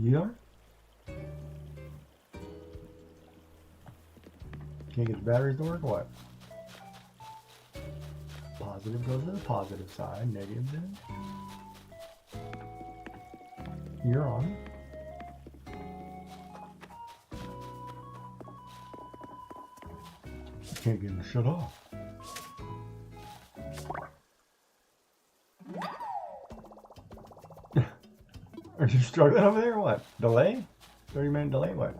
You are? Can't get the batteries to work? What? Positive goes to the positive side, negative then. You're on. Can't get them to shut off. Are you struggling over there or what? Delay? 30-minute delay? What?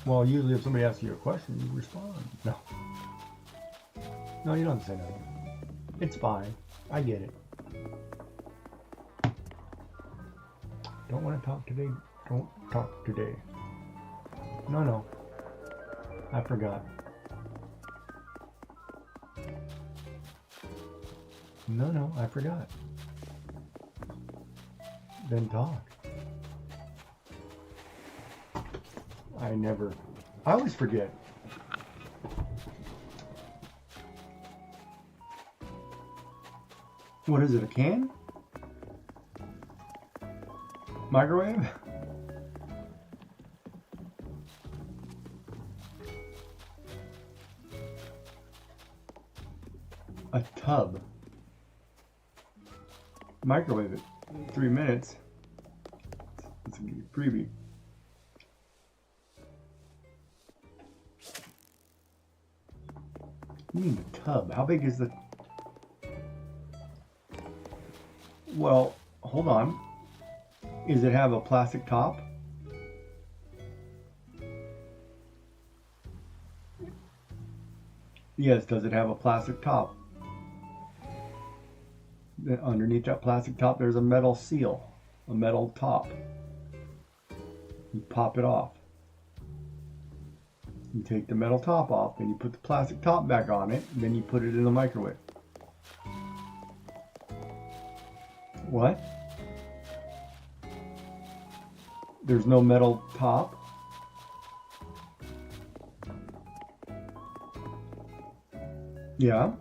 Well, usually if somebody asks you a question, you respond. No. No, you don't have to say nothing. It's fine. I get it. Don't want to talk today. Don't talk today. No. I forgot. No, I forgot. Then talk. I always forget. What is it, a can? Microwave? A tub. Microwave it. 3 minutes. It's a freebie. You mean the tub? How big is the... Well, hold on. Does it have a plastic top? Yes, does it have a plastic top? Then underneath that plastic top there's a metal seal, a metal top. You pop it off. You take the metal top off, and you put the plastic top back on it, and then you put it in the microwave. What? There's no metal top? Yeah.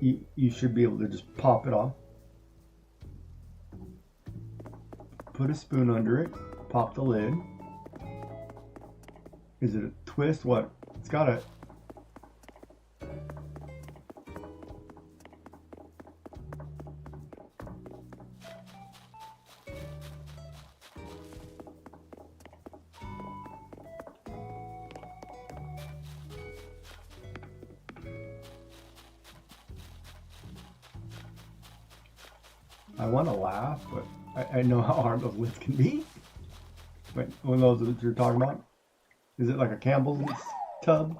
You should be able to just pop it off. Put a spoon under it, pop the lid. Is it a twist? What? It's got a... I want to laugh, but I know how hard those lids can be. Wait, one of those that you're talking about? Is it like a Campbell's tub?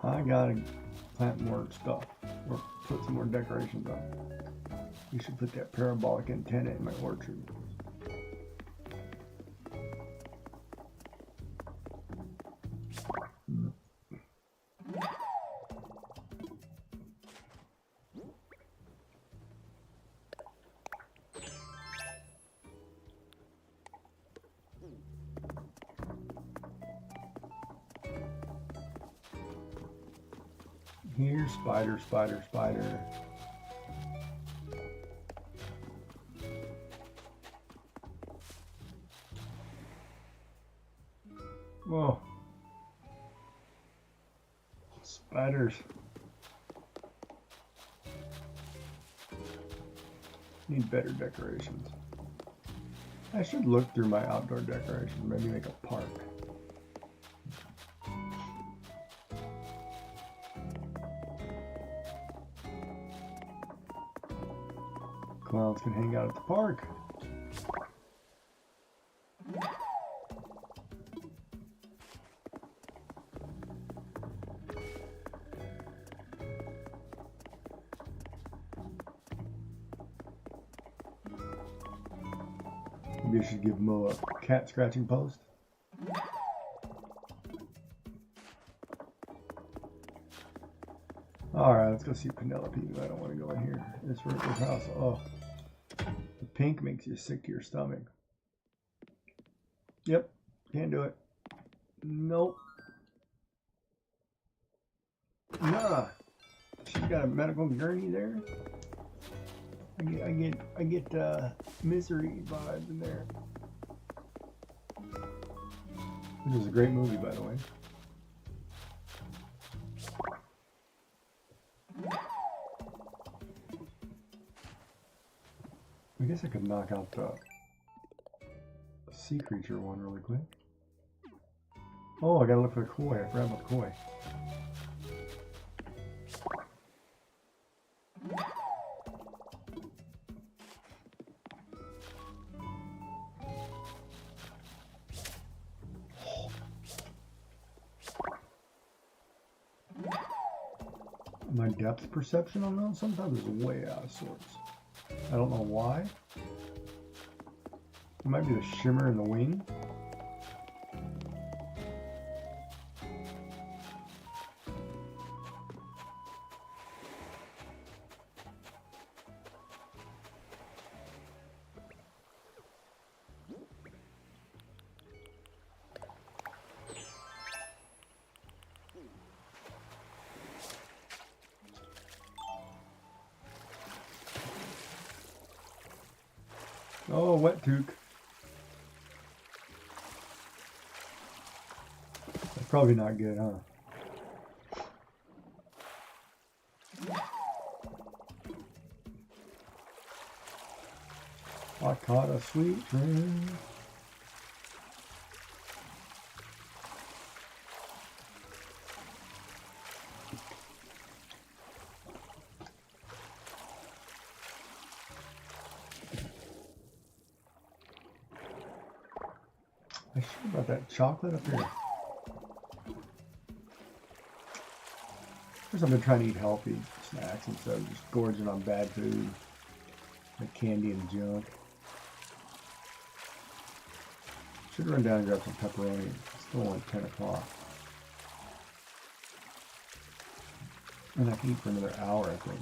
I gotta plant more stuff, or put some more decorations up. You should put that parabolic antenna in my orchard. Here, spider, spider, spider. Whoa. Spiders. Need better decorations. I should look through my outdoor decorations, maybe make a park. Clowns can hang out at the park. Maybe I should give Mo a cat scratching post. Alright, let's go see Penelope. I don't want to go in here. This Rick's house. Oh. The pink makes you sick to your stomach. Yep. Can't do it. Nope. Nah. She's got a medical gurney there. I get misery vibes in there. Which is a great movie, by the way. I guess I could knock out the sea creature one really quick. Oh, I gotta look for the koi. I forgot about the koi. My depth perception on those sometimes is way out of sorts. I don't know why. It might be the shimmer in the wing. Oh, wet toque. That's probably not good, huh? I caught a sweet dream. I should have brought that chocolate up here. First, I've been trying to eat healthy snacks instead of just gorging on bad food, like candy and junk. Should run down and grab some pepperoni. It's still only 10 o'clock. And I can eat for another hour, I think.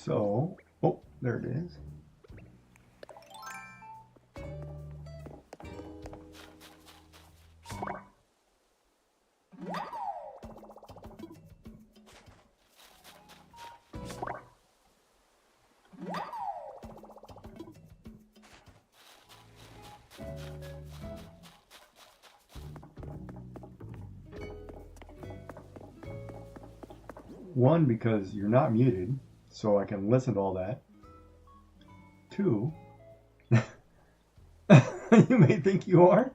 So, oh, there it is. One, because you're not muted, so I can listen to all that. Two, you may think you are.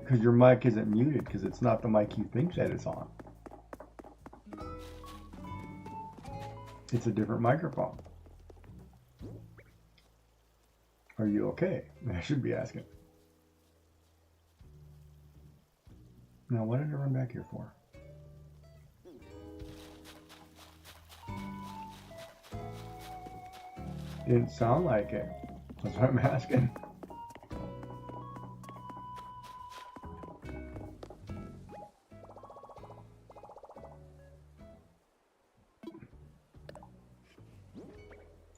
Because your mic isn't muted, because it's not the mic you think that it's on. It's a different microphone. Are you okay? I should be asking. Now, what did I run back here for? Didn't sound like it. That's what I'm asking.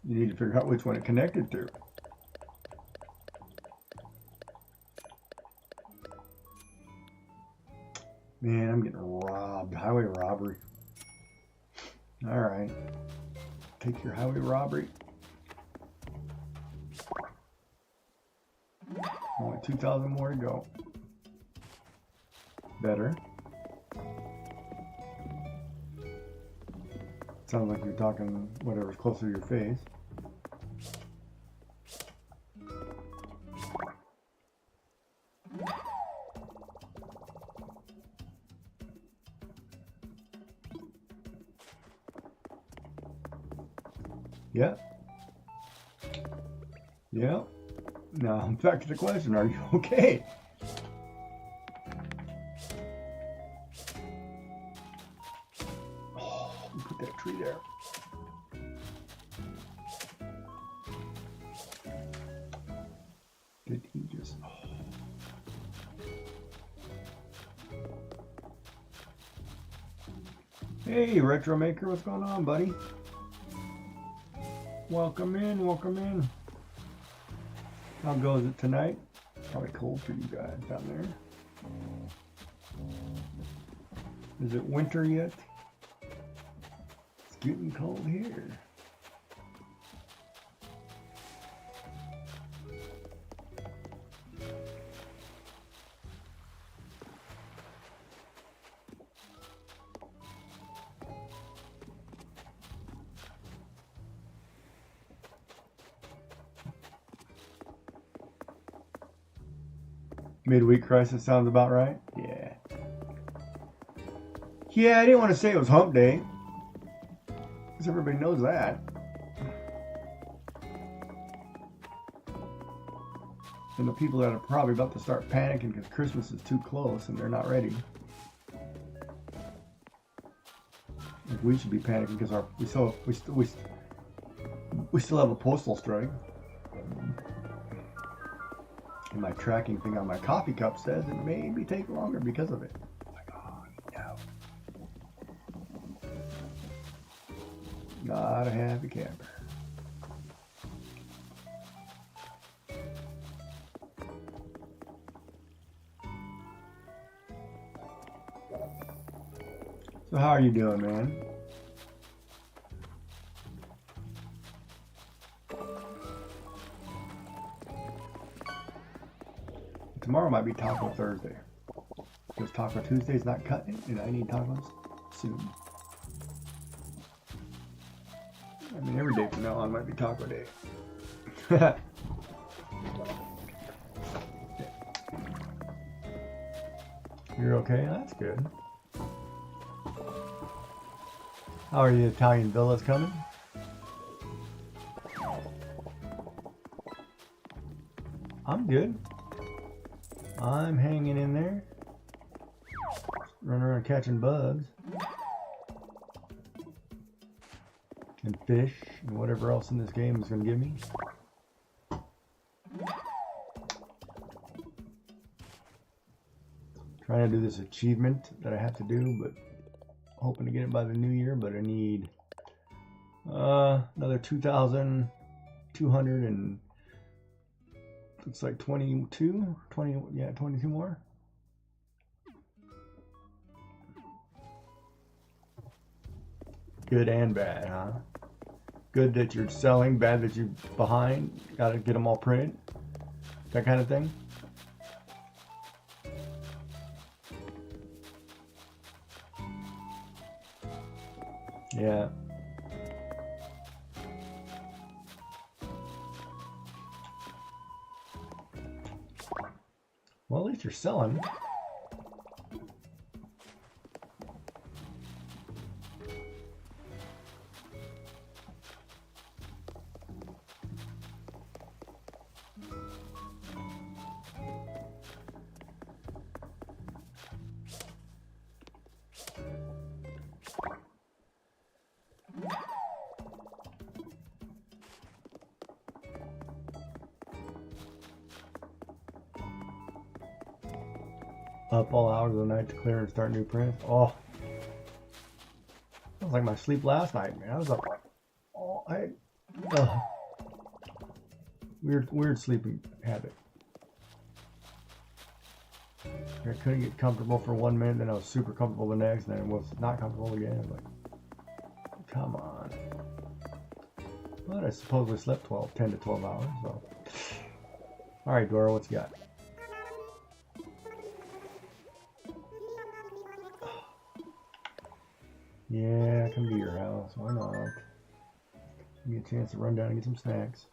You need to figure out which one it connected to. Man, I'm getting robbed. Highway robbery. All right. Take your highway robbery. Only 2,000 more to go. Better. Sounds like you're talking whatever's closer to your face. Yeah. Yeah. Now, back to the question, are you okay? Oh, you put that tree there. Did he just... Oh. Hey, Retro Maker, what's going on, buddy? Welcome in, welcome in. How goes it tonight? Probably cold for you guys down there. Is it winter yet? It's getting cold here. Midweek crisis sounds about right. Yeah. Yeah, I didn't want to say it was hump day, because everybody knows that. And the people that are probably about to start panicking because Christmas is too close and they're not ready. Like we should be panicking because we still have a postal strike. And my tracking thing on my coffee cup says it may take longer because of it. Oh my God, no. Not a happy camper. So how are you doing, man? Tomorrow might be Taco Thursday, because Taco Tuesday is not cutting it, and I need tacos soon. I mean, every day from now on might be Taco Day. You're okay? That's good. How are the Italian villas coming? I'm good. I'm hanging in there. Running around catching bugs. and fish and whatever else in this game is going to give me. Trying to do this achievement that I have to do, but hoping to get it by the new year. But I need another 2,200 and looks like 22 more. Good and bad, huh? Good that you're selling, bad that you're behind. Gotta get them all printed. That kind of thing. Yeah. Well, at least you're selling. Up all hours of the night to clear and start new prints. Oh, that was like my sleep last night, man. I was up all weird sleeping habit. I couldn't get comfortable for 1 minute, then I was super comfortable the next, and then I was not comfortable again. I was like, come on. But I supposedly slept 10 to 12 hours. So, all right, Dora, what's you got? Yeah, come to your house. Why not? Give me a chance to run down and get some snacks.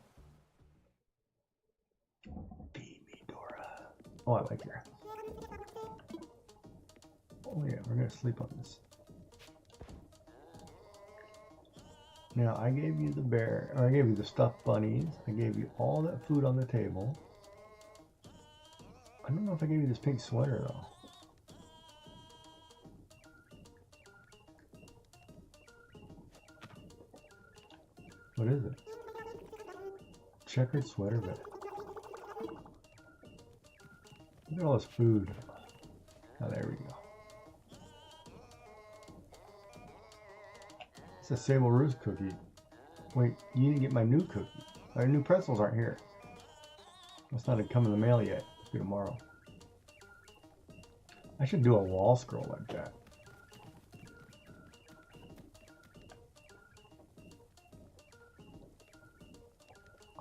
Feed me, Dora. Oh, I like your house. Oh yeah, we're gonna sleep on this. Now, I gave you the bear, or I gave you the stuffed bunnies. I gave you all that food on the table. I don't know if I gave you this pink sweater though. What is it? Checkered sweater, but look at all this food. Oh, there we go. It's a Sable Roost cookie. Wait, you need to get my new cookie. My new pretzels aren't here. Must not have come in the mail yet. Let's do tomorrow. I should do a wall scroll like that.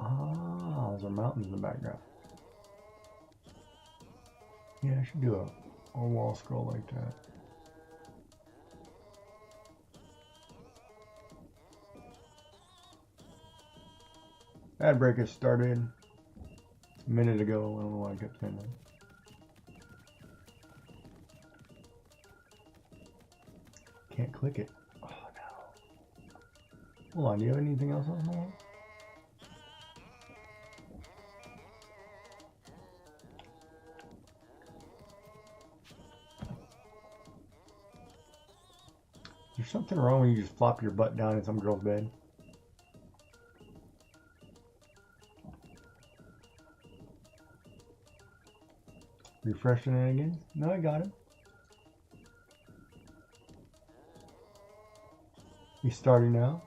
Ah, those are mountains in the background. Yeah, I should do a wall scroll like that. Ad break has started a minute ago. I don't know why I kept saying that. Can't click it. Oh no. Hold on, do you have anything else on there? There's something wrong when you just flop your butt down in some girl's bed. Refreshing it again? No, I got it. He's starting now.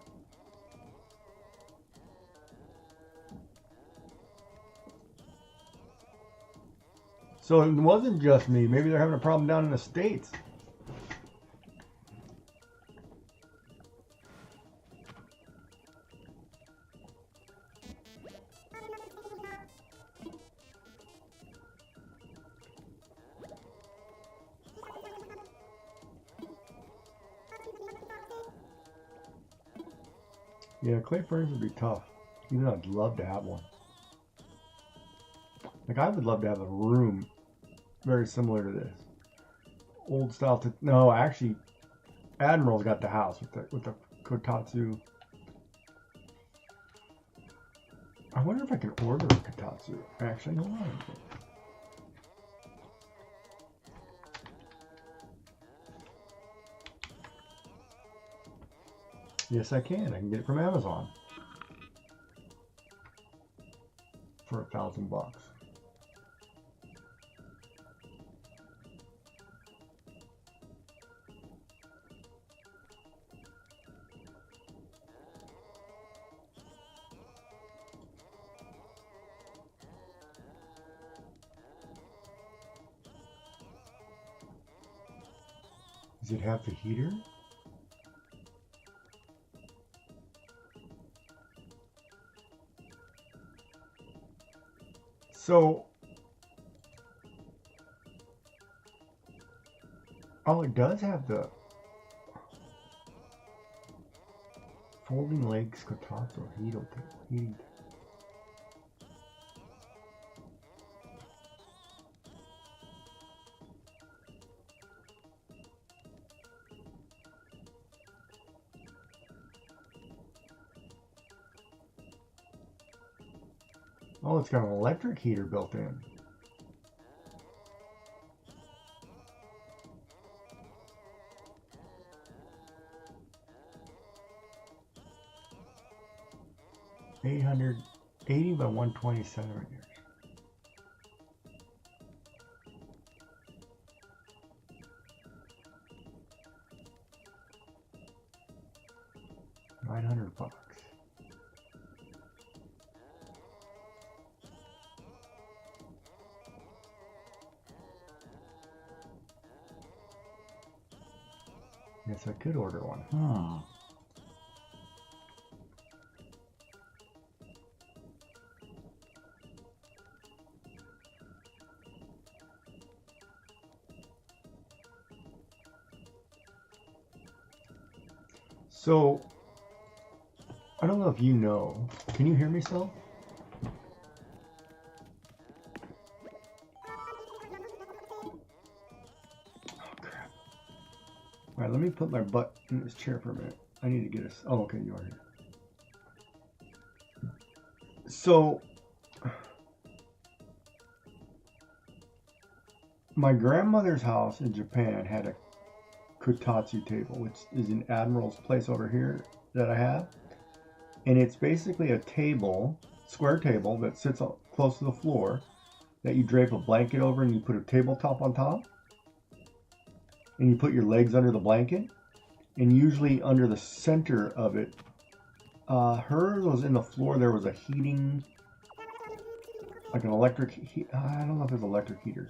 So it wasn't just me. Maybe they're having a problem down in the States. Yeah, clay frames would be tough. Even though I'd love to have one. Like, I would love to have a room very similar to this. Old style to... No, actually, Admiral's got the house with the kotatsu. I wonder if I can order a kotatsu. Actually, hold on. Yes, I can. I can get it from Amazon for $1,000. Does it have the heater? So, oh, it does have the folding legs kotatsu heating. Oh, it's got an electric heater built in. $880 by 120 centimeters. $900. Yes, I could order one. So, I don't know if you know. Can you hear me still? Oh, crap. Alright, let me put my butt in this chair for a minute. I need to get us. Oh, okay, you are here. So, my grandmother's house in Japan had a kotatsu table, which is an Admiral's place over here that I have. And it's basically a table, square table that sits close to the floor that you drape a blanket over and you put a tabletop on top. And you put your legs under the blanket. And usually under the center of it, hers was in the floor. There was a heating, like an electric, I don't know if it was electric heater.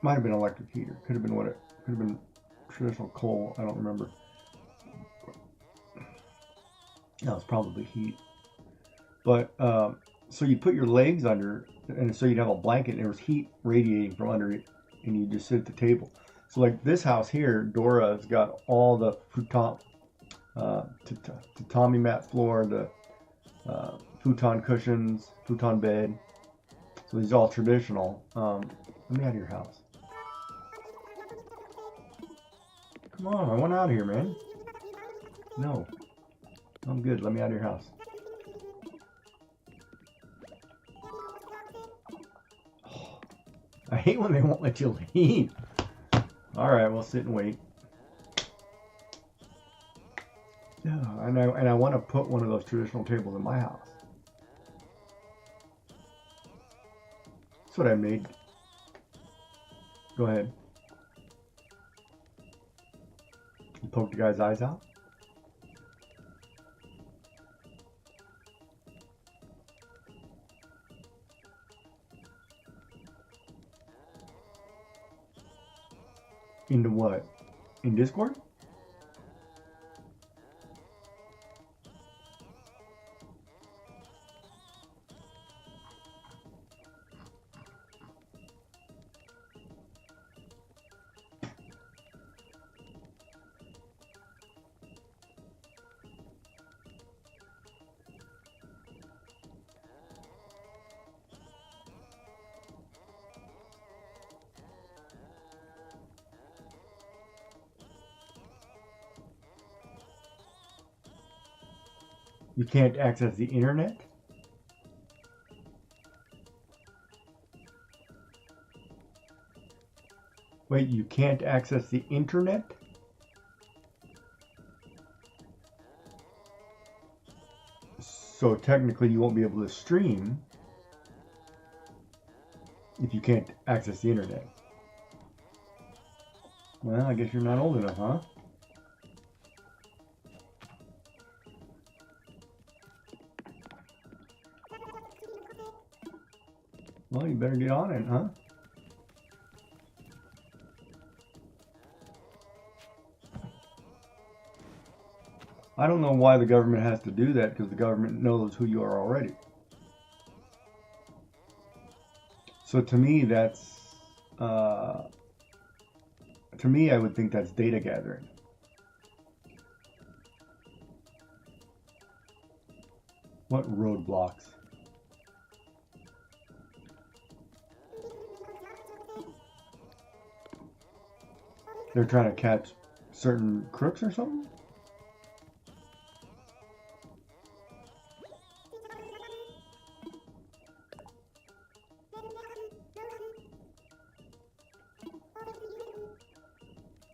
Might have been electric heater. Could have been what it could have been traditional coal. I don't remember. No, it's probably heat. But so you put your legs under, and so you'd have a blanket, and there was heat radiating from under it, and you just sit at the table. So like this house here, Dora's got all the tatami mat floor, the futon cushions, futon bed. So these are all traditional. Let me out of your house. Come on, I want out of here, man. No. I'm good. Let me out of your house. Oh, I hate when they won't let you leave. Alright, we'll sit and wait. Yeah, and I want to put one of those traditional tables in my house. That's what I made. Go ahead. You poke the guy's eyes out? Into what? In Discord? You can't access the internet? Wait, you can't access the internet? So technically you won't be able to stream if you can't access the internet. Well, I guess you're not old enough, huh? Well, you better get on it, huh? I don't know why the government has to do that, because the government knows who you are already. So to me, that's, I would think that's data gathering. What roadblocks? They're trying to catch certain crooks or something?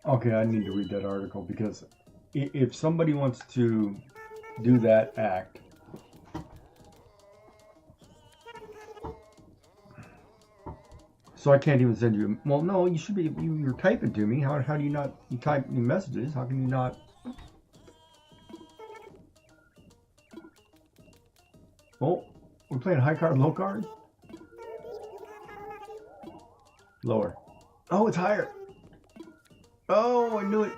Okay, I need to read that article, because if somebody wants to do that act, so I can't even send you. Well, no, you should be. You're typing to me. How do you not? You type me messages. How can you not? Oh, we're playing high card, low card. Lower. Oh, it's higher. Oh, I knew it.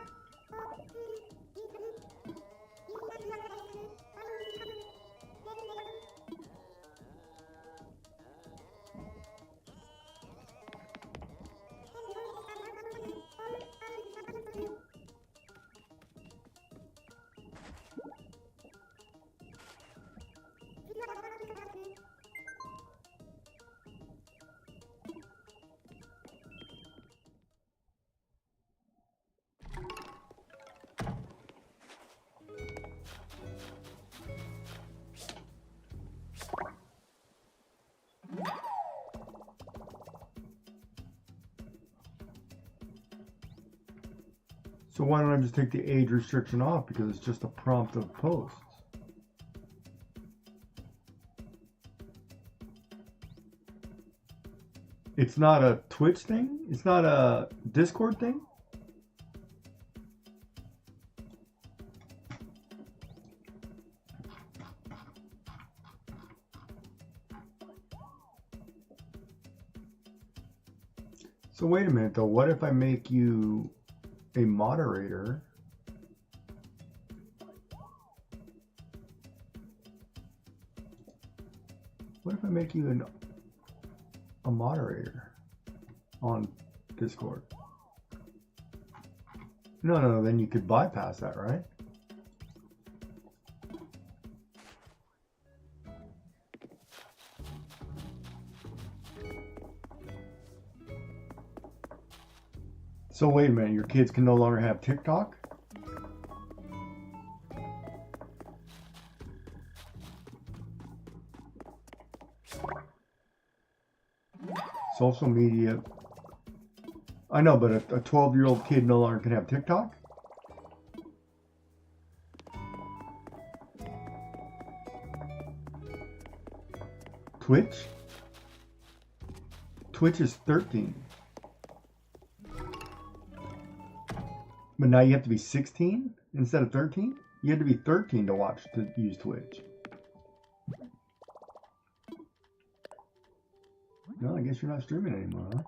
So why don't I just take the age restriction off, because it's just a prompt of posts? It's not a Twitch thing? It's not a Discord thing? So wait a minute though, what if I make you a moderator? What if I make you a moderator on Discord? No, then you could bypass that, right? So wait a minute, your kids can no longer have TikTok? Social media. I know, but a 12-year-old kid no longer can have TikTok? Twitch? Twitch is 13. But now you have to be 16 instead of 13? You had to be 13 to use Twitch. No, I guess you're not streaming anymore, huh?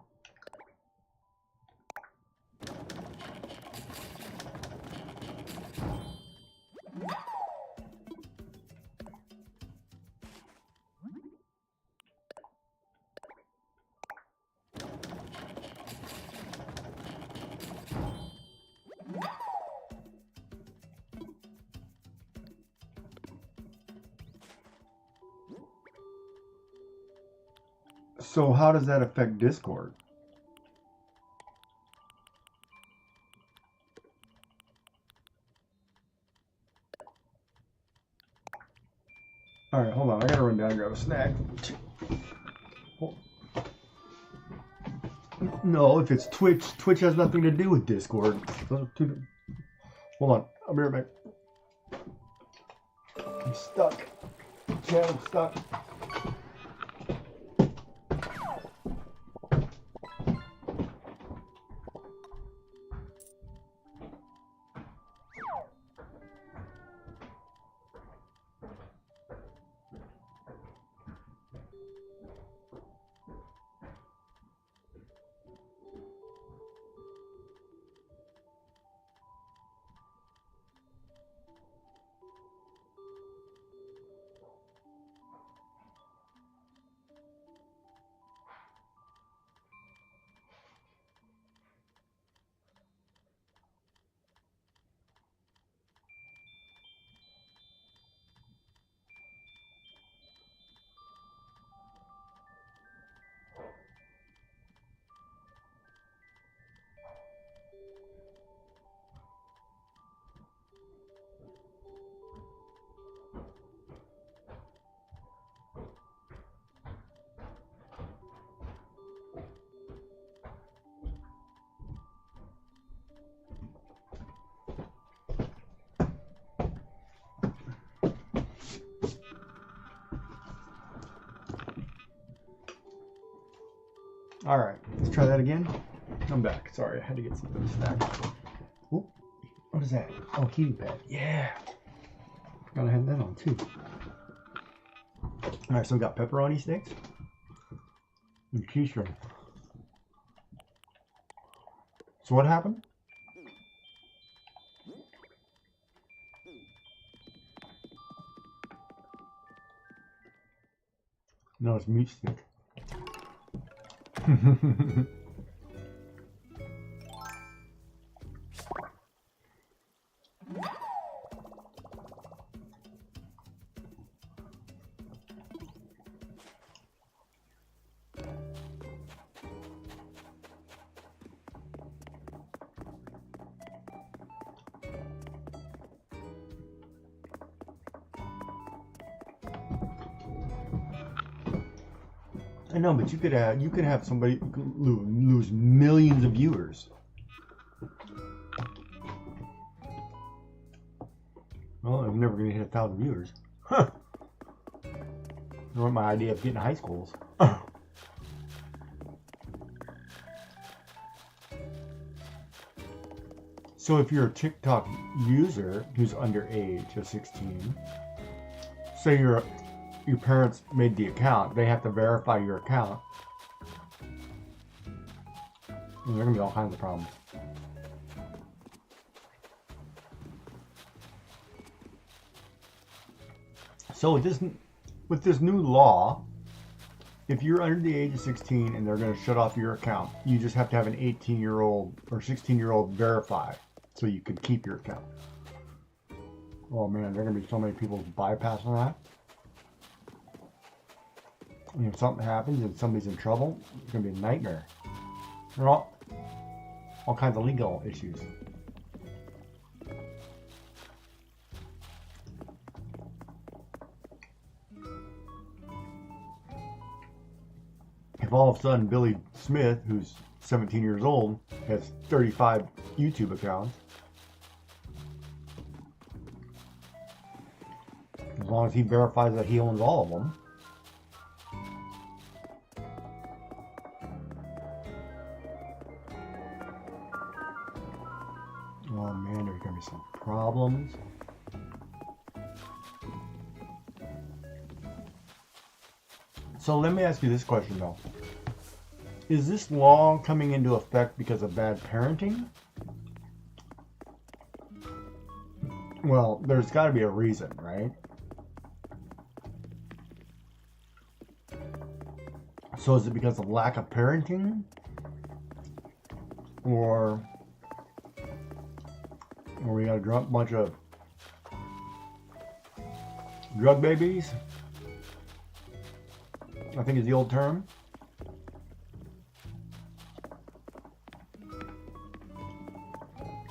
So how does that affect Discord? All right, hold on. I gotta run down and grab a snack. No, if it's Twitch, Twitch has nothing to do with Discord. Hold on, I'll be right back. I'm stuck. Okay, I'm stuck. All right, let's try that again. I'm back. Sorry, I had to get something stacked. Oop, what is that? Oh, heating pad. Yeah. Gotta have that on too. All right, so we got pepperoni sticks and quiche. So what happened? No, it's meat stick. I know, but you could have somebody lose millions of viewers. Well, I'm never going to hit 1,000 viewers. Huh. That was my idea of getting high schools. So if you're a TikTok user who's under age of 16, say your parents made the account, they have to verify your account. And there are going to be all kinds of problems. So with this new law, if you're under the age of 16 and they're going to shut off your account, you just have to have an 18-year-old or 16-year-old verify so you can keep your account. Oh man, there are going to be so many people bypassing that. And if something happens and somebody's in trouble, it's going to be a nightmare. There are all kinds of legal issues. If all of a sudden Billy Smith, who's 17 years old, has 35 YouTube accounts, as long as he verifies that he owns all of them, oh man, there's going to be some problems. So let me ask you this question though. Is this law coming into effect because of bad parenting? Well, there's got to be a reason, right? So is it because of lack of parenting? Or we got a bunch of drug babies? I think is the old term.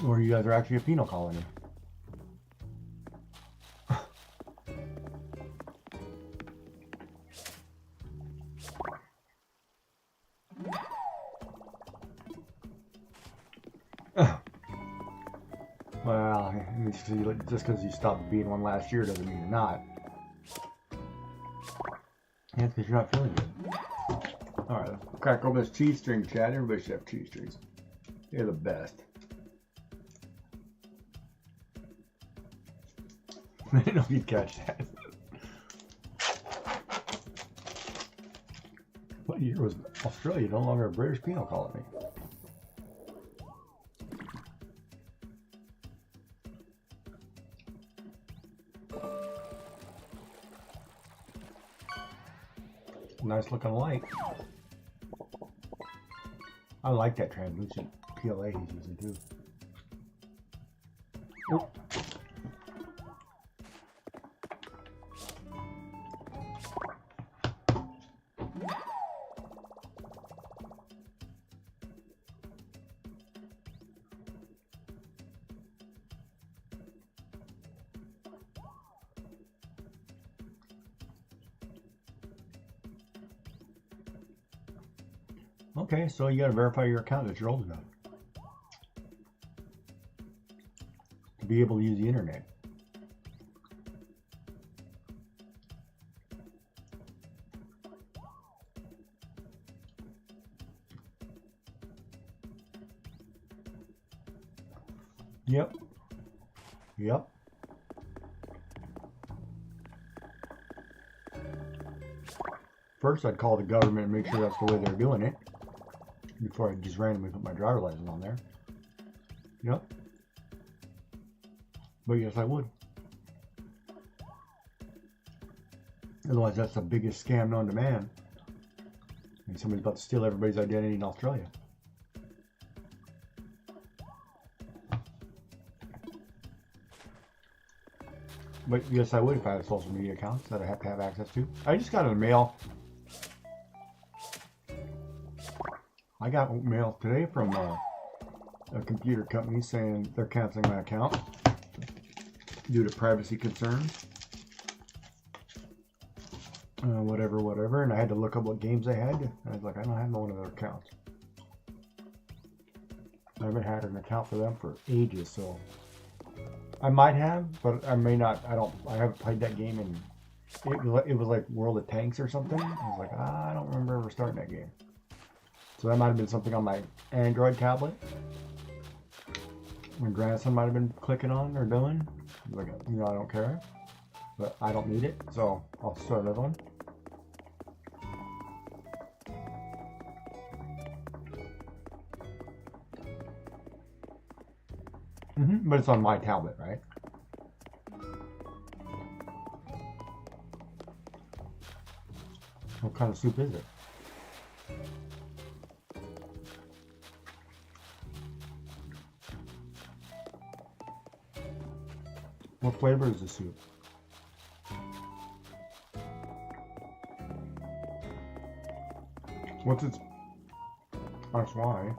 Or you guys are actually a penal colony. Well, just because you stopped being one last year doesn't mean you're not. Yeah, because you're not feeling good. Alright, let's crack open this cheese string, Chad. Everybody should have cheese strings. They're the best. I didn't know if you'd catch that. What year was Australia no longer a British penal colony? Nice looking light. I like that translucent PLA he's using too. Oop. Okay, so you gotta verify your account that you're old enough to be able to use the internet. Yep. Yep. First, I'd call the government and make sure that's the way they're doing it before I just randomly put my driver's license on there. Yep. But yes, I would. Otherwise, that's the biggest scam known to man. And somebody's about to steal everybody's identity in Australia. But yes, I would if I had social media accounts that I have to have access to. I just got a mail. I got mail today from a computer company saying they're canceling my account due to privacy concerns. Whatever. And I had to look up what games they had. I was like, I don't have one of their accounts. I haven't had an account for them for ages, so I might have, but I may not. I haven't played that game, and it was like World of Tanks or something. I was like, I don't remember ever starting that game. So that might have been something on my Android tablet. My grandson might have been clicking on or doing. Like, I don't care, but I don't need it, so I'll start another one. But it's on my tablet, right? What kind of soup is it? What flavor is the soup? What's its... That's why.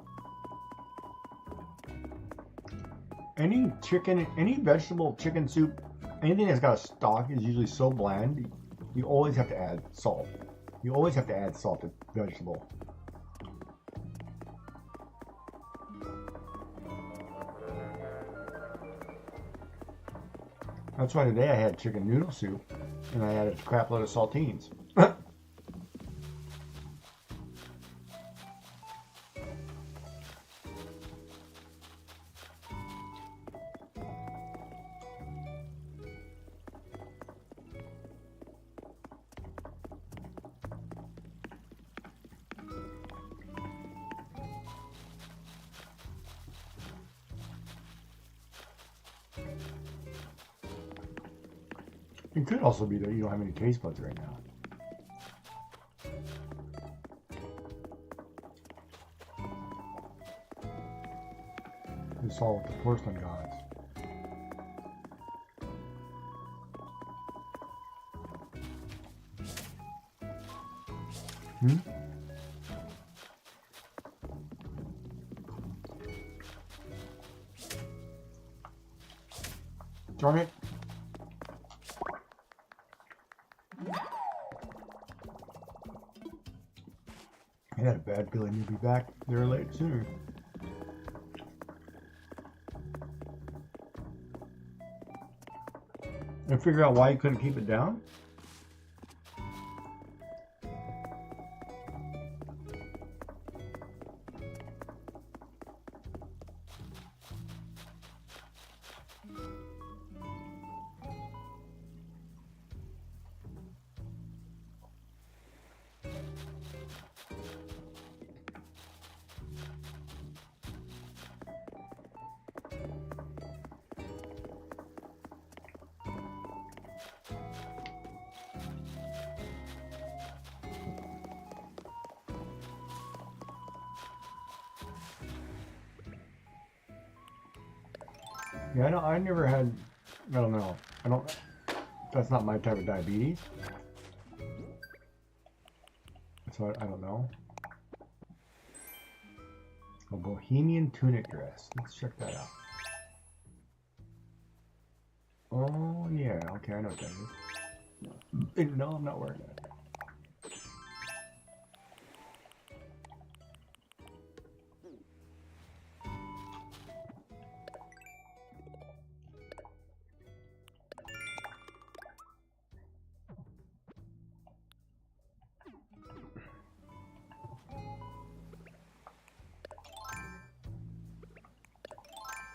Any chicken, any vegetable chicken soup, anything that's got a stock is usually so bland, you always have to add salt. You always have to add salt to vegetable. That's why today I had chicken noodle soup and I added a crap load of saltines. It could also be that you don't have any taste buds right now. It's all with the porcelain gods. Darn it. I had a bad feeling you'd be back there late sooner. And figure out why you couldn't keep it down? Yeah, I never had, I don't know. That's not my type of diabetes. So I don't know. A Bohemian tunic dress. Let's check that out. Oh, yeah. Okay, I know what that is. No, I'm not wearing that.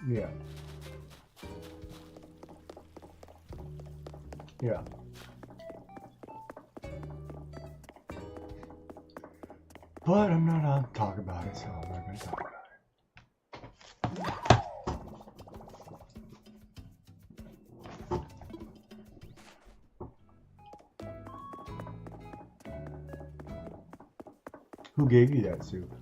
Yeah. Yeah. But I'm not on to talk about it, so I'm not going to talk about it. Who gave you that soup?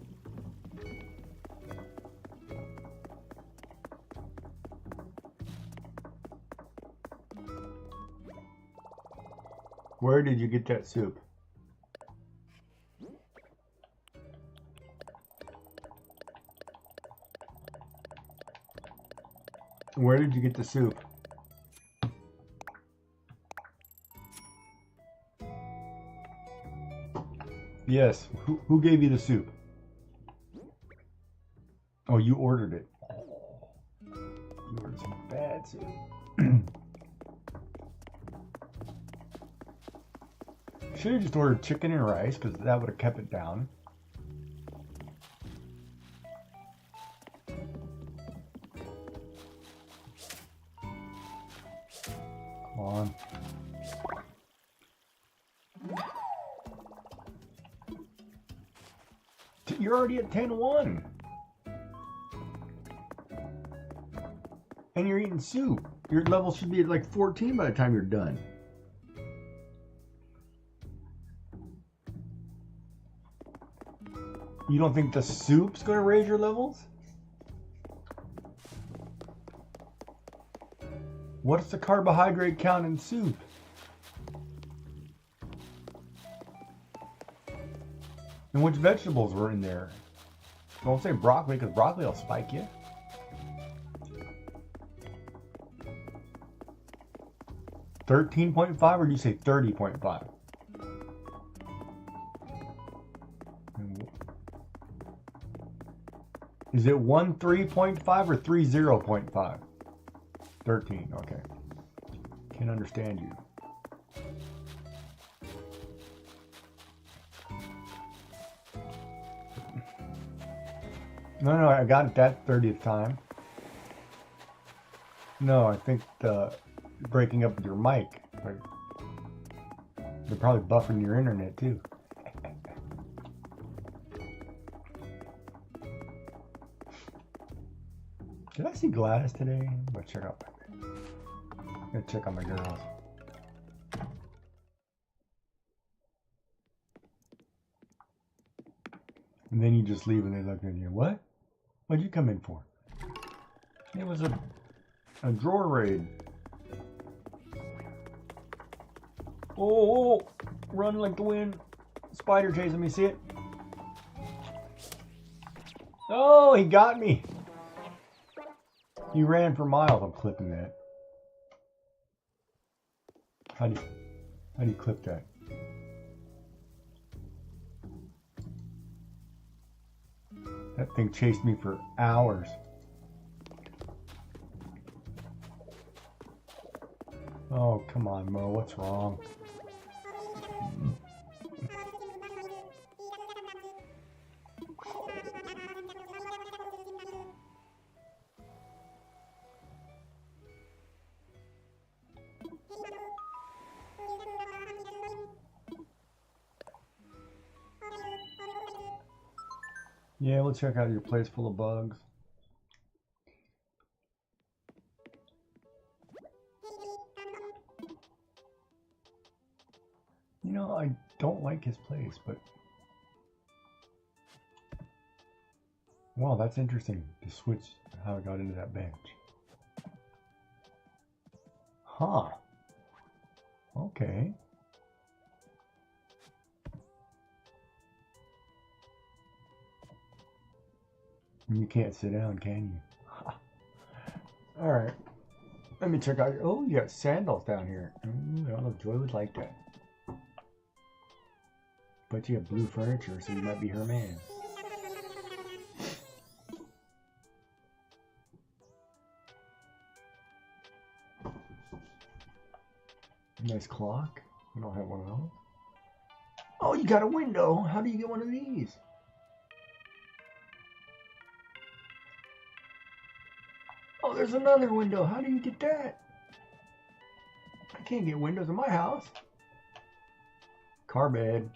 Where did you get that soup? Where did you get the soup? Yes. Who gave you the soup? Oh, you ordered it. You ordered some bad soup. Should have just ordered chicken and rice because that would have kept it down. Come on. You're already at 10-1. And you're eating soup. Your level should be at like 14 by the time you're done. You don't think the soup's going to raise your levels? What's the carbohydrate count in soup? And which vegetables were in there? Don't say broccoli, because broccoli will spike you. $13.5, or did you say 30.5? Is it 13.5 or 30.5? 13, okay. Can't understand you. No, I got it that 30th time. No, I think the breaking up with your mic. Like, they're probably buffering your internet too. Did I see Gladys today? I'm gonna check out. I'm gonna check on my girls. And then you just leave and they look at you. What? What'd you come in for? It was a drawer raid. Oh, run like the wind. Spider chasing me, see it? Oh, he got me. He ran for miles. I'm clipping that. How do you clip that? That thing chased me for hours. Oh, come on, Mo. What's wrong? Yeah, we'll check out your place full of bugs. You know, I don't like his place, but... Wow, that's interesting to switch how I got into that bench. Huh. Okay. You can't sit down, can you? All right. Let me check out your. Oh, you got sandals down here. I don't know if Joy would like that. But you have blue furniture, so you might be her man. Nice clock. I don't have one of those. Oh, you got a window. How do you get one of these? Oh, there's another window. How do you get that? I can't get windows in my house. Car bed.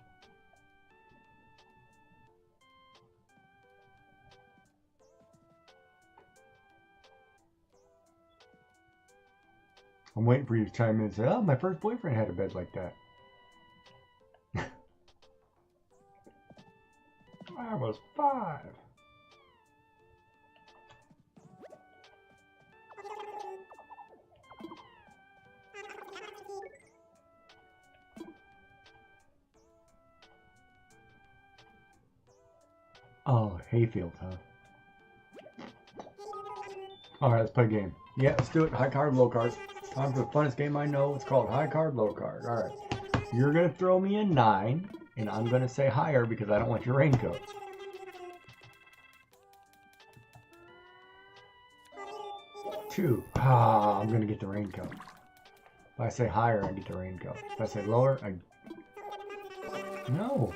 I'm waiting for you to chime in and say, oh, my first boyfriend had a bed like that. I was 5. Oh, hayfield, huh? Alright, let's play a game. Yeah, let's do it. High card, low card. Time for the funnest game I know. It's called high card, low card. Alright. You're going to throw me a 9, and I'm going to say higher because I don't want your raincoat. Two. I'm going to get the raincoat. If I say higher, I get the raincoat. If I say lower, I... No.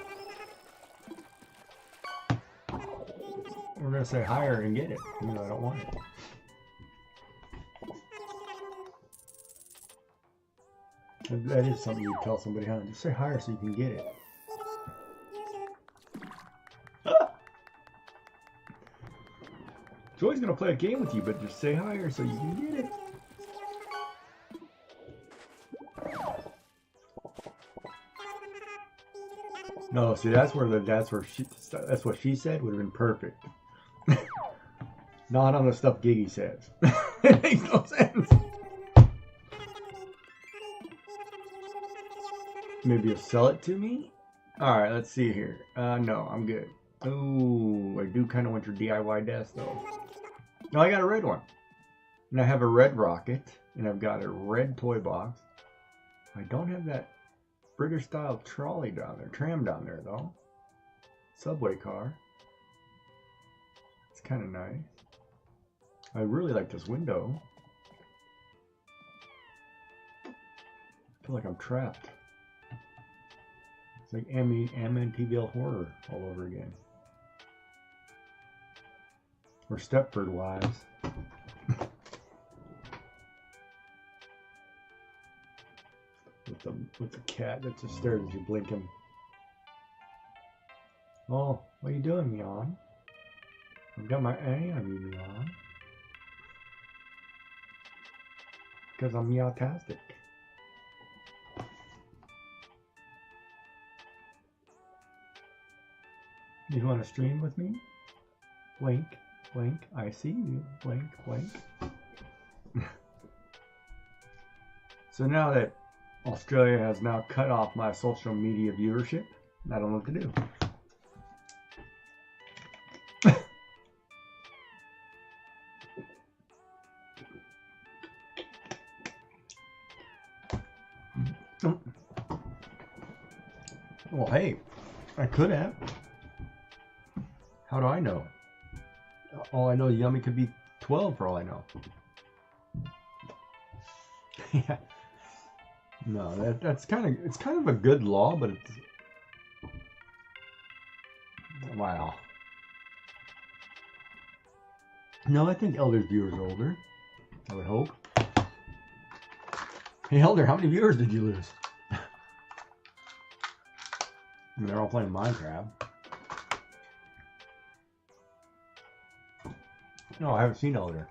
We're going to say higher and get it, even though I don't want it. That is something you tell somebody, huh? Just say higher so you can get it. Joy's gonna play a game with you, but just say higher so you can get it. No, see, that's what she said would have been perfect. Not on the stuff Giggy says. It makes no sense. Maybe you'll sell it to me? Alright, let's see here. No, I'm good. Ooh, I do kind of want your DIY desk, though. No, I got a red one. And I have a red rocket. And I've got a red toy box. I don't have that British-style trolley down there. Tram down there, though. Subway car. It's kind of nice. I really like this window. I feel like I'm trapped. It's like Amityville Horror all over again. Or Stepford Wives. with the cat that just stares at you blinking. Oh, what are you doing, Yawn? I've got my A on you, Yawn. Because I'm meowtastic. You want to stream with me? Blink, blink, I see you. Blink, blink. So now that Australia has now cut off my social media viewership, I don't know what to do. Well, hey, I could have. How do I know? All I know, Yummy could be 12 for all I know. Yeah. No, that's it's kind of a good law, but it's wow. No, I think Elder's viewers are older. I would hope. Hey, Elder, how many viewers did you lose? And they're all playing Minecraft. No, I haven't seen Elder.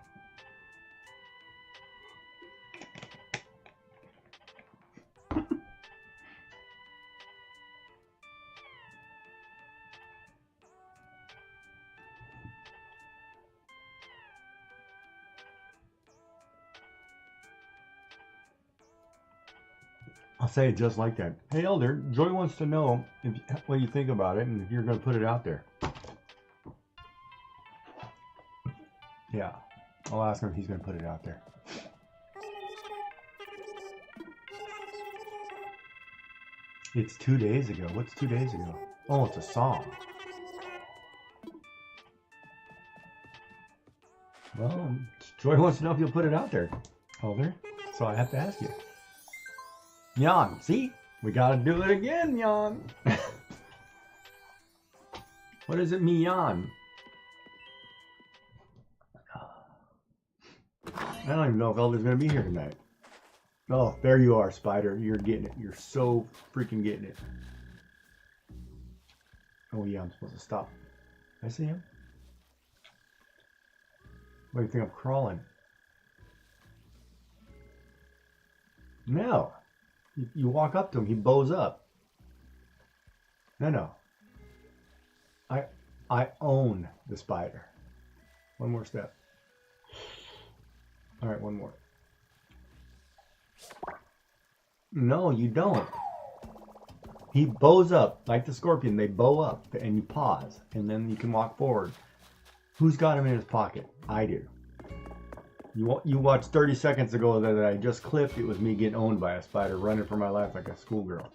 I'll say it just like that. Hey, Elder, Joy wants to know what you think about it and if you're going to put it out there. Yeah, I'll ask him if he's going to put it out there. It's 2 days ago. What's 2 days ago? Oh, it's a song. Well, Joy wants to know if you'll put it out there, Elder. So I have to ask you. Jan, see? We gotta do it again, Jan. What does it mean, Jan? I don't even know if Elder's gonna be here tonight. Oh, there you are, Spider. You're getting it. You're so freaking getting it. Oh yeah, I'm supposed to stop. I see him. What do you think I'm crawling? No. You walk up to him, he bows up. No. I own the spider. One more step. All right, one more. No, you don't. He bows up like the scorpion. They bow up and you pause and then you can walk forward. Who's got him in his pocket? I do. You watched 30 seconds ago that I just clipped. It was me getting owned by a spider running for my life like a schoolgirl.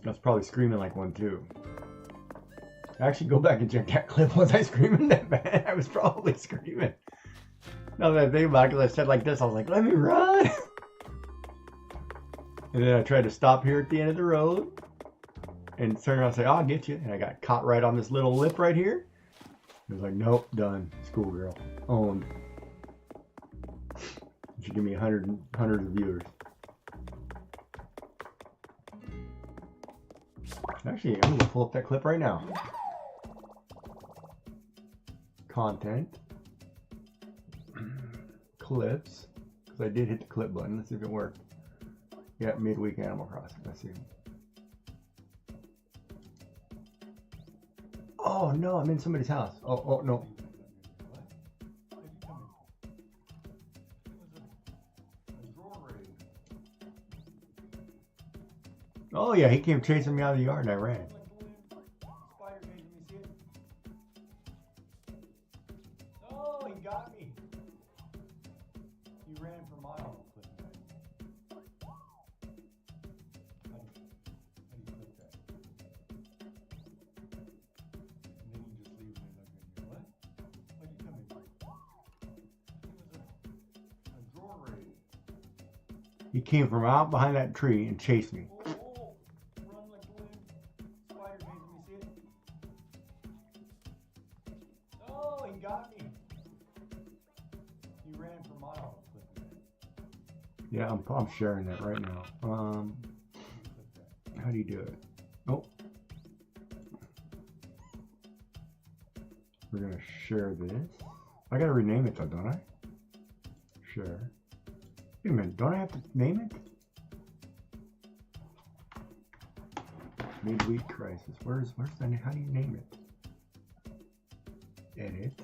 I was probably screaming like one too. Actually, go back and check that clip. Was I screaming that bad? I was probably screaming. Now that I think about it, because I said like this, I was like, let me run. And then I tried to stop here at the end of the road and turn around and say, I'll get you. And I got caught right on this little lip right here. It was like, nope, done. Schoolgirl. Owned. You should give me hundreds of viewers. Actually, I'm going to pull up that clip right now. Content. Clips. Because I did hit the clip button. Let's see if it worked. Yeah, midweek Animal Crossing. Let's see. Oh no, I'm in somebody's house. Oh no. Oh yeah, he came chasing me out of the yard and I ran. Oh, he got me. He ran for miles. He came from out behind that tree and chased me. Oh, run like the wind. Spider chasing me, see it? Oh, he got me. He ran for miles. Yeah, I'm sharing that right now. How do you do it? Oh. We're gonna share this. I gotta rename it though, don't I? Share. Wait a minute, don't I have to name it? Midweek Crisis. Where's the, how do you name it? Edit.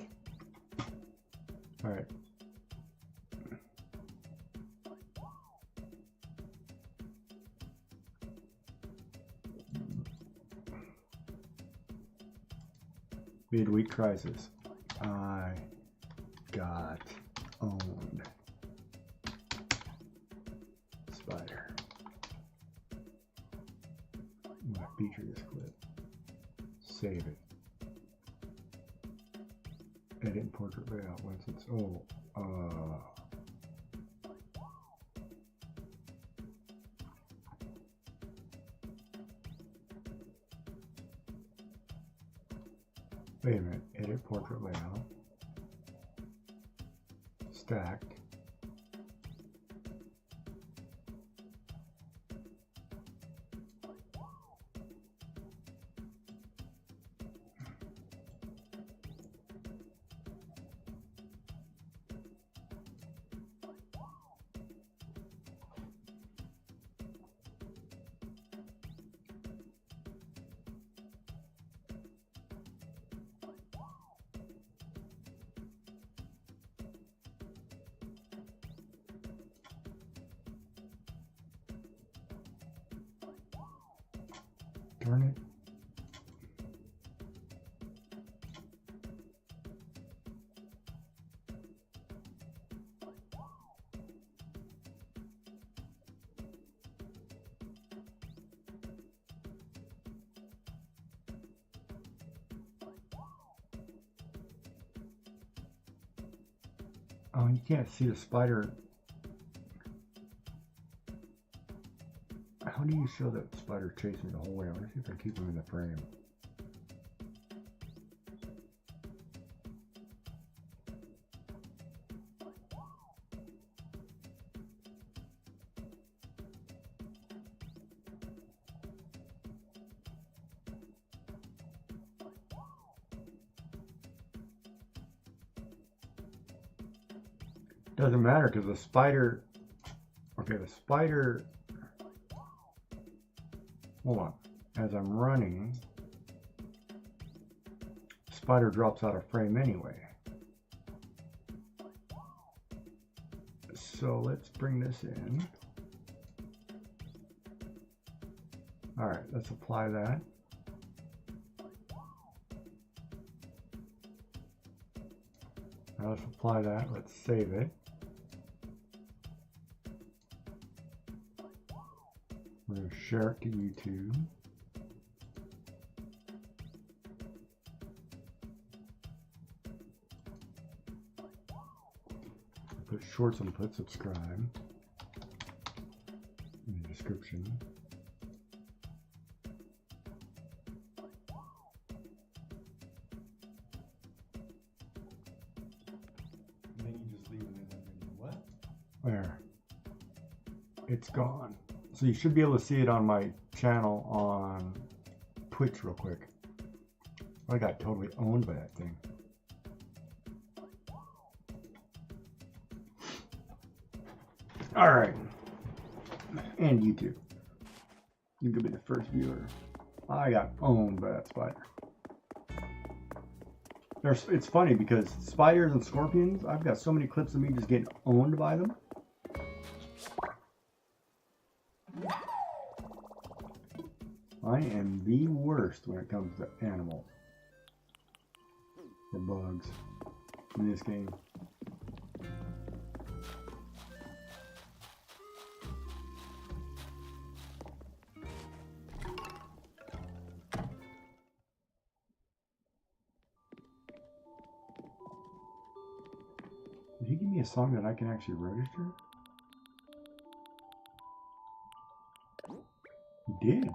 Alright. Midweek Crisis. I got owned. Spider. I'm going to feature this clip. Save it. Edit and portrait layout once it's wait a minute. Edit portrait layout. Stacked. Darn it. Oh, you can't see the spider. How do you show that spider chasing the whole way? I want to see if I keep him in the frame. Doesn't matter because the spider, okay, the spider, hold on, as I'm running, the spider drops out of frame anyway. So let's bring this in. All right, let's apply that. Now let's apply that, let's save it. We're going to share it to YouTube. Put shorts and put subscribe in the description. And then you just leave it in that video. What? There. It's gone. So you should be able to see it on my channel on Twitch real quick. I got totally owned by that thing. All right. And YouTube. You could be the first viewer. I got owned by that spider. It's funny because spiders and scorpions, I've got so many clips of me just getting owned by them. I am the worst when it comes to animals or bugs in this game. Did he give me a song that I can actually register? He did.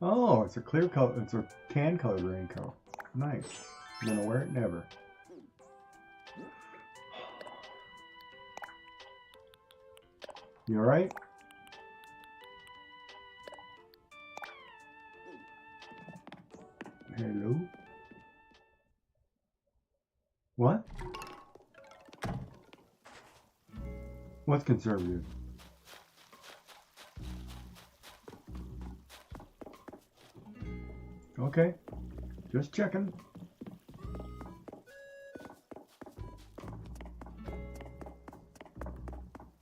Oh, it's a clear color. It's a tan colored raincoat. Nice. I'm gonna wear it never. You all right? Hello? What? What's conservative? Okay, just checking.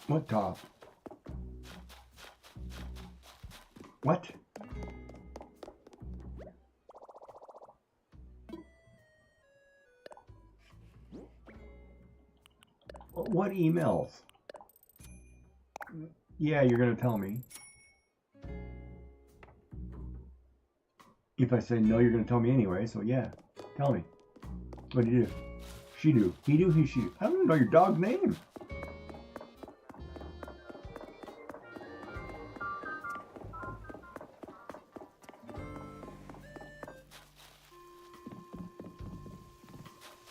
What top? What? What emails? Yeah, you're gonna tell me. If I say no, you're gonna tell me anyway, so yeah, tell me. What do you do? She do. He do, he, she do. I don't even know your dog's name.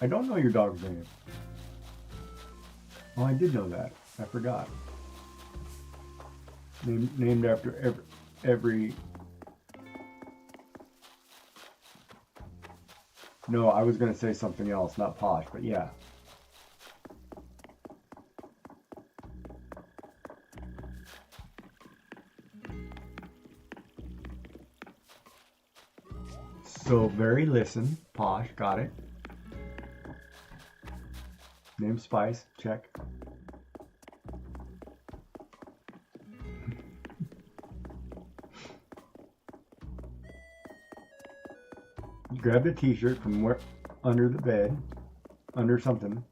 I don't know your dog's name. Oh, I did know that. I forgot. Named after every... No, I was going to say something else, not posh, but yeah. So very listen, posh, got it. Name Spice, check. You grabbed a t-shirt from where under the bed, under something.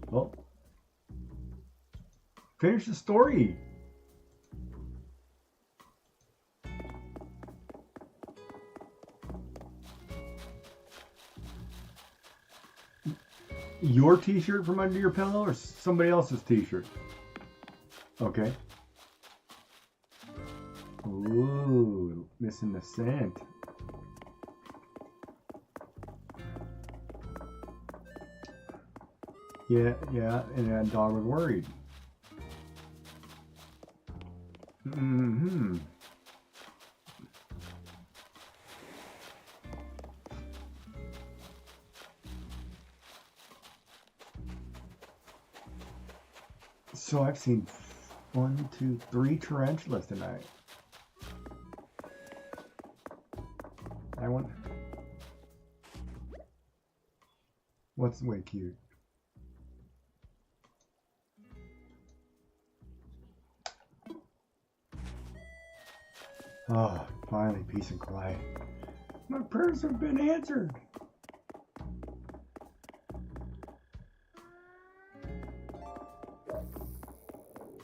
Well, finish the story. Your t-shirt from under your pillow or somebody else's t-shirt? Okay. Ooh, missing the scent. Yeah, and that dog was worried. Mm-hmm. So I've seen 1, 2, 3 tarantulas tonight. I want. What's way cute? Oh, finally, peace and quiet. My prayers have been answered.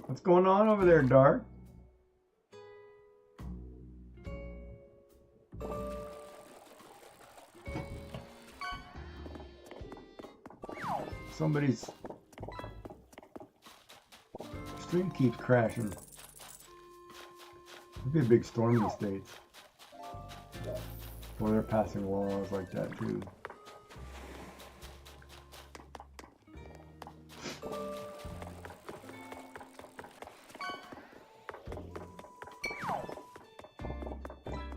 What's going on over there, Dark? Somebody's stream keeps crashing. There'll be a big storm in the States. Well, they're passing laws like that too.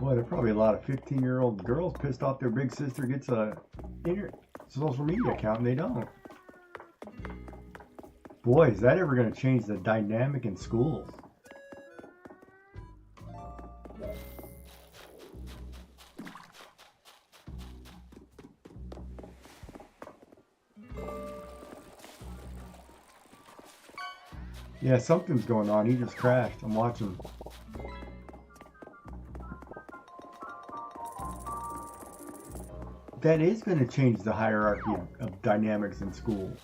Boy, there are probably a lot of 15-year-old girls pissed off their big sister gets a social media account and they don't. Boy, is that ever going to change the dynamic in schools? Yeah, something's going on. He just crashed. I'm watching. That is going to change the hierarchy of dynamics in schools.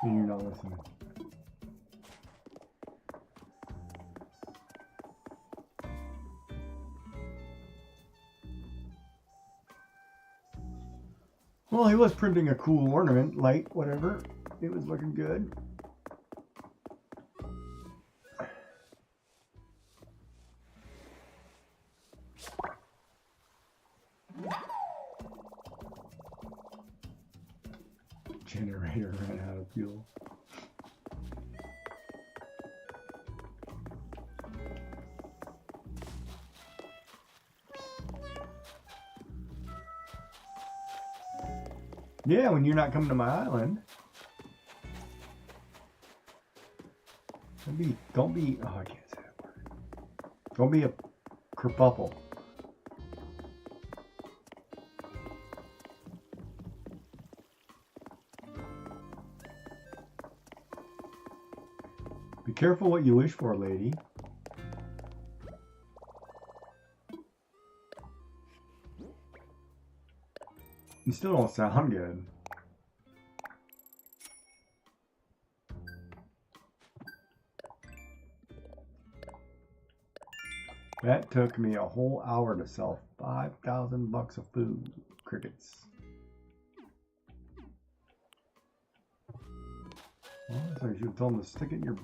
And you're not listening. Well, he was printing a cool ornament, light, whatever. It was looking good. Generator ran out of fuel. Yeah, when you're not coming to my island. Don't be, oh, I can't say that word. Don't be a kerfuffle. Be careful what you wish for, lady. You still don't sound good. That took me a whole hour to sell 5,000 bucks of food. Crickets. Well, so you should have told them to stick it in your...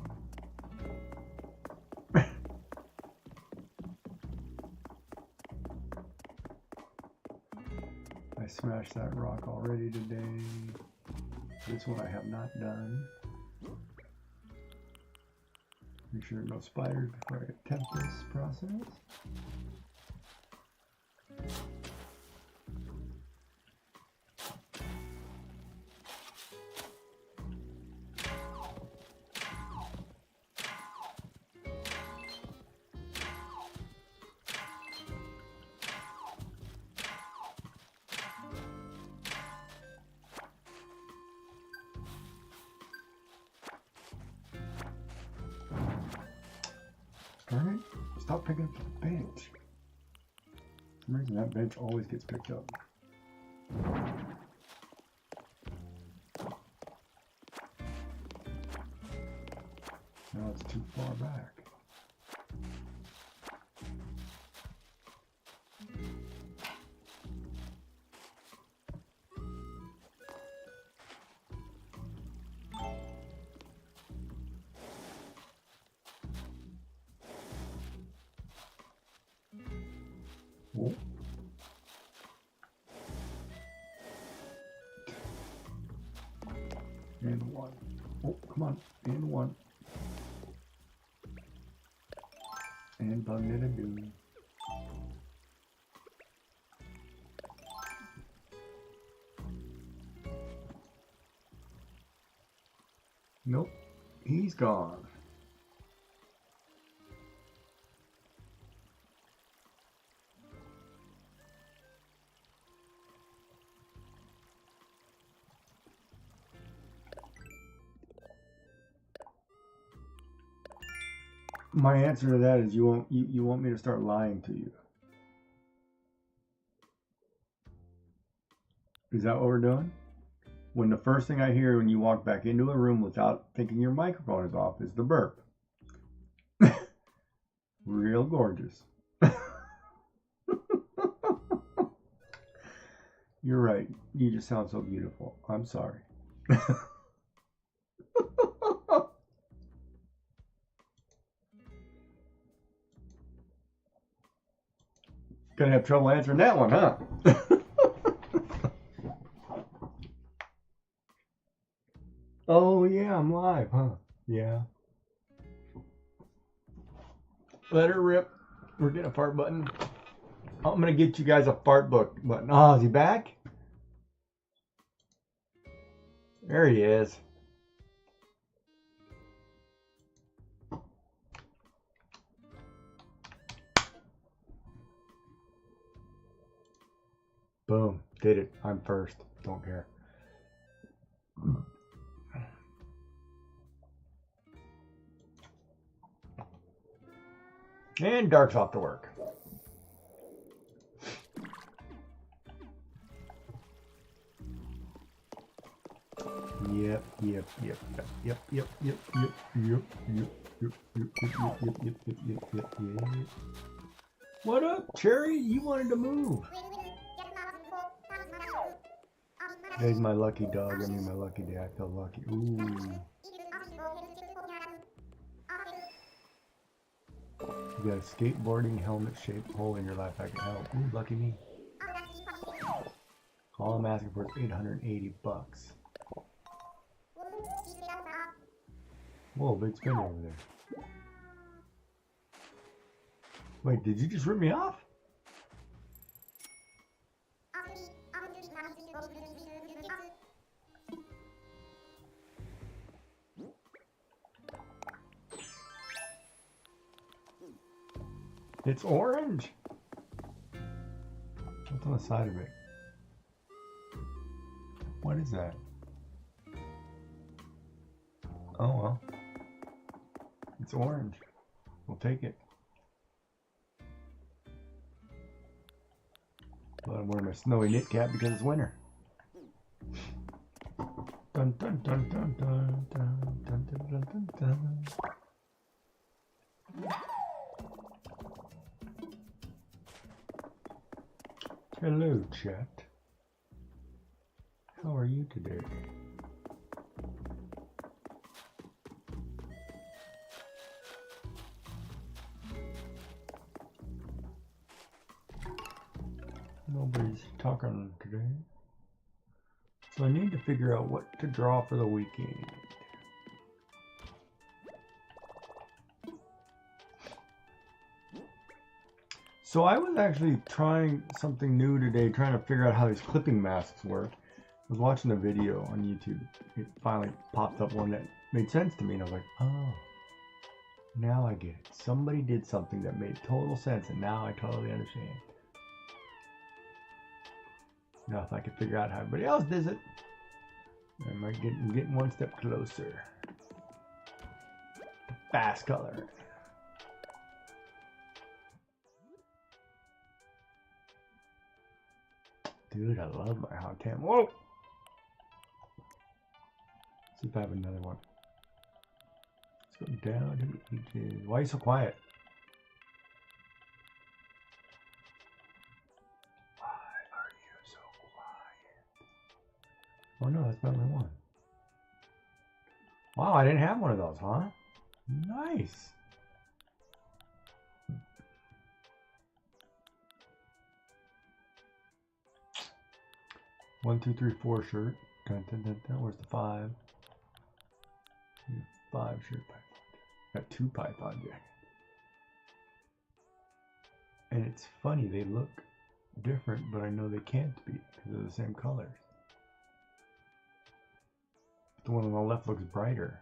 I smashed that rock already today. This one I have not done. Make sure no spiders before I attempt this process. Darn it, stop picking up the bench. For some reason that bench always gets picked up. Now it's too far back. Oh. And one. Oh, come on. And one. And bung it a do. Nope. He's gone. My answer to that is you want me to start lying to you. Is that what we're doing? When the first thing I hear when you walk back into a room without thinking your microphone is off is the burp. Real gorgeous. You're right. You just sound so beautiful. I'm sorry. Gonna have trouble answering that one, huh? Oh yeah, I'm live, huh? Yeah. Let her rip. We're getting a fart button. I'm gonna get you guys a fart book button. Oh, is he back? There he is. Boom. Did it. I'm first. Don't care. And Dark's off to work. Yep. What up, Cherry? You wanted to move. There's my lucky dog. I mean, my lucky day. I feel lucky. Ooh. You got a skateboarding helmet-shaped hole in your life. I can help. Ooh, lucky me. All I'm asking for is 880 bucks. Whoa, big spin over there. Wait, did you just rip me off? It's orange. What's on the side of it? What is that? Oh well. It's orange. We'll take it. But I'm wearing my snowy knit cap because it's winter. Dun dun dun dun dun dun dun dun dun dun. Hello, chat. How are you today? Nobody's talking today. So I need to figure out what to draw for the weekend. So I was actually trying something new today, trying to figure out how these clipping masks work. I was watching a video on YouTube. It finally popped up one that made sense to me, and I was like, oh, now I get it. Somebody did something that made total sense, and now I totally understand. Now if I could figure out how everybody else does it, I'm getting one step closer. The fast color. Dude, I love my hot cam. Whoa! See if I have another one. Let's go down to each. Why are you so quiet? Why are you so quiet? Oh no, that's not my one. Wow, I didn't have one of those, huh? Nice. One, two, three, four shirt. Dun, dun, dun, dun. Where's the 5? 5 shirt python. Got 2 python jackets. And it's funny, they look different, but I know they can't be because they're the same colors. The one on the left looks brighter.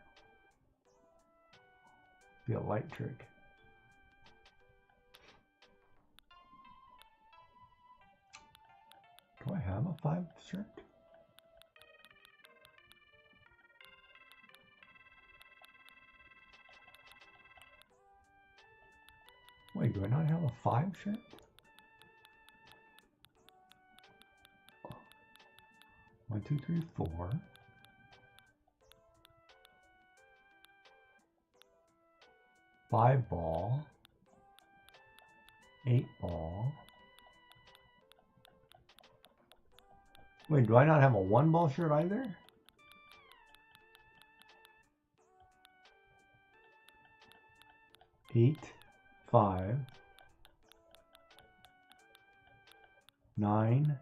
Be a light trick. Do I have a 5 shirt? Wait, do I not have a 5 shirt? One, two, three, 4. 5 ball. 8 ball. Wait, do I not have a 1 ball shirt either? Eight, 5, 9,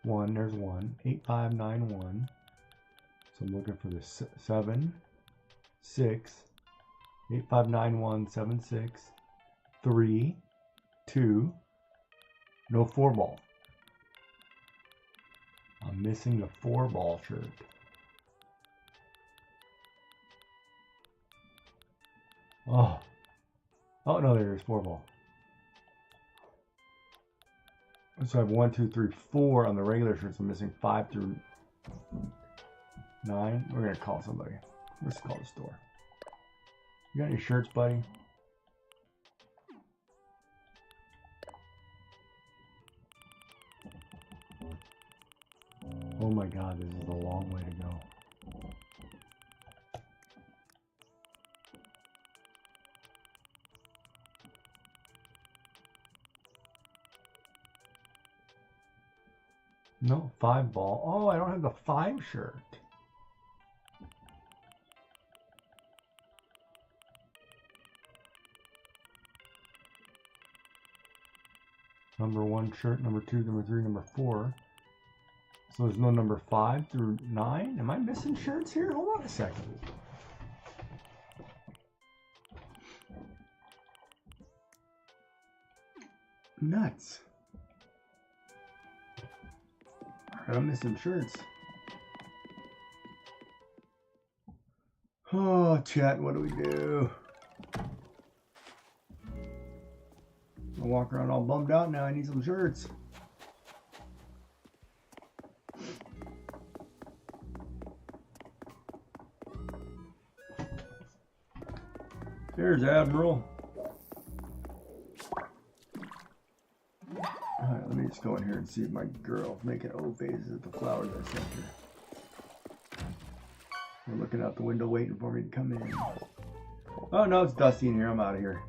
1. There's 1. 8, 5, 9, 1. So I'm looking for the 7, 6, 8, 5, 9, 1, 7, 6, 3, 2. No 4 ball. I'm missing the 4 ball shirt. Oh. Oh no, there's 4 ball. So I have 1, 2, 3, 4 on the regular shirts. I'm missing 5 through 9. We're gonna call somebody. Let's call the store. You got any shirts, buddy? Oh my God, this is a long way to go. No, 5 ball. Oh, I don't have the 5 shirt. Number 1 shirt, number 2, number 3, number 4. So there's no number 5 through 9? Am I missing shirts here? Hold on a second. Nuts. I'm missing shirts. Oh, chat, what do we do? I walk around all bummed out now. I need some shirts. There's Admiral. Alright, let me just go in here and see if my girl's making O faces at the flowers I sent her. They're looking out the window waiting for me to come in. Oh no, it's dusty in here. I'm out of here.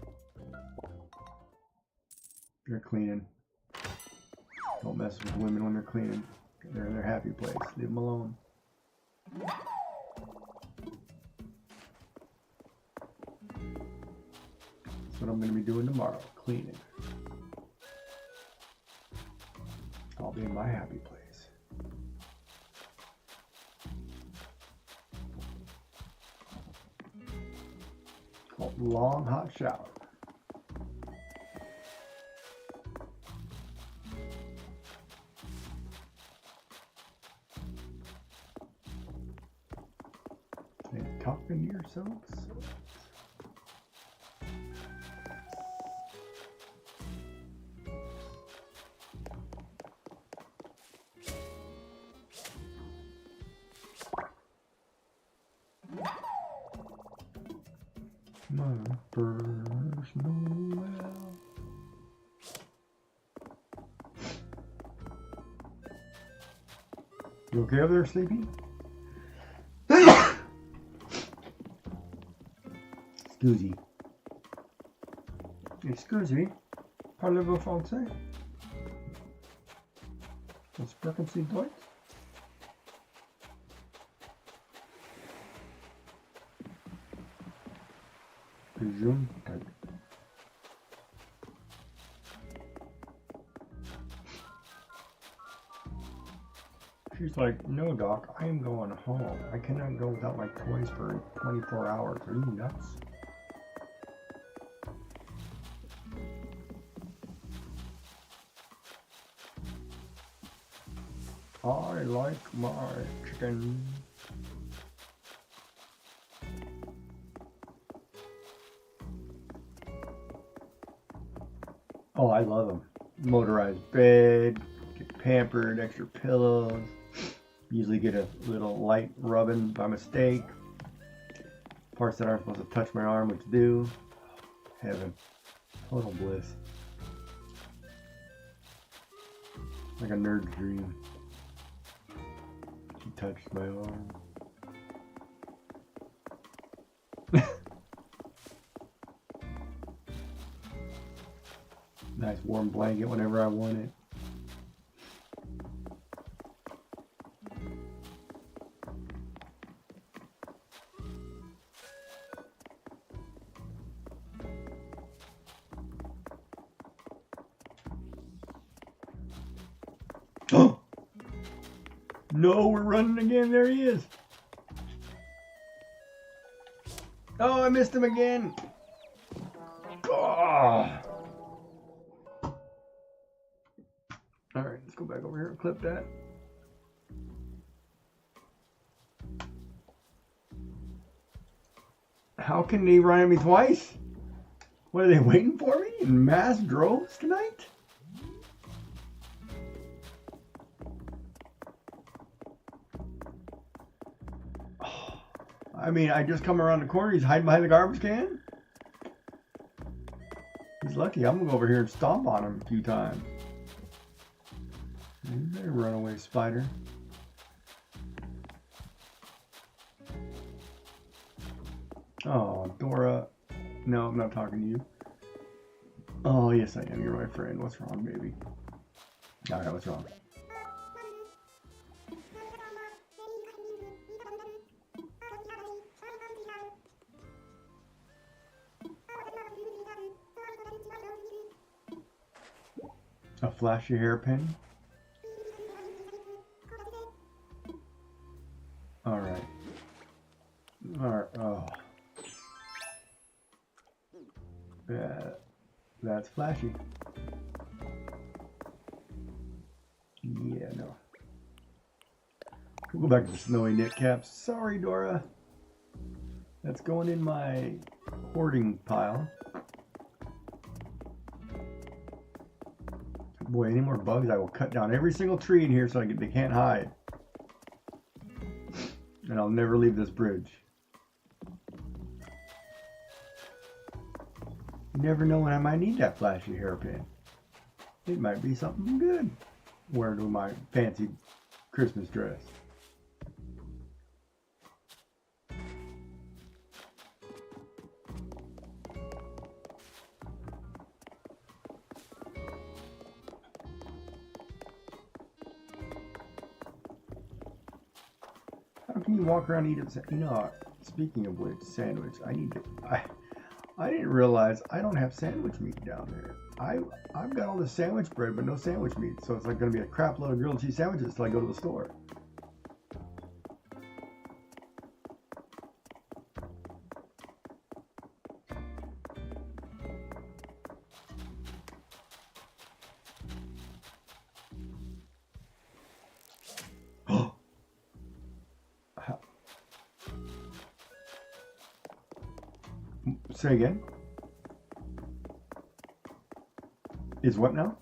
They're cleaning. Don't mess with women when they're cleaning. They're in their happy place. Leave them alone. That's what I'm going to be doing tomorrow. Cleaning. I'll be in my happy place. Called long hot shower. And talking to yourselves. My first Noel. You okay over there, Sleepy? Excusez. Excusez. Parlez-vous français? Sprechen Sie Deutsch? Gesundheit. She's like, no, Doc, I am going home. I cannot go without my toys for 24 hours. Are you nuts? I like my chicken. Oh, I love them. Motorized bed, get pampered, extra pillows. Usually get a little light rubbing by mistake. Parts that aren't supposed to touch my arm, which do. Heaven. Total bliss. Like a nerd's dream. She touched my arm. Nice warm blanket whenever I want it. Oh! No, we're running again. There he is. Oh, I missed him again. Oh. All right, let's go back over here and clip that. How can they run at me twice? What, are they waiting for me in mass droves tonight? Oh, I mean, I just come around the corner, he's hiding behind the garbage can. He's lucky. I'm gonna go over here and stomp on him a few times. You better run away, spider. Oh, Dora. No, I'm not talking to you. Oh, yes, I am. You're my friend. What's wrong, baby? Alright, what's wrong? A flashy hairpin? Alright. Alright, oh. That's flashy. Yeah, no. We'll go back to the snowy knit caps. Sorry, Dora. That's going in my hoarding pile. Boy, any more bugs, I will cut down every single tree in here so they can't hide. And I'll never leave this bridge. You never know when I might need that flashy hairpin. It might be something good. Wear it with my fancy Christmas dress. How can you walk around and eat a, you know, speaking of which, sandwich, I didn't realize I don't have sandwich meat down there. I've got all the sandwich bread, but no sandwich meat. So it's like going to be a crap load of grilled cheese sandwiches till I go to the store. Say again. Is what now?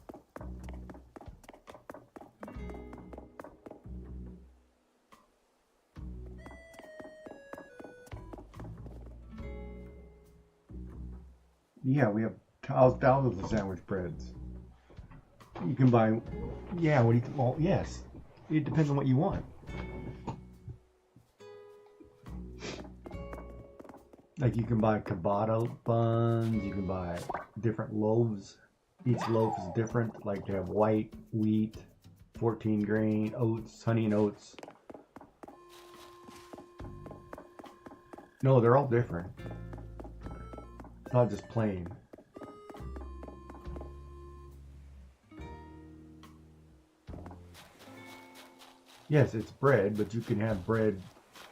Yeah, we have thousands of sandwich breads. You can buy. Yeah, what do you? Well, yes. It depends on what you want. Like you can buy ciabatta buns. You can buy different loaves. Each loaf is different. Like they have white, wheat, 14 grain, oats, honey and oats. No, they're all different. It's not just plain. Yes, it's bread, but you can have bread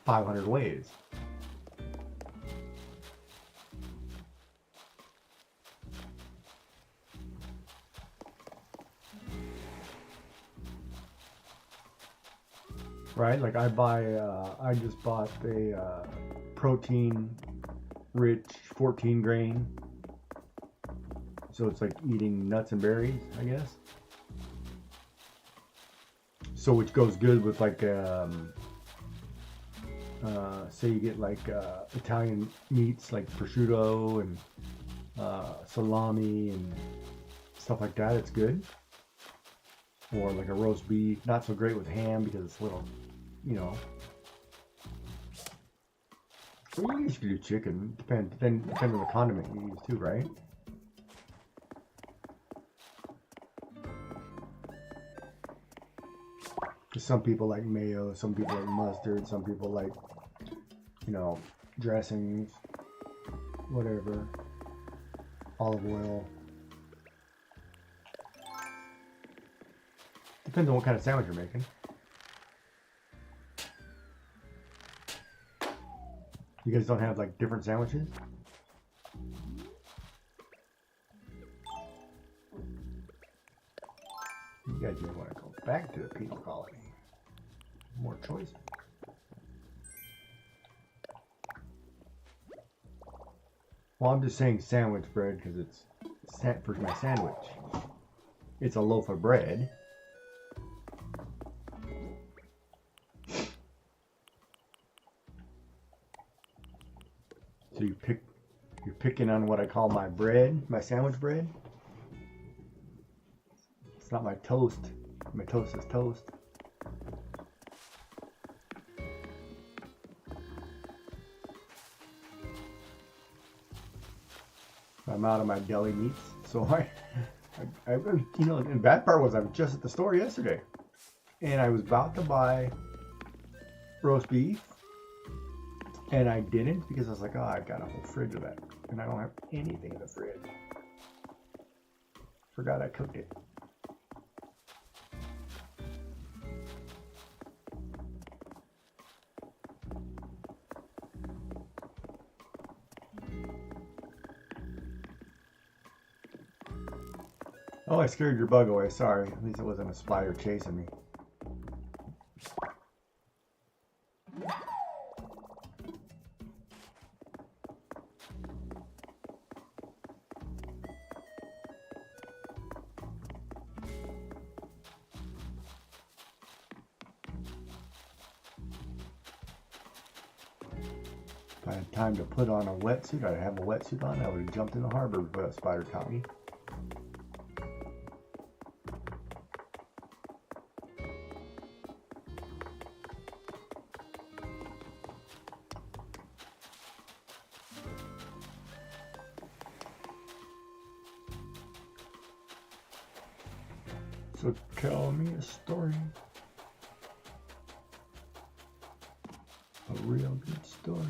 500 ways. Right? Like I just bought a protein-rich 14 grain. So it's like eating nuts and berries, I guess. So which goes good with like, say you get like Italian meats like prosciutto and salami and stuff like that. It's good. Or like a roast beef. Not so great with ham because it's a little, you know. Well, you should do chicken. Depends on the condiment you use too, right? Because some people like mayo, some people like mustard, some people like, you know, dressings, whatever, olive oil. Depends on what kind of sandwich you're making. You guys don't have like different sandwiches? You guys may want to go back to the penal colony. More choice. Well, I'm just saying sandwich bread because it's set for my sandwich. It's a loaf of bread. So you're picking on what I call my bread, my sandwich bread. It's not my toast. My toast is toast. I'm out of my deli meats, so I you know, the bad part was I was just at the store yesterday, and I was about to buy roast beef, and I didn't because I was like, oh, I've got a whole fridge of that, and I don't have anything in the fridge. Forgot I cooked it. Oh, I scared your bug away. Sorry. At least it wasn't a spider chasing me. If I had time to put on a wetsuit, I'd have a wetsuit on. I would have jumped in the harbor before that spider caught me. So tell me a story. A real good story.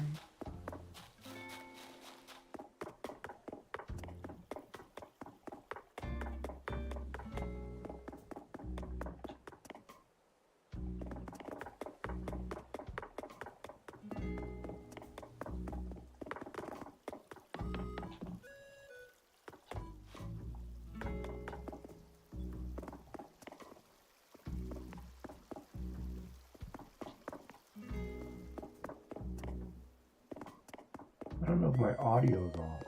know if my audio's off.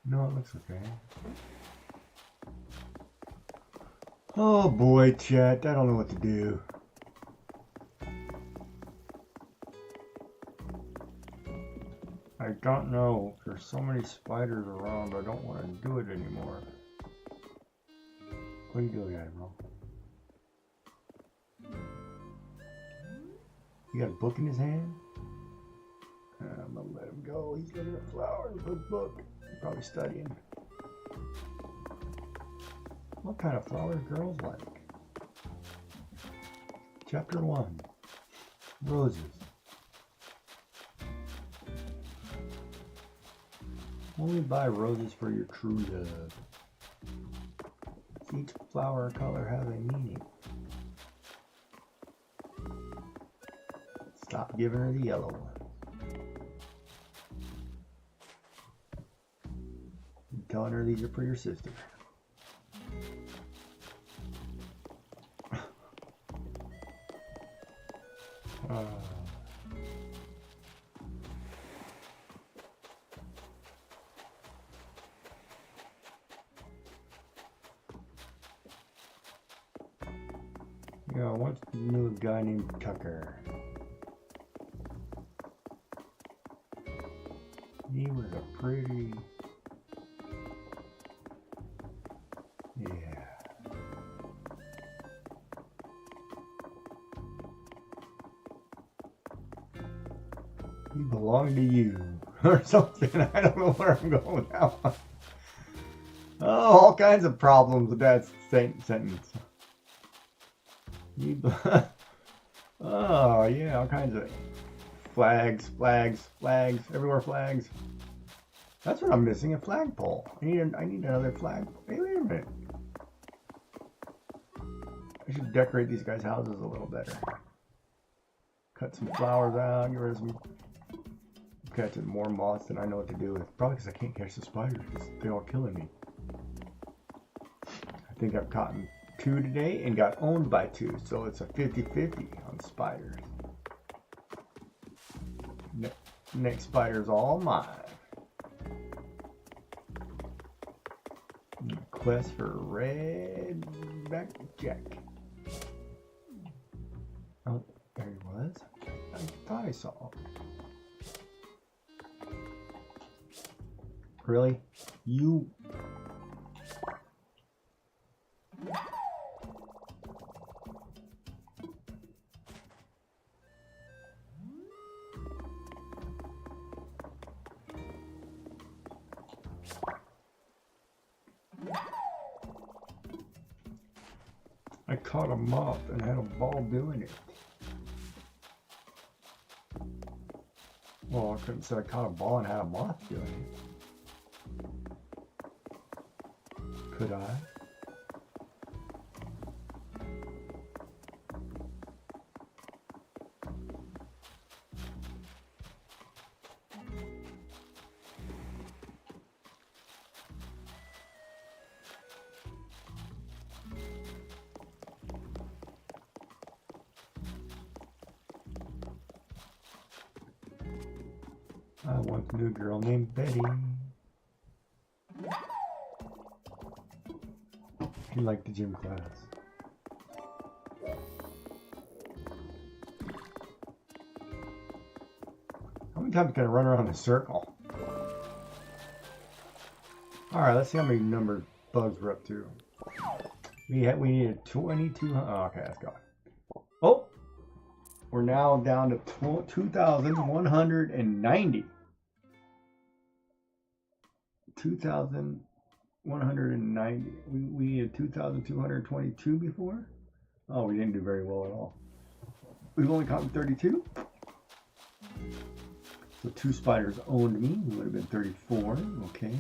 No, it looks okay. Oh boy, chat, I don't know what to do. I don't know. There's so many spiders around, I don't want to do it anymore. What are you doing, Admiral? He got a book in his hand? I'm gonna let him go. He's looking at flowers with a book. He's probably studying. What kind of flowers girls like? Chapter 1. Roses. Only buy roses for your true love. Each flower color has a meaning. Stop giving her the yellow one. I'm telling her these are for your sister. Yeah, what's the new guy named Tucker? He was a pretty... Yeah. He belonged to you. Or something. I don't know where I'm going with that one. Oh, all kinds of problems with that sentence. Oh, yeah, all kinds of flags, everywhere flags. That's what I'm missing, a flagpole. I need another flag. Hey, wait a minute. I should decorate these guys' houses a little better. Cut some flowers out, get rid of some... Catching more moths than I know what to do with. Probably because I can't catch the spiders because they're all killing me. I think I've caught 2 today and got owned by 2, so it's a 50-50 on spiders. Next spider's all mine. Quest for redback jack. Oh, there he was. I thought I saw him. Really? You... I caught a moth and had a ball doing it. Well, I couldn't say I caught a ball and had a moth doing it. Could I? I want a new girl named Betty. She liked the gym class. How many times can I run around in a circle? Alright, let's see how many number bugs we're up to. We needed 2,200. Oh, okay, that's gone. Oh! We're now down to 2,190. 2,190. We had 2,222 before. Oh, we didn't do very well at all. We've only caught 32. So 2 spiders owned me. We would have been 34. Okay.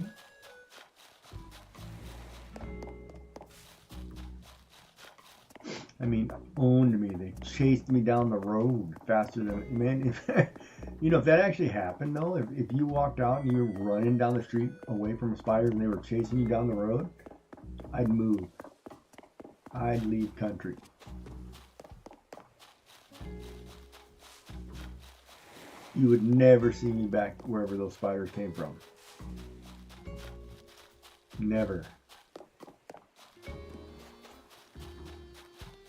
I mean, owned me. They chased me down the road faster than... Man, if, you know, if that actually happened, though, if you walked out and you were running down the street away from spiders and they were chasing you down the road, I'd move. I'd leave country. You would never see me back wherever those spiders came from. Never.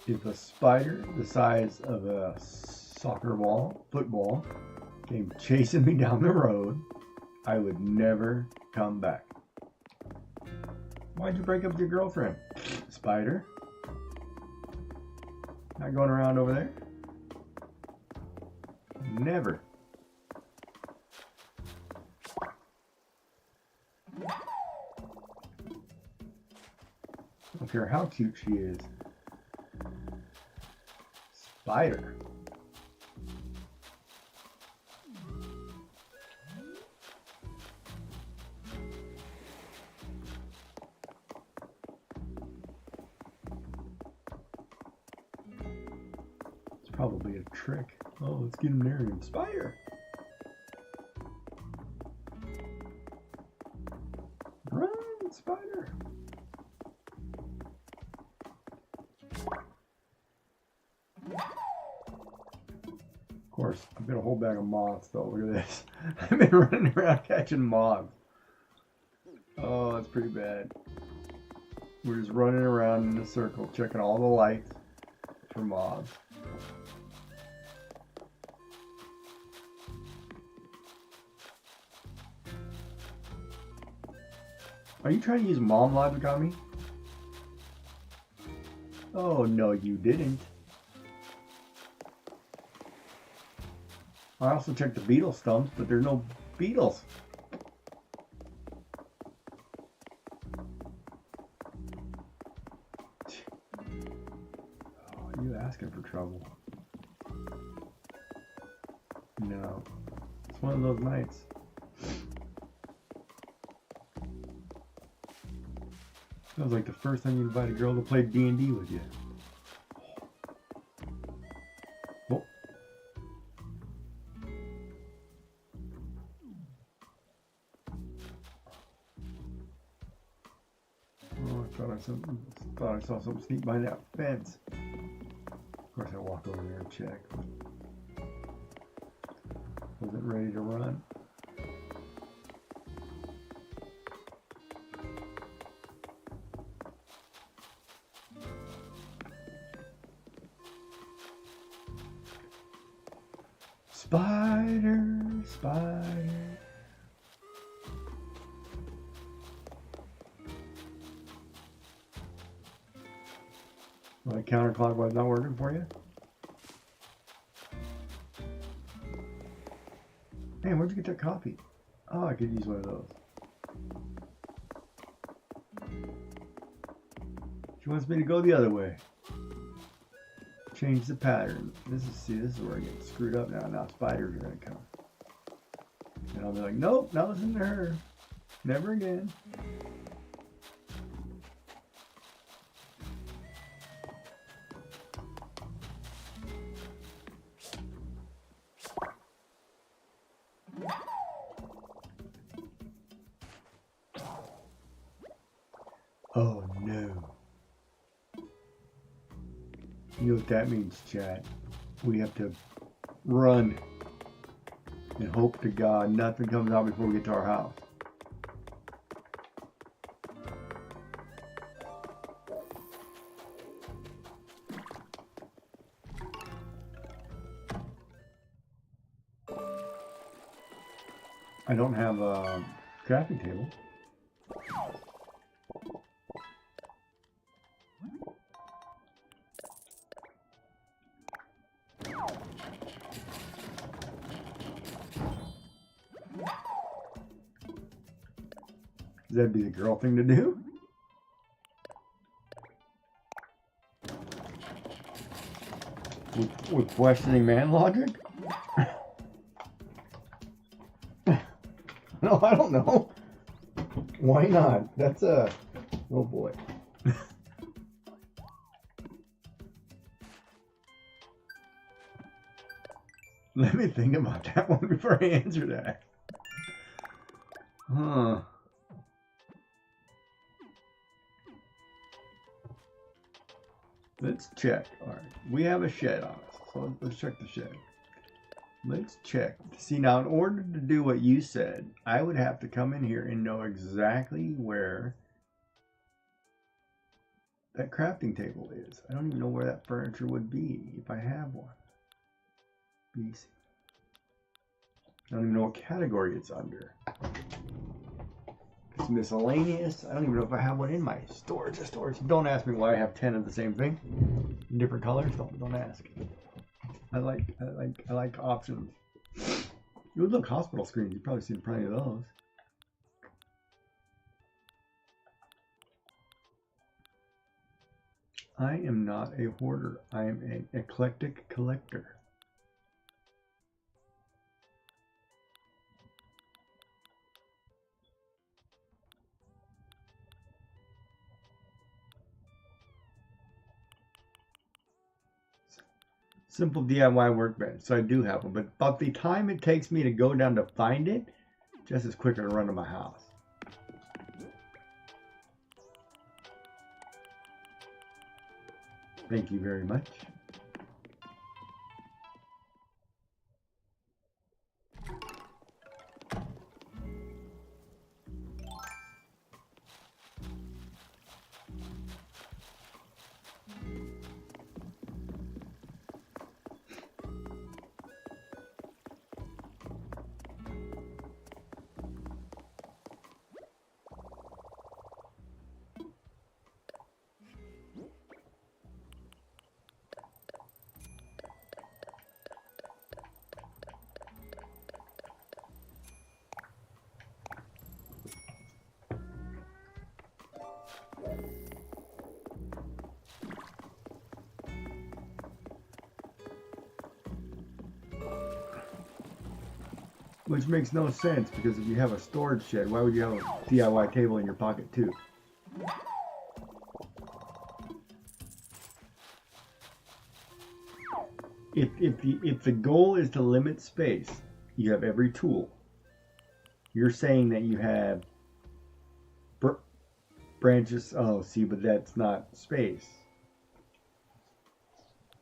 If a spider the size of a soccer ball, football, came chasing me down the road, I would never come back. Why'd you break up with your girlfriend? Spider? Not going around over there? Never. I don't care how cute she is. Spider. It's probably a trick. Oh, let's get him there and spider. Run, spider. Of course, I've got a whole bag of moths though. Look at this. I've been running around catching moths. Oh, that's pretty bad. We're just running around in a circle, checking all the lights for moths. Are you trying to use mom logic on me? Oh, no, you didn't. I also checked the beetle stumps, but there's no beetles. Oh, you asking for trouble. No. It's one of those nights. Sounds like the first time you invite a girl to play D&D with you. Oh. Oh, I thought I saw something sneak behind that fence. Of course, I walked over there and checked. Wasn't ready to run. Spider, spider. My counterclockwise not working for you? Man, where'd you get that copy? Oh, I could use one of those. She wants me to go the other way. Change the pattern. This is where I get screwed up now. Now spiders are gonna come. And I'll be like, nope, not listen to her. Never again. Oh no. You know what that means, Chad? We have to run and hope to God nothing comes out before we get to our house. I don't have a crafting table. That'd be the girl thing to do. With questioning man logic? No, I don't know. Why not? That's a... Oh boy. Let me think about that one before I answer that. Huh. Let's check. All right, we have a shed on us, so let's check the shed. Let's check. See, now in order to do what you said, I would have to come in here and know exactly where that crafting table is. I don't even know where that furniture would be if I have one. BC. I don't even know what category it's under. It's miscellaneous. I don't even know if I have one in my storage. Don't ask me why I have 10 of the same thing in different colors. Don't ask. I like options. You would look hospital screens. You've probably seen plenty of those. I am not a hoarder. I am an eclectic collector. Simple DIY workbench. So I do have one, but about the time it takes me to go down to find it, just as quicker to run to my house. Thank you very much. Which makes no sense, because if you have a storage shed, why would you have a DIY table in your pocket too? If the goal is to limit space, you have every tool. You're saying that you have branches. Oh, see, but that's not space.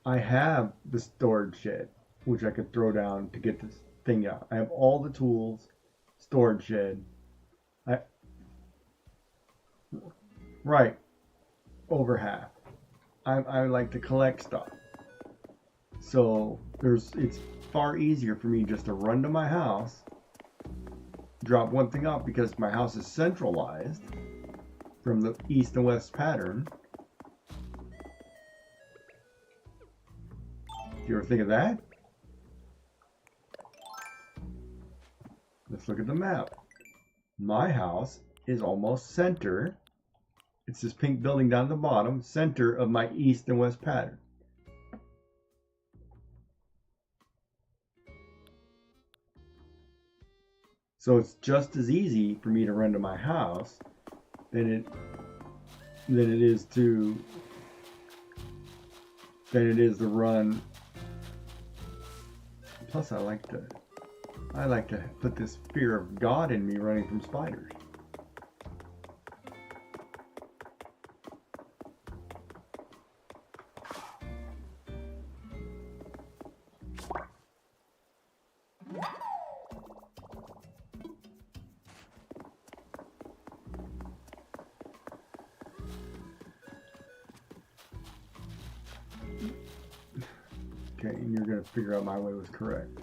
I have the storage shed, which I could throw down to get this thing out. I have all the tools, storage shed. Right, over half. I like to collect stuff. So it's far easier for me just to run to my house, drop one thing off, because my house is centralized from the east and west pattern. Do you ever think of that? Let's look at the map. My house is almost center. It's this pink building down at the bottom, center of my east and west pattern. So it's just as easy for me to run to my house than it is to run. Plus, I like to put this fear of God in me running from spiders. Okay, and you're going to figure out my way was correct.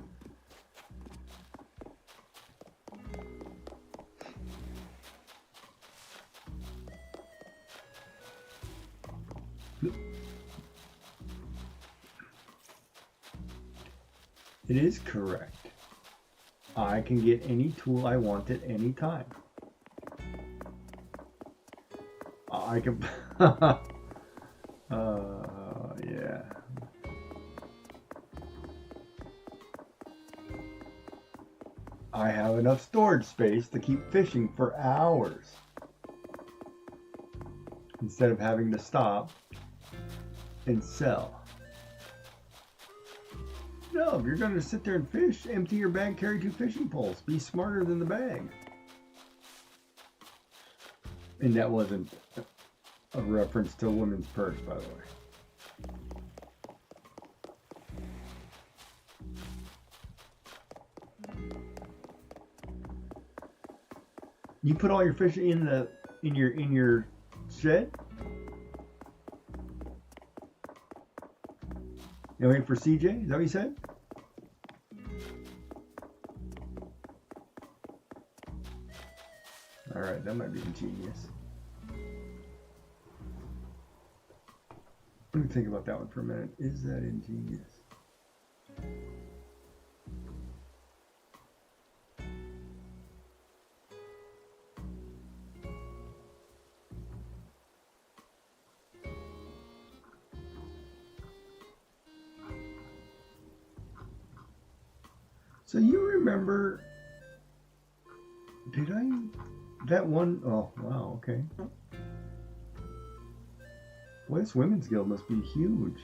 It is correct. I can get any tool I want at any time. I can... yeah. I have enough storage space to keep fishing for hours, instead of having to stop and sell. No, if you're going to sit there and fish, empty your bag, carry 2 fishing poles. Be smarter than the bag. And that wasn't a reference to a woman's purse, by the way. You put all your fish in your shed? You waiting for CJ? Is that what you said? Alright, that might be ingenious. Let me think about that one for a minute. Is that ingenious? So you remember, did I, that one, oh, wow, okay. Boy, this women's guild must be huge.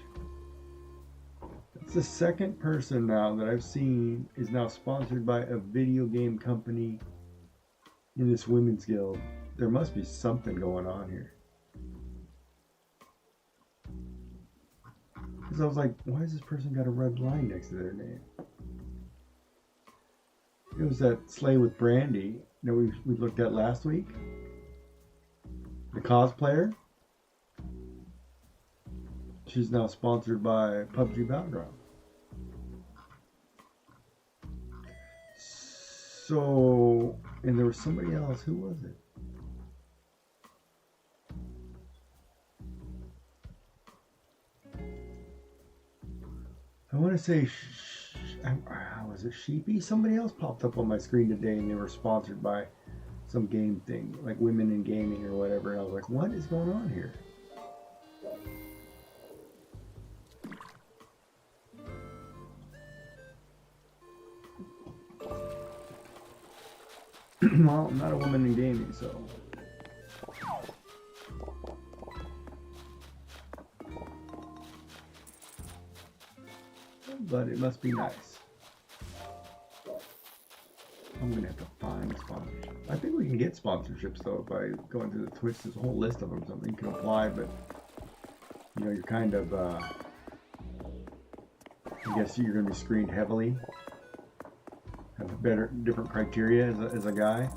It's the second person now that I've seen is now sponsored by a video game company in this women's guild. There must be something going on here. Because I was like, why has this person got a red line next to their name? It was that Slay with Brandy that we looked at last week. The cosplayer. She's now sponsored by PUBG Battleground. So, and there was somebody else. Who was it? I want to say, was it Sheepy? Somebody else popped up on my screen today and they were sponsored by some game thing, like Women in Gaming or whatever. And I was like, what is going on here? Well, I'm not a woman in gaming, so. But it must be nice. I'm gonna have to find sponsorship. I think we can get sponsorships though by going to the Twitch. There's a whole list of them. Something you can apply, but you know, you're kind of. I guess you're gonna be screened heavily. Have a different criteria as a guy.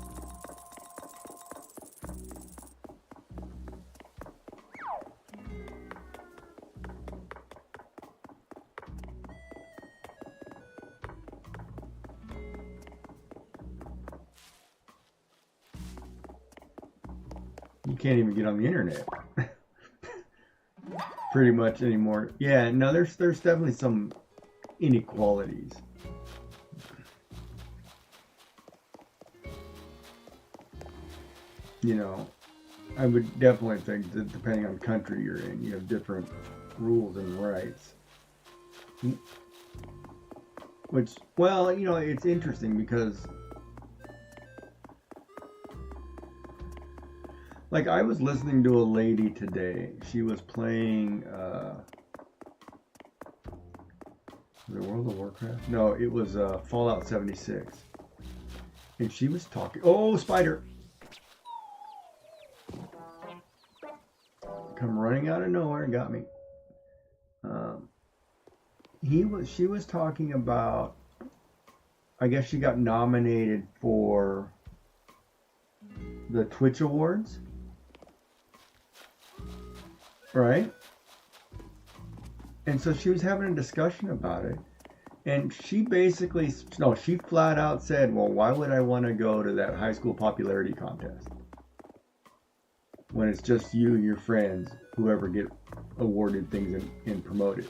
You can't even get on the internet pretty much anymore. Yeah, no, there's definitely some inequalities. You know, I would definitely think that depending on country you're in, you have different rules and rights. Which, well, you know, it's interesting because, like, I was listening to a lady today. She was playing, was it World of Warcraft? No, it was Fallout 76. And she was talking, oh, spider! Come running out of nowhere and got me. She was talking about, I guess she got nominated for the Twitch Awards, right? And so she was having a discussion about it, and she basically, no, she flat out said, well, why would I want to go to that high school popularity contest when it's just you and your friends, whoever get awarded things and promoted?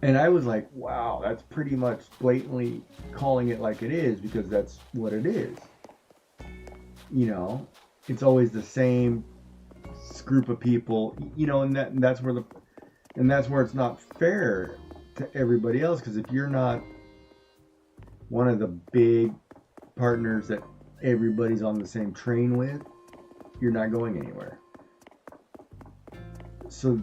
And I was like, wow, that's pretty much blatantly calling it like it is, because that's what it is. You know, it's always the same group of people, you know, and that's where it's not fair to everybody else, because if you're not one of the big partners that everybody's on the same train with, you're not going anywhere. So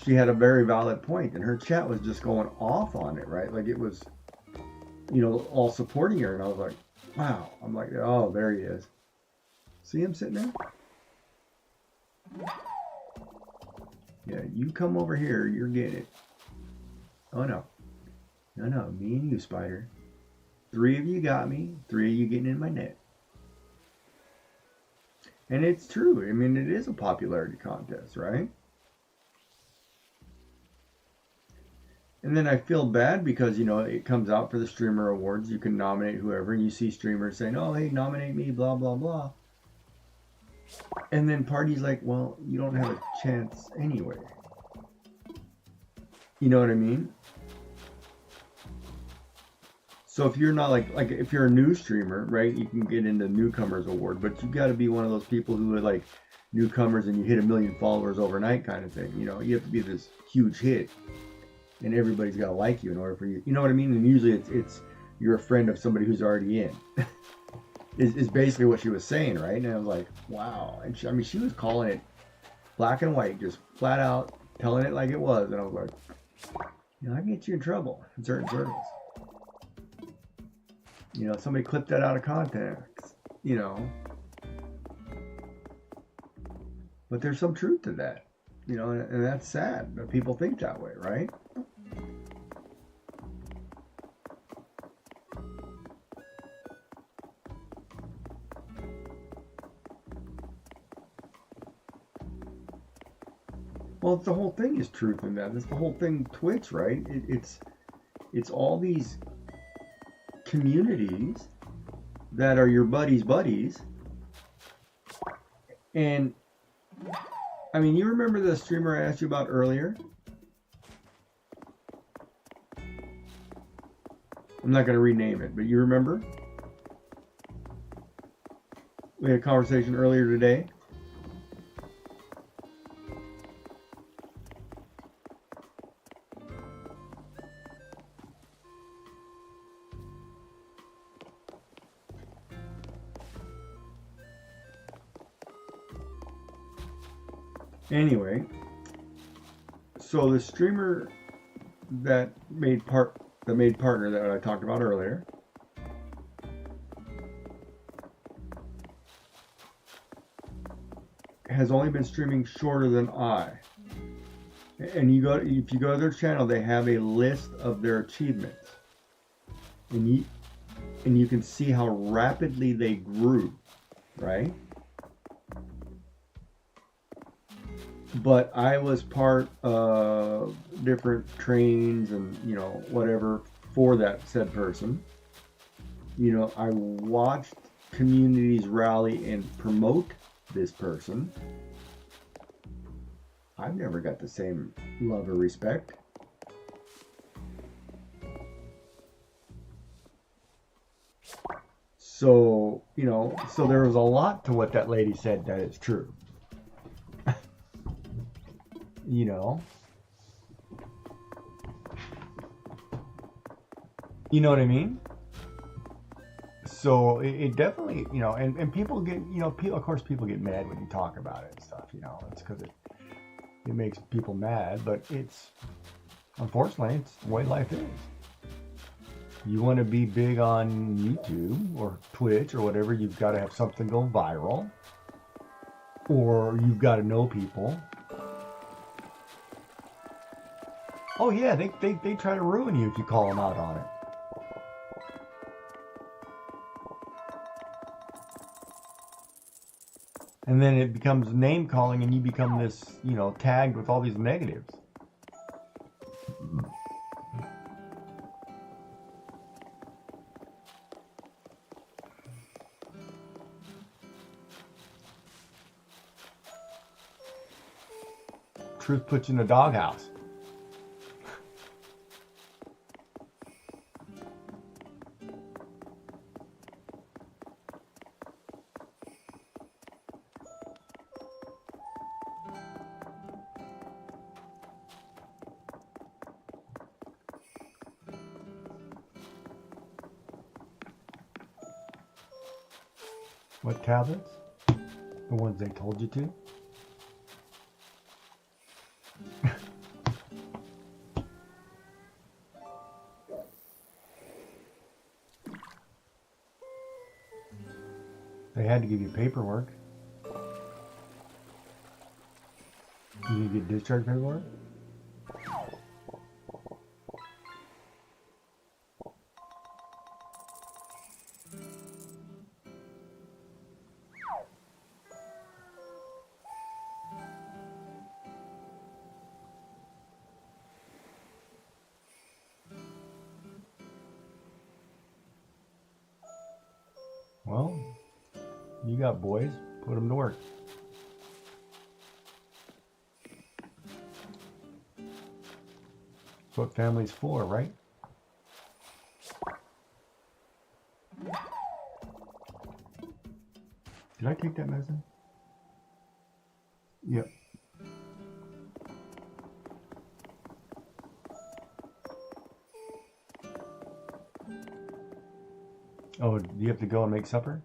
she had a very valid point, and her chat was just going off on it, right? Like it was, you know, all supporting her, and I was like, wow. I'm like, oh, there he is. See him sitting there? Yeah, you come over here, you're getting it. Oh no. No, me and you, Spider. 3 of you got me, 3 of you getting in my net. And it's true. I mean, it is a popularity contest, right? And then I feel bad because, you know, it comes out for the streamer awards. You can nominate whoever, and you see streamers saying, oh, hey, nominate me, blah, blah, blah. And then parties like, well, you don't have a chance anyway. You know what I mean? So if you're not like if you're a new streamer, right, you can get into newcomers award, but you got to be one of those people who are like newcomers and you hit 1 million followers overnight kind of thing. You know, you have to be this huge hit, and everybody's got to like you in order for you. You know what I mean? And usually it's you're a friend of somebody who's already in. is basically what she was saying, right? And I was like, wow. And she was calling it black and white, just flat out telling it like it was. And I was like, you know, I can get you in trouble in certain circles. You know, somebody clipped that out of context, you know. But there's some truth to that, you know, and that's sad that people think that way, right? Well, the whole thing is truth in that. That's the whole thing, Twitch, right? It's all these communities that are your buddies. And, I mean, you remember the streamer I asked you about earlier? I'm not going to rename it, but you remember? We had a conversation earlier today. Anyway, so the streamer that made partner that I talked about earlier has only been streaming shorter than I. And if you go to their channel, they have a list of their achievements, and you can see how rapidly they grew, right? But I was part of different trains and, you know, whatever for that said person. You know, I watched communities rally and promote this person. I've never got the same love or respect. So, you know, so there was a lot to what that lady said that is true. You know? You know what I mean? So it definitely, you know, and people get, you know, of course people get mad when you talk about it and stuff, you know, it's because it makes people mad, but it's, unfortunately, it's the way life is. You want to be big on YouTube or Twitch or whatever, you've got to have something go viral, or you've got to know people. Oh yeah, they try to ruin you if you call them out on it. And then it becomes name calling and you become this, you know, tagged with all these negatives. Truth puts you in a doghouse. What tablets? The ones they told you to? They had to give you paperwork. You need to get discharge paperwork? Well, you got boys, put them to work. That's what family's for, right? Did I take that medicine? Yep. Oh, do you have to go and make supper?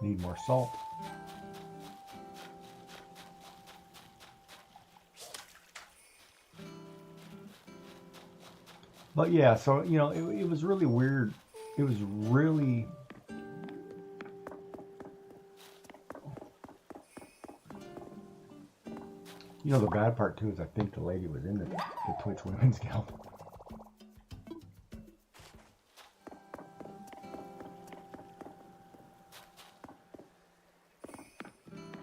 Need more salt. But yeah, so, you know, it was really weird. It was really... You know, the bad part, too, is I think the lady was in the Twitch Women's Guild.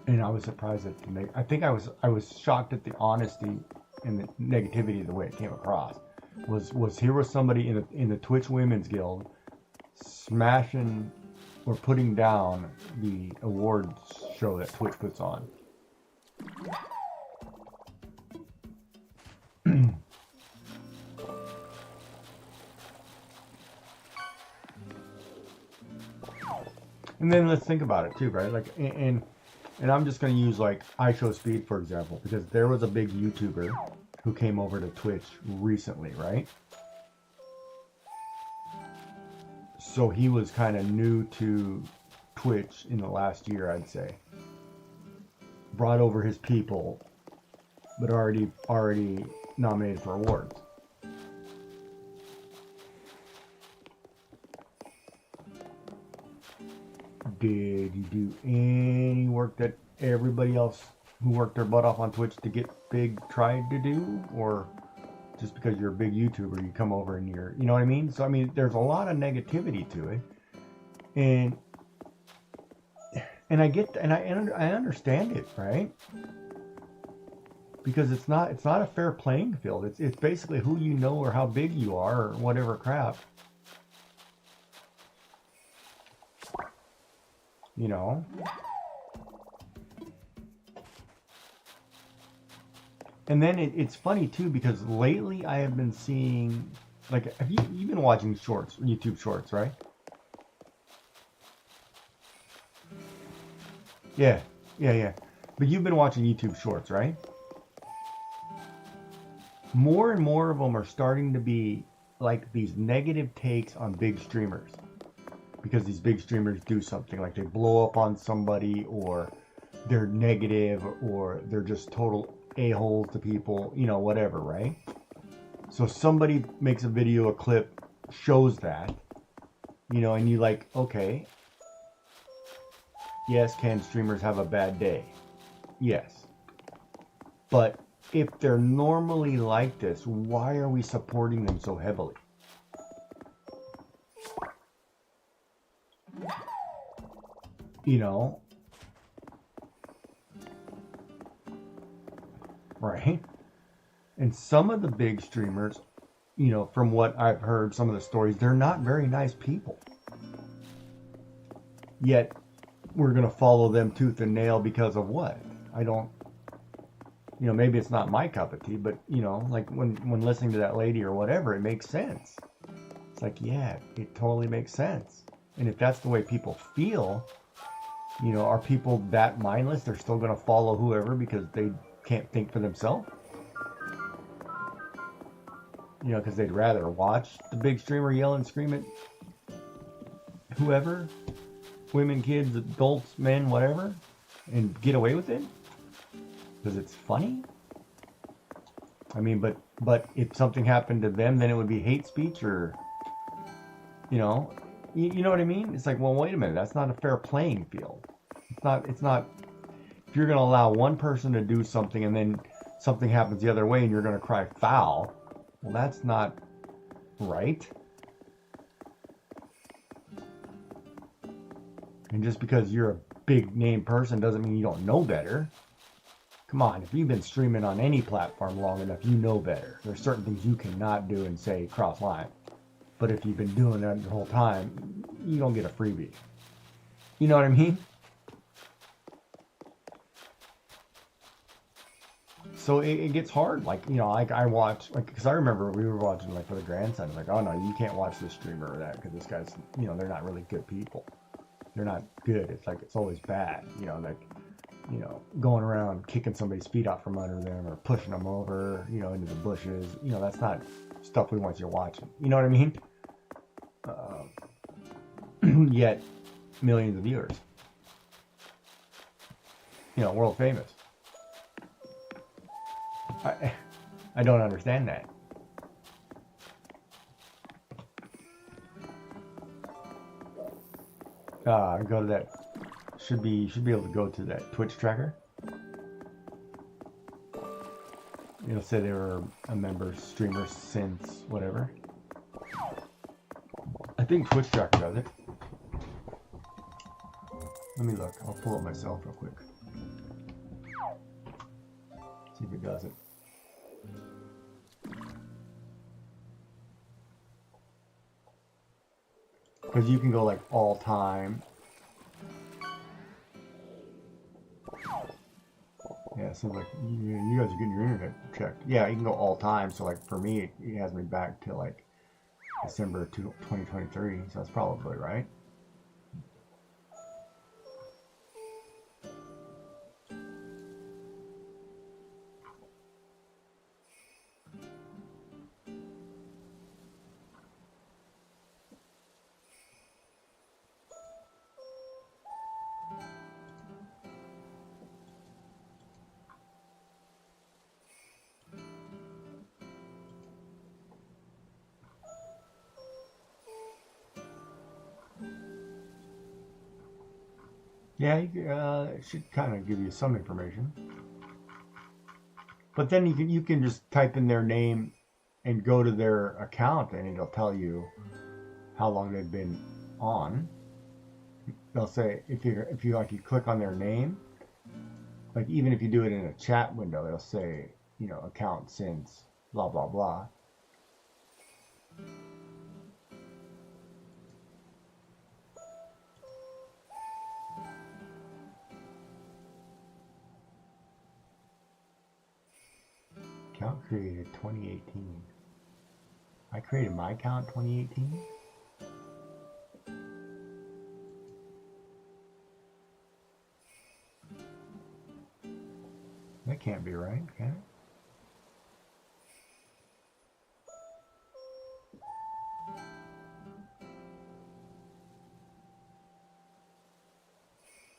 And I was surprised at the I think I was shocked at the honesty and the negativity of the way it came across. Was here was somebody in the Twitch Women's Guild smashing or putting down the awards show that Twitch puts on. And then let's think about it too, right? Like, and I'm just going to use like iShowSpeed for example, because there was a big YouTuber who came over to Twitch recently, right? So he was kind of new to Twitch in the last year, I'd say. Brought over his people, but already nominated for awards. Did you do any work that everybody else who worked their butt off on Twitch to get big tried to do? Or just because you're a big YouTuber, you come over and you're, you know what I mean? So, I mean, there's a lot of negativity to it. And I get, and I understand it, right? Because it's not a fair playing field. It's basically who you know or how big you are or whatever crap. You know? And then it's funny too, because lately I have been seeing, like, have you've been watching shorts, YouTube shorts, right? Yeah. But you've been watching YouTube shorts, right? More and more of them are starting to be like these negative takes on big streamers. Because these big streamers do something, like they blow up on somebody, or they're negative, or they're just total a-holes to people, you know, whatever, right? So somebody makes a video, a clip, shows that, you know, and you like, okay, yes, can streamers have a bad day? Yes. But if they're normally like this, why are we supporting them so heavily? You know? Right? And some of the big streamers, you know, from what I've heard, some of the stories, they're not very nice people. Yet, we're going to follow them tooth and nail because of what? I don't, you know, maybe it's not my cup of tea, but, you know, like when listening to that lady or whatever, it makes sense. It's like, yeah, it totally makes sense. And if that's the way people feel, you know, are people that mindless? They're still going to follow whoever because they can't think for themselves? You know, because they'd rather watch the big streamer yell and scream at whoever, women, kids, adults, men, whatever, and get away with it? Because it's funny? I mean, but if something happened to them, then it would be hate speech, or, you know, you know what I mean? It's like, well, wait a minute, that's not a fair playing field. It's not If you're going to allow one person to do something and then something happens the other way and you're going to cry foul, well, that's not right. And just because you're a big name person doesn't mean you don't know better. Come on, if you've been streaming on any platform long enough, you know better. There's certain things you cannot do and say cross line. But if you've been doing that the whole time, you don't get a freebie. You know what I mean? So it gets hard. Like, you know, like I watch, like, because I remember we were watching, like, for the grandson. Like, oh no, you can't watch this streamer or that because this guy's, you know, they're not really good people. They're not good. It's like, it's always bad. You know, like, you know, going around kicking somebody's feet out from under them or pushing them over, you know, into the bushes. You know, that's not stuff we want you watching. You know what I mean? Yet, millions of viewers. You know, world famous. I don't understand that. Go to that. Should be able to go to that Twitch tracker. It'll say they were a member streamer since whatever. I think Twitch tracker does it. Let me look. I'll pull it myself real quick. See if it does it. Because you can go like all time. Yeah, so like you guys are getting your internet checked. Yeah, you can go all time. So like for me, it has me back to like December 2023. So that's probably right. Yeah, it should kind of give you some information. But then you can just type in their name and go to their account, and it'll tell you how long they've been on. They'll say if you like, you click on their name, like even if you do it in a chat window, it'll say, you know, account since blah blah blah. Account created 2018. I created my account 2018. That can't be right, can it?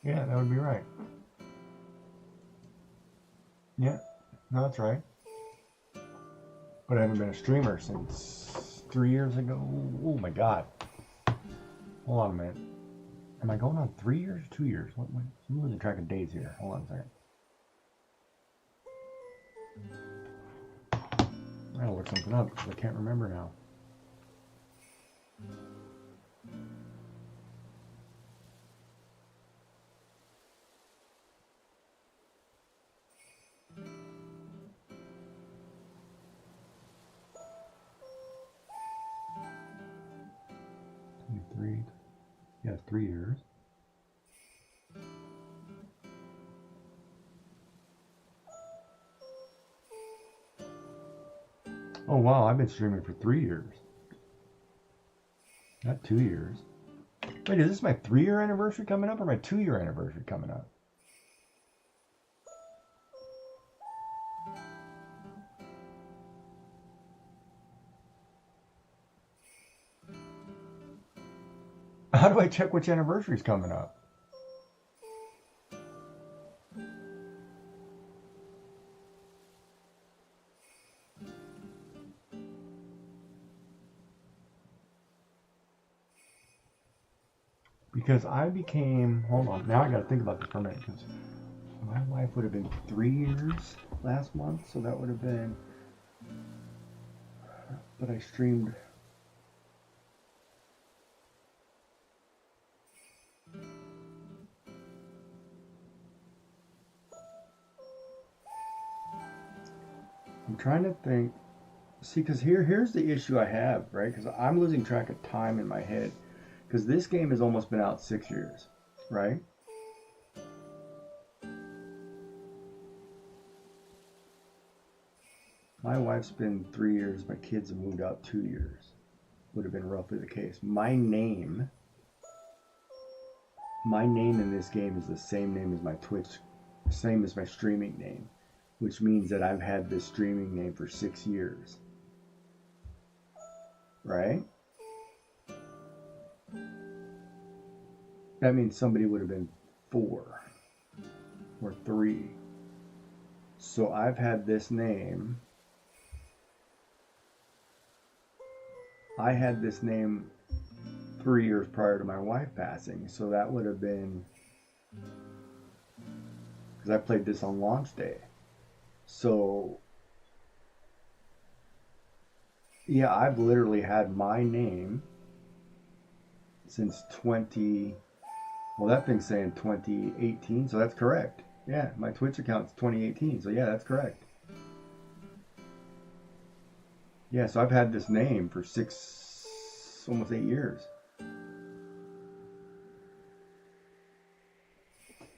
Yeah, that would be right. Yeah, no, that's right. But I haven't been a streamer since 3 years ago. Oh my god. Hold on a minute. Am I going on 3 years or 2 years? I'm losing track of days here. Hold on a second. I gotta look something up because I can't remember now. Yeah, 3 years. Oh wow, I've been streaming for 3 years. Not 2 years. Wait, is this my 3-year anniversary coming up or my 2-year anniversary coming up? How do I check which anniversary is coming up? Because I became, hold on, now I gotta think about this for a minute, because My wife would have been 3 years last month, so that would have been, but I streamed. I'm trying to think. See, because here's the issue I have, right? Because I'm losing track of time in my head. Because this game has almost been out 6 years, right? My wife's been 3 years. My kids have moved out 2 years. Would have been roughly the case. My name in this game is the same name as my Twitch, same as my streaming name, which means that I've had this streaming name for 6 years, right? That means somebody would have been 4 or 3. So I've had this name. I had this name 3 years prior to my wife passing. So that would have been, because I played this on launch day. So yeah, I've literally had my name since well, that thing's saying 2018, so that's correct. Yeah, my Twitch account's 2018, so yeah, that's correct. Yeah, so I've had this name for almost 8 years.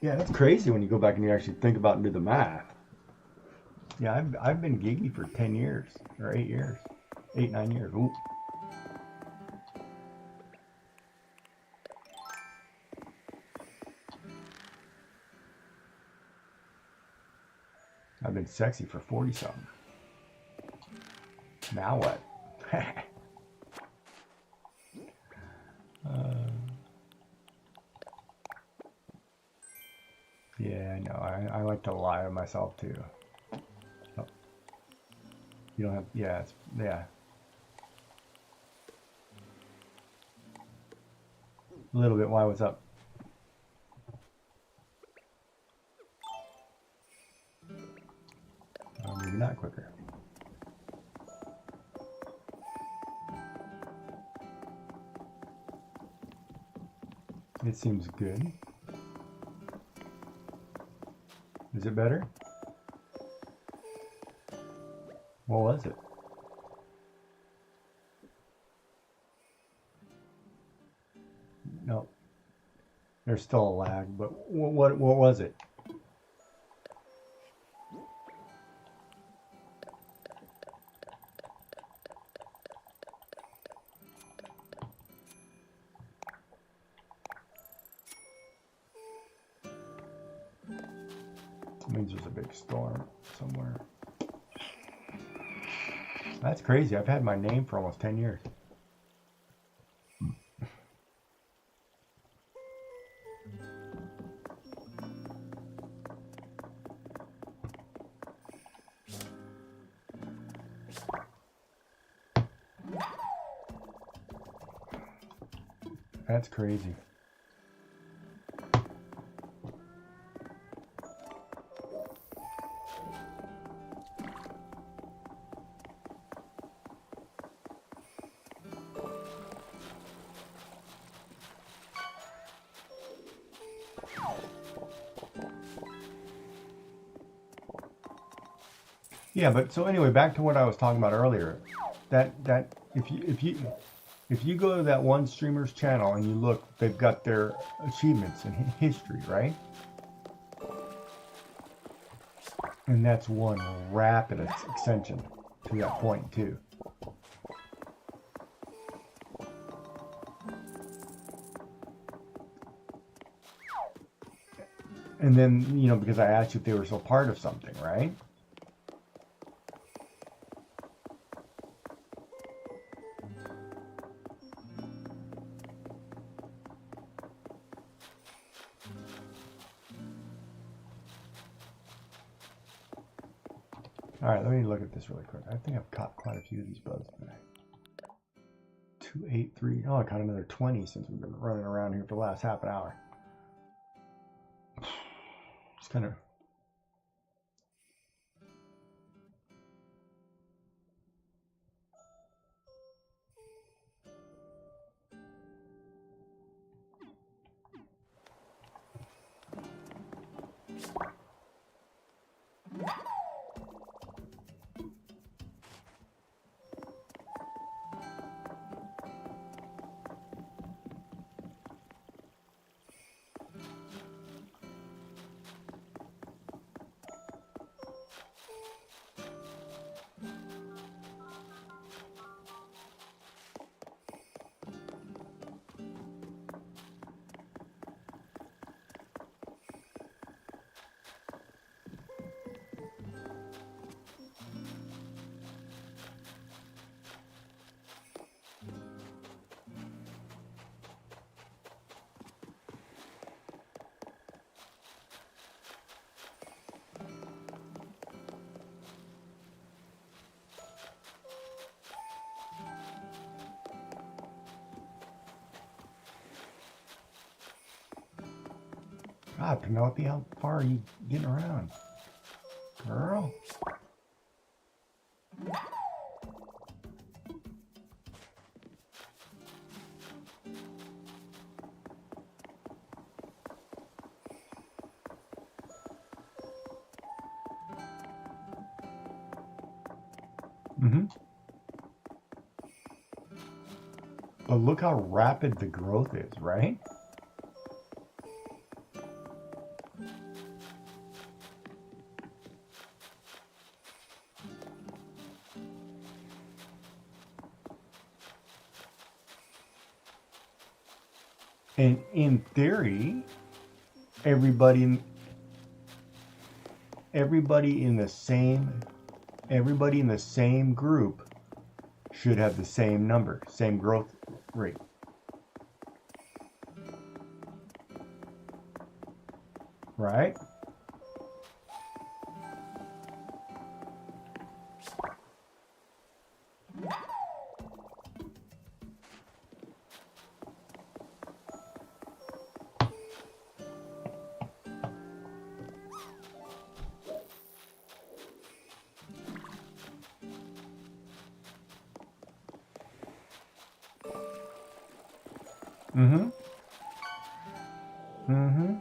Yeah, that's crazy when you go back and you actually think about and do the math. Yeah, I've been geeky for 10 years, or 8 years. 8, 9 years. Ooh. I've been sexy for 40 something. Now what? Yeah, I know. I like to lie to myself too. Oh. You don't have, yeah, yeah. A little bit. Why? What's up? Maybe not quicker. It seems good. Is it better? What was it? No. There's still a lag, but what was it? It means there's a big storm somewhere. That's crazy. I've had my name for almost 10 years. That's crazy. Yeah, but so anyway, back to what I was talking about earlier. That if you go to that one streamer's channel and you look, they've got their achievements and history, right? And that's one rapid extension to that point too. And then, you know, because I asked you if they were still part of something, right? All right, let me look at this really quick. I think I've caught quite a few of these bugs today. 283. Oh, I caught another 20 since we've been running around here for the last half an hour. It's kind of God, Penelope, how far are you getting around? Girl. Mm-hmm. But look how rapid the growth is, right? And in theory, everybody in the same group should have the same number, same growth rate. Right? Mm-hmm. Mm-hmm.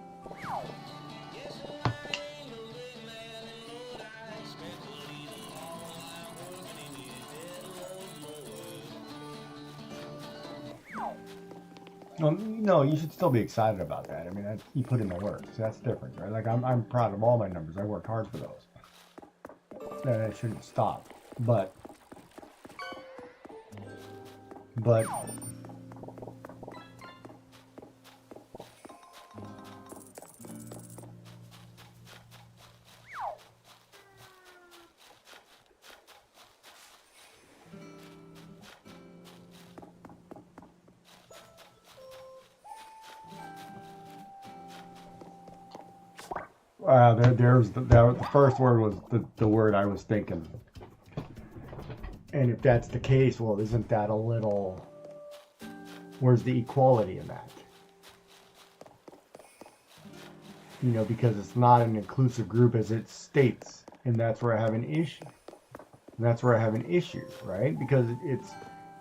Well, no, you should still be excited about that. I mean, you put in the work, so that's different, right? Like I'm proud of all my numbers. I worked hard for those. That shouldn't stop. But the first word was the word I was thinking. And if that's the case, well, isn't that a little? Where's the equality in that? You know, because it's not an inclusive group as it states, and that's where I have an issue. Right? Because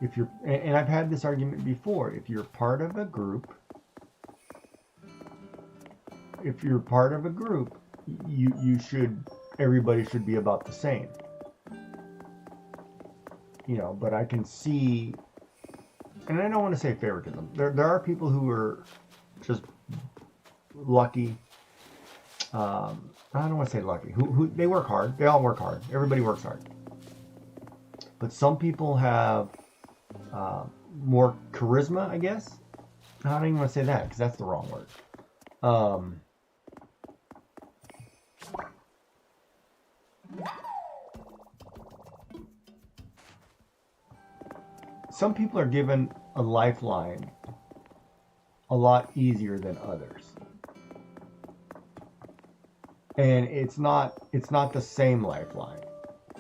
if you're, and I've had this argument before, if you're part of a group, everybody should be about the same. You know, but I can see, and I don't want to say favoritism. There are people who are just lucky. I don't want to say lucky. Who they work hard. They all work hard. Everybody works hard. But some people have more charisma, I guess. I don't even want to say that because that's the wrong word. Some people are given a lifeline a lot easier than others. And it's not the same lifeline,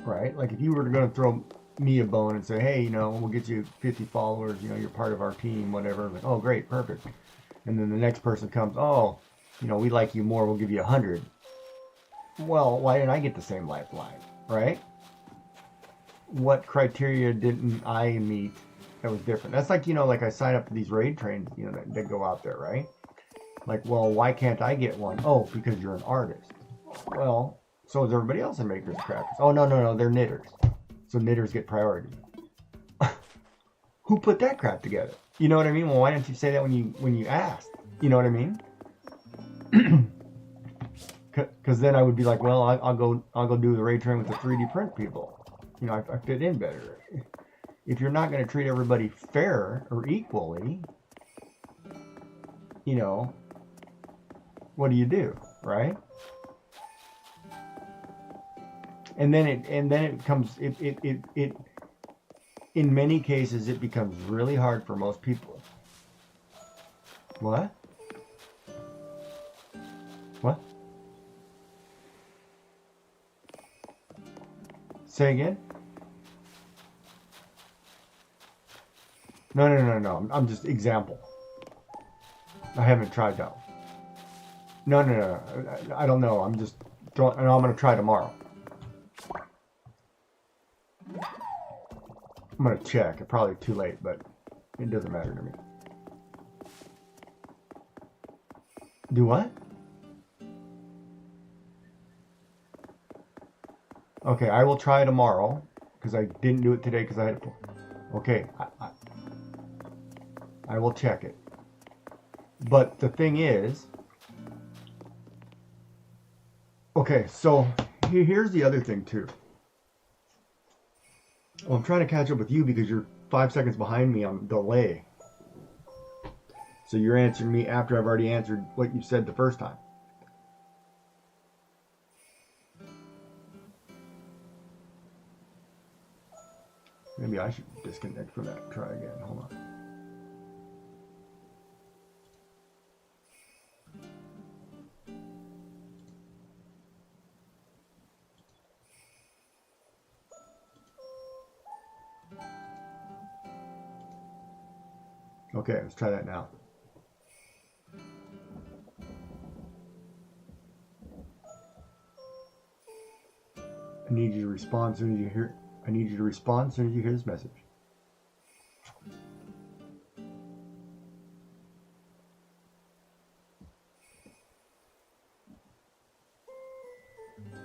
right? Like if you were going to throw me a bone and say, hey, you know, we'll get you 50 followers, you know, you're part of our team, whatever. Like, oh, great, perfect. And then the next person comes, oh, you know, we like you more, we'll give you 100. Well, why didn't I get the same lifeline, right? What criteria didn't I meet that was different? That's like, you know, like I sign up for these raid trains, you know, that go out there, right? Like, well, why can't I get one? Oh, because you're an artist. Well, so is everybody else in Makers Crafters. Oh, no, they're knitters. So knitters get priority. Who put that crap together? You know what I mean? Well, why didn't you say that when you asked? You know what I mean? Because then I would be like, well, I'll go do the raid train with the 3D print people. You know, I fit in better. If you're not going to treat everybody fair or equally, you know, what do, right? And then it comes in many cases it becomes really hard for most people. What? Say again? No. I'm just example. I haven't tried that. No, no, no. I don't know. I'm just throwing, and I'm going to try tomorrow. I'm going to check. It's probably too late, but it doesn't matter to me. Do what? Okay, I will try tomorrow because I didn't do it today because I had to. Okay, I will check it. But the thing is, okay, so here's the other thing too. Well, I'm trying to catch up with you because you're 5 seconds behind me on delay. So you're answering me after I've already answered what you said the first time. Maybe I should disconnect from that and try again. Hold on. Okay, let's try that now. I need you to respond as soon as you hear. I need you to respond as soon as you hear this message.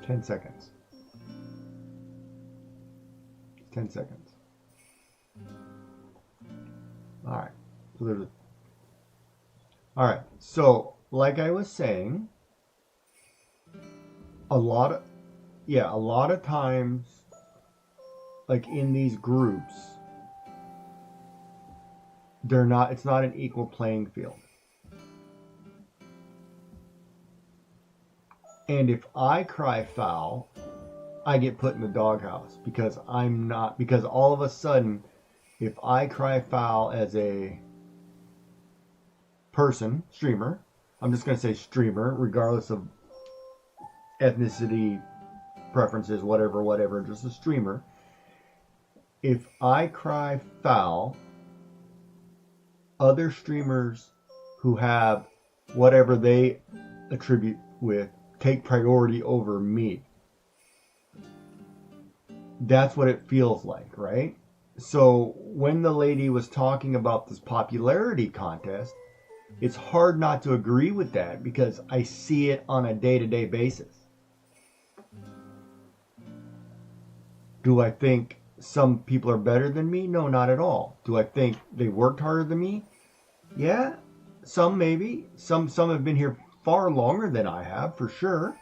Ten seconds. 10 seconds. All right. So there's a. All right. So like I was saying, a lot of times, like in these groups, it's not an equal playing field. And if I cry foul, I get put in the doghouse because because all of a sudden, if I cry foul as a person, streamer, I'm just going to say streamer, regardless of ethnicity, preferences, whatever, just a streamer. If I cry foul, other streamers who have whatever they attribute with take priority over me. That's what it feels like, right? So when the lady was talking about this popularity contest, it's hard not to agree with that because I see it on a day-to-day basis. Do I think some people are better than me? No, not at all. Do I think they worked harder than me? Yeah, some maybe. Some have been here far longer than I have, for sure.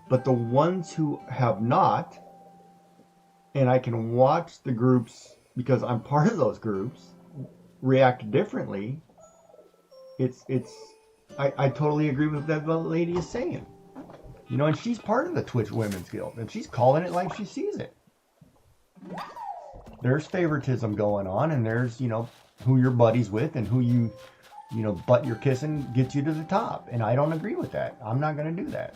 But the ones who have not, and I can watch the groups because I'm part of those groups, react differently. I totally agree with what that lady is saying. You know, and she's part of the Twitch Women's Guild, and she's calling it like she sees it. There's favoritism going on, and there's, you know, who you're buddies with and who you butt you're kissing gets you to the top. And I don't agree with that. I'm not going to do that.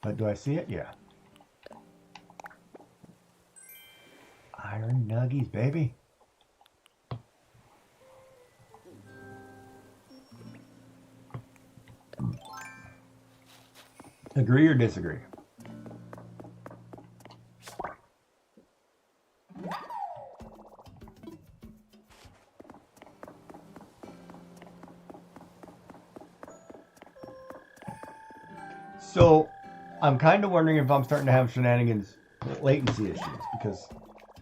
But do I see it? Yeah. Iron nuggies, baby. Agree or disagree? So, I'm kind of wondering if I'm starting to have shenanigans latency issues because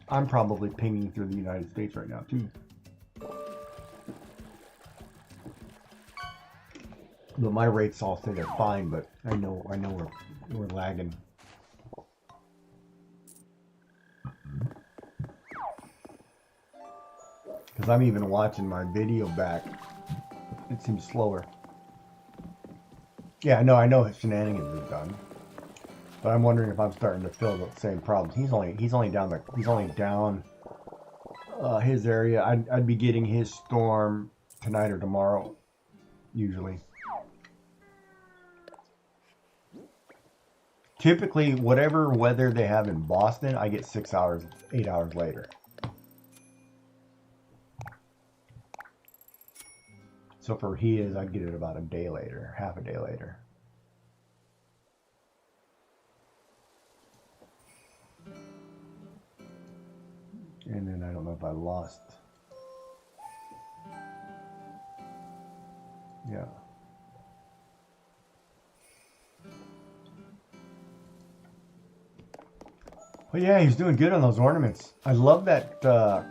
I'm probably pinging through the United States right now too. But my rates all say they're fine, but I know we're lagging. Because I'm even watching my video back. It seems slower. Yeah, I know his shenanigans is done. But I'm wondering if I'm starting to feel the same problems. He's only down his area. I'd be getting his storm tonight or tomorrow, usually. Typically, whatever weather they have in Boston, I get 6 hours, 8 hours later. So for his, I'd get it about a day later, half a day later. And then I don't know if I lost. Yeah. But yeah, he's doing good on those ornaments. I love that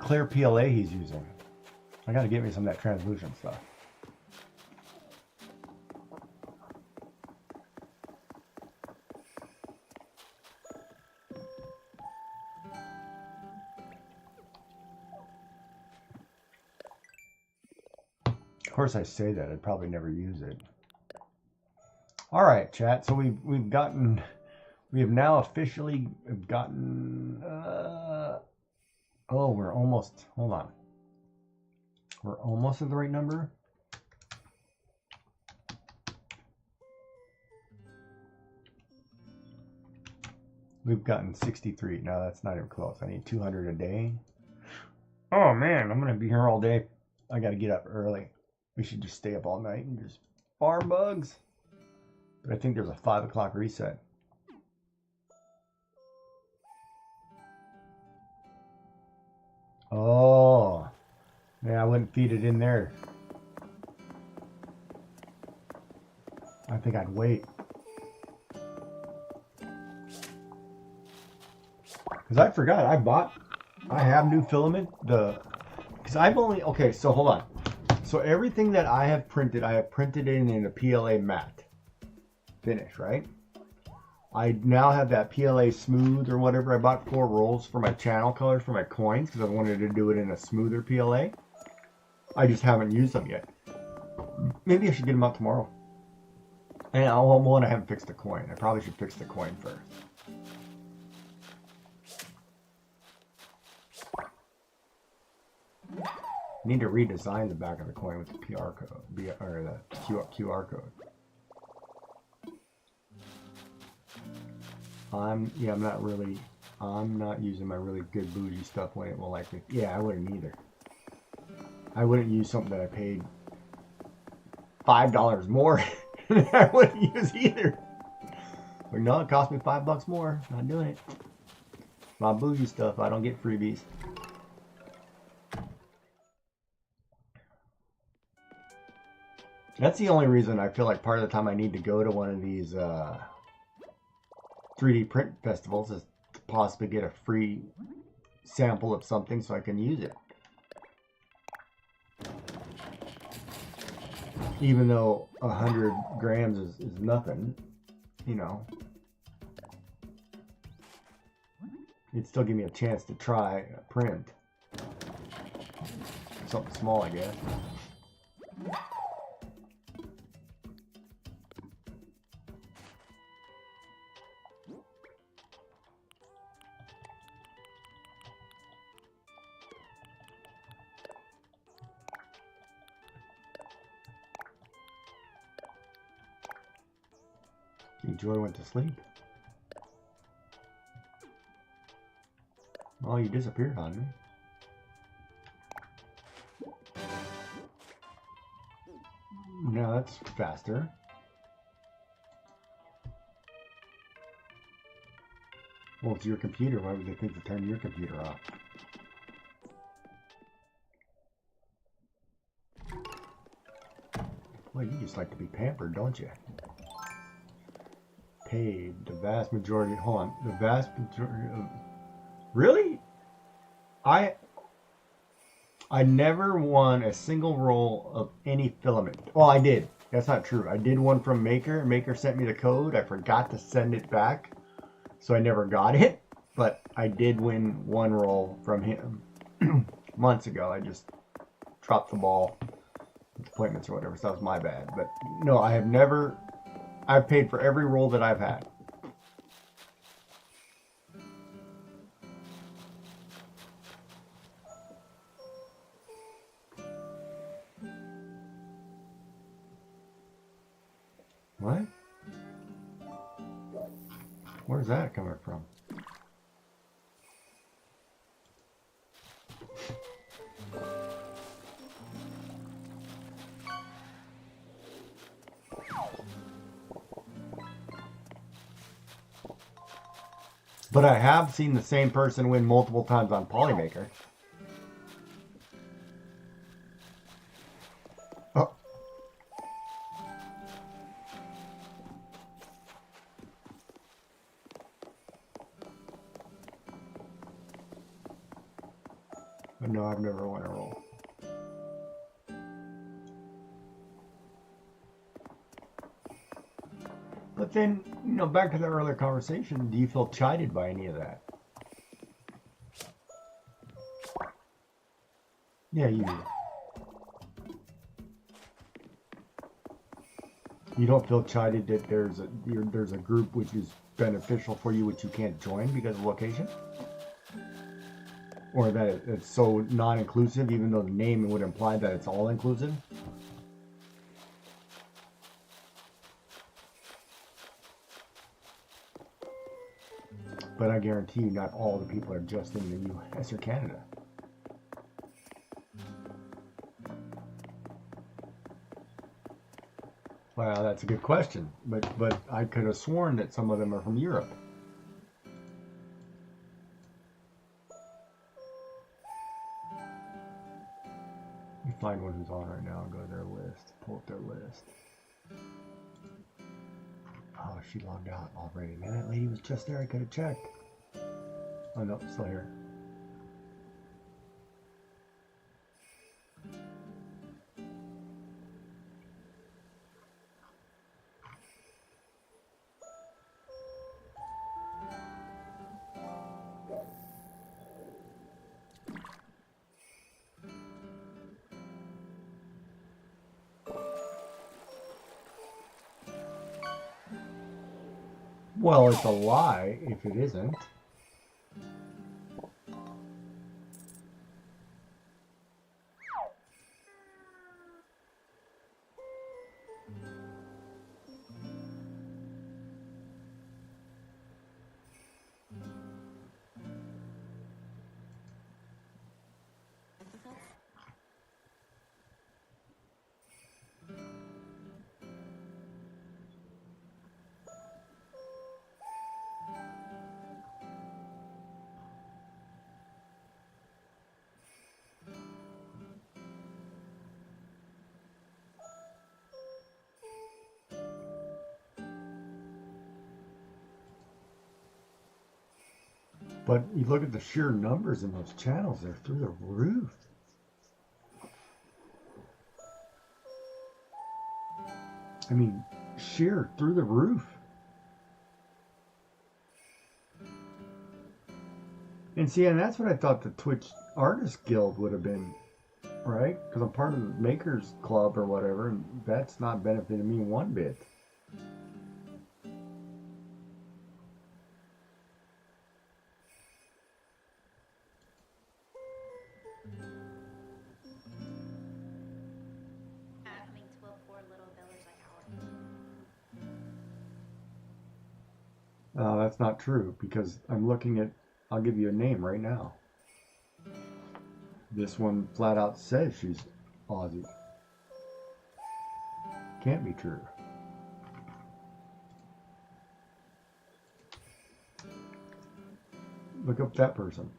clear PLA he's using. I gotta get me some of that translucent stuff. Of course, I say that. I'd probably never use it. All right, chat. So we have now officially gotten. Oh, we're almost. Hold on. We're almost at the right number. We've gotten 63. No, that's not even close. I need 200 a day. Oh man, I'm gonna be here all day. I gotta get up early. We should just stay up all night and just farm bugs. But I think there's a 5 o'clock reset. Oh, yeah, I wouldn't feed it in there. I think I'd wait. Because I forgot, I have new filament. Because I've only, okay, so hold on. So everything that I have printed it in a PLA matte finish, right? I now have that PLA smooth or whatever. I bought 4 rolls for my channel colors for my coins because I wanted to do it in a smoother PLA. I just haven't used them yet. Maybe I should get them out tomorrow. And I haven't fixed the coin. I probably should fix the coin first. I need to redesign the back of the coin with the PR code, or the QR code. I'm not using my really good bougie stuff when it will likely. Yeah, I wouldn't either. I wouldn't use something that I paid $5 more than I wouldn't use either. But no, it cost me $5 more. Not doing it. My bougie stuff, I don't get freebies. That's the only reason I feel like part of the time I need to go to one of these 3D print festivals is to possibly get a free sample of something so I can use it. Even though 100 grams is nothing, you know, it'd still give me a chance to try a print. Something small, I guess. Joy went to sleep. Oh, you disappeared on me. No, that's faster. Well, it's your computer. Why would they think to turn your computer off? Well, you just like to be pampered, don't you? Paid the vast majority. Hold on, the vast majority of. Really? I never won a single roll of any filament. Well, I did. That's not true. I did one from Maker. Maker sent me the code. I forgot to send it back, so I never got it. But I did win one roll from him months ago. I just dropped the ball with appointments or whatever, so that was my bad. But no, I have never. I've paid for every roll that I've had. What? Where's that coming from? But I have seen the same person win multiple times on Polymaker. Oh. But no, I've never won a roll. But then, you know, back to the earlier conversation, do you feel chided by any of that? Yeah, you do. You don't feel chided that there's a group which is beneficial for you which you can't join because of location? Or that it's so non-inclusive even though the name would imply that it's all inclusive? But I guarantee you not all the people are just in the US or Canada. Well, that's a good question. But I could have sworn that some of them are from Europe. Let me find one who's on right now and go to their list. Pull up their list. Oh, she logged out already. Man, that lady was just there. I could have checked. Oh, no, still here. Well, it's a lie if it isn't. But you look at the sheer numbers in those channels, they're through the roof. I mean, sheer through the roof. And see, and that's what I thought the Twitch Artists Guild would have been, right? Because I'm part of the Makers Club or whatever, and that's not benefiting me one bit. That's not true because I'm looking at, I'll give you a name right now. This one flat out says she's Aussie. Can't be true. Look up that person.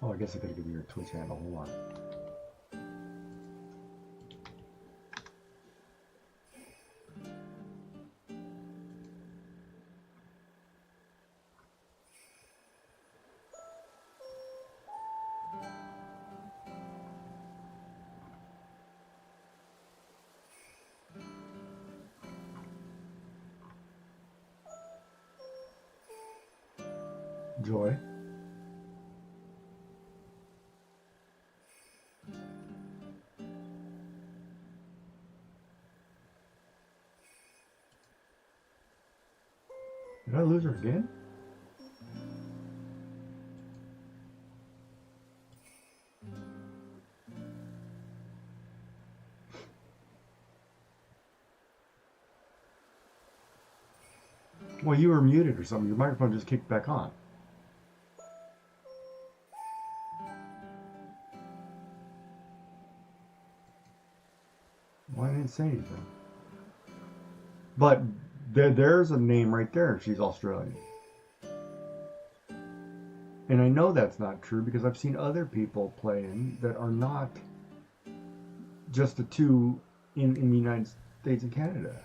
Oh, I guess I could have given you a Twitch handle. Hold on. Joy. Did I lose her again? Well, you were muted or something. Your microphone just kicked back on. Well, I didn't say anything. But there's a name right there. She's Australian. And I know that's not true because I've seen other people playing that are not just the two in the United States and Canada.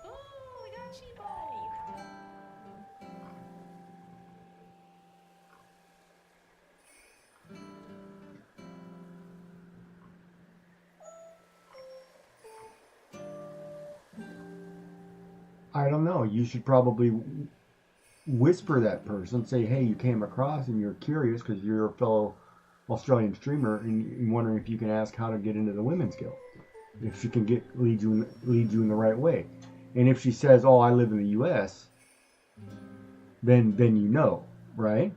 Oh, we got a cheap buddy. I don't know. You should probably whisper that person, say, hey, you came across and you're curious because you're a fellow Australian streamer and you're wondering if you can ask how to get into the women's guild. If she can lead you in the right way. And if she says, oh, I live in the US, then you know, right?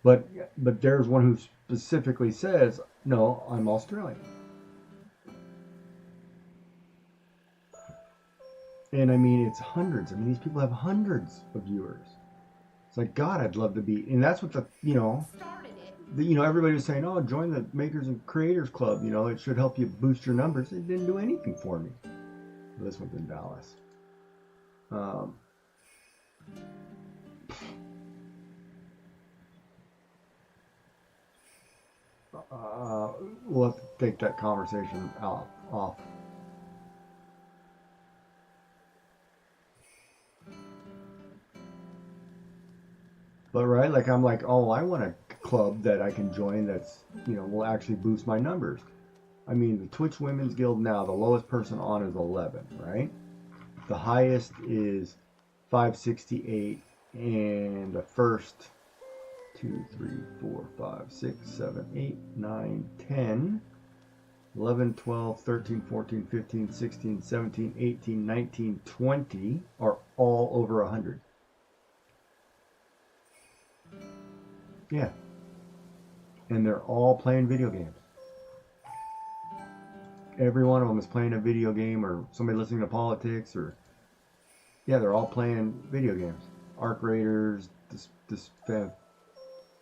But there's one who specifically says, no, I'm Australian. And I mean, it's hundreds. I mean, these people have hundreds of viewers. It's like, God, I'd love to be. And that's what everybody was saying, oh, join the Makers and Creators Club. It should help you boost your numbers. It didn't do anything for me. This one's in Dallas. We'll have to take that conversation off. But right, like I'm like, oh, I want a club that I can join that's, will actually boost my numbers. I mean, the Twitch Women's Guild now, the lowest person on is 11, right? The highest is 568, and the first 2, 3, 4, 5, 6, 7, 8, 9, 10, 11, 12, 13, 14, 15, 16, 17, 18, 19, 20 are all over 100. Yeah. And they're all playing video games. Every one of them is playing a video game or somebody listening to politics or... Yeah, they're all playing video games. Arc Raiders,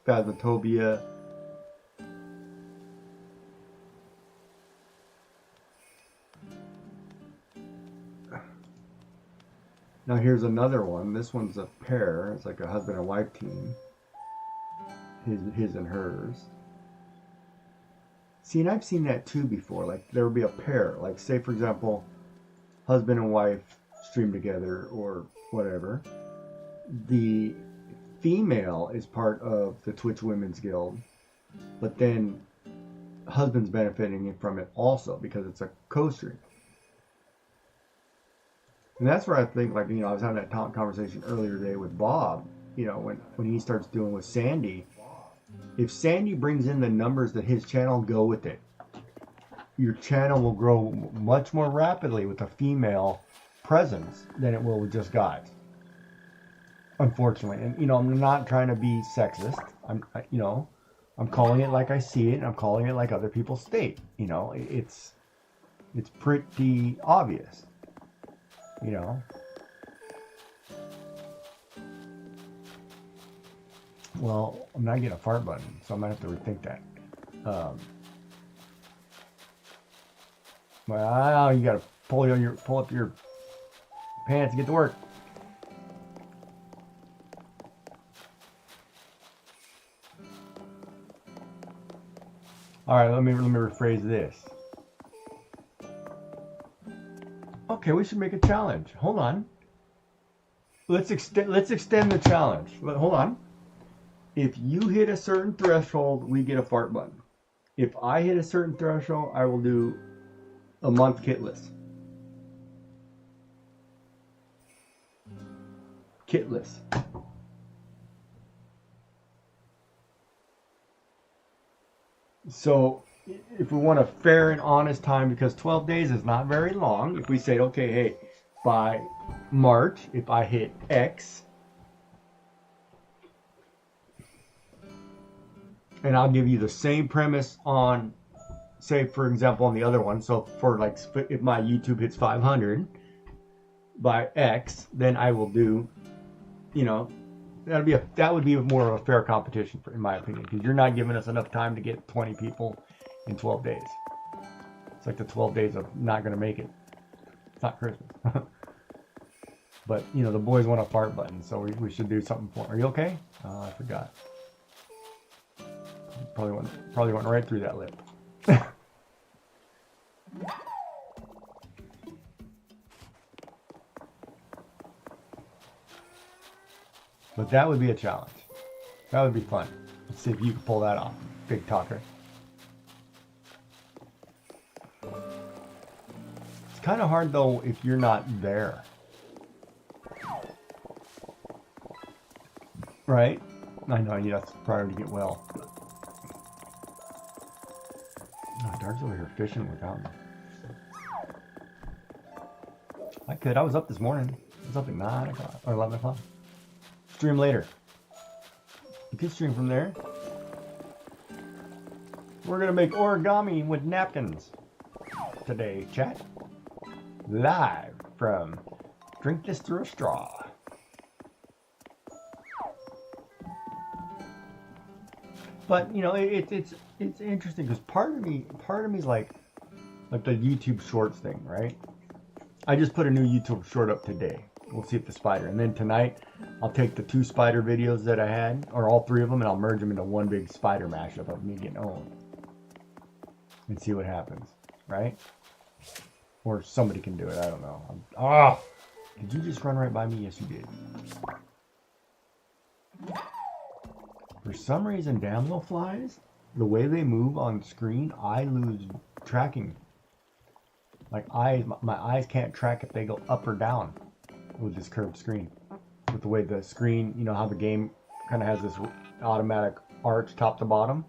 Phasmophobia. Now here's another one. This one's a pair. It's like a husband and wife team. His and hers. See, and I've seen that too before. Like there would be a pair. Like say for example, husband and wife stream together or whatever. The female is part of the Twitch Women's Guild, but then husband's benefiting from it also because it's a co-stream. And that's where I think, like, I was having that conversation earlier today with Bob, when he starts doing with Sandy. If Sandy brings in the numbers that his channel, go with it. Your channel will grow much more rapidly with a female presence than it will with just guys. Unfortunately. And, I'm not trying to be sexist. I'm calling it like I see it, and I'm calling it like other people state. It's pretty obvious. Well, I'm not getting a fart button, so I might have to rethink that. Well, you gotta pull up your pants and get to work. All right, let me rephrase this. Okay, we should make a challenge. Hold on. Let's extend the challenge. Hold on. If you hit a certain threshold, we get a fart button. If I hit a certain threshold, I will do a month kitless. Kitless. So if we want a fair and honest time, because 12 days is not very long, if we say, okay, hey, by March, if I hit X, and I'll give you the same premise on, say, for example, on the other one. So for like, if my YouTube hits 500, by X, then I will do, that would be more of a fair competition, in my opinion, because you're not giving us enough time to get 20 people in 12 days. It's like the 12 days of not going to make it. It's not Christmas. But, the boys want a fart button, so we should do something for them. Are you okay? I forgot. Probably went right through that lip. But that would be a challenge. That would be fun. Let's see if you can pull that off, big talker. It's kind of hard, though, if you're not there. Right? I know, that's prior to get well. Oh, Dark's over here fishing without me. I was up this morning. I was up at 9 o'clock or 11 o'clock. Stream later. You can stream from there. We're going to make origami with napkins today, chat. Live from Drink This Through a Straw. But, it's interesting because part of me's like the YouTube Shorts thing, right? I just put a new YouTube short up today. We'll see if the spider. And then tonight, I'll take the 2 spider videos that I had, or all 3 of them, and I'll merge them into one big spider mashup of me getting owned. And see what happens, right? Or somebody can do it, I don't know. Did you just run right by me? Yes, you did. For some reason, damselflies, the way they move on screen, I lose tracking. Like my eyes can't track if they go up or down with this curved screen. With the way the screen, how the game kind of has this automatic arch top to bottom.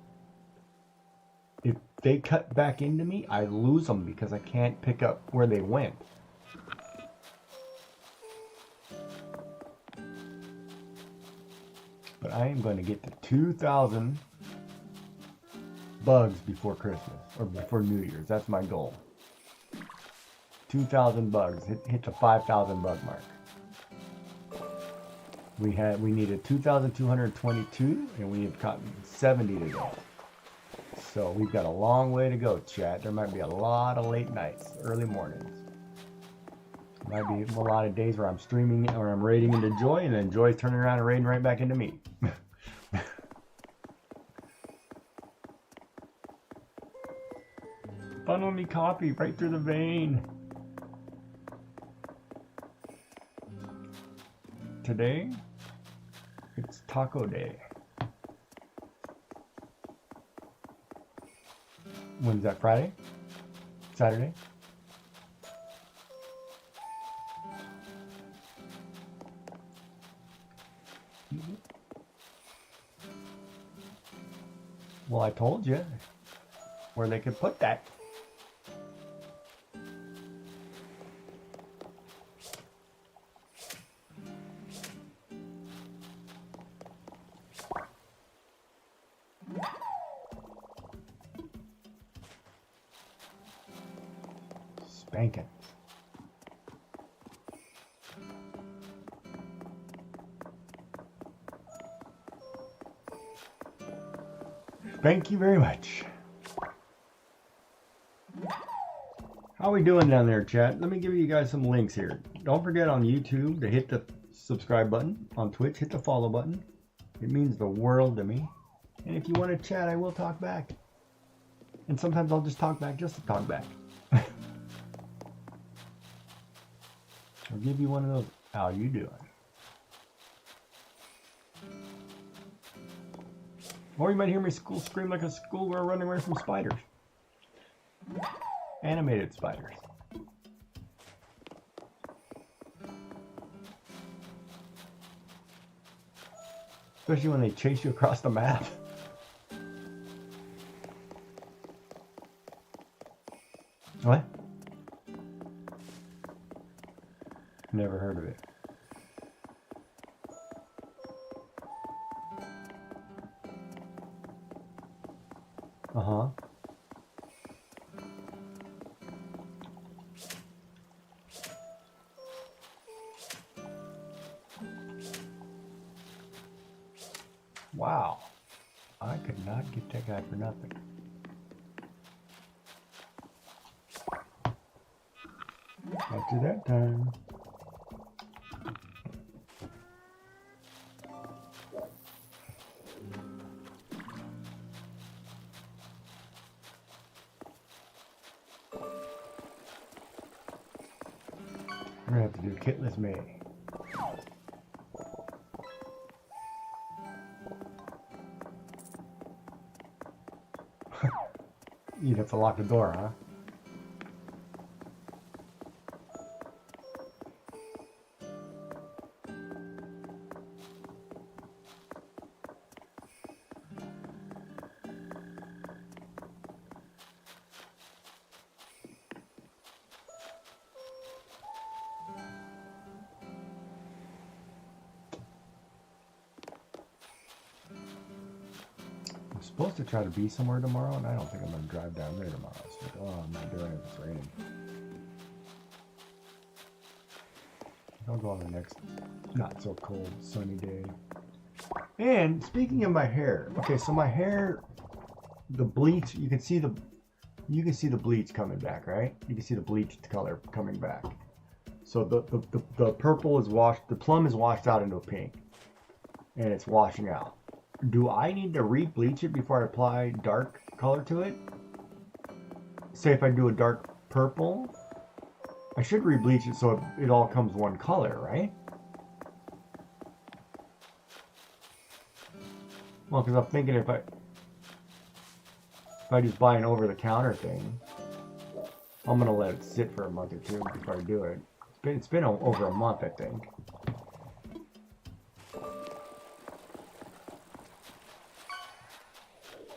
If they cut back into me, I lose them because I can't pick up where they went. But I am going to get to 2,000 bugs before Christmas or before New Year's. That's my goal. 2,000 bugs. Hit the 5,000 bug mark. We needed 2,222 and we have gotten 70 today. So we've got a long way to go, chat. There might be a lot of late nights, early mornings. Might be a lot of days where I'm streaming or I'm raiding into Joy, and then Joy's turning around and raiding right back into me. Funnel me coffee right through the vein. Today, it's taco day. When's that? Friday? Saturday? Well, I told you where they could put that. Spanking. Thank you very much. How are we doing down there, chat? Let me give you guys some links here. Don't forget on YouTube to hit the subscribe button. On Twitch, hit the follow button. It means the world to me. And if you want to chat, I will talk back. And sometimes I'll just talk back just to talk back. I'll give you one of those. How you doing? Or you might hear me scream like a schoolgirl running away from spiders. Animated spiders. Especially when they chase you across the map. What? Never heard of it. Uh-huh. Wow. I could not get that guy for nothing. After that time. We're gonna have to do Kitless May. You'd have to lock the door, huh? I'm supposed to try to be somewhere tomorrow, and I don't think I'm going to drive down there tomorrow. So, oh, I'm not doing it if it's raining. I'll go on the next not so cold, sunny day. And speaking of my hair, okay, so my hair, the bleach, you can see the bleach coming back, right? You can see the bleached color coming back. So the purple is washed, the plum is washed out into a pink, and it's washing out. Do I need to re-bleach it before I apply dark color to it? Say if I do a dark purple, I should re-bleach it so it all comes one color, right? Well, because I'm thinking if I just buy an over-the-counter thing, I'm gonna let it sit for a month or two before I do it. It's been over a month, I think.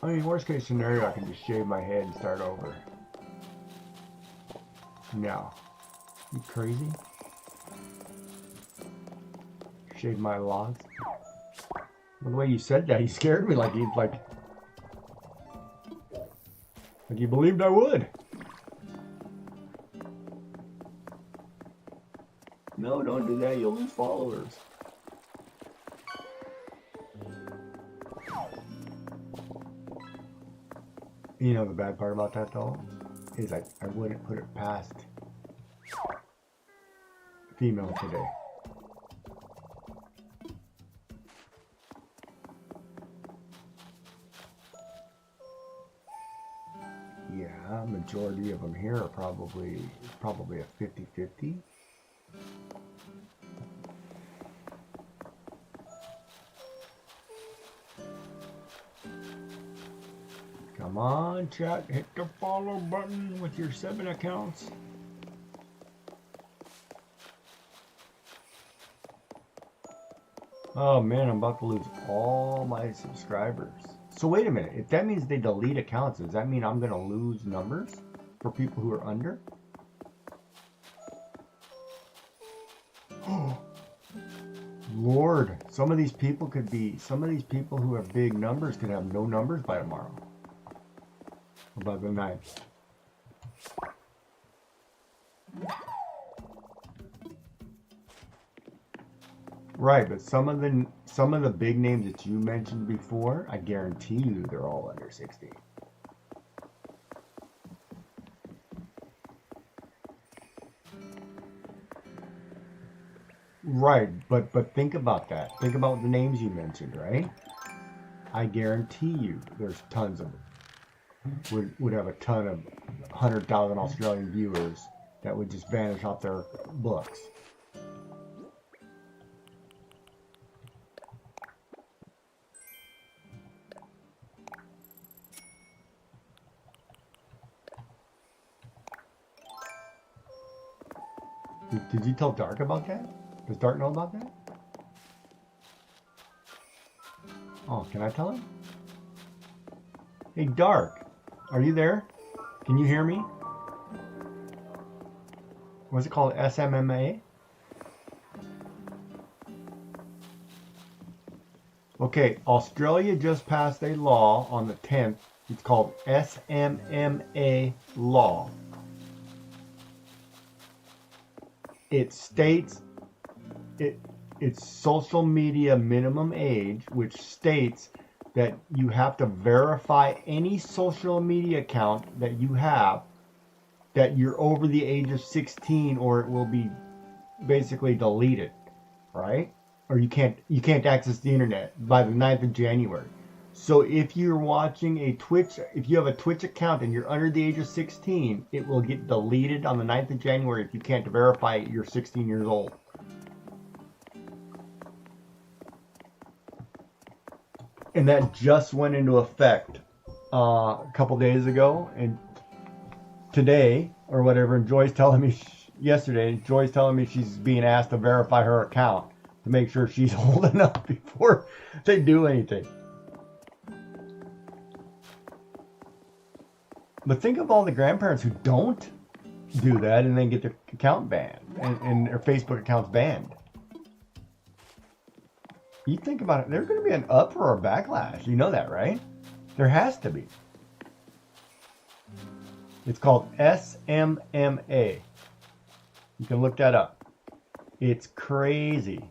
I mean, worst case scenario, I can just shave my head and start over. No. You crazy? Shave my locks? Well, the way you said that, you scared me like you believed I would. No, don't do that. You'll lose followers. You know the bad part about that though is I wouldn't put it past female today. Yeah, majority of them here are probably a 50-50. Come on, chat, hit the follow button with your 7 accounts. Oh man, I'm about to lose all my subscribers. So wait a minute, if that means they delete accounts, does that mean I'm gonna lose numbers for people who are under? Oh, Lord, some of these people who have big numbers could have no numbers by tomorrow. By the 9th. Right, but some of the big names that you mentioned before, I guarantee you they're all under 60. Right, but think about that. Think about the names you mentioned, right? I guarantee you there's tons of them. Would have a ton of 100,000 Australian viewers that would just vanish off their books. Did you tell Dark about that? Does Dark know about that? Oh, can I tell him? Hey, Dark, are you there? Can you hear me? What's it called? SMMA? Okay, Australia just passed a law on the 10th. It's called SMMA law. It states It's social media minimum age, which states that you have to verify any social media account that you have that you're over the age of 16, or it will be basically deleted, right? Or you can't access the internet by the 9th of January. So if you're watching if you have a Twitch account and you're under the age of 16, it will get deleted on the 9th of January if you can't verify you're 16 years old. And that just went into effect a couple days ago, and today or whatever, and Joy's telling me she's being asked to verify her account to make sure she's old enough before they do anything. But think of all the grandparents who don't do that and then get their account banned and their Facebook accounts banned. You think about it, there's going to be an uproar or backlash. You know that, right? There has to be. It's called SMMA. You can look that up. It's crazy.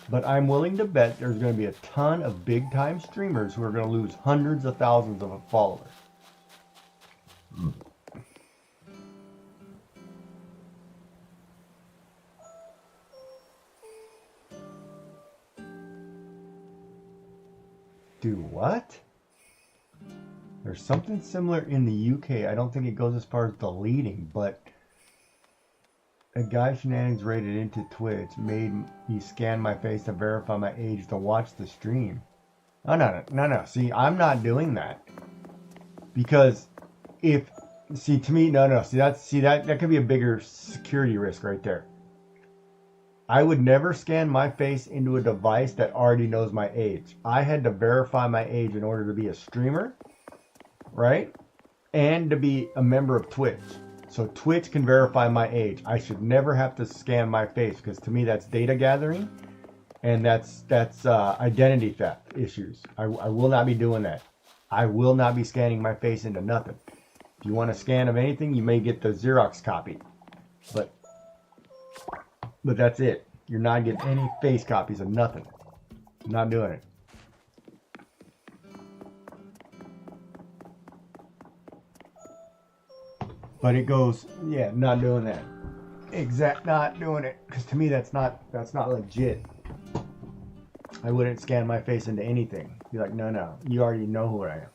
But I'm willing to bet there's going to be a ton of big-time streamers who are going to lose hundreds of thousands of followers. Do what? There's something similar in the UK. I don't think it goes as far as deleting, but a guy shenanigans rated into Twitch made me scan my face to verify my age to watch the stream. Oh, no. See, I'm not doing that. Because to me, that could be a bigger security risk right there. I would never scan my face into a device that already knows my age. I had to verify my age in order to be a streamer, right? And to be a member of Twitch. So Twitch can verify my age. I should never have to scan my face, because to me that's data gathering, and that's identity theft issues. I will not be doing that. I will not be scanning my face into nothing. If you want a scan of anything, you may get the Xerox copy, but that's it. You're not getting any face copies of nothing. I'm not doing it. But it goes, yeah, not doing that. Not doing it, because to me that's not legit. I wouldn't scan my face into anything. Be like, no, you already know who I am.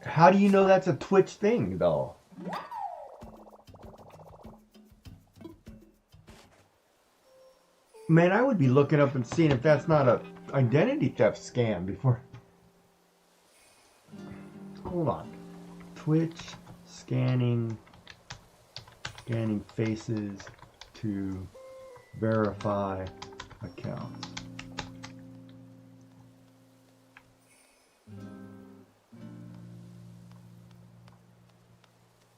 How do you know that's a Twitch thing, though? Man, I would be looking up and seeing if that's not a identity theft scam before. Hold on. Twitch scanning faces to verify accounts.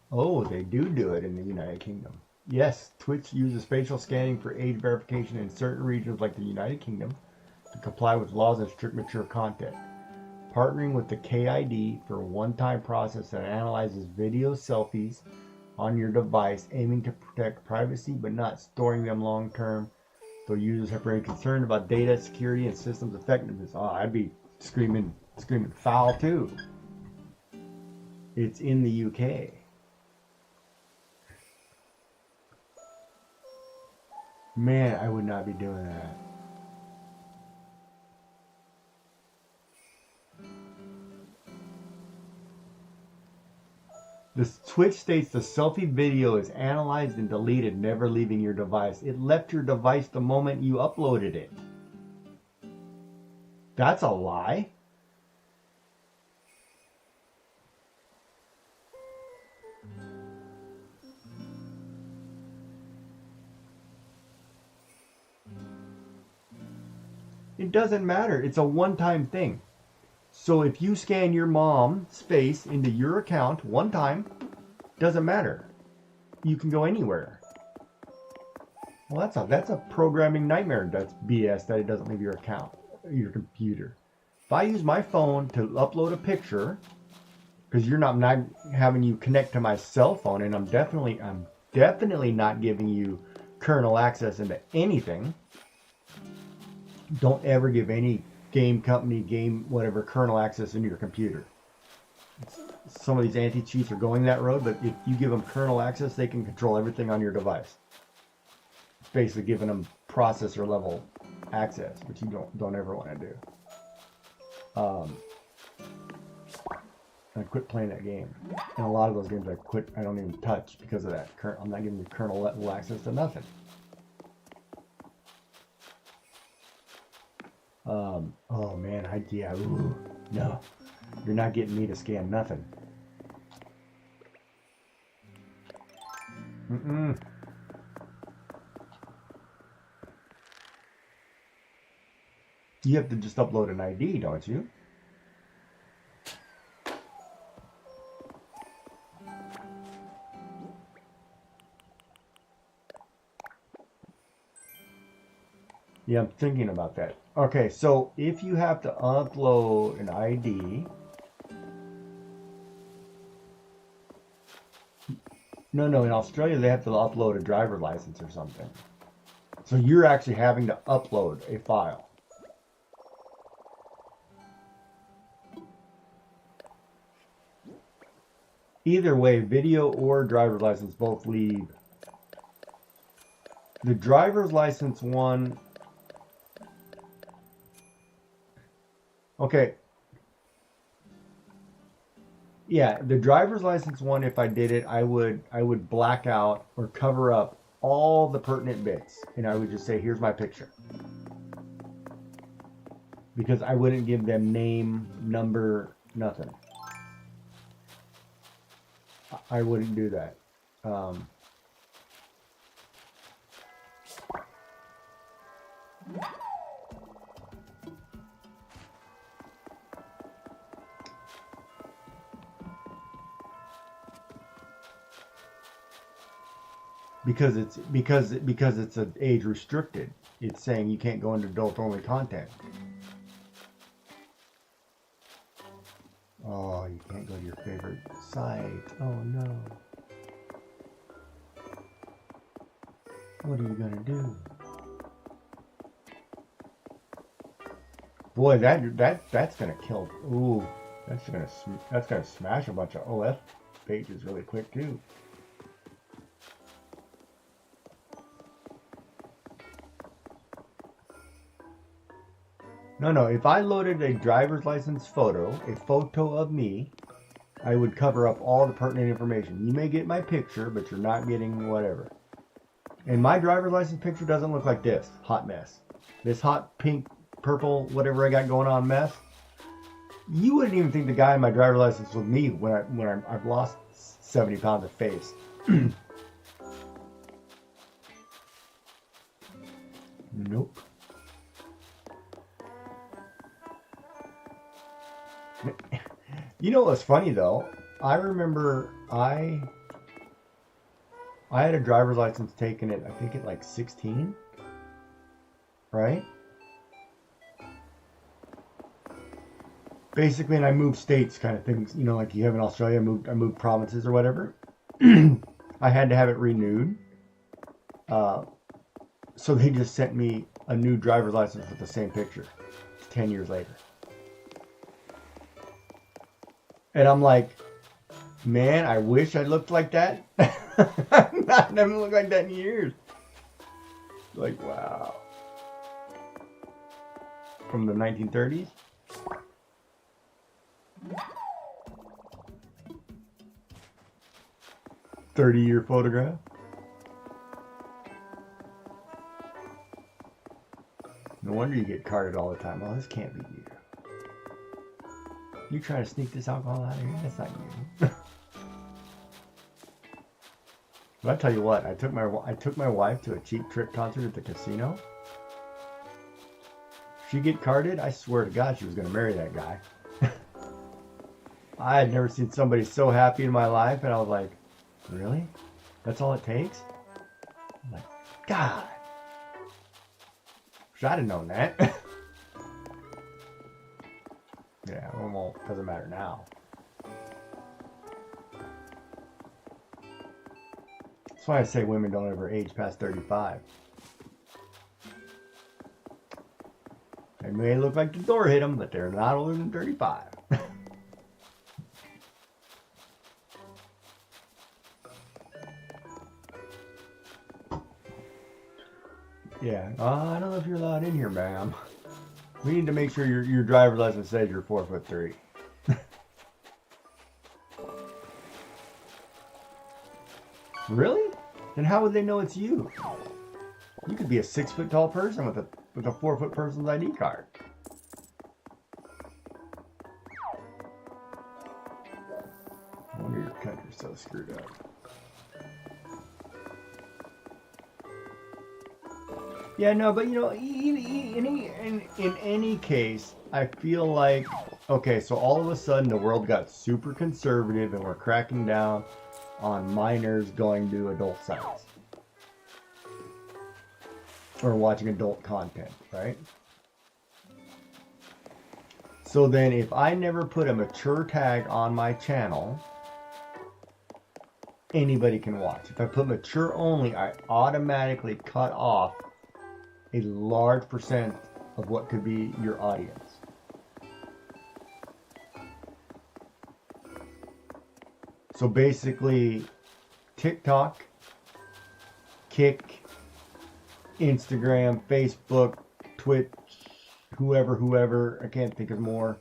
Oh, they do it in the United Kingdom. Yes, Twitch uses facial scanning for age verification in certain regions like the United Kingdom to comply with laws and strict mature content. Partnering with the KID for a one-time process that analyzes video selfies on your device, aiming to protect privacy but not storing them long-term. Though users have been concerned about data security and systems effectiveness. Oh, I'd be screaming foul too. It's in the UK. Man, I would not be doing that. This Twitch states the selfie video is analyzed and deleted, never leaving your device. It left your device the moment you uploaded it. That's a lie. It doesn't matter. It's a one-time thing. So if you scan your mom's face into your account one time, doesn't matter. You can go anywhere. Well, that's a programming nightmare. That's BS that it doesn't leave your account, your computer. If I use my phone to upload a picture, because I'm not having you connect to my cell phone, and I'm definitely not giving you kernel access into anything. Don't ever give any game company, whatever, kernel access into your computer. Some of these anti-cheats are going that road, but if you give them kernel access, they can control everything on your device. It's basically giving them processor level access, which you don't ever want to do. I quit playing that game, and a lot of those games I don't even touch because of that. I'm not giving you kernel level access to nothing. Oh man, no, you're not getting me to scan nothing. You have to just upload an ID, don't you? Yeah, I'm thinking about that. Okay, so if you have to upload an ID, no, in Australia they have to upload a driver license or something. So you're actually having to upload a file. Either way, video or driver's license both leave. The driver's license one. Okay. Yeah, the driver's license one, if I did it, I would black out or cover up all the pertinent bits, and I would just say, here's my picture. Because I wouldn't give them name, number, nothing. I wouldn't do that. Because it's an age restricted. It's saying you can't go into adult only content. Oh, you can't go to your favorite site. Oh no. What are you gonna do? Boy, that's gonna kill. Ooh, that's gonna smash a bunch of OF pages really quick too. No, if I loaded a driver's license photo, a photo of me, I would cover up all the pertinent information. You may get my picture, but you're not getting whatever. And my driver's license picture doesn't look like this hot mess. This hot pink, purple, whatever I got going on mess. You wouldn't even think the guy in my driver's license was me when I've lost 70 pounds of face. Nope. You know what's funny though? I remember I had a driver's license taken at, I think at like 16, right? Basically, and I moved states kind of things, you know, like you have in Australia, I moved provinces or whatever. I had to have it renewed. So they just sent me a new driver's license with the same picture 10 years later. And I'm like, man, I wish I looked like that. I never looked like that in years. Like, wow. From the 1930s? "30-year photograph." No wonder you get carded all the time. Oh, this can't be you. You trying to sneak this alcohol out of here? That's not you. But I tell you what, I took my wife to a Cheap Trick concert at the casino. She get carded, I swear to God, she was going to marry that guy. I had never seen somebody so happy in my life, and I was like, really? That's all it takes? I'm like, God. Wish I'd have known that. Yeah, well, it doesn't matter now. That's why I say women don't ever age past 35. They may look like the door hit them, but they're not older than 35. Yeah, I don't know if you're allowed in here, ma'am. We need to make sure your driver's license says you're 4'3". Really? Then how would they know it's you? You could be a 6-foot tall person with a 4-foot person's ID card. No wonder your country's so screwed up. Yeah, no, but you know, in any case, I feel like, okay, so all of a sudden the world got super conservative and we're cracking down on minors going to adult sites or watching adult content, right? So then if I never put a mature tag on my channel, anybody can watch. If I put mature only, I automatically cut off a large percent of what could be your audience. So basically, TikTok, Kick, Instagram, Facebook, Twitch, whoever, I can't think of more,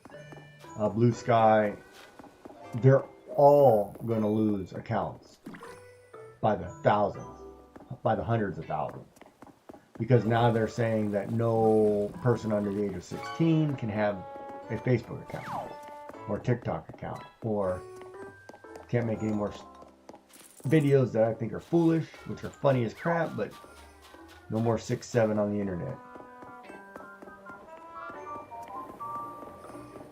Blue Sky, they're all going to lose accounts by the thousands, by the hundreds of thousands. Because now they're saying that no person under the age of 16 can have a Facebook account or TikTok account, or can't make any more videos that I think are foolish, which are funny as crap, but no more 6'7" on the internet.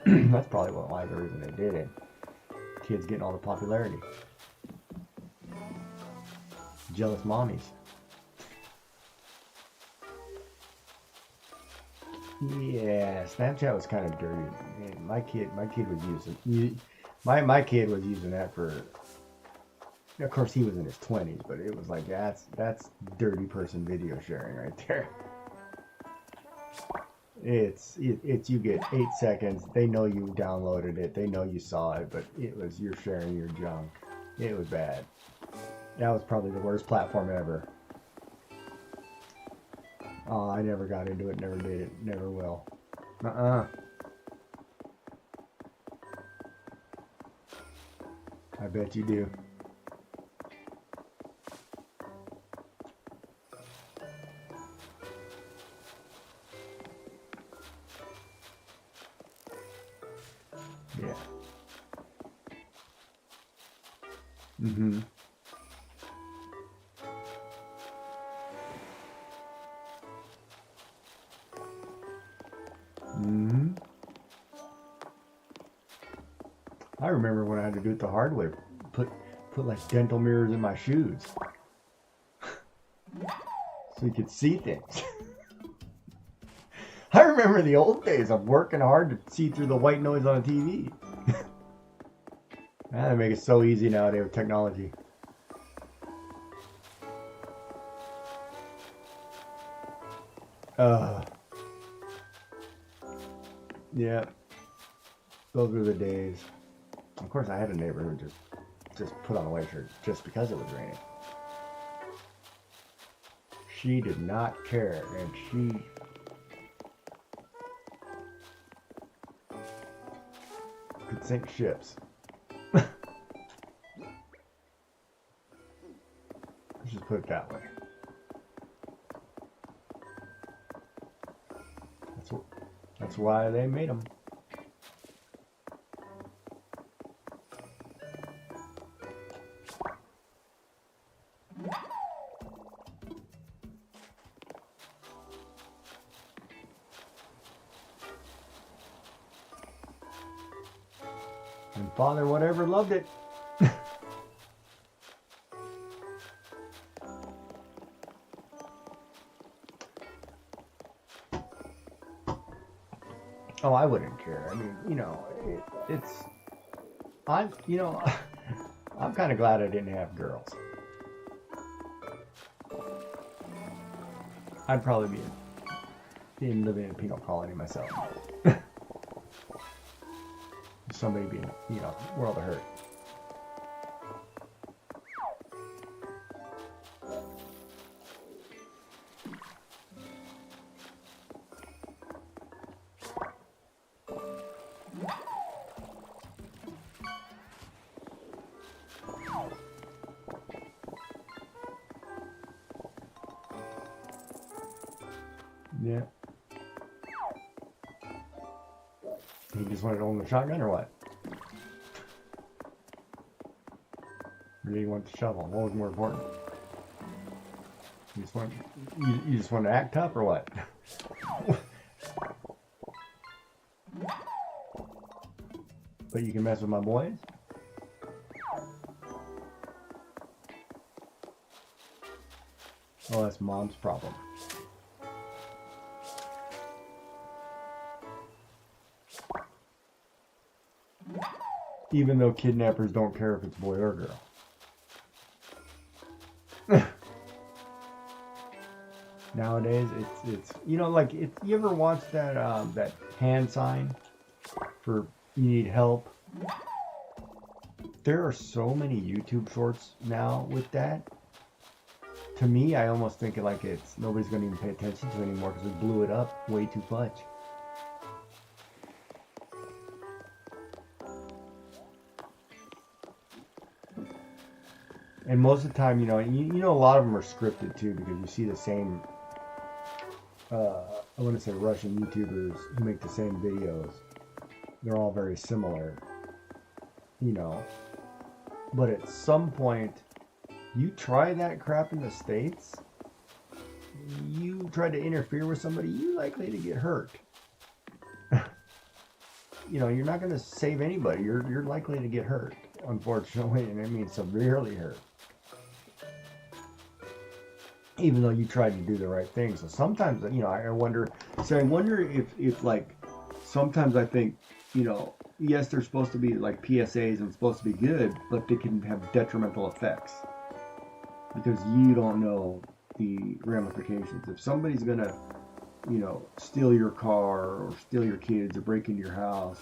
That's probably why the reason they did it. Kids getting all the popularity. Jealous mommies. Yeah, Snapchat was kind of dirty. Man, my kid was using my kid was using that for. Of course, he was in his 20s, but it was like that's dirty person video sharing right there. It's you get 8 seconds. They know you downloaded it. They know you saw it, but it was you're sharing your junk. It was bad. That was probably the worst platform ever. Oh, I never got into it, never did it, never will. I bet you do. Yeah. Mm-hmm. Mm-hmm. I remember when I had to do it the hard way. Put like dental mirrors in my shoes. So you could see things. I remember the old days of working hard to see through the white noise on a TV. They make it so easy nowadays with technology. Yeah. Those were the days. Of course, I had a neighbor who just put on a white shirt just because it was raining. She did not care, and she could sink ships. Let's just put it that way. That's why they made them. And Father whatever loved it. Oh, I wouldn't care. I mean, you know, I'm kind of glad I didn't have girls. I'd probably be living in a penal colony myself. Somebody being, world of hurt. Yeah. He just wanted to own the shotgun or what? Or did he want the shovel? What was more important? You just want to act tough or what? But you can mess with my boys? Oh, that's mom's problem. Even though kidnappers don't care if it's boy or girl. Nowadays, it's like you ever watch that that hand sign for you need help? There are so many YouTube shorts now with that. To me, I almost think like it's nobody's going to even pay attention to it anymore because we blew it up way too much. And most of the time, a lot of them are scripted too because you see the same. I want to say Russian YouTubers who make the same videos. They're all very similar, But at some point, you try that crap in the States, you try to interfere with somebody, you're likely to get hurt. You're not going to save anybody. You're likely to get hurt, unfortunately, and I mean severely hurt. Even though you tried to do the right thing. So sometimes, I wonder if like, sometimes I think, yes, they're supposed to be like PSAs and supposed to be good, but they can have detrimental effects. Because you don't know the ramifications. If somebody's gonna, steal your car or steal your kids or break into your house,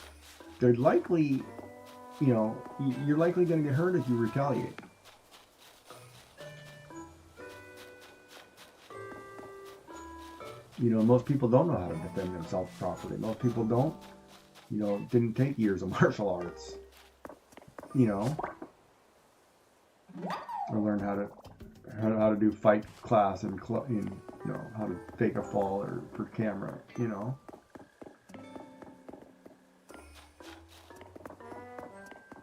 they're likely, you're likely gonna get hurt if you retaliate. Most people don't know how to defend themselves properly. Most people don't, didn't take years of martial arts, or learn how to do fight class and how to fake a fall or for camera,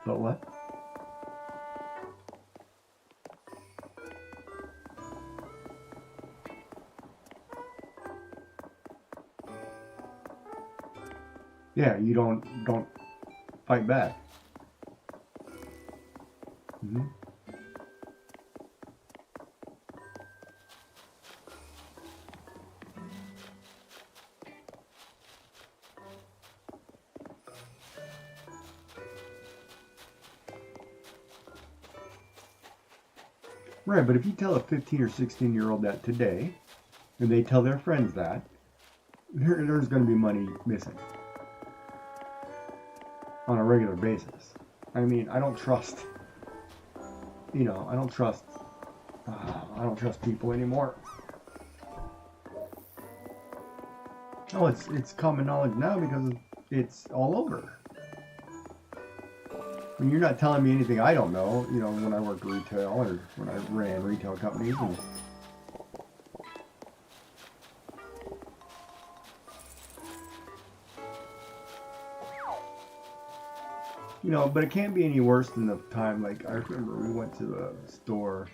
But what? Yeah, you don't fight back. Mm-hmm. Right, but if you tell a 15 or 16-year-old that today, and they tell their friends that, there's going to be money missing on a regular basis. I mean, I don't trust people anymore. Oh, it's common knowledge now because it's all over. I mean, you're not telling me anything I don't know, when I worked retail or when I ran retail companies. But it can't be any worse than the time, like, I remember we went to the store.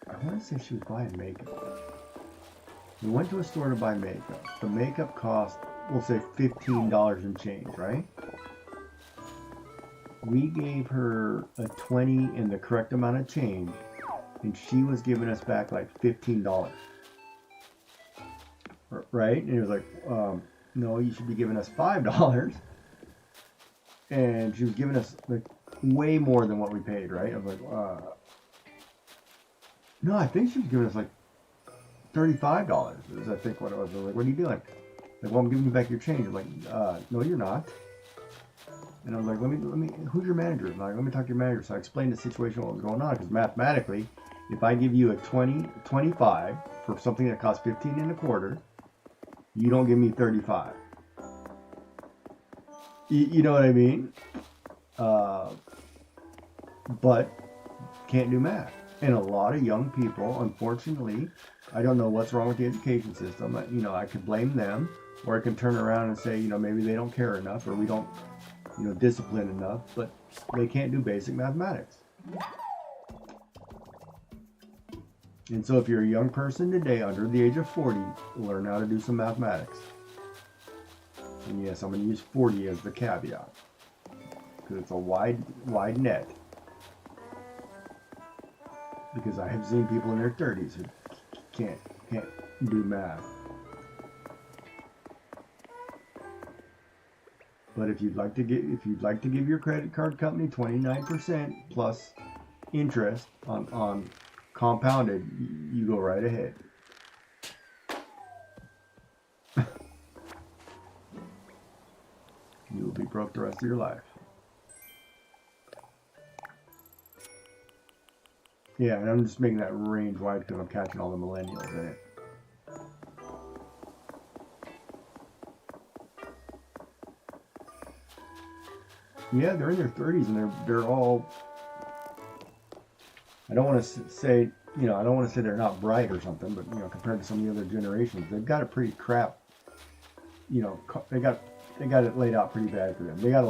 I want to say she was buying makeup. We went to a store to buy makeup. The makeup cost, we'll say $15 and change, right? We gave her a 20 and the correct amount of change, and she was giving us back like $15. Right? And it was like, no, you should be giving us $5. And she was giving us like way more than what we paid, right? I was like, no, I think she was giving us like $35 is I think what it was. I was like, what are you doing? Like, well, I'm giving you back your change. I'm like, no, you're not. And I was like, let me, who's your manager? I'm like, let me talk to your manager. So I explained the situation, what was going on, because mathematically, if I give you a 25 for something that costs 15 and a quarter, you don't give me 35. You know what I mean? But can't do math. And a lot of young people, unfortunately, I don't know what's wrong with the education system. You know, I could blame them, or I can turn around and say, you know, maybe they don't care enough, or we don't, you know, discipline enough, but they can't do basic mathematics. And so if you're a young person today under the age of 40, learn how to do some mathematics. And yes, I'm going to use 40 as the caveat, because it's a wide net. Because I have seen people in their 30s who can't do math. But if you'd like to give your credit card company 29% plus interest on compounded, you go right ahead. You will be broke the rest of your life. Yeah, and I'm just making that range wide because I'm catching all the millennials in it. Yeah, they're in their 30s and they're all. I don't want to say, you know, I don't want to say they're not bright or something, but you know, compared to some of the other generations, they've got a pretty crap. You know, they got it laid out pretty bad for them. They got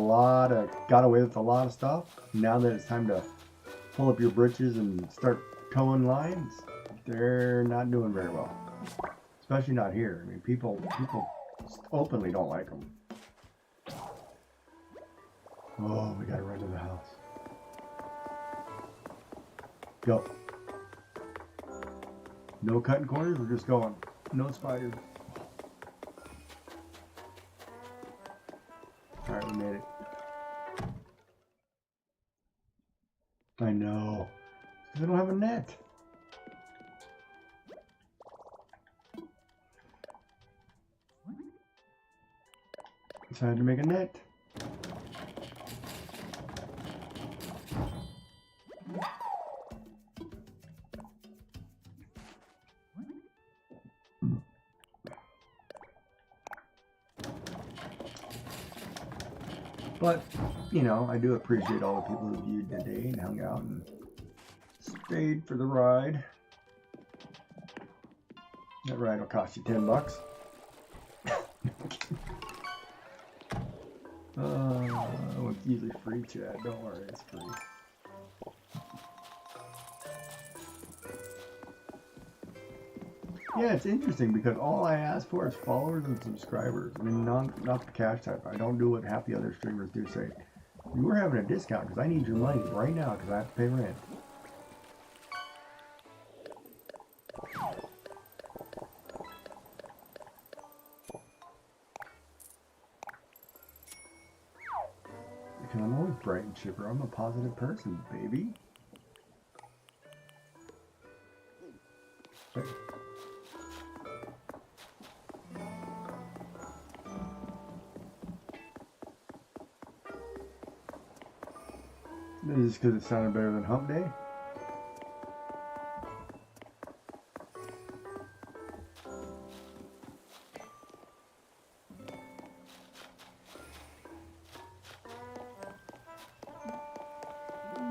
away with a lot of stuff. Now that it's time to pull up your britches and start towing lines, they're not doing very well. Especially not here. I mean, people openly don't like them. Oh, we gotta run to the house. Go. No cutting corners, we're just going. No spiders. Alright, we made it. I know. Because I don't have a net. So I had to make a net. But, you know, I do appreciate all the people who viewed today and hung out and stayed for the ride. That ride will cost you $10. It's usually free, Chad. Don't worry, it's free. Yeah, it's interesting because all I ask for is followers and subscribers. I mean, not the cash type. I don't do what half the other streamers do. Say, you are having a discount because I need your money right now because I have to pay rent. Because I'm always bright and chipper. I'm a positive person, baby. Okay. This is because it sounded better than Hump Day.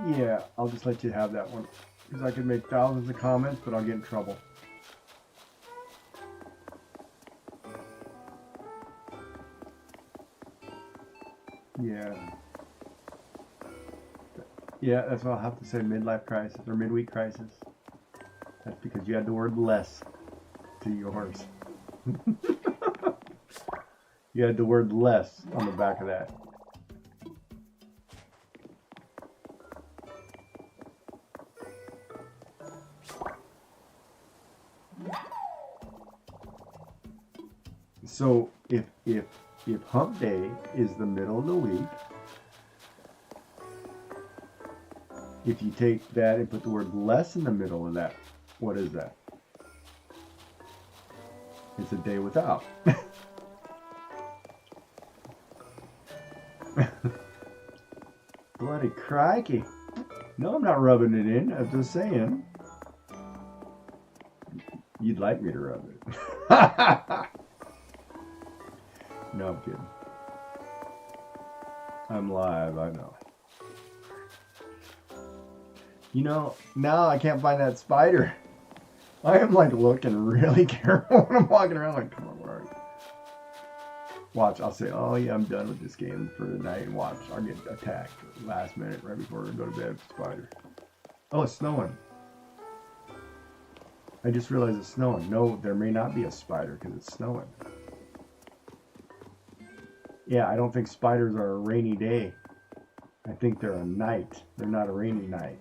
Yeah, I'll just let you have that one. Because I could make thousands of comments, but I'll get in trouble. Yeah. Yeah, that's what I'll have to say, midlife crisis or midweek crisis. That's because you had the word less to yours. You had the word less on the back of that. So if Hump Day is the middle of the week, if you take that and put the word less in the middle of that, what is that? It's a day without. Bloody crikey. No, I'm not rubbing it in. I'm just saying. You'd like me to rub it. No, I'm kidding. I'm live, I know. You know, now I can't find that spider. I am like looking really careful when I'm walking around like, come on, where are you? Watch, I'll say, oh yeah, I'm done with this game for the night, and watch, I'll get attacked last minute right before I go to bed with the spider. Oh, it's snowing. I just realized it's snowing. No, there may not be a spider because it's snowing. Yeah, I don't think spiders are a rainy day. I think they're a night. They're not a rainy night.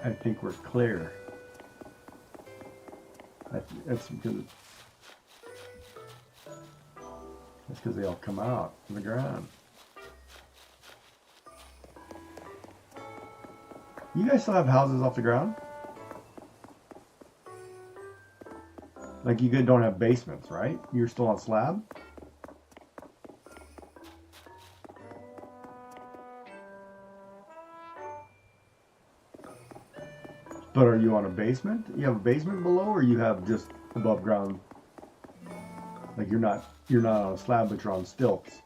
I think we're clear. That's because they all come out from the ground. You guys still have houses off the ground? Like you don't have basements, right? You're still on slab? But are you on a basement? You have a basement below, or you have just above ground? Like you're not on a slab, but you're on stilts.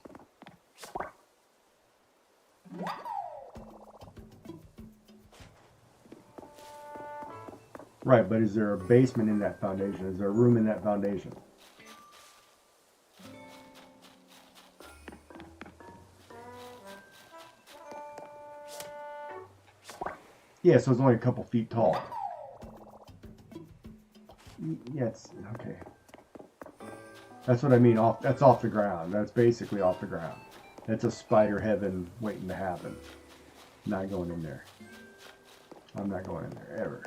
Right, but is there a basement in that foundation? Is there a room in that foundation? Yeah, so it's only a couple feet tall. Yeah, it's okay. That's what I mean. That's off the ground. That's basically off the ground. That's a spider heaven waiting to happen. Not going in there. I'm not going in there ever.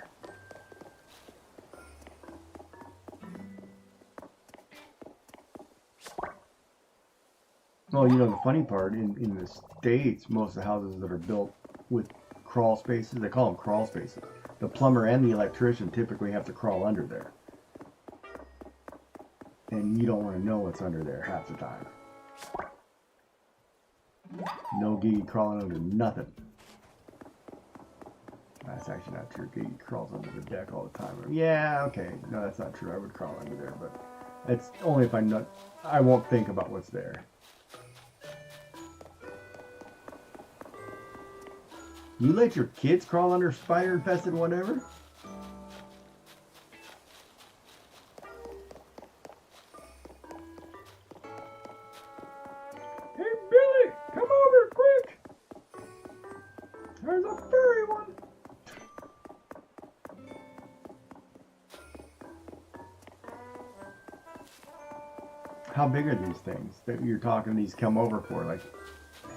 Well, you know, the funny part, in the States, most of the houses that are built with crawl spaces, they call them crawl spaces. The plumber and the electrician typically have to crawl under there. And you don't want to know what's under there half the time. No gee crawling under nothing. That's actually not true. Gee crawls under the deck all the time. Yeah, okay. No, that's not true. I would crawl under there, but it's only if I won't think about what's there. You let your kids crawl under spider infested whatever? Hey Billy, come over quick. There's a furry one. How big are these things that you're talking these come over for? Like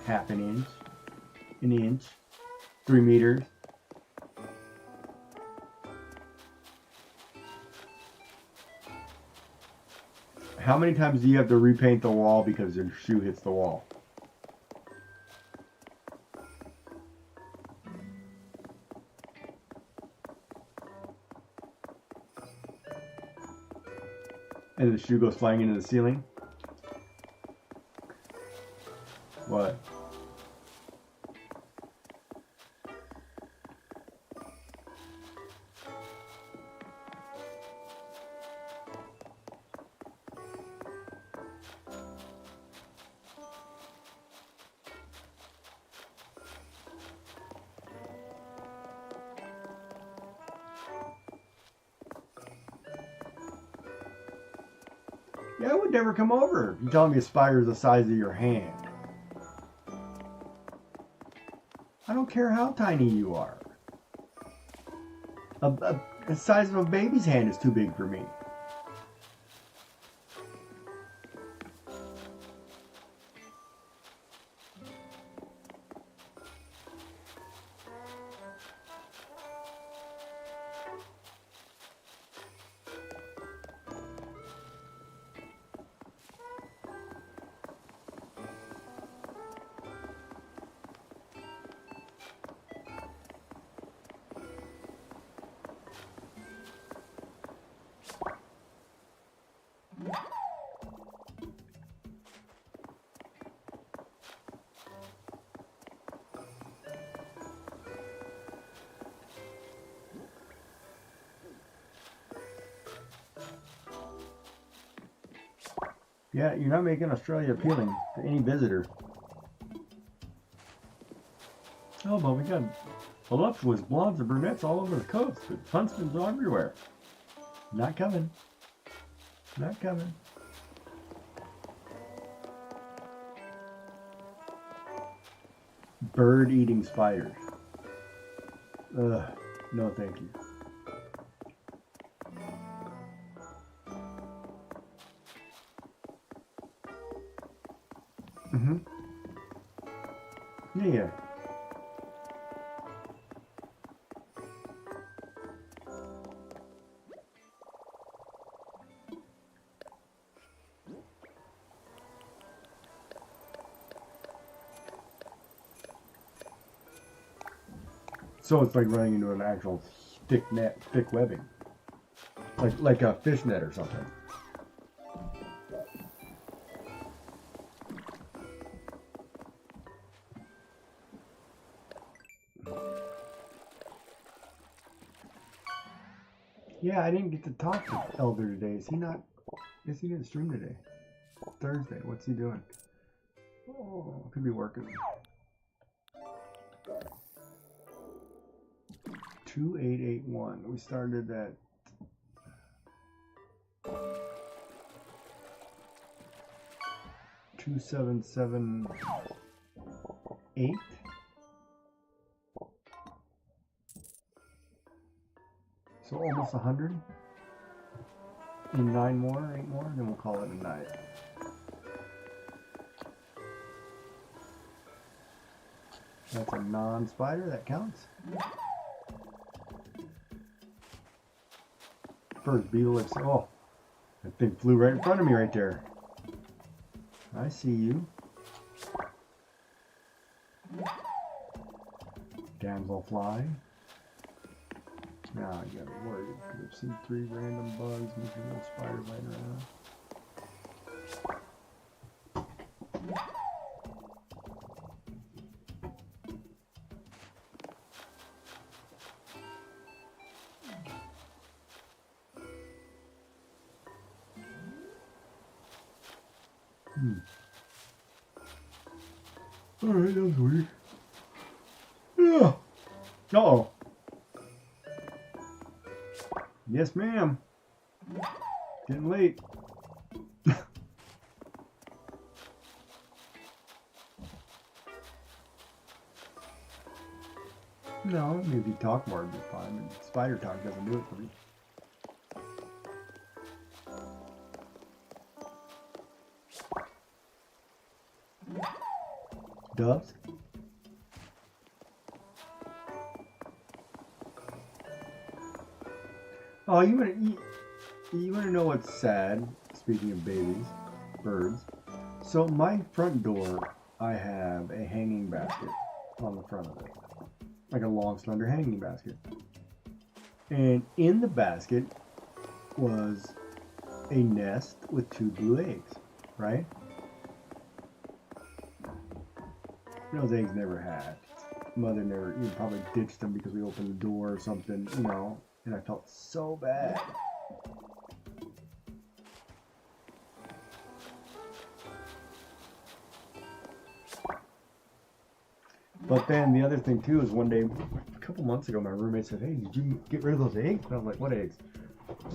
half an inch? An inch? 3 meters? How many times do you have to repaint the wall because your shoe hits the wall? And the shoe goes flying into the ceiling? What? Yeah, I would never come over. You telling me a spider is the size of your hand? I don't care how tiny you are. The size of a baby's hand is too big for me. Yeah, you're not making Australia appealing to any visitor. Oh, but we got voluptuous blondes and brunettes all over the coast. The huntsmen's are everywhere. Not coming. Not coming. Bird-eating spiders. Ugh, no thank you. Mm-hmm. Yeah. So it's like running into an actual thick net, thick webbing, like a fish net or something. Yeah, I didn't get to talk to Elder today. Is he not? I guess he didn't stream today. Thursday. What's he doing? Oh, could be working. 2881. We started at 2778. So almost 100. And 9 more, 8 more, then we'll call it a night. That's a non-spider, that counts. First beetle, oh, that thing flew right in front of me right there. I see you. Damselfly. Now I gotta worry because I've seen 3 random bugs making a little spider laying around. Alright, that was weird. Yeah. Uh-oh. Yes, ma'am. Getting late. No, maybe if you talk more, it'd be fine. And spider talk doesn't do it for me. Doves? Oh, you wanna know what's sad? Speaking of babies, birds. So my front door, I have a hanging basket on the front of it, like a long, slender hanging basket. And in the basket was a nest with 2 blue eggs, right? Those eggs never hatched. Mother never, probably ditched them because we opened the door or something, and I felt so bad. But then the other thing too is one day, a couple months ago, my roommate said, "Hey, did you get rid of those eggs?" And I was like, "What eggs?"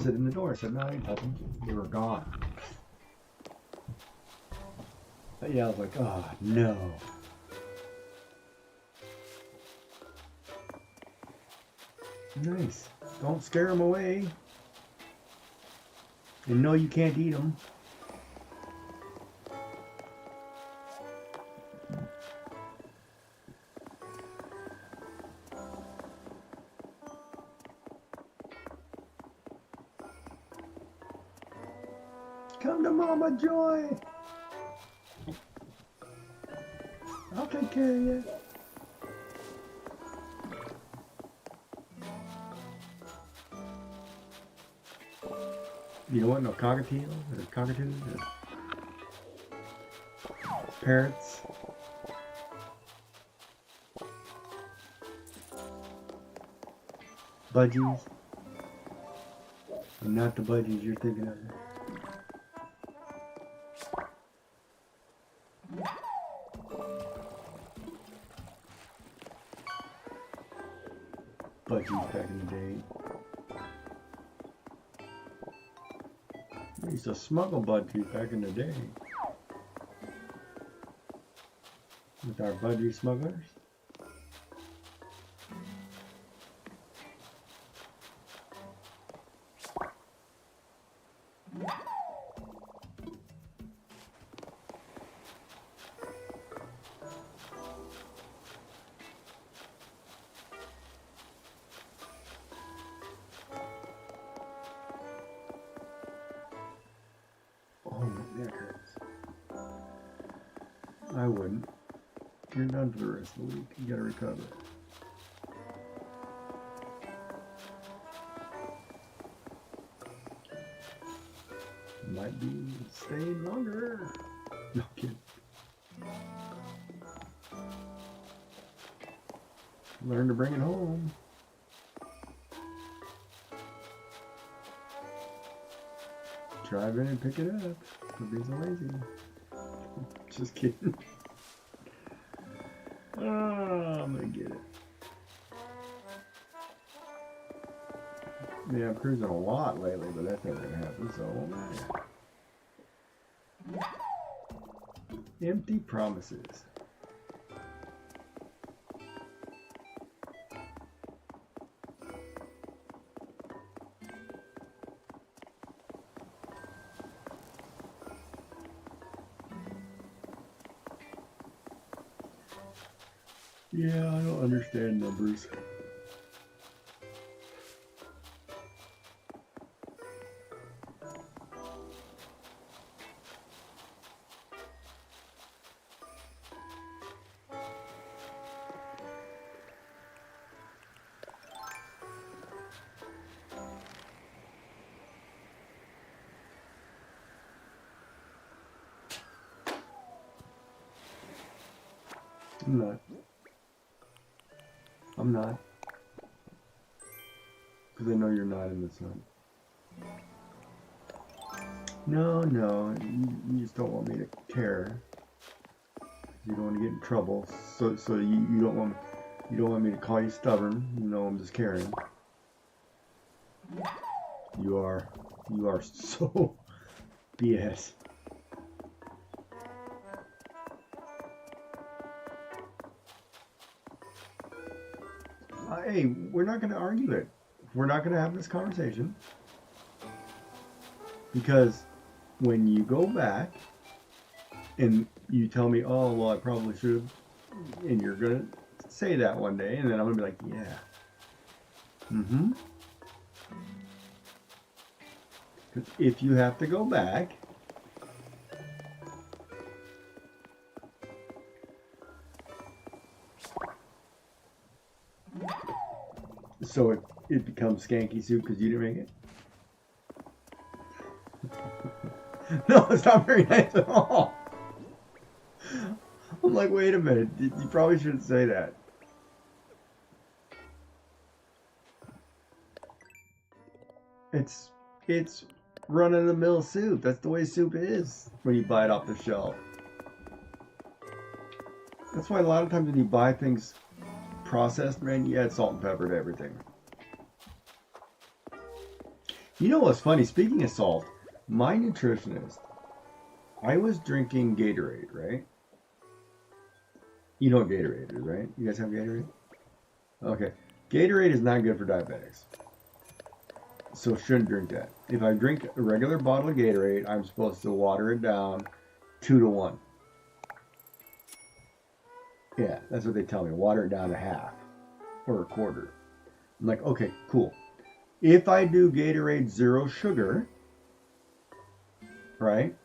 Sit in the door. I said, "No, I didn't touch them. They were gone." But yeah, I was like, "Oh no." Nice. Don't scare them away. And no, you can't eat them. Come to Mama Joy. I'll take care of you. You don't want no cockatiels or cockatoos or parrots? Budgies? Not the budgies you're thinking of. budgies back in the day. We used to smuggle budgies back in the day. With our budgie smugglers. Oh, my neck hurts. I wouldn't. You're done for the rest of the week. You gotta recover. Might be staying longer. No kidding. Learn to bring it home. Drive in and pick it up. Don't be so lazy. Just kidding. Oh, I'm gonna get it. Yeah, I'm cruising a lot lately, but that's never gonna happen, so it won't matter. Empty promises. Yeah, I don't understand numbers. I'm not. Because I know you're not in this one. No, you just don't want me to care. You don't want to get in trouble. So you don't want me to call you stubborn. You know I'm just caring. You are so BS. Hey, we're not going to argue it. We're not going to have this conversation. Because when you go back and you tell me, oh, well, I probably should have, and you're going to say that one day, and then I'm going to be like, yeah. Mm-hmm. Because if you have to go back, so it becomes skanky soup because you didn't make it? No, it's not very nice at all. I'm like, wait a minute. You probably shouldn't say that. It's run-of-the-mill soup. That's the way soup is when you buy it off the shelf. That's why a lot of times when you buy things processed, man, you add salt and pepper to everything. You know what's funny? Speaking of salt, my nutritionist, I was drinking Gatorade, right? You know what Gatorade is, right? You guys have Gatorade? Okay. Gatorade is not good for diabetics. So shouldn't drink that. If I drink a regular bottle of Gatorade, I'm supposed to water it down 2-to-1. Yeah, that's what they tell me. Water it down to half or a quarter. I'm like, okay, cool. If I do Gatorade zero sugar, right?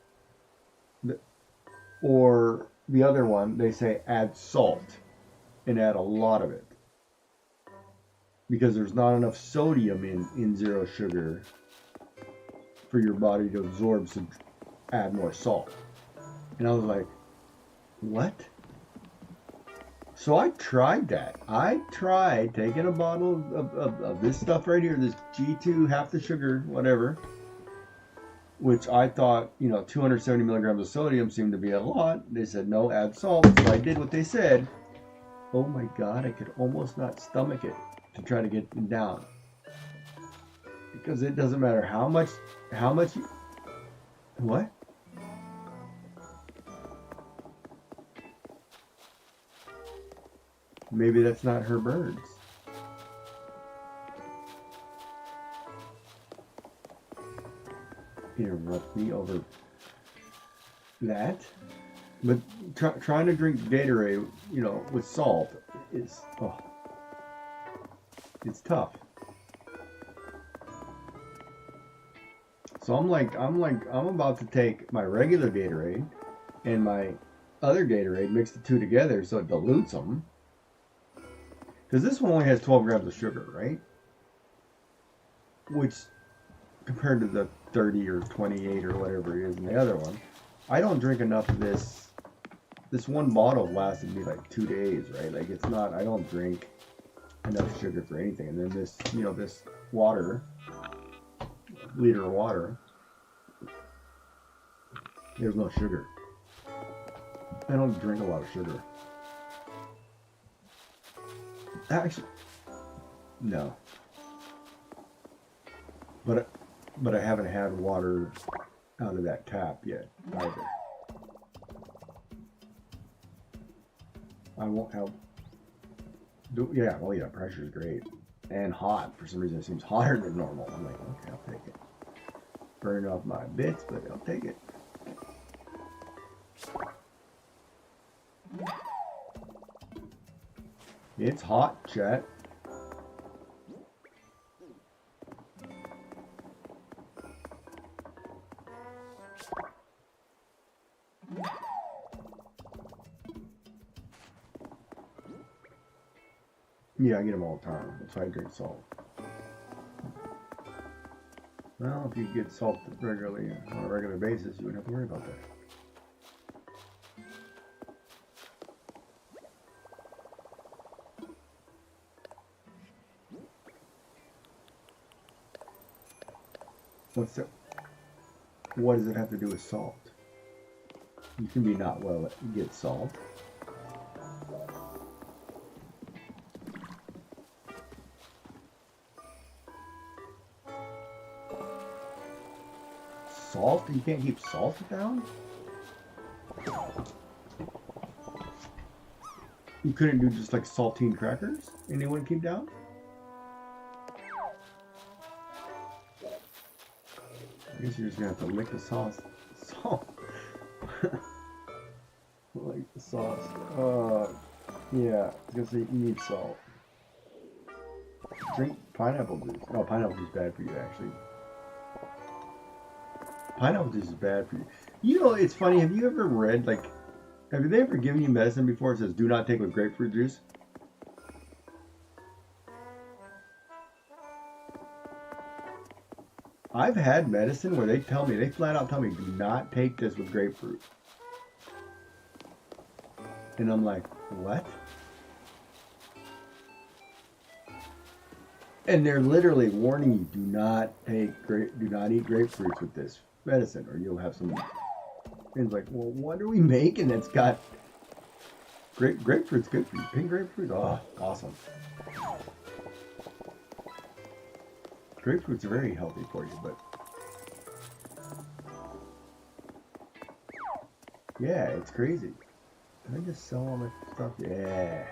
Or the other one, they say add salt and add a lot of it. Because there's not enough sodium in zero sugar for your body to absorb, so add more salt. And I was like, what? So I tried that. I tried taking a bottle of this stuff right here, this G2, half the sugar, whatever, which I thought, 270 milligrams of sodium seemed to be a lot. They said, no, add salt. So I did what they said. Oh my God, I could almost not stomach it. to try to get them down. Because it doesn't matter how much you, what? Maybe that's not her birds. Interrupt me over that. But trying to drink Gatorade, you know, with salt is, oh, it's tough. So I'm about to take my regular Gatorade and my other Gatorade, mix the two together so it dilutes them. Because this one only has 12 grams of sugar, right? Which, compared to the 30 or 28 or whatever it is in the other one, I don't drink enough of this. This one bottle lasted me like 2 days, right? Like it's not, I don't drink enough sugar for anything. And then this, you know, this water, liter of water, there's no sugar. I don't drink a lot of sugar. Actually, no. But I haven't had water out of that tap yet either. I won't have. Yeah, well, yeah, pressure's great and hot. For some reason, it seems hotter than normal. I'm like, okay, I'll take it. Burning off my bits, but I'll take it. It's hot, chat. Yeah, I get them all the time. That's why I drink salt. Well, if you get salt regularly on a regular basis, you wouldn't have to worry about that. What does it have to do with salt? You can be not well get salt. Salt? You can't keep salt down? You couldn't do just like saltine crackers and they wouldn't keep down? I guess you're just gonna have to lick the sauce. Salt. Like the sauce. Yeah, because you need salt. Drink pineapple juice. Oh, pineapple juice is bad for you, actually. Pineapple juice is bad for you. You know, it's funny. Have you ever read, like, have they ever given you medicine before it says do not take with grapefruit juice? I've had medicine where they flat out tell me, do not take this with grapefruit. And I'm like, what? And they're literally warning you, do not eat grapefruits with this medicine, or you'll have some. And it's like, well, what are we making that's got grapefruit's good for you? Pink grapefruit, oh, awesome. Grapefruits are very healthy for you, but yeah, it's crazy. Did I just sell all my stuff? Yeah.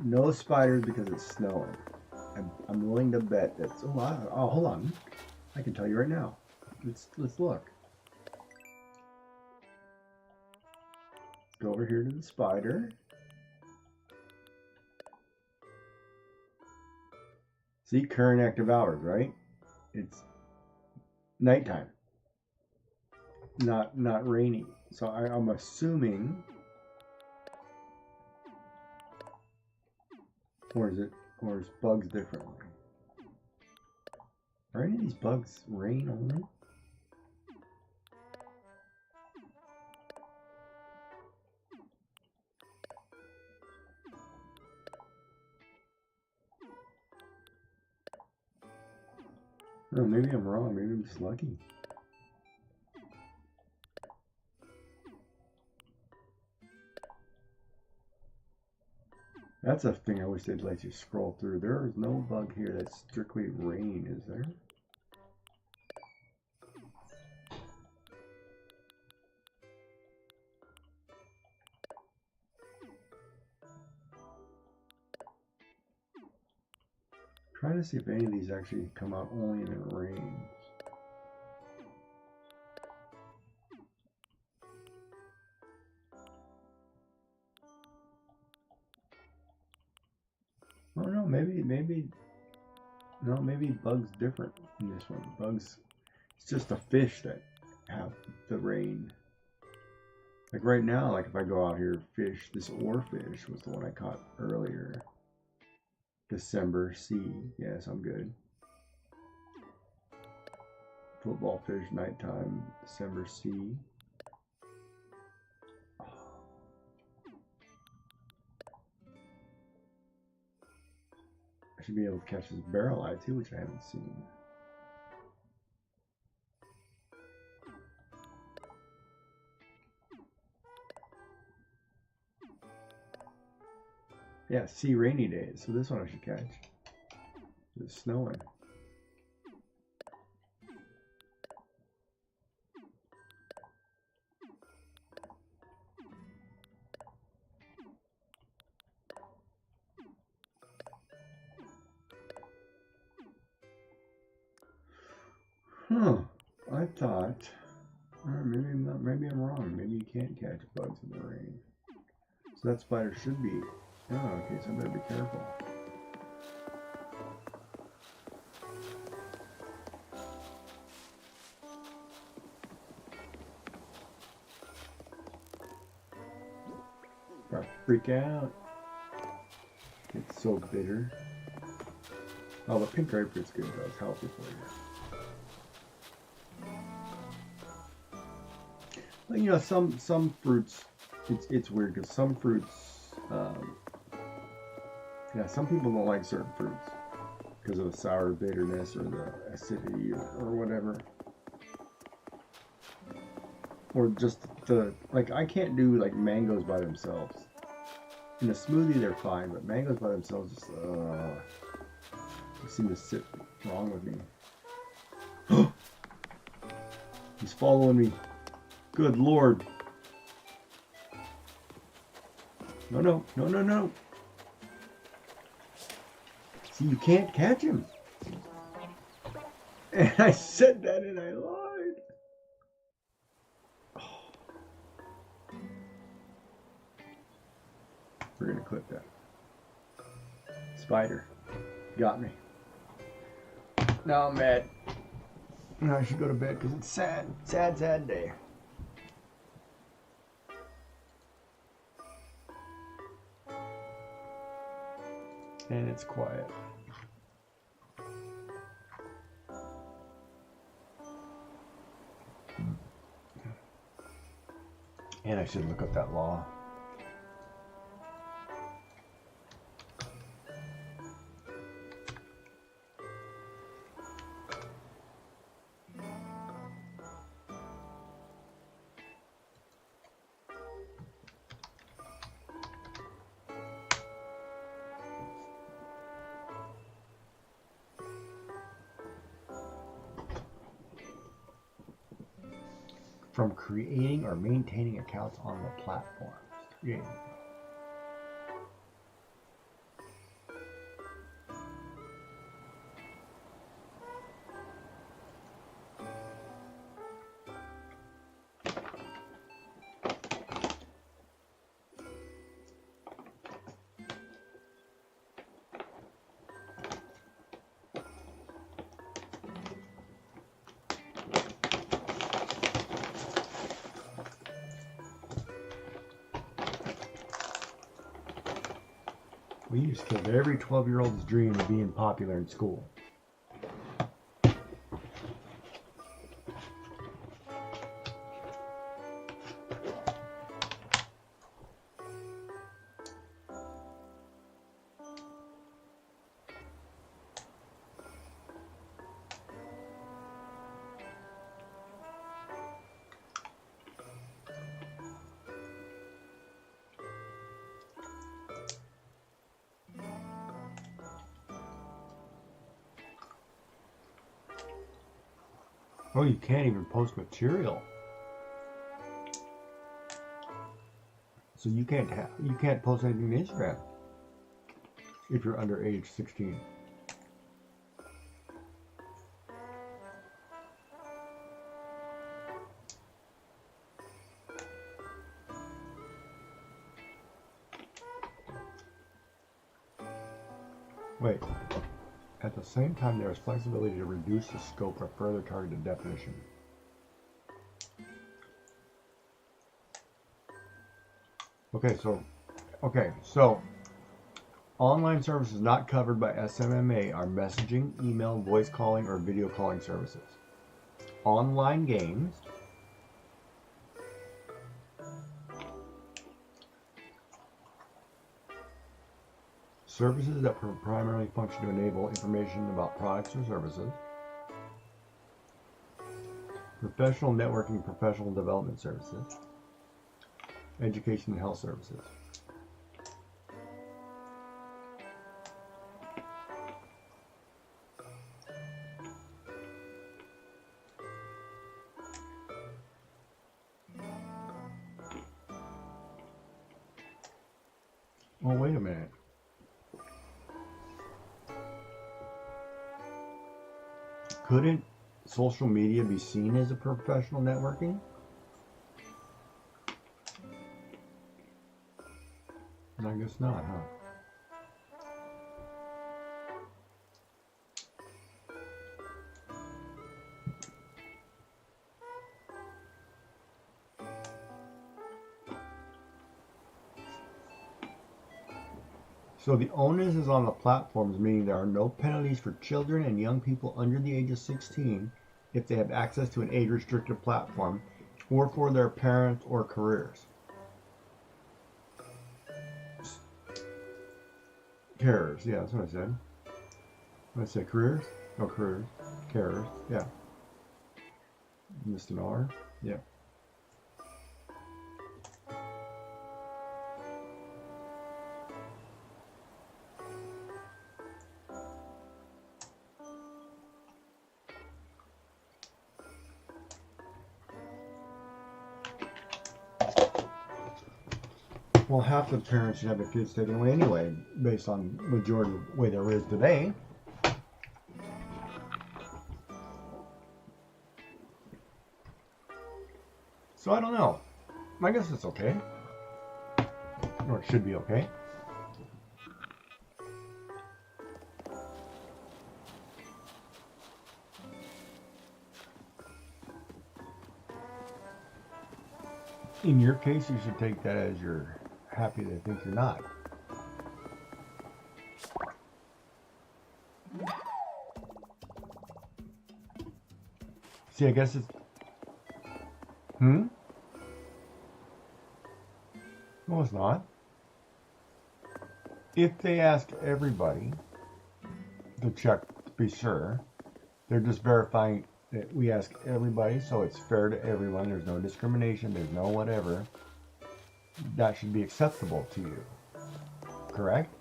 No spiders because it's snowing. I'm willing to bet that's. Oh, hold on. I can tell you right now. Let's look. Go over here to the spider. See, current active hours, right? It's nighttime. Not rainy. So I'm assuming. Or is bugs differently? Are any of these bugs rain only? No, maybe I'm wrong. Maybe I'm just lucky. That's a thing I wish they'd let you scroll through. There is no bug here that's strictly rain, is there? Trying to see if any of these actually come out only when it rains. Oh no, maybe bug's different in this one. Bugs, it's just a fish that have the rain. Like right now, like if I go out here fish, this oarfish was the one I caught earlier. December C. Yes, I'm good. Football fish nighttime, December C. I should be able to catch this barrel eye too, which I haven't seen. Yeah, see rainy days. So this one I should catch. It's snowing. Huh. I thought, maybe I'm not, maybe I'm wrong. Maybe you can't catch bugs in the rain. So that spider should be. Oh, okay, so I better be careful. Gotta freak out. It's so bitter. Oh, the pink grapefruit's good though. It's healthy for you. Well, you know, some fruits. It's weird because some fruits. Yeah, some people don't like certain fruits because of the sour bitterness or the acidity or whatever. Or just like I can't do like mangoes by themselves. In a smoothie they're fine, but mangoes by themselves just they seem to sit wrong with me. He's following me. Good Lord. No, no, no, no, no. See, you can't catch him. And I said that and I lied. Oh. We're going to clip that. Spider. Got me. Now I'm mad. Now I should go to bed because it's sad. Sad, sad day. And it's quiet. And I should look up that law. From creating or maintaining accounts on the platform. Creating. We just killed every 12-year-old's dream of being popular in school. Oh, you can't even post material. So you can't post anything to Instagram if you're under age 16. Wait. At the same time, there is flexibility to reduce the scope of further targeted definition. Okay, so online services not covered by SMMA are messaging, email, voice calling, or video calling services. Online games, services that primarily function to enable information about products or services. Professional networking, professional development services. Education and health services. Oh, wait a minute. Couldn't social media be seen as a professional networking? I guess not, huh? So the onus is on the platforms, meaning there are no penalties for children and young people under the age of 16 if they have access to an age-restricted platform or for their parents or careers. Carers, yeah, that's what I said. What did I say, careers? Oh, careers. Carers, yeah. Misdemeanor, yeah. Well, half the parents should have their kids taken away anyway, based on the majority of the way there is today. So I don't know. I guess it's okay. Or it should be okay. In your case, you should take that as you're happy to think you're not. See, I guess it's... No, it's not. If they ask everybody to check to be sure, they're just verifying that we ask everybody, so it's fair to everyone. There's no discrimination. There's no whatever. That should be acceptable to you. Correct?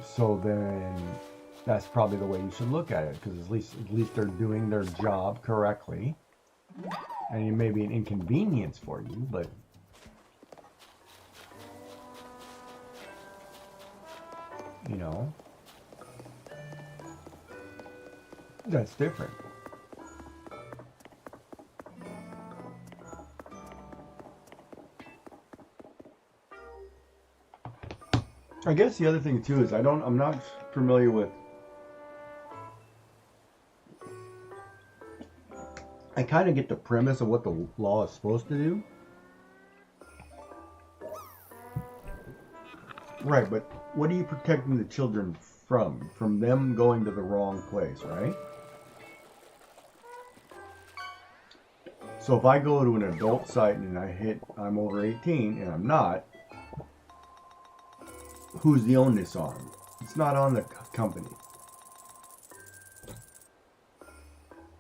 So then that's probably the way you should look at it, because at least they're doing their job correctly. And it may be an inconvenience for you, but you know, that's different. I guess the other thing too is I'm not familiar with. I kind of get the premise of what the law is supposed to do. Right, but what are you protecting the children from? From them going to the wrong place, right? So if I go to an adult site and I'm over 18 and I'm not, who's the onus on? It's not on the company.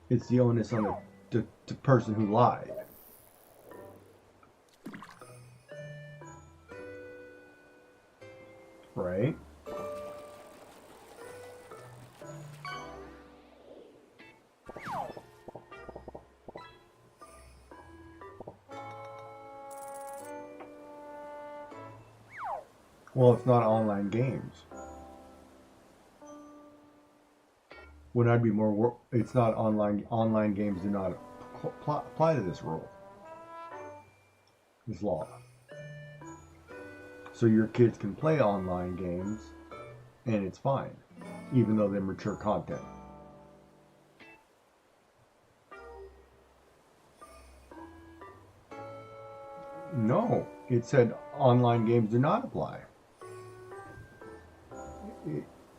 It's the onus on the person who lied. Right? Well, it's not online games. When I'd be more, it's not online. Online games do not apply to this rule, this law. So your kids can play online games, and it's fine, even though they're mature content. No, it said online games do not apply.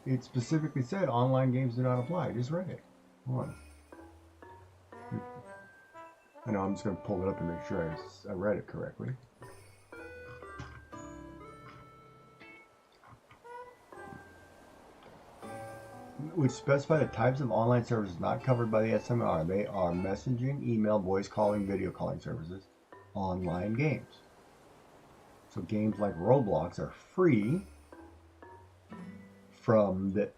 It specifically said online games do not apply. I just read it. Hold on. I know, I'm just going to pull it up and make sure I read it correctly. Which specify the types of online services not covered by the SMR. They are messaging, email, voice calling, video calling services, online games. So games like Roblox are free from the...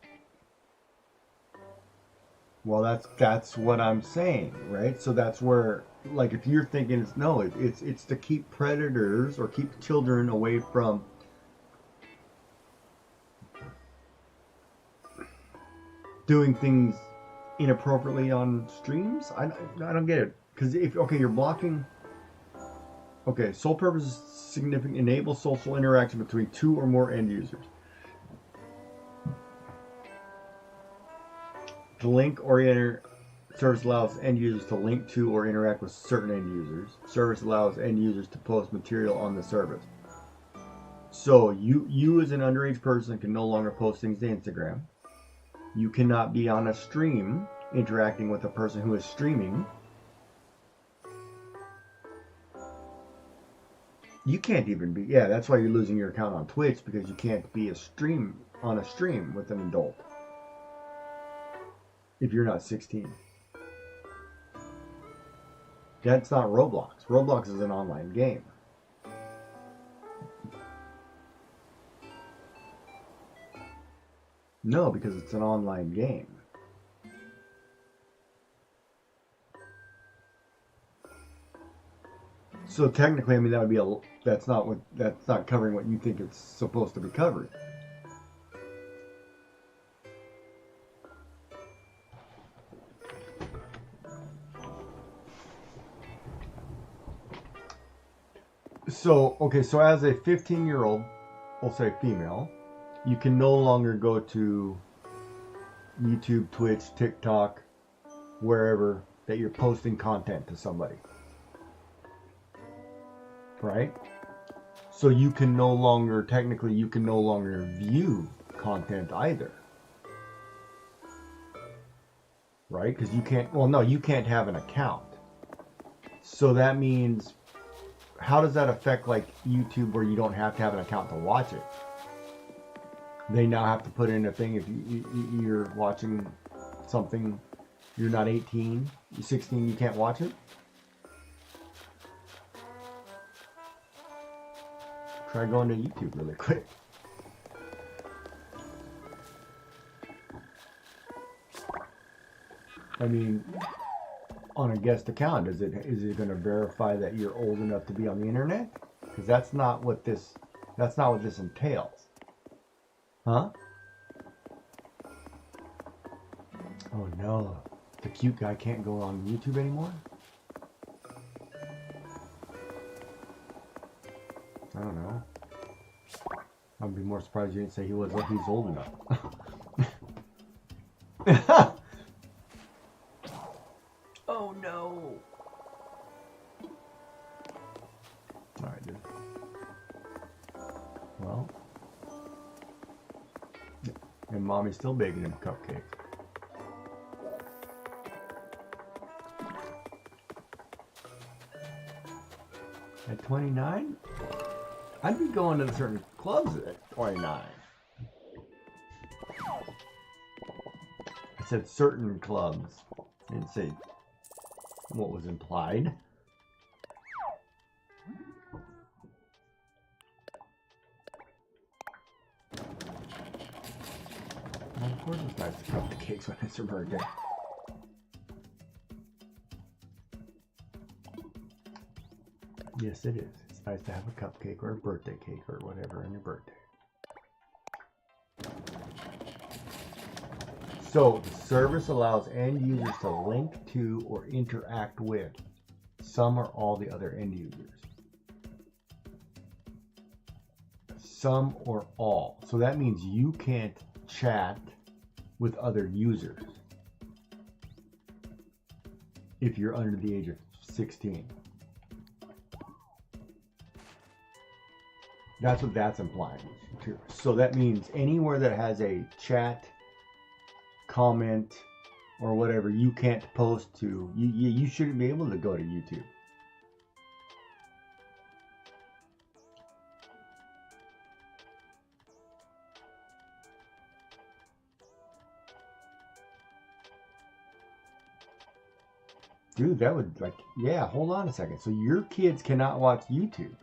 Well, that's what I'm saying, right? So that's where, like, if you're thinking it's to keep predators or keep children away from doing things inappropriately on streams. I don't get it, because if you're blocking. Okay, sole purpose is significant. Enable social interaction between two or more end users. The link-oriented service allows end users to link to or interact with certain end users. Service allows end users to post material on the service. So you as an underage person can no longer post things to Instagram. You cannot be on a stream interacting with a person who is streaming. You can't even be, that's why you're losing your account on Twitch, because you can't be on a stream with an adult if you're not 16. That's not Roblox. Roblox is an online game. No, because it's an online game. So technically, I mean, that would be that's not covering what you think it's supposed to be covering. So as a 15-year-old, we'll say female, you can no longer go to YouTube, Twitch, TikTok, wherever that you're posting content to somebody. Right? So you can no longer view content either. Right? Because you can't have an account. So that means, how does that affect like YouTube, where you don't have to have an account to watch it? They now have to put in a thing if you're watching something, you're not 18, you're 16, you can't watch it? Try going to YouTube really quick. I mean, on a guest account, is it going to verify that you're old enough to be on the internet? Because that's not what this entails. Huh? Oh no, the cute guy can't go on YouTube anymore? I don't know. I'd be more surprised you didn't say he's old enough. Oh no. Alright, dude. Well. And mommy's still baking him cupcakes. At 29? I'd be going to certain clubs at 29. I said certain clubs. I didn't say what was implied. Well, of course it's nice to cut the cakes when it's your birthday. Yes, it is. It's nice to have a cupcake or a birthday cake or whatever on your birthday. So the service allows end users to link to or interact with some or all the other end users. Some or all. So that means you can't chat with other users if you're under the age of 16. That's what that's implying. So that means anywhere that has a chat, comment, or whatever, you can't post to. You shouldn't be able to go to YouTube. Dude, that would, like, yeah, hold on a second. So your kids cannot watch YouTube.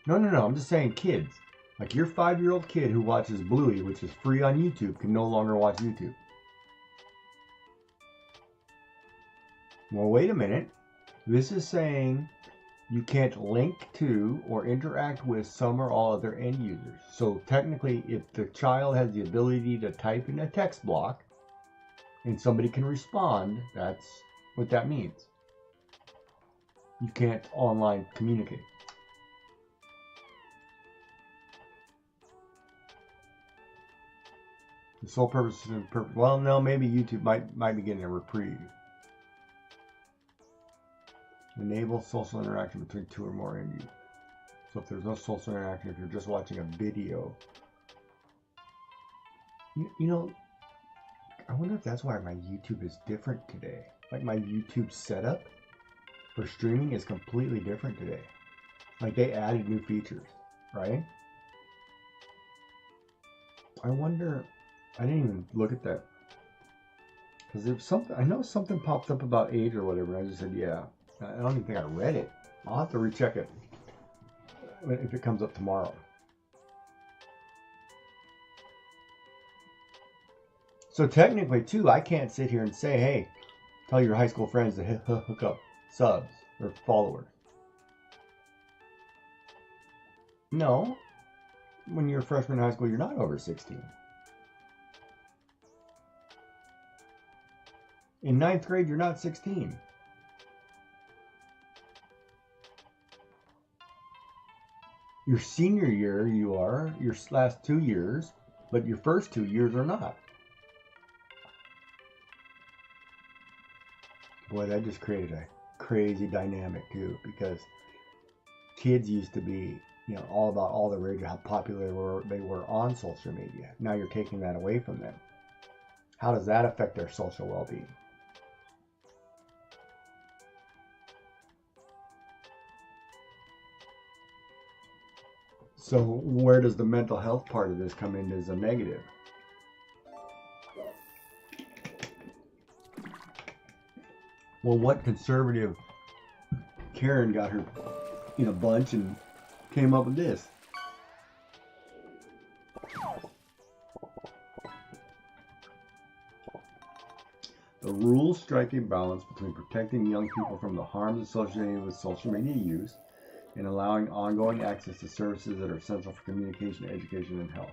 No, I'm just saying kids. Like your 5-year-old kid who watches Bluey, which is free on YouTube, can no longer watch YouTube. Well, wait a minute. This is saying you can't link to or interact with some or all other end users. So technically, if the child has the ability to type in a text block and somebody can respond, that's what that means. You can't online communicate. The sole purpose is well, no, maybe YouTube might be getting a reprieve. Enable social interaction between 2 or more end users. So if there's no social interaction, if you're just watching a video, you know, I wonder if that's why my YouTube is different today. Like my YouTube setup for streaming is completely different today. Like they added new features, right? I wonder. I didn't even look at that because there's something. I know something popped up about age or whatever. And I just said, yeah. I don't even think I read it. I'll have to recheck it if it comes up tomorrow. So technically, too, I can't sit here and say, "Hey, tell your high school friends to hook up subs or followers." No, when you're a freshman in high school, you're not over 16. In 9th grade, you're not 16. Your senior year, you are. Your last 2 years, but your first 2 years are not. Boy, that just created a crazy dynamic, too, because kids used to be, all about all the rage, how popular they were on social media. Now you're taking that away from them. How does that affect their social well-being? So where does the mental health part of this come in as a negative? Well, what conservative Karen got her in a bunch and came up with this? The rules strike a balance between protecting young people from the harms associated with social media use and allowing ongoing access to services that are essential for communication, education, and health.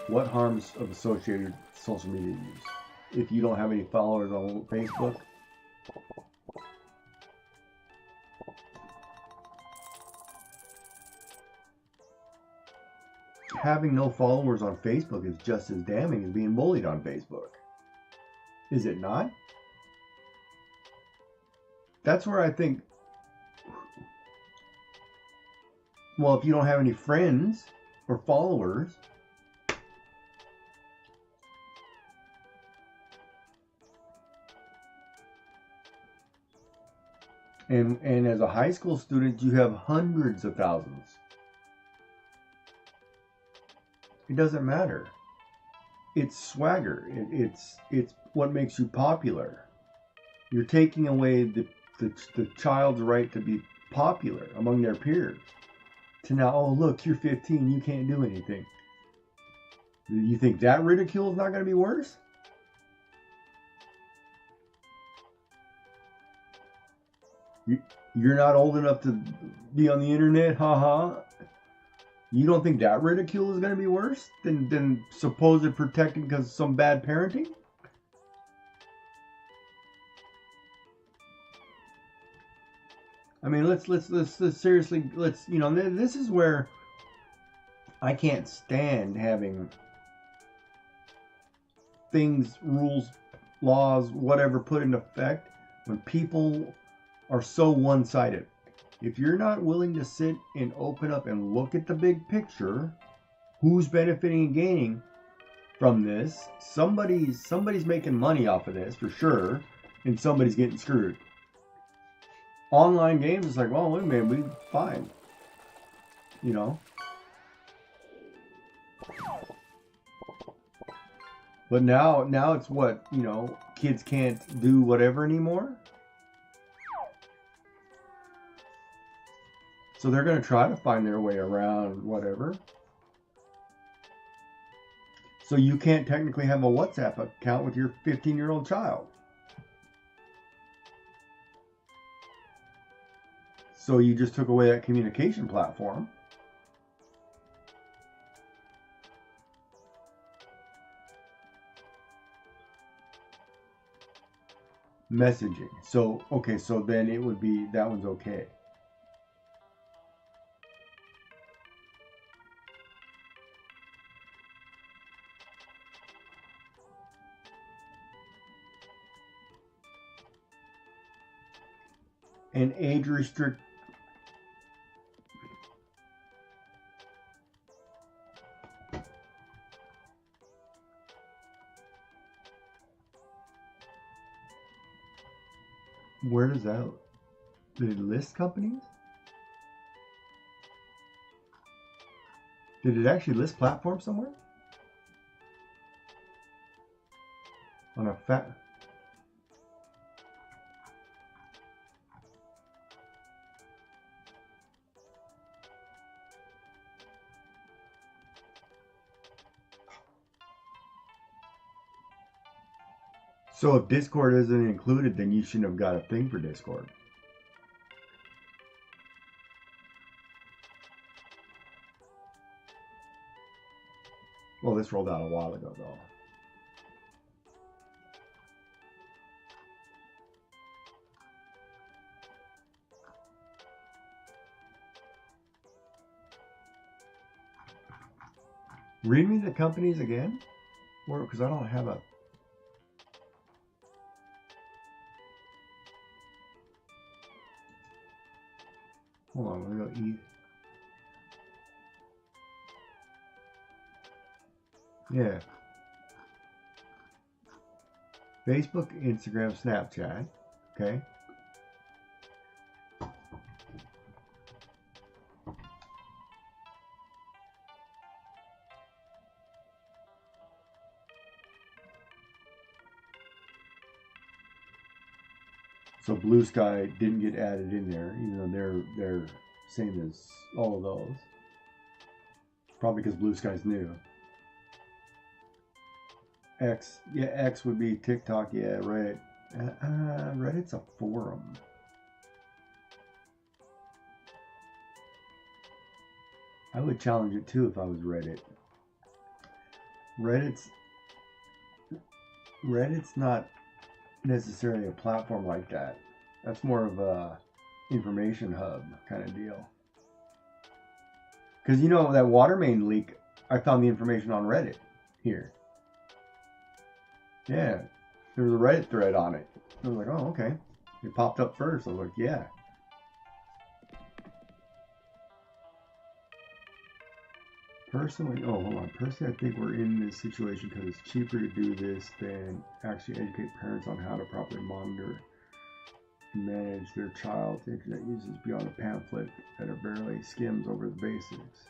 What harms of associated social media use? If you don't have any followers on Facebook, having no followers on Facebook is just as damning as being bullied on Facebook. Is it not? That's where I think, well, if you don't have any friends or followers, and as a high school student, you have hundreds of thousands. It doesn't matter. It's swagger. It's what makes you popular. You're taking away the child's right to be popular among their peers. To now, oh look, you're 15, you can't do anything. You think that ridicule is not going to be worse? You're not old enough to be on the internet, haha. You don't think that ridicule is going to be worse than supposed protecting because of some bad parenting? I mean, let's seriously, this is where I can't stand having things, rules, laws, whatever put into effect when people are so one-sided. If you're not willing to sit and open up and look at the big picture, who's benefiting and gaining from this? Somebody's making money off of this for sure, and somebody's getting screwed. Online games, it's like, well, wait a minute, we fine, you know. But now it's what, kids can't do whatever anymore. So they're going to try to find their way around whatever. So you can't technically have a WhatsApp account with your 15-year-old child. So you just took away that communication platform. Messaging. So, okay, so then it would be, that one's okay. And age restrict. Where does that? Did it list companies? Did it actually list platforms somewhere? On a fat. So if Discord isn't included, then you shouldn't have got a thing for Discord. Well, this rolled out a while ago, though. Read me the companies again, or because I don't have a. Hold on, let me go eat. Yeah. Facebook, Instagram, Snapchat. Okay. So Blue Sky didn't get added in there, even though they're same as all of those. Probably because Blue Sky's new. X, yeah, X would be TikTok, yeah, Reddit. Reddit's a forum. I would challenge it too if I was Reddit. Reddit's not necessarily a platform like that. That's more of a information hub kind of deal. Because that water main leak, I found the information on Reddit here. Yeah, there was a Reddit thread on it. I was like, oh, okay. It popped up first. I was like, yeah. Personally, hold on. Personally, I think we're in this situation because it's cheaper to do this than actually educate parents on how to properly monitor and manage their child's internet usage beyond a pamphlet that barely skims over the basics.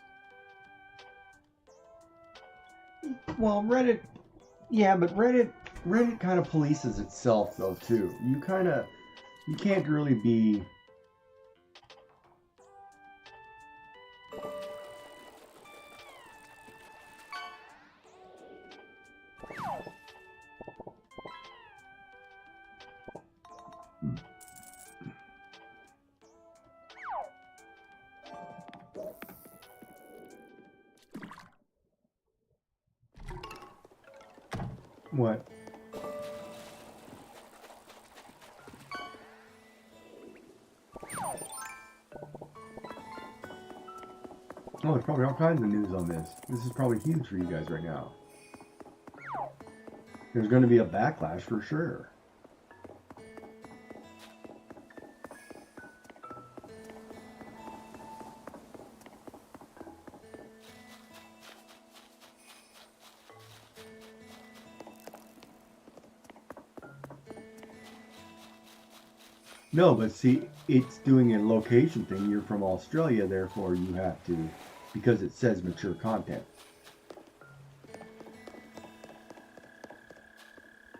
Well, Reddit, yeah, but Reddit kind of polices itself though too. You can't really be. What? Oh, there's probably all kinds of news on this. This is probably huge for you guys right now. There's going to be a backlash for sure. No, but see, it's doing a location thing. You're from Australia, therefore you have to, because it says mature content.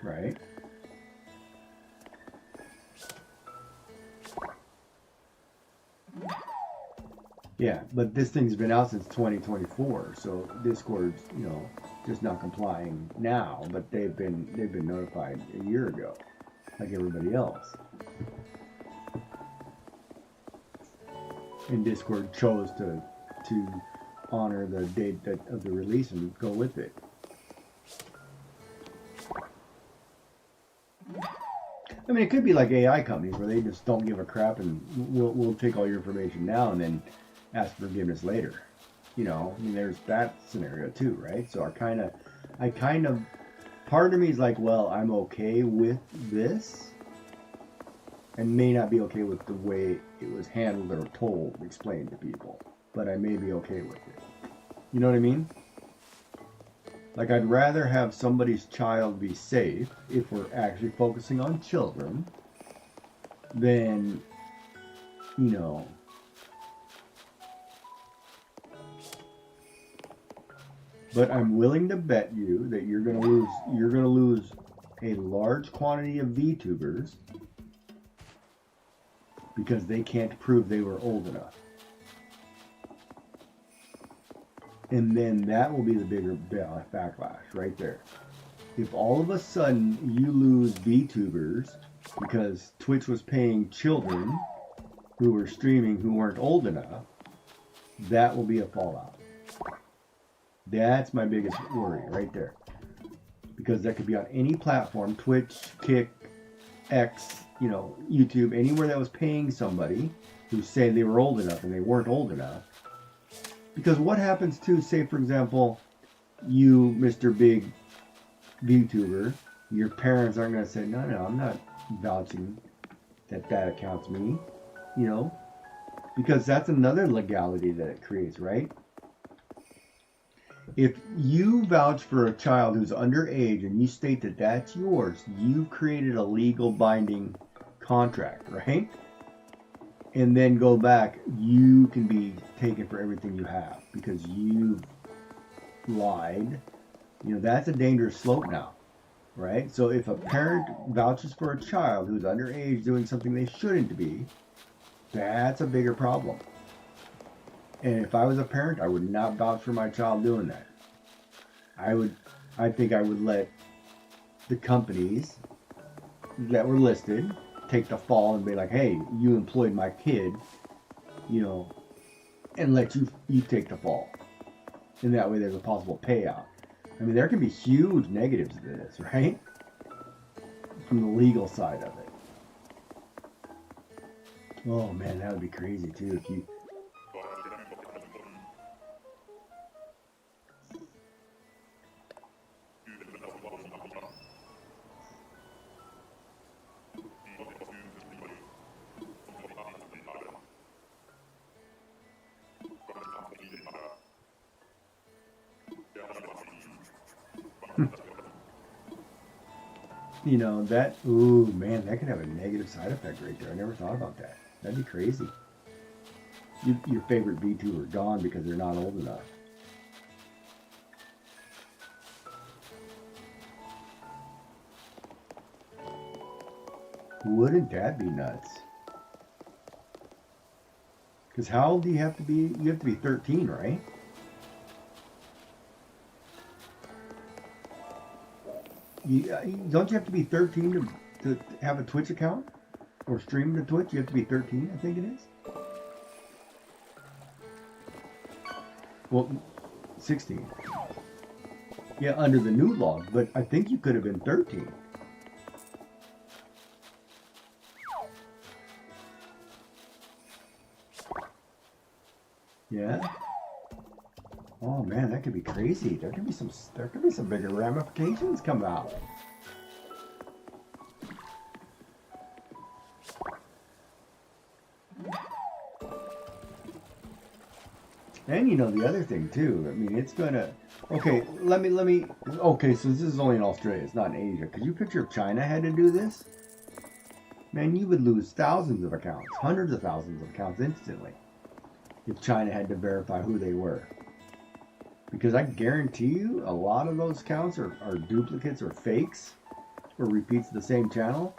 Right? Yeah, but this thing's been out since 2024, so Discord's, you know, just not complying now, but they've been notified a year ago, like everybody else. And Discord chose to honor the date of the release and go with it. I mean, it could be like AI companies where they just don't give a crap and we'll take all your information now and then ask forgiveness later. You know, I mean, there's that scenario too, right? So I kind of, part of me is like, well, I'm okay with this. And may not be okay with the way it was handled or told, explained to people. But I may be okay with it. You know what I mean? Like, I'd rather have somebody's child be safe, if we're actually focusing on children, than, you know, but I'm willing to bet you that you're gonna lose a large quantity of VTubers because they can't prove they were old enough. And then that will be the bigger backlash right there. If all of a sudden you lose VTubers because Twitch was paying children who were streaming who weren't old enough, that will be a fallout. That's my biggest worry right there. Because that could be on any platform, Twitch, Kick, X, you know, YouTube, anywhere that was paying somebody who said they were old enough and they weren't old enough. Because what happens to, say for example, you, Mr. Big VTuber, your parents aren't going to say, no, I'm not vouching that account's me, you know? Because that's another legality that it creates, right? If you vouch for a child who's underage and you state that that's yours, you've created a legal binding contract, right? And then go back, you can be taken for everything you have because you've lied. You know, that's a dangerous slope now, right? So if a parent vouches for a child who's underage doing something they shouldn't be, that's a bigger problem. And if I was a parent, I would not vouch for my child doing that. I think I would let the companies that were listed take the fall and be like, hey, you employed my kid, you know, and let you take the fall. And that way there's a possible payout. I mean, there can be huge negatives to this, right? From the legal side of it. Oh man, that would be crazy too if you... You know, that, ooh, man, that could have a negative side effect right there. I never thought about that. That'd be crazy. Your favorite VTuber gone because they're not old enough. Wouldn't that be nuts? Because how old do you have to be? You have to be 13, right? Don't you have to be 13 to have a Twitch account? Or stream to Twitch? You have to be 13, I think it is. Well, 16. Yeah, under the new law, but I think you could have been 13. Yeah. Oh man, that could be crazy. There could be some bigger ramifications come out. And you know the other thing too. I mean, it's gonna. Okay, let me. Okay, so this is only in Australia. It's not in Asia. Could you picture if China had to do this? Man, you would lose thousands of accounts, hundreds of thousands of accounts instantly, if China had to verify who they were. Because I guarantee you, a lot of those accounts are duplicates or fakes, or repeats of the same channel.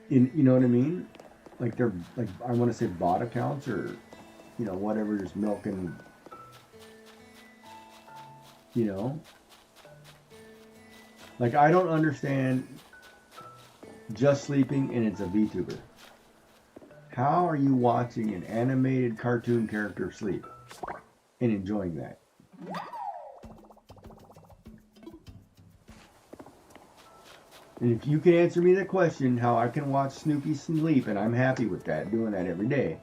You know what I mean? Like they're like I want to say bot accounts or whatever, just milking. Like I don't understand Just Sleeping and it's a VTuber. How are you watching an animated cartoon character sleep and enjoying that? And if you can answer me the question, how I can watch Snoopy sleep and I'm happy with that, doing that every day,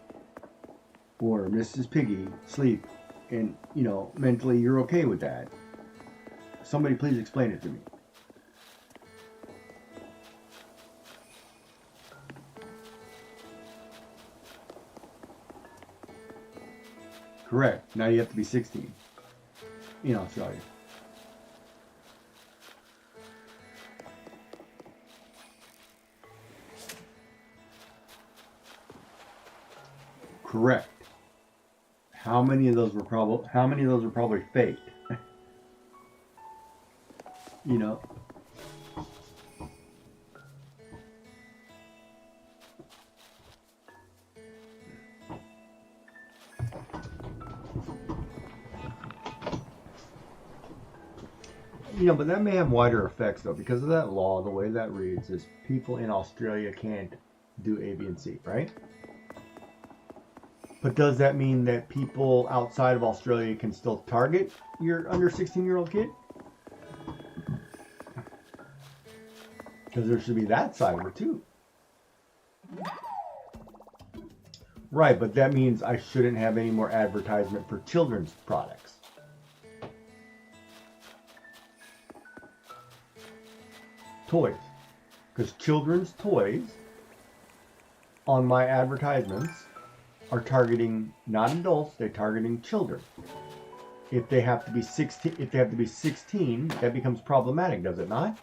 or Mrs. Piggy sleep and, mentally you're okay with that, somebody please explain it to me. Correct. Now you have to be 16 in Australia. Correct. How many of those were probably fake? But that may have wider effects though, because of that law. The way that reads is people in Australia can't do A, B, and C, right? But does that mean that people outside of Australia can still target your under 16-year-old kid? Because there should be that side of it too. Right, but that means I shouldn't have any more advertisement for children's products. Toys. Because children's toys on my advertisements are targeting not adults, they're targeting children. If they have to be 16, that becomes problematic, does it not?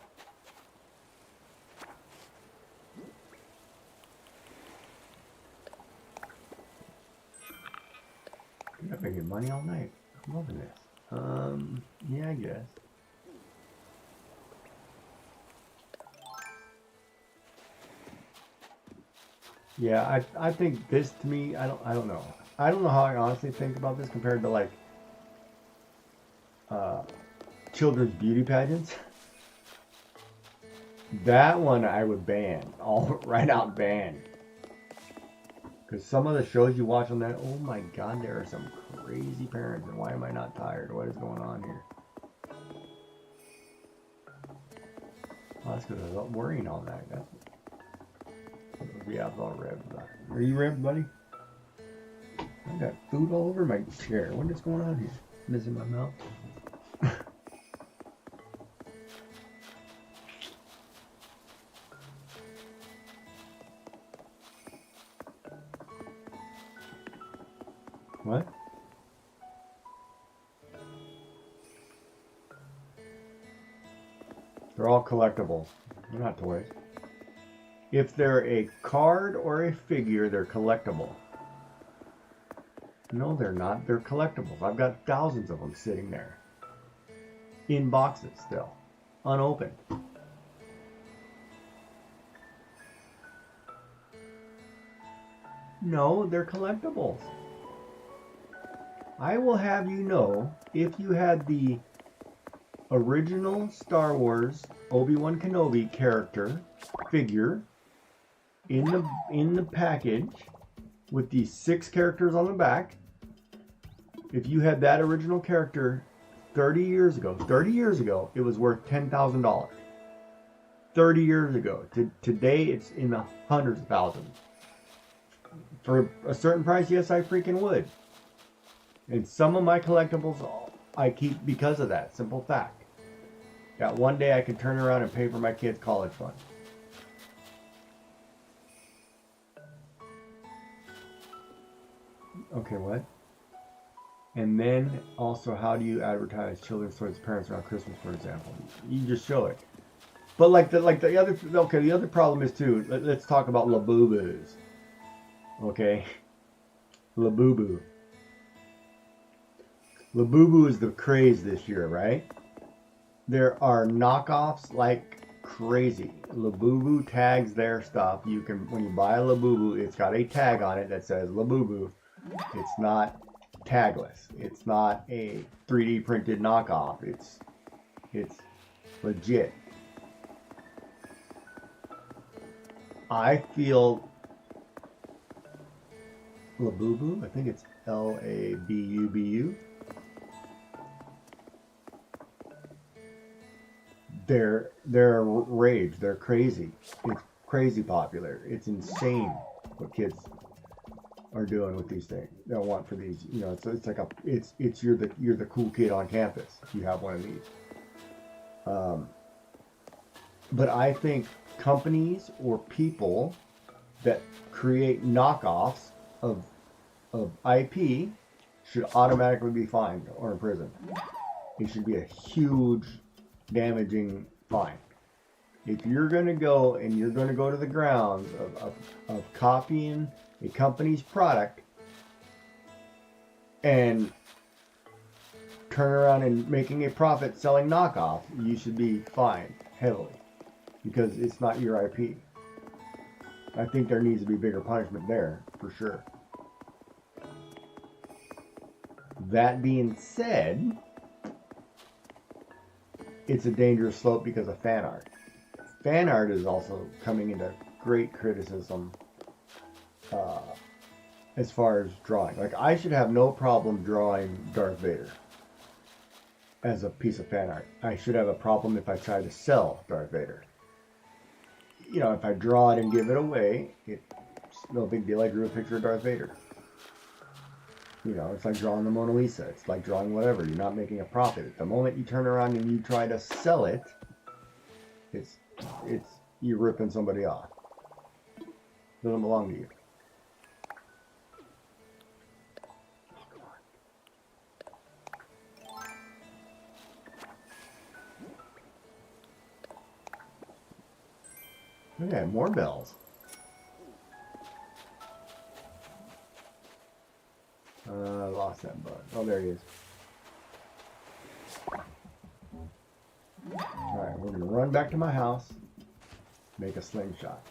I've been getting money all night. I'm loving this. Yeah, I guess. Yeah, I think this to me, I don't know. I don't know how I honestly think about this compared to like children's beauty pageants. That one I would ban, all right out ban. Because some of the shows you watch on that, oh my God, there are some crazy parents, and why am I not tired? What is going on here? Oh, that's because I was worrying all night. Yeah, I was all revved. Are you revved, buddy? I got food all over my chair. What is going on here? Missing my mouth. What? They're all collectibles. They're not toys. If they're a card or a figure, they're collectible. No, they're not. They're collectibles. I've got thousands of them sitting there. In boxes still. Unopened. No, they're collectibles. I will have you know, if you had the original Star Wars Obi-Wan Kenobi character figure in the package with these 6 characters on the back, if you had that original character 30 years ago, it was worth $10,000. 30 years ago. Today, it's in the hundreds of thousands. For a certain price, yes, I freaking would. And some of my collectibles I keep because of that simple fact. That one day I can turn around and pay for my kids' college fund. Okay, what? And then also, how do you advertise children's toys to parents around Christmas, for example? You just show it. But the other problem is too. Let's talk about Labubus. Okay, Labubu. Labubu is the craze this year, right? There are knockoffs like crazy. Labubu tags their stuff. You can, when you buy a Labubu, it's got a tag on it that says Labubu. It's not tagless. It's not a 3D printed knockoff. It's legit. I feel Labubu, I think it's Labubu. They're rage. They're crazy. It's crazy popular. It's insane what kids are doing with these things. They don't want for these. You know, it's like you're the cool kid on campus. You have one of these. But I think companies or people that create knockoffs of IP should automatically be fined or imprisoned. It should be a huge, damaging fine. If you're going to go and you're going to go to the grounds of copying a company's product and turn around and making a profit selling knockoff, you should be fined heavily because it's not your IP. I think there needs to be bigger punishment there for sure. That being said, it's a dangerous slope because of fan art. Fan art is also coming into great criticism as far as drawing. Like, I should have no problem drawing Darth Vader as a piece of fan art. I should have a problem if I try to sell Darth Vader. You know, if I draw it and give it away, it's no big deal. I drew a picture of Darth Vader. You know, it's like drawing the Mona Lisa. It's like drawing whatever. You're not making a profit. The moment you turn around and you try to sell it, it's you're ripping somebody off. It doesn't belong to you. Look at that, more bells. I lost that bug. Oh, there he is. Alright, we're going to run back to my house, make a slingshot.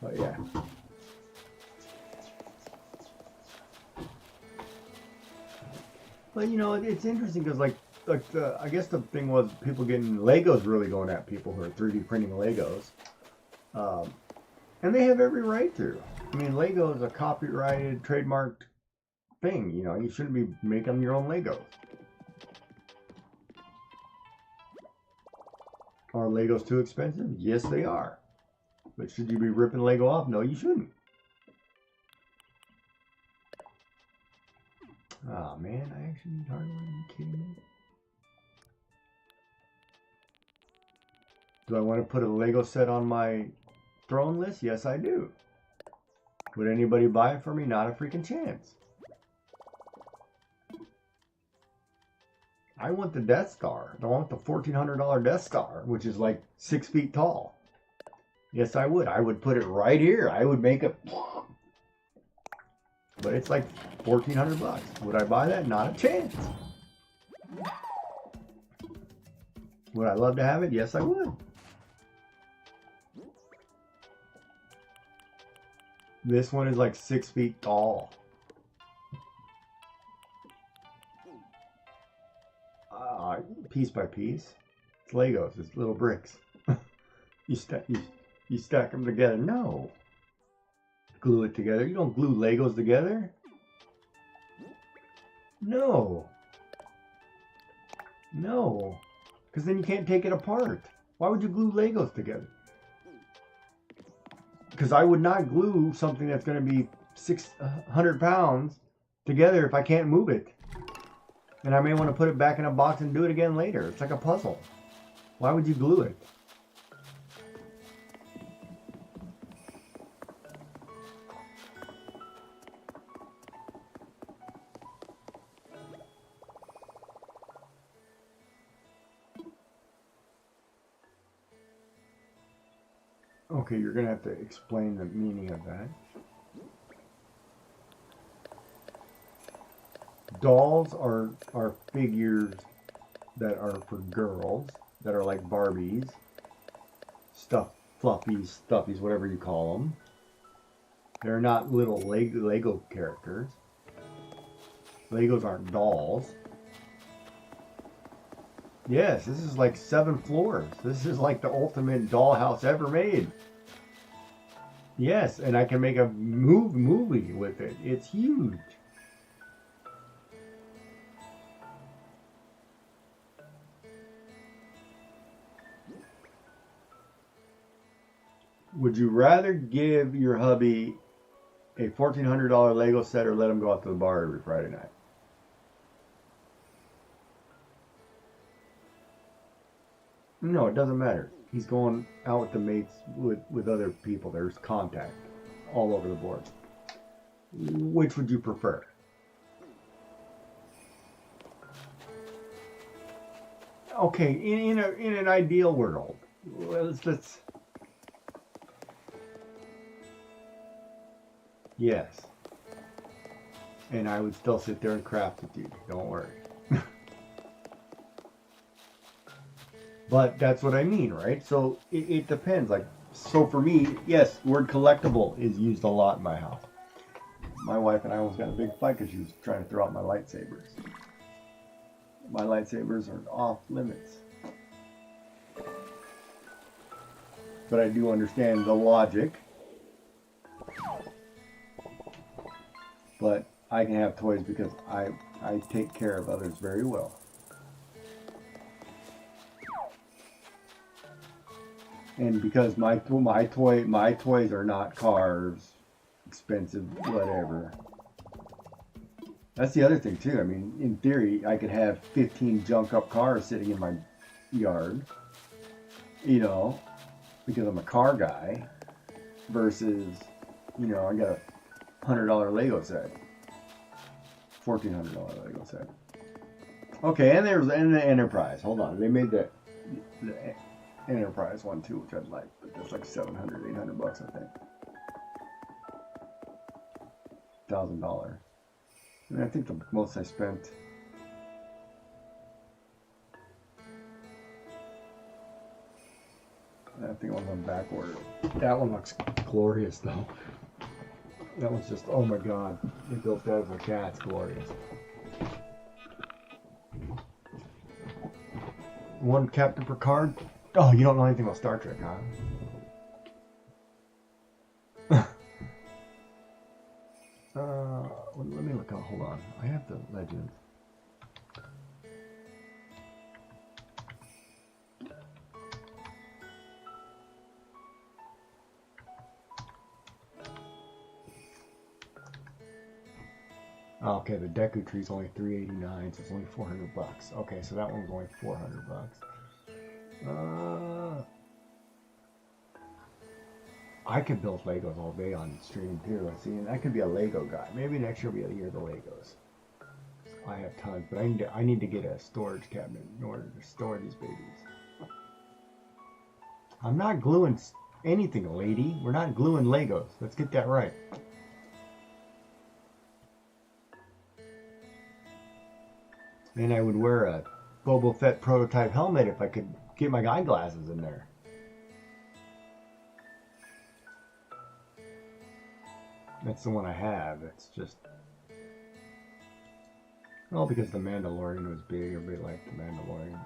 But yeah. But you know, it's interesting because I guess the thing was people getting Legos really going at people who are 3D printing Legos. And they have every right to. I mean, Lego is a copyrighted, trademarked thing. You know, you shouldn't be making your own Legos. Are Legos too expensive? Yes, they are. But should you be ripping Lego off? No, you shouldn't. Oh man, I actually need hardware. Are you kidding me? Do I want to put a Lego set on my throne list? Yes, I do. Would anybody buy it for me? Not a freaking chance. I want the Death Star. I want the $1,400 Death Star, which is like 6 feet tall. Yes, I would. I would put it right here. I would make it. But it's like $1,400. Would I buy that? Not a chance. Would I love to have it? Yes, I would. This one is like 6 feet tall. Piece by piece. It's Legos. It's little bricks. you stack them together. No. Glue it together. You don't glue Legos together. No. No. Because then you can't take it apart. Why would you glue Legos together? Because I would not glue something that's going to be 600 pounds together if I can't move it. And I may want to put it back in a box and do it again later. It's like a puzzle. Why would you glue it? Okay, you're going to have to explain the meaning of that. Dolls are figures that are for girls, that are like Barbies, fluffies, stuffies, whatever you call them. They're not little Lego characters. Legos aren't dolls. Yes, this is like 7 floors. This is like the ultimate dollhouse ever made. Yes, and I can make a movie with it. It's huge. Would you rather give your hubby a $1,400 Lego set or let him go out to the bar every Friday night? No, it doesn't matter. He's going out with the mates, with other people. There's contact all over the board. Which would you prefer? Okay, in an ideal world, let's yes. And I would still sit there and craft with you. Don't worry. But that's what I mean, right? So it depends. Like, so for me, yes, word collectible is used a lot in my house. My wife and I almost got a big fight because she was trying to throw out my lightsabers. My lightsabers are off limits. But I do understand the logic. But I can have toys because I take care of others very well. And because my toys are not cars, expensive, whatever. That's the other thing too. I mean, in theory, I could have 15 junk up cars sitting in my yard, you know, because I'm a car guy, versus, you know, I got a $100 Lego set, $1,400 Lego set. Okay, and there's the Enterprise. Hold on, they made the Enterprise one too, which I'd like, but that's like $700, $800, I think. $1,000. And I think the most I spent. I think it was on back order. That one looks glorious though. That one's just, oh my god. They built that as a cat. It's glorious. One Captain Picard. Oh, you don't know anything about Star Trek, huh? Let me look. Hold on. I have the Legends. Okay, the Deku Tree's only $389, so it's only $400. Okay, so that one's only $400. I could build Legos all day on stream too. See, and I could be a Lego guy. Maybe next year will be a year of the Legos. I have tons, but I need to get a storage cabinet in order to store these babies. I'm not gluing anything, lady. We're not gluing Legos. Let's get that right. And I would wear a Boba Fett prototype helmet if I could get my eyeglasses in there. That's the one I have. It's just, well, because the Mandalorian was big. Everybody liked the Mandalorian.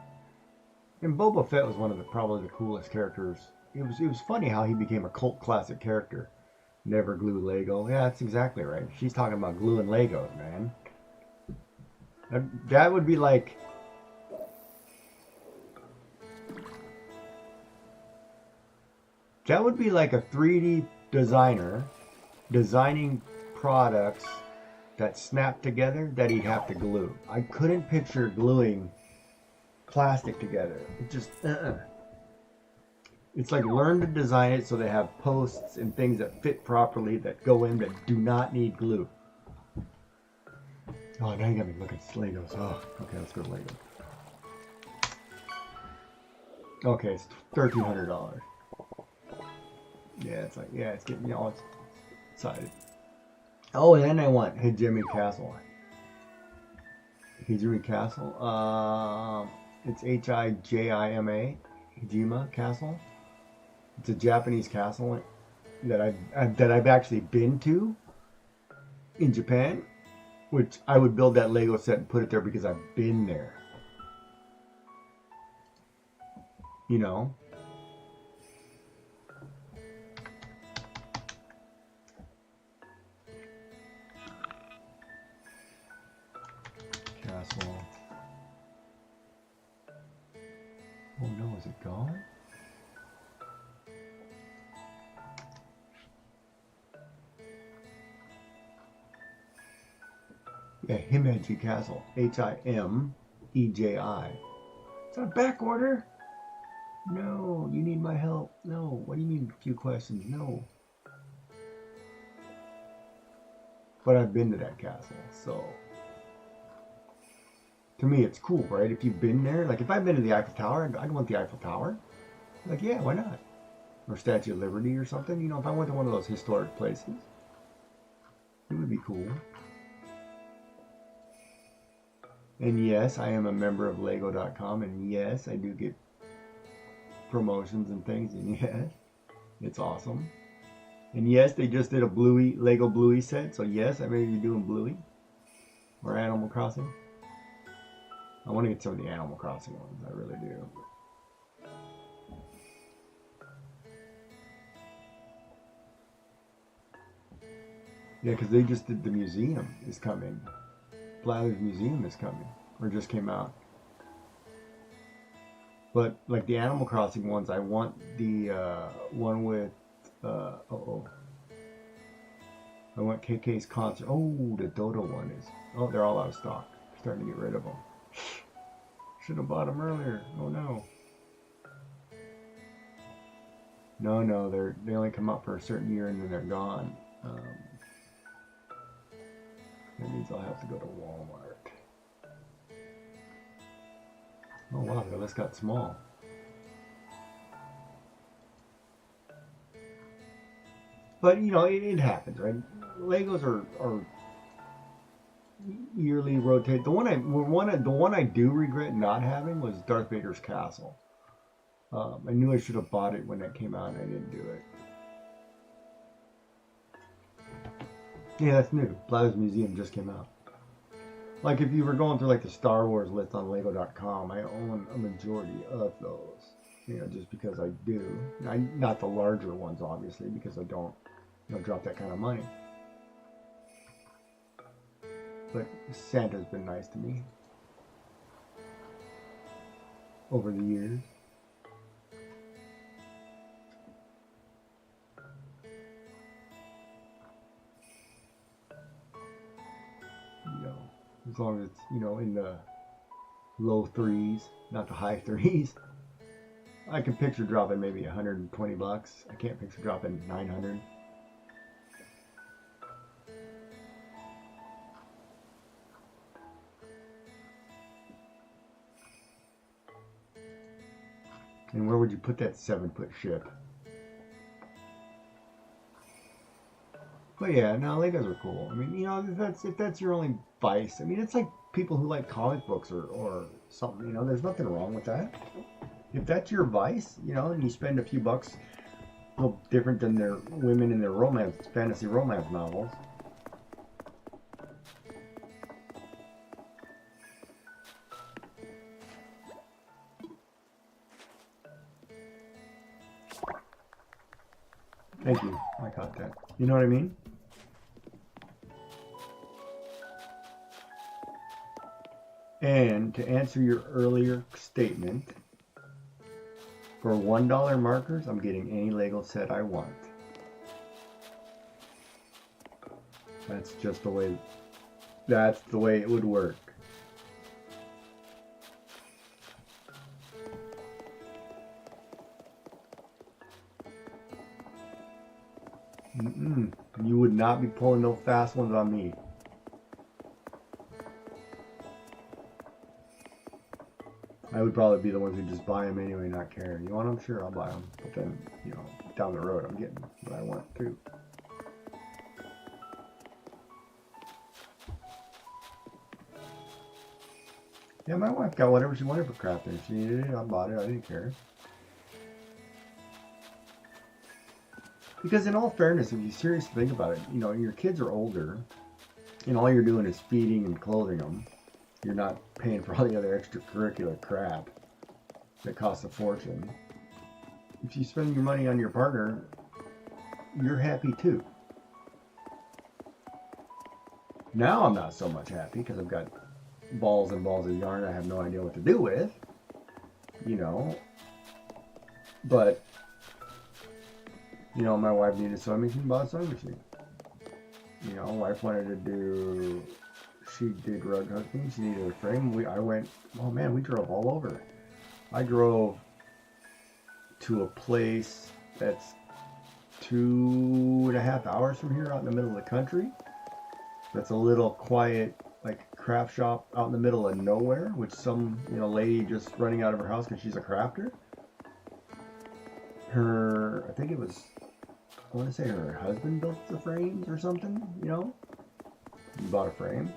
And Boba Fett was one of probably the coolest characters. It was funny how he became a cult classic character. Never glue Lego. Yeah, that's exactly right. She's talking about gluing Legos, man. That would be like, that would be like a 3D designer designing products that snap together that he'd have to glue. I couldn't picture gluing plastic together. It just, It's like learn to design it so they have posts and things that fit properly that go in that do not need glue. Oh, now you got me looking at Legos. Oh, okay, let's go to Lego. Okay, it's $1,300. Yeah, it's like, yeah, it's getting me all excited. Oh, and then I want Hijimi Castle. Hijimi Castle. It's Hijima, Hijima Castle. It's a Japanese castle that I've actually been to in Japan, which I would build that Lego set and put it there because I've been there. You know. Castle. Oh no, is it gone? Yeah, Himeji Castle. Himeji. Is that a back order? No, you need my help. No, what do you mean a few questions? No. But I've been to that castle, so to me it's cool, right? If you've been there, like if I've been to the Eiffel Tower, I'd want the Eiffel Tower. Like, yeah, why not? Or Statue of Liberty or something. You know, if I went to one of those historic places, it would be cool. And yes, I am a member of Lego.com, and yes, I do get promotions and things, and yes, it's awesome. And yes, they just did a Bluey, Lego Bluey set, so yes, I may be doing Bluey or Animal Crossing. I want to get some of the Animal Crossing ones, I really do. Yeah, because they just did the museum is coming. Blather's Museum is coming, or just came out. But like the Animal Crossing ones, I want the one with I want KK's concert. Oh, the Dodo one is. Oh, they're all out of stock. Starting to get rid of them. Should have bought them earlier. Oh no. No, they only come out for a certain year and then they're gone. That means I'll have to go to Walmart. Oh wow, the list got small. But you know, it happens, right? Legos are yearly rotate. The one I do regret not having was Darth Vader's castle. I knew I should have bought it when that came out, and I didn't do it. Yeah, that's new. Blather's Museum just came out. Like if you were going through like the Star Wars list on Lego.com, I own a majority of those. You know, just because I do. Not the larger ones, obviously, because I don't, drop that kind of money. But Santa's been nice to me over the years. As long as it's, in the low threes, not the high threes. I can picture dropping maybe $120. I can't picture dropping 900. And where would you put that 7-foot ship? But yeah, no, Legos are cool. I mean, if that's your only vice, I mean, it's like people who like comic books or something, there's nothing wrong with that. If that's your vice, and you spend a few bucks, a little different than their women in their fantasy romance novels. Thank you. I caught that. You know what I mean? And to answer your earlier statement, for $1 markers, I'm getting any Lego set I want. That's just the way, that's the way it would work. You would not be pulling no fast ones on me. I would probably be the ones who just buy them anyway, not care. You want them? Sure, I'll buy them. But then, you know, down the road, I'm getting what I want too. Yeah, my wife got whatever she wanted for crafting. If she needed it, I bought it. I didn't care. Because in all fairness, if you seriously think about it, you know, your kids are older, and all you're doing is feeding and clothing them. You're not paying for all the other extracurricular crap that costs a fortune. If you spend your money on your partner, you're happy too. Now I'm not so much happy because I've got balls and balls of yarn I have no idea what to do with, you know. But, you know, my wife needed a sewing machine, bought a sewing machine. You know, wife wanted to do, she did rug hooking, she needed a frame. I went, oh man, we drove all over. I drove to a place that's 2.5 hours from here out in the middle of the country. That's a little quiet, like craft shop out in the middle of nowhere, with some, you know, lady just running out of her house because she's a crafter. I think it was, I want to say her husband built the frames or something, you know? He bought a frame.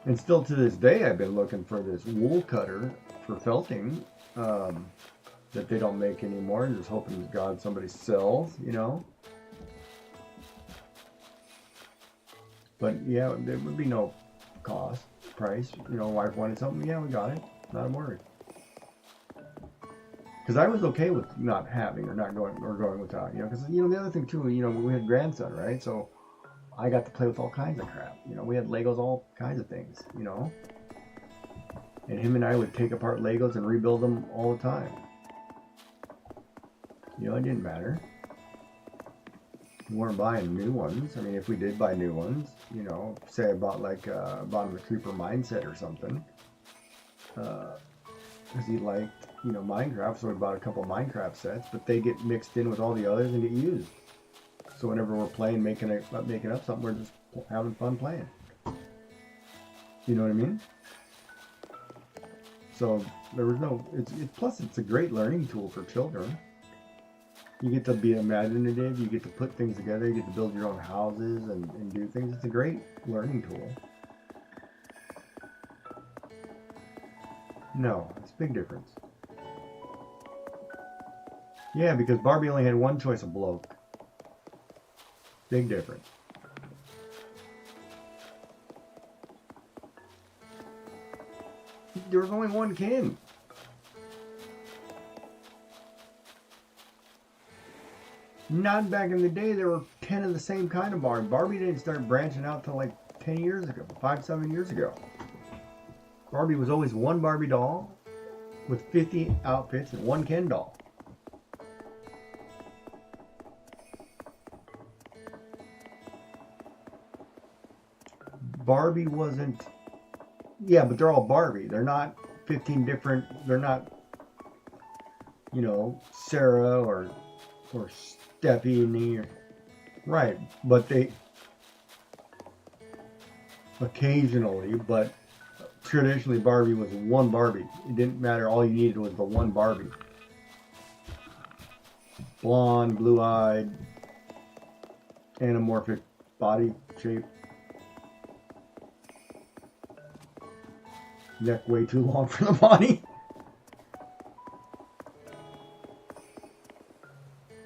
And still to this day, I've been looking for this wool cutter for felting that they don't make anymore. I'm just hoping to God somebody sells, you know? But yeah, there would be no price. You know, wife wanted something, yeah, we got it. Not a worry. Because I was okay with not having or not going or going without, you know. Because, you know, the other thing too, you know, we had grandson, right? So I got to play with all kinds of crap. You know, we had Legos, all kinds of things, you know. And him and I would take apart Legos and rebuild them all the time. You know, it didn't matter. We weren't buying new ones. I mean, if we did buy new ones, you know, say I bought like bought him a Creeper Mindset or something, because he liked, you know, Minecraft, so we bought a couple Minecraft sets, but they get mixed in with all the others and get used. So whenever we're playing, making up something, we're just having fun playing. You know what I mean? So there was no. Plus it's a great learning tool for children. You get to be imaginative. You get to put things together. You get to build your own houses and do things. It's a great learning tool. No, it's a big difference. Yeah, because Barbie only had one choice of bloke. Big difference. There was only one Ken. Not back in the day, there were 10 of the same kind of Barbie. Barbie didn't start branching out till like 10 years ago, 5-7 years ago. Barbie was always one Barbie doll with 50 outfits and one Ken doll. Barbie wasn't, yeah, but they're all Barbie. They're not 15 different, they're not, you know, Sarah or Stephanie, right? But they occasionally, but traditionally Barbie was one Barbie. It didn't matter. All you needed was the one Barbie. Blonde, blue-eyed, anamorphic body shape. Neck way too long for the body.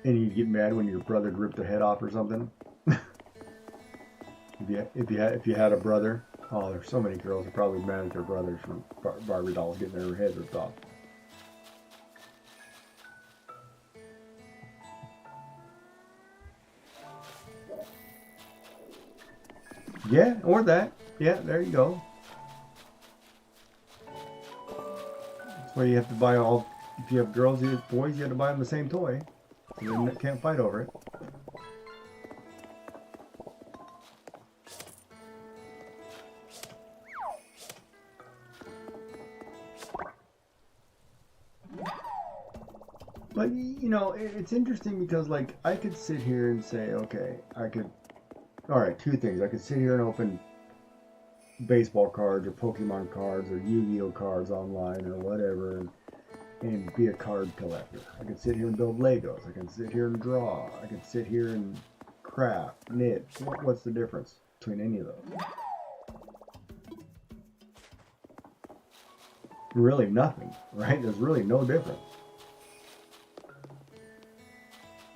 And you'd get mad when your brother ripped the head off or something. if you had a brother, oh, there's so many girls who probably mad at their brothers for Barbie dolls getting their heads ripped off. Yeah, or that. Yeah, there you go. That's why you have to buy all. If you have girls, you have boys, you have to buy them the same toy. So they can't fight over it. But you know, it's interesting because like I could sit here and say, okay, I could. All right, two things. I could sit here and open baseball cards or Pokemon cards or Yu-Gi-Oh cards online or whatever, and be a card collector. I could sit here and build Legos. I can sit here and draw. I could sit here and craft, knit. What's the difference between any of those? Really nothing, right? There's really no difference.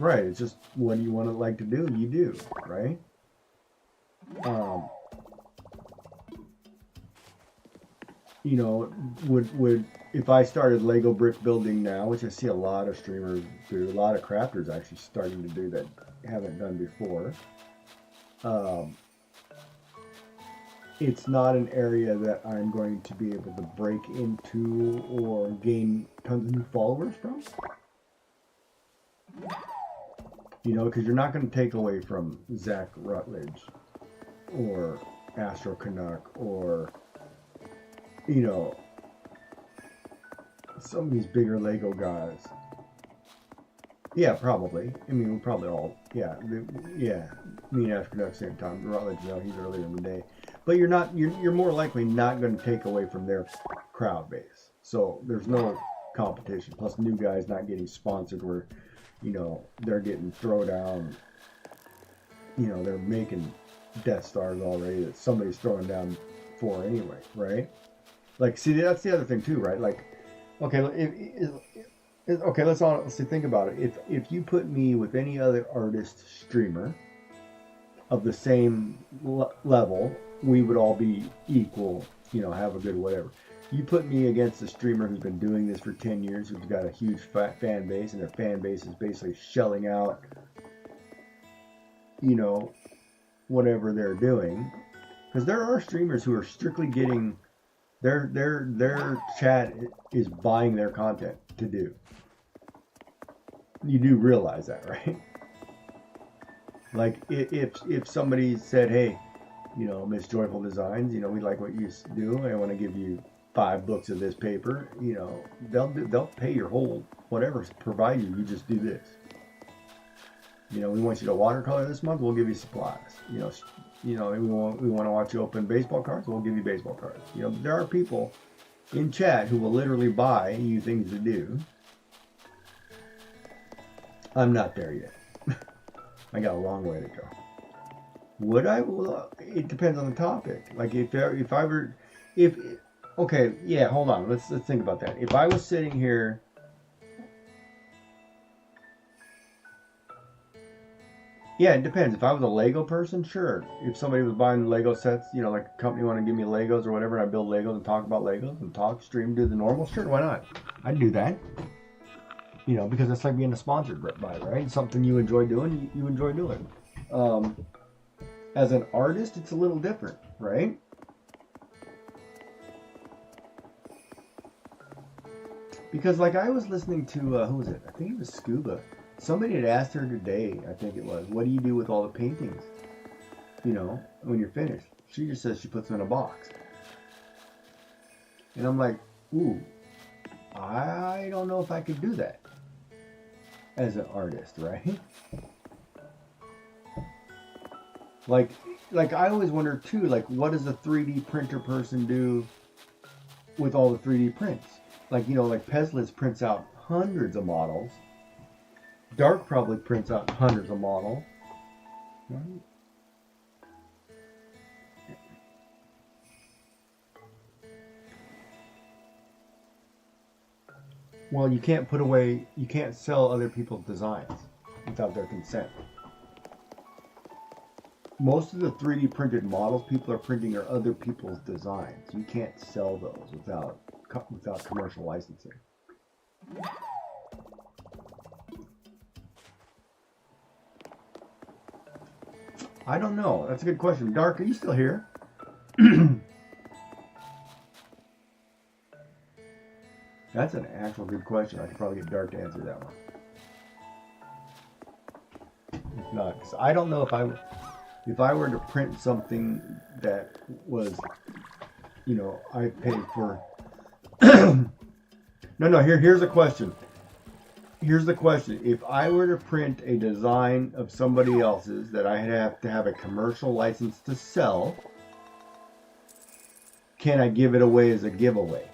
Right, it's just what do you want to like to do, you do, right? You know, would if I started Lego brick building now, which I see a lot of streamers do, a lot of crafters actually starting to do that haven't done before. It's not an area that I'm going to be able to break into or gain tons of new followers from. You know, because you're not going to take away from Zach Rutledge or Astro Canuck or, you know, some of these bigger Lego guys. Yeah, probably. I mean, we'll probably all, yeah, yeah. Me and Astro Canuck at the same time. Rutledge, you know, he's earlier in the day. But you're more likely not going to take away from their crowd base. So there's no competition. Plus, new guys not getting sponsored where, you know, they're getting thrown down. You know, they're making Death Stars already that somebody's throwing down for anyway, right? Like, see, that's the other thing too, right? Like, okay, okay, let's think about it. If you put me with any other artist streamer of the same level, we would all be equal, you know, have a good whatever. You put me against a streamer who's been doing this for 10 years, who's got a huge fan base, and their fan base is basically shelling out, you know, whatever they're doing. Because there are streamers who are strictly getting, their chat is buying their content to do. You do realize that, right? Like, if somebody said, hey, you know, Miss Joyful Designs, you know, we like what you do. I want to give you 5 books of this paper. You know, they'll pay your whole whatever, provide you just do this. You know, we want you to watercolor this month. We'll give you supplies. You know, we want to watch you open baseball cards. We'll give you baseball cards. You know, there are people in chat who will literally buy you things to do. I'm not there yet. I got a long way to go. Would I? Well, it depends on the topic. Like okay, yeah, hold on. Let's think about that. If I was sitting here, yeah, it depends. If I was a Lego person, sure. If somebody was buying Lego sets, you know, like a company want to give me Legos or whatever, and I build Legos and talk about Legos and stream, do the normal, sure, why not? I'd do that. You know, because it's like being sponsored by, right? Something you enjoy doing, you enjoy doing. As an artist, it's a little different, right? Because like I was listening to, who was it? I think it was Scuba. Somebody had asked her today, I think it was, what do you do with all the paintings? You know, when you're finished. She just says she puts them in a box. And I'm like, ooh, I don't know if I could do that as an artist, right? Like I always wonder too, like what does a 3D printer person do with all the 3D prints? Like, you know, like Pezlis prints out hundreds of models. Dark probably prints out hundreds of models. Right? Well, you can't sell other people's designs without their consent. Most of the 3D printed models people are printing are other people's designs. You can't sell those without commercial licensing. I don't know. That's a good question. Dark, are you still here? That's an actual good question. I could probably get Dark to answer that one. If not, 'cause I don't know if I were to print something that was, you know, I paid for. No. Here's a question. Here's the question. If I were to print a design of somebody else's that I have to have a commercial license to sell, can I give it away as a giveaway?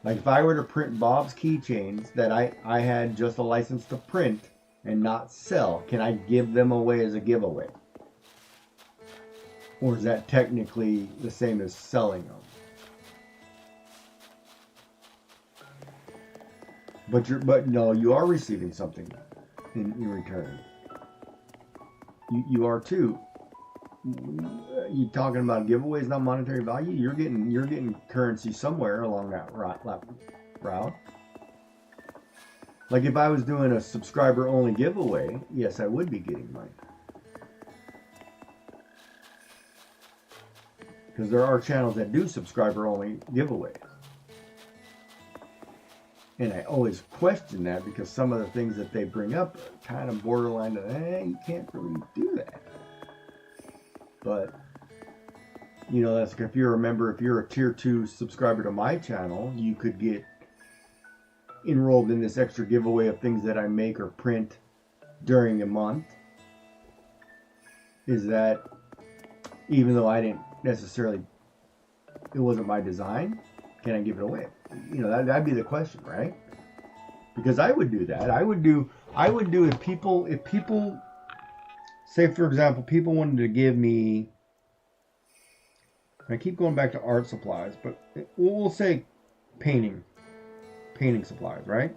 Like if I were to print Bob's keychains that I had just a license to print and not sell, can I give them away as a giveaway? Or is that technically the same as selling them? But no, you are receiving something in return. You are too. You talking about giveaways, not monetary value? You're getting currency somewhere along that route. Like if I was doing a subscriber only giveaway, yes, I would be getting money. Because there are channels that do subscriber only giveaways. And I always question that because some of the things that they bring up are kind of borderline to, you can't really do that. But, you know, that's if you remember, if you're a tier 2 subscriber to my channel, you could get enrolled in this extra giveaway of things that I make or print during a month. Is that, even though I didn't necessarily, it wasn't my design, can I give it away? You know, that'd be the question, right? Because I would do that. I would do if people say, for example, people wanted to give me, I keep going back to art supplies, but we'll say painting supplies, right?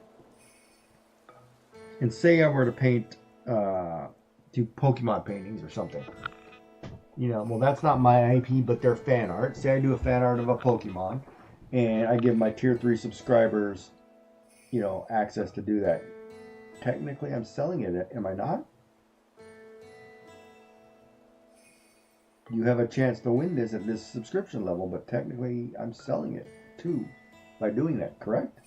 And say I were to paint, do Pokemon paintings or something. You know, well, that's not my IP, but they're fan art. Say I do a fan art of a Pokemon, and I give my tier 3 subscribers, you know, access to do that. Technically, I'm selling it, am I not? You have a chance to win this at this subscription level, but technically, I'm selling it too by doing that, correct?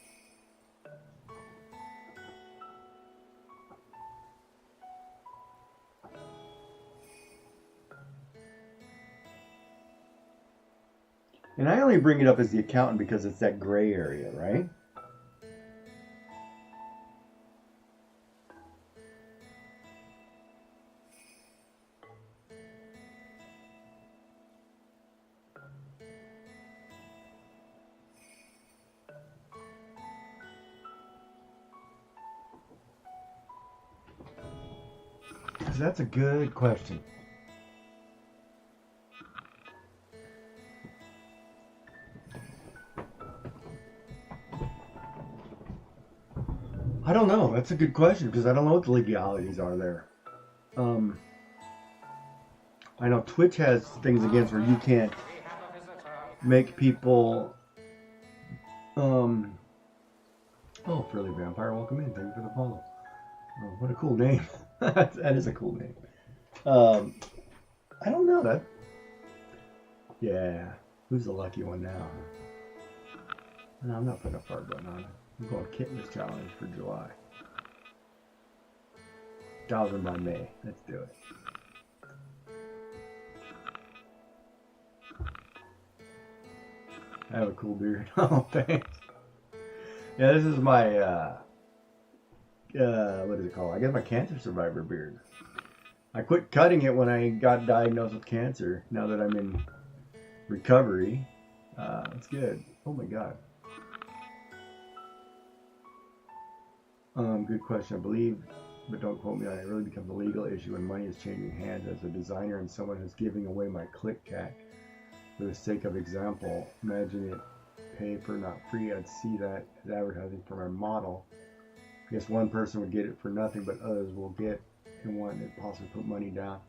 And I only bring it up as the accountant because it's that gray area, right? That's a good question. I don't know. That's a good question because I don't know what the legalities are there. I know Twitch has things against where you can't make people. Oh, Frilly Vampire, welcome in. Thank you for the follow. Oh, what a cool name. That is a cool name. I don't know that. Yeah, who's the lucky one now? No, I'm not putting a fart button on it. I'm going Kitness Challenge for July. 1,000 by May. Let's do it. I have a cool beard. Oh, thanks. Yeah, this is my, what is it called? I guess my cancer survivor beard. I quit cutting it when I got diagnosed with cancer. Now that I'm in recovery, it's good. Oh my God. Good question. I believe, but don't quote me on it. It really becomes a legal issue when money is changing hands as a designer and someone is giving away my click cat for the sake of example. Imagine it pay for not free. I'd see that as advertising for my model. I guess one person would get it for nothing, but others will get and want to possibly put money down.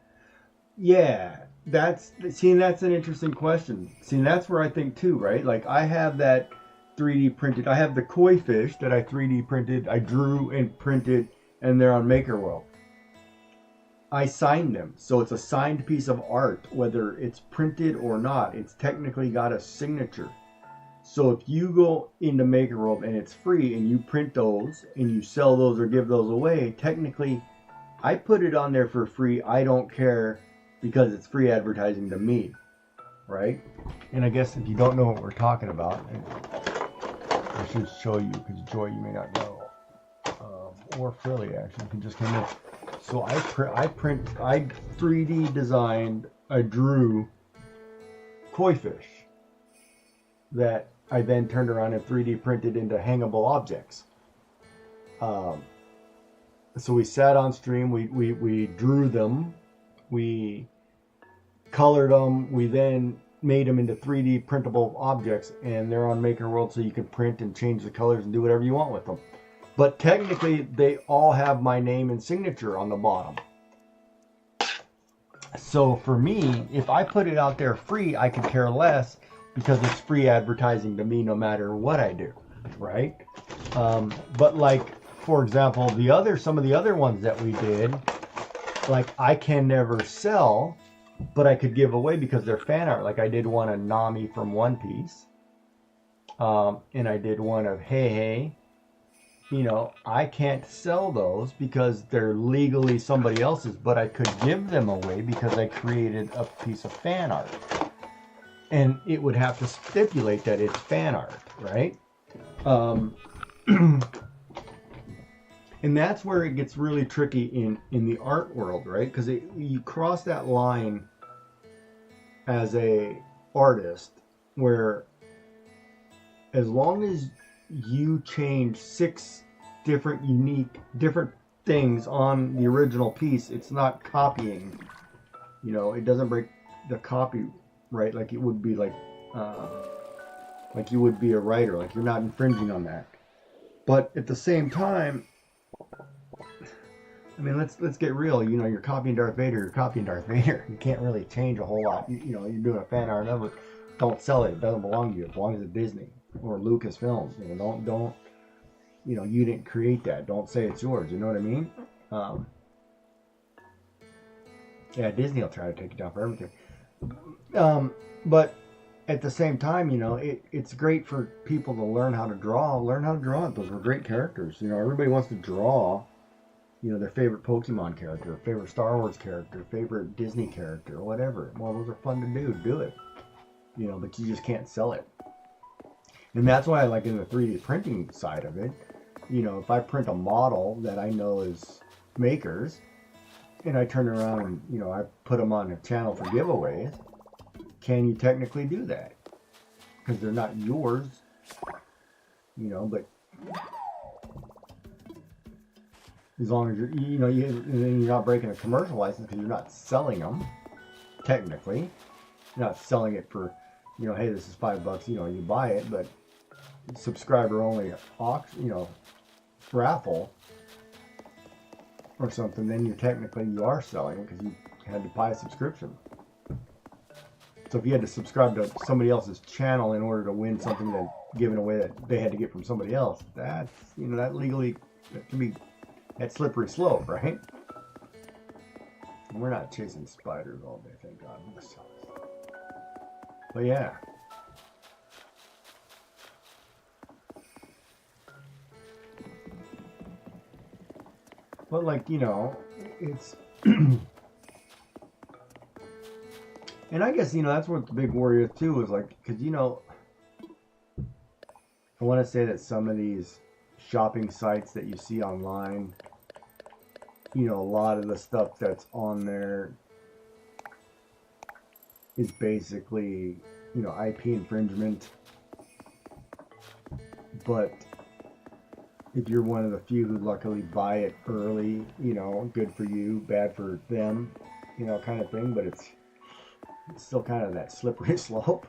Yeah, that's an interesting question. See, that's where I think too, right? Like I have that 3D printed. I have the koi fish that I 3D printed. I drew and printed, and they're on Maker World. I sign them. So it's a signed piece of art, whether it's printed or not. It's technically got a signature. So if you go into Maker World and it's free and you print those and you sell those or give those away, technically I put it on there for free. I don't care because it's free advertising to me, right? And I guess if you don't know what we're talking about, I should show you because Joy, you may not know, or Frilly actually, can just come in. So I 3D designed, I drew koi fish that I then turned around and 3D printed into hangable objects. So we sat on stream, we drew them, we colored them, we then made them into 3D printable objects, and they're on Maker World, so you can print and change the colors and do whatever you want with them. But technically, they all have my name and signature on the bottom. So for me, if I put it out there free, I could care less because it's free advertising to me no matter what I do, right? But like, for example, some of the other ones that we did, like I can never sell, but I could give away because they're fan art. Like I did one of Nami from One Piece, and I did one of Hey Hey. You know, I can't sell those because they're legally somebody else's, but I could give them away because I created a piece of fan art. And it would have to stipulate that it's fan art, right? And that's where it gets really tricky in the art world, right? Because you cross that line as a artist where as long as you change 6 different different things on the original piece, it's not copying. You know, it doesn't break the copyright like it would be like you would be a writer. Like you're not infringing on that. But at the same time, I mean, let's get real. You know, you're copying Darth Vader. You're copying Darth Vader. You can't really change a whole lot. You know, you're doing a fan art of it. Don't sell it. It doesn't belong to you. It belongs to Disney or Lucasfilms. You know, don't. You know, you didn't create that. Don't say it's yours. You know what I mean? Yeah, Disney will try to take it down for everything. But at the same time, you know, it's great for people to learn how to draw. Learn how to draw it. Those were great characters. You know, everybody wants to draw, you know, their favorite Pokemon character, favorite Star Wars character, favorite Disney character, whatever. Well, those are fun to do. Do it. You know, but you just can't sell it. And that's why I like in the 3D printing side of it. You know, if I print a model that I know is Maker's, and I turn around and, you know, I put them on a channel for giveaways, can you technically do that? Because they're not yours, you know, but as long as you're not breaking a commercial license because you're not selling them, technically. You're not selling it for, you know, hey, this is $5, you know, you buy it, but subscriber only auction, you know, raffle or something, then you are selling it because you had to buy a subscription. So if you had to subscribe to somebody else's channel in order to win something that given away that they had to get from somebody else, that's, you know, that legally, that can be that slippery slope, right? And we're not chasing spiders all day, thank God. But yeah. But like, you know, it's and I guess, you know, that's what the big worry is too, is like, because, you know, I want to say that some of these shopping sites that you see online, you know, a lot of the stuff that's on there is basically, you know, IP infringement. But if you're one of the few who luckily buy it early, you know, good for you, bad for them, you know, kind of thing. But it's still kind of that slippery slope.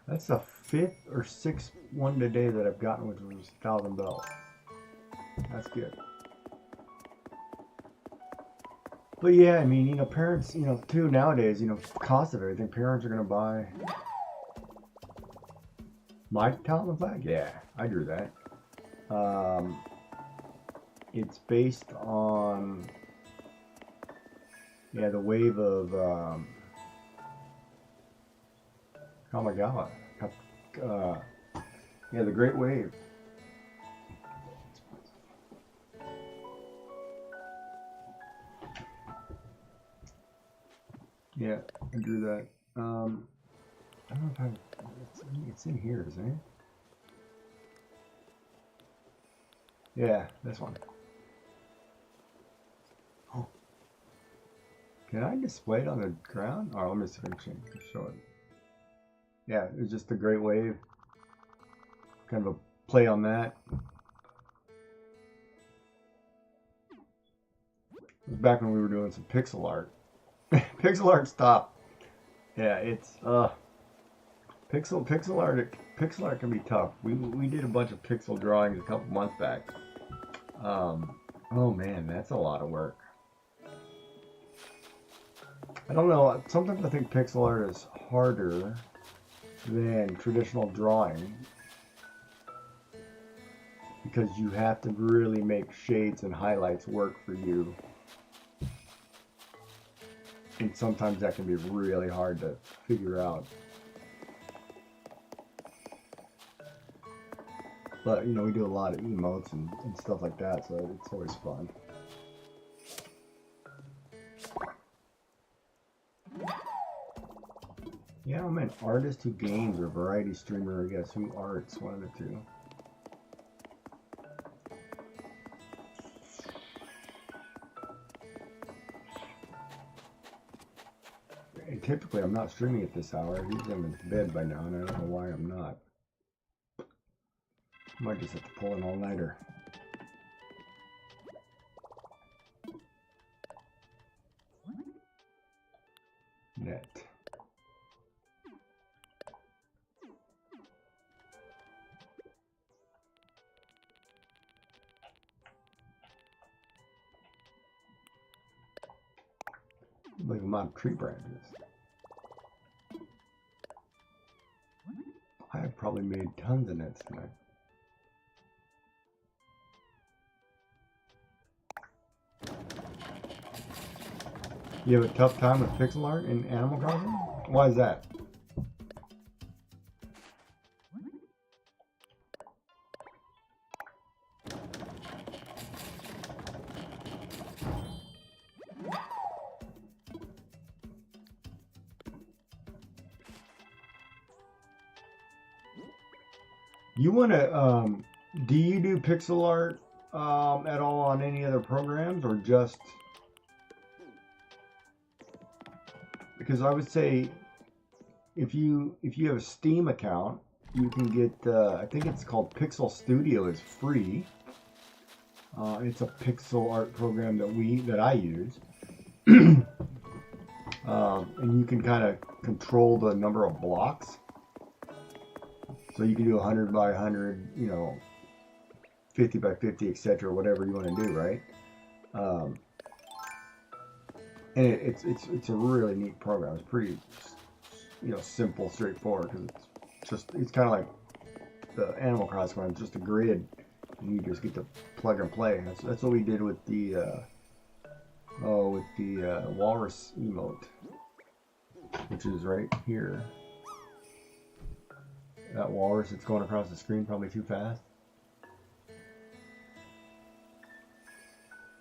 That's the 5th or 6th one today that I've gotten, which was 1,000 bells. That's good. But yeah, I mean, parents, too, nowadays, cost of everything, parents are going to buy. My talent flag? Yeah, I drew that. It's based on, yeah, the wave of Kamigawa. Yeah, the Great Wave. Yeah, I drew that. I don't know if it's in here, isn't it? Yeah, this one. Oh. Can I display it on the ground? Oh, let me see if I can show it. Yeah, it was just the Great Wave. Kind of a play on that. It was back when we were doing some pixel art. Pixel art stopped. Yeah, it's pixel art can be tough. We did a bunch of pixel drawings a couple months back. Oh man, that's a lot of work. I don't know. Sometimes I think pixel art is harder than traditional drawing because you have to really make shades and highlights work for you. And sometimes that can be really hard to figure out. But, we do a lot of emotes and stuff like that, so it's always fun. Yeah, I'm an artist who games or variety streamer, I guess, who arts, one of the two. And typically, I'm not streaming at this hour. Usually I'm in bed by now, and I don't know why I'm not. Might just have to pull an all-nighter. Net. Like a lot of tree branches. I have probably made tons of nets tonight. You have a tough time with pixel art in Animal Crossing? Why is that? You want to, do you do pixel art at all on any other programs or just, because I would say if you have a Steam account, you can get, I think it's called Pixel Studio is free. It's a pixel art program that I use. And you can kind of control the number of blocks. So you can do 100 by 100, 50 by 50, etc., whatever you want to do, right? And it's a really neat program. It's pretty, simple, straightforward because it's kind of like the Animal Crossing one. It's just a grid, and you just get to plug and play. That's what we did with the walrus emote, which is right here. That walrus that's going across the screen probably too fast.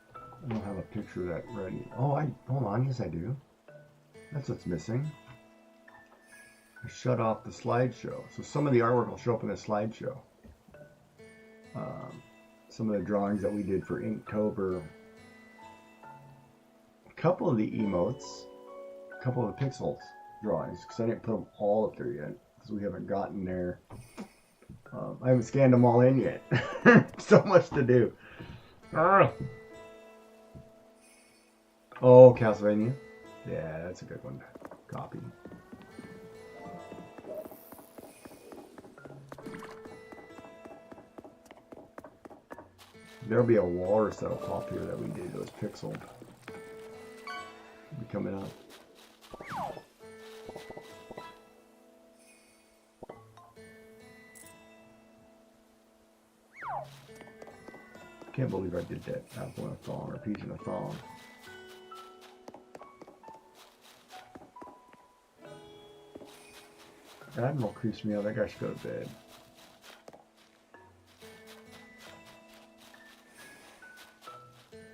I don't have a picture of that ready. Oh, hold on. Yes, I do. That's what's missing. I shut off the slideshow. So some of the artwork will show up in the slideshow. Some of the drawings that we did for Inktober. A couple of the emotes. A couple of the pixels drawings. Because I didn't put them all up there yet. Because we haven't gotten there. I haven't scanned them all in yet. So much to do. Oh, Castlevania. Yeah, that's a good one. Copy. There'll be a walrus that'll pop here that we did. It was pixeled. coming up. Can't believe I did that apple in a thong or peach in a thong. Admiral creeps me out. That guy should go to bed.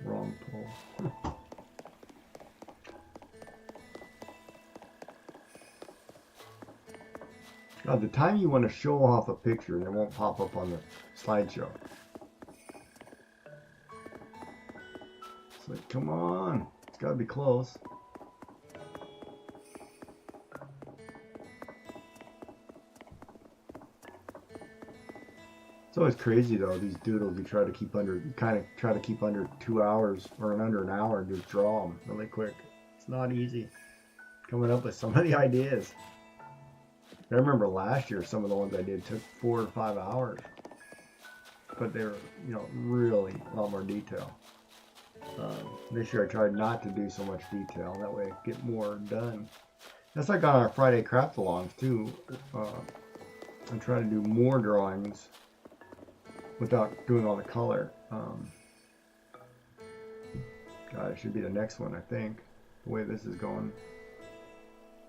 Wrong pull. God, the time you want to show off a picture and it won't pop up on the slideshow. It's like, come on. It's got to be close. It's always crazy though, these doodles you try to keep under, you kind of try to keep under 2 hours or under an hour and just draw them really quick. It's not easy coming up with so many ideas. I remember last year some of the ones I did took 4 or 5 hours, but they were, you know, really a lot more detail. This year I tried not to do so much detail, that way I get more done. That's like on our Friday craft-alongs too. I try to do more drawings without doing all the color. God, it should be the next one, I think. The way this is going.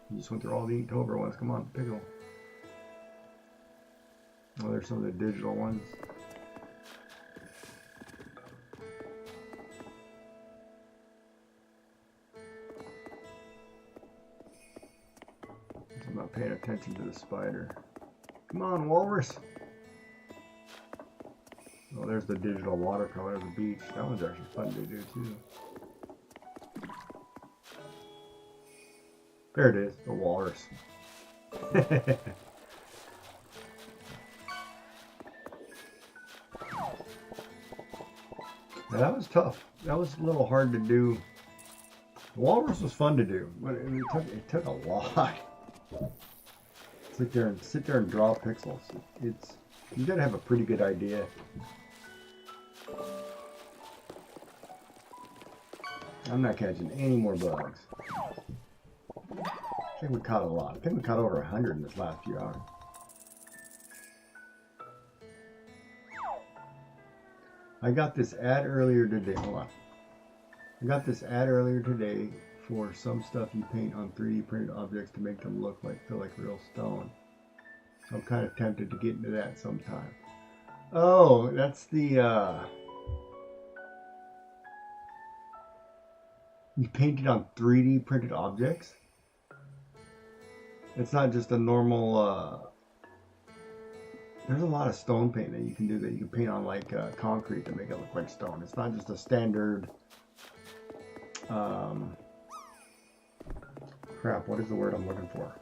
You just went through all the Inktober ones. Come on, pick them. Oh, there's some of the digital ones. I'm not paying attention to the spider. Come on, walrus. Oh, there's the digital watercolor of the beach. That one's actually fun to do too. There it is, the walrus. Now, that was tough. That was a little hard to do. The walrus was fun to do, but it took a lot. Sit there and draw pixels. You gotta have a pretty good idea. I'm not catching any more bugs. I think we caught a lot. I think we caught over 100 in this last few hours. I got this ad earlier today. Hold on. I got this ad earlier today for some stuff you paint on 3D printed objects to make them feel like real stone. So I'm kind of tempted to get into that sometime. Oh, that's the you painted on 3D printed objects? It's not just a normal there's a lot of stone paint that you can do that you can paint on like concrete to make it look like stone. It's not just a standard crap, what is the word I'm looking for?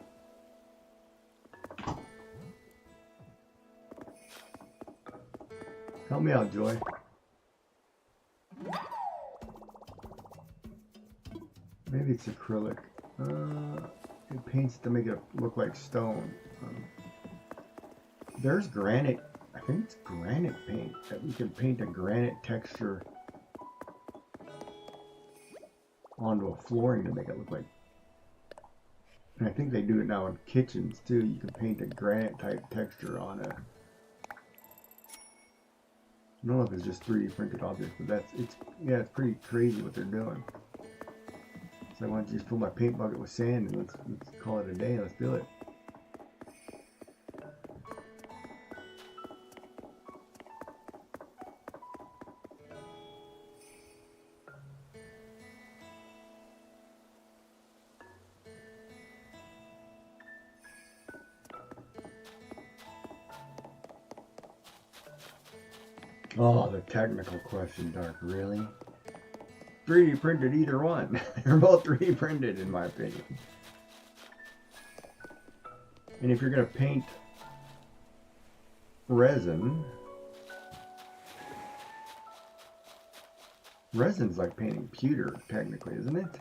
Help me out, Joy. Maybe it's acrylic. It paints to make it look like stone. There's granite. I think it's granite paint that we can paint a granite texture onto a flooring to make it look like. And I think they do it now in kitchens too. You can paint a granite type texture on a. I don't know if it's just 3D printed objects, but it's pretty crazy what they're doing. So why don't you just fill my paint bucket with sand and let's call it a day. Let's do it. Oh, the technical question, Dark. Really? 3D printed either one. They're both 3D printed in my opinion. And if you're going to paint resin's like painting pewter technically, isn't it?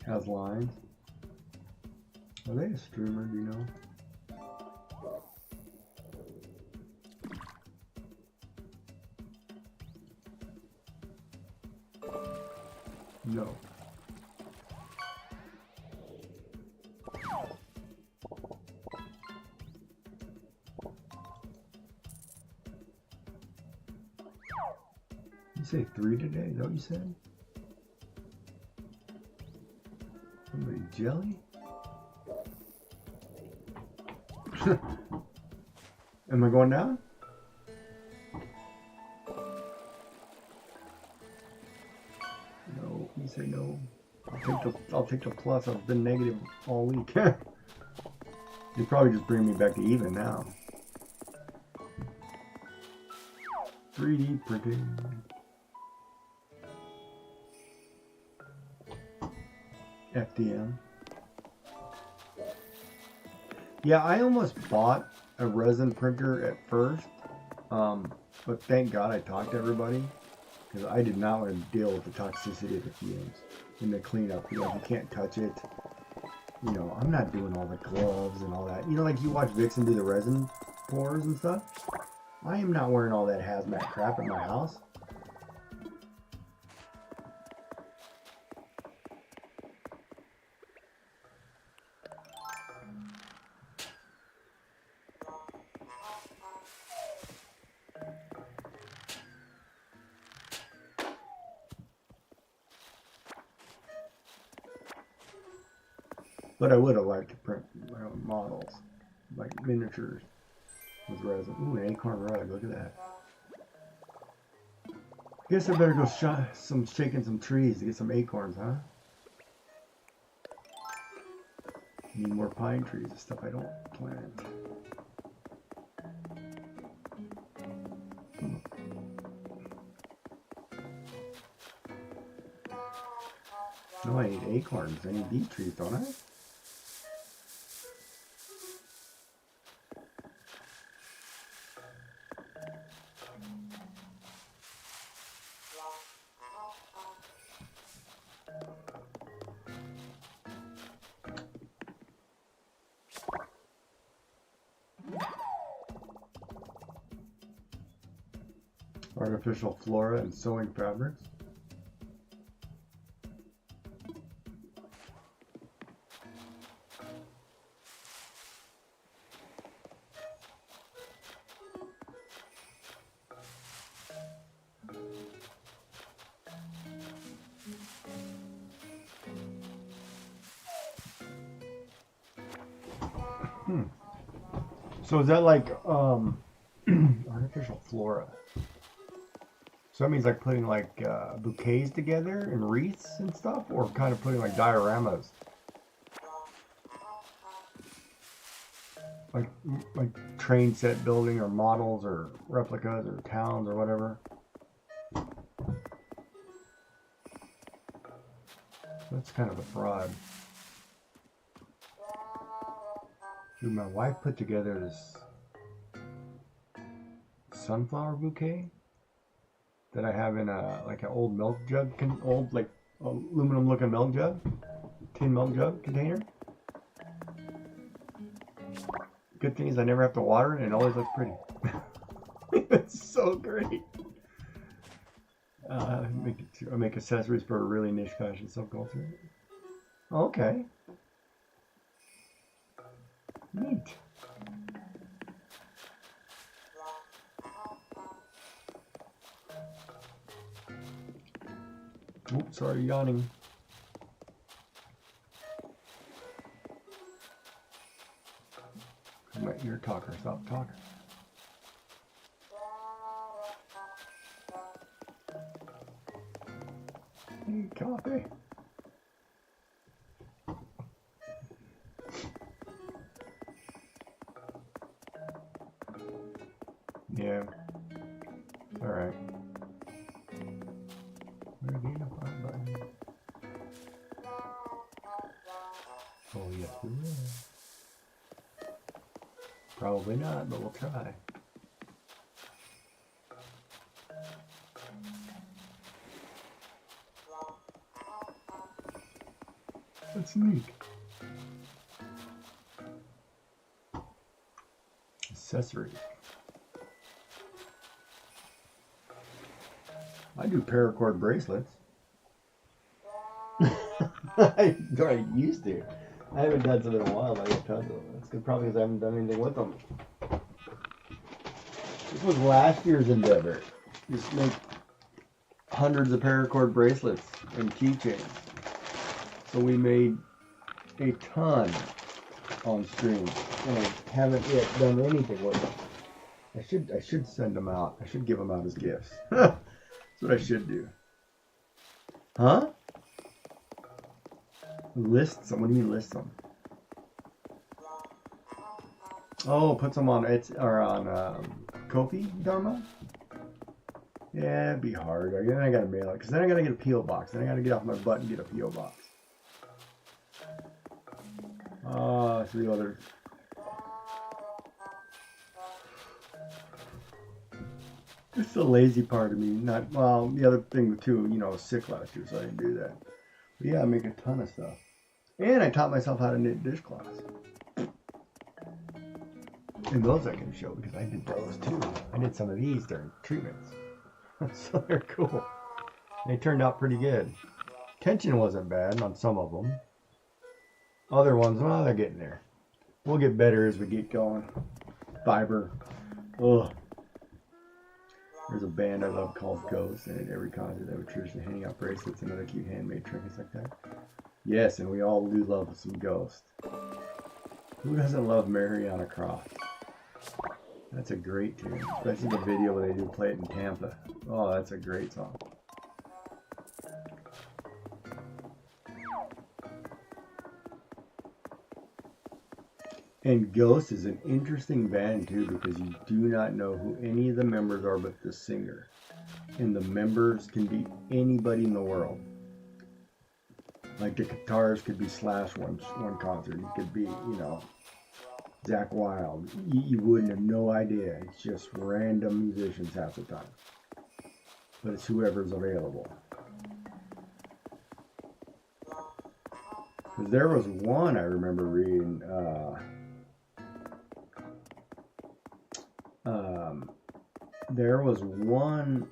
Has lines. Are they a streamer, do you know? No. You say 3 today? Is that what you said? Somebody jelly? Am I going down? No, you say no. I'll take the plus. I've been negative all week. You probably just bring me back to even now. 3D printing. FDM. Yeah, I almost bought a resin printer at first, but thank God I talked to everybody, because I did not want to deal with the toxicity of the fumes and the cleanup. You know, you can't touch it. You know, I'm not doing all the gloves and all that. You know, like you watch Vixen do the resin pours and stuff. I am not wearing all that hazmat crap in my house. But I would have liked to print my own models, like miniatures with resin. Ooh, an acorn rug, look at that. Guess I better go shaking some trees to get some acorns, huh? Need more pine trees, the stuff I don't plant. No, I need acorns. I need these trees, don't I? Artificial flora and sewing fabrics. So is that like artificial flora? So that means like putting like bouquets together and wreaths and stuff, or kind of putting like dioramas, like train set building or models or replicas or towns or whatever. That's kind of a fraud. Dude, my wife put together this sunflower bouquet that I have in a like an old milk jug, old like aluminum looking milk jug, tin milk jug container. Good thing is I never have to water it, and it always looks pretty. It's so great. I make accessories for a really niche fashion subculture. Okay. Neat. Oops, sorry, yawning. My ear talker, stop talking. Hey, coffee. Yeah. All right. Where's the unify button? Oh yes, we will. Probably not, but we'll try. That's neat. Accessories. I do paracord bracelets. I used to. I haven't done some in a while, but I got tons of them. That's good, probably because I haven't done anything with them. This was last year's endeavor. Just make hundreds of paracord bracelets and keychains. So we made a ton on stream, and I haven't yet done anything with them. I should send them out. I should give them out as gifts. That's what I should do. Huh? List them? What do you mean list them? Oh, put some on Kofi, Dharma? Yeah, it'd be hard. Then I gotta mail it, because then I gotta get a P.O. box. Then I gotta get off my butt and get a P.O. box. 3 others. It's the lazy part of me. Well, the other thing too, I was sick last year, so I didn't do that. But yeah, I make a ton of stuff. And I taught myself how to knit dishcloths. And those I can show because I did those too. I did some of these during treatments. So they're cool. They turned out pretty good. Tension wasn't bad on some of them. Other ones, well, they're getting there. We'll get better as we get going. Fiber. Ugh. There's a band I love called Ghost, and at every concert they would traditionally hang out bracelets and other cute handmade trinkets like that. Yes, and we all do love some Ghost. Who doesn't love Mariana Croft? That's a great tune, especially the video where they do play it in Tampa. Oh, that's a great song. And Ghost is an interesting band too, because you do not know who any of the members are but the singer. And the members can be anybody in the world. Like the guitarist could be Slash one concert. It could be, Zach Wilde. You wouldn't have no idea. It's just random musicians half the time. But it's whoever's available. Because there was one I remember reading. There was one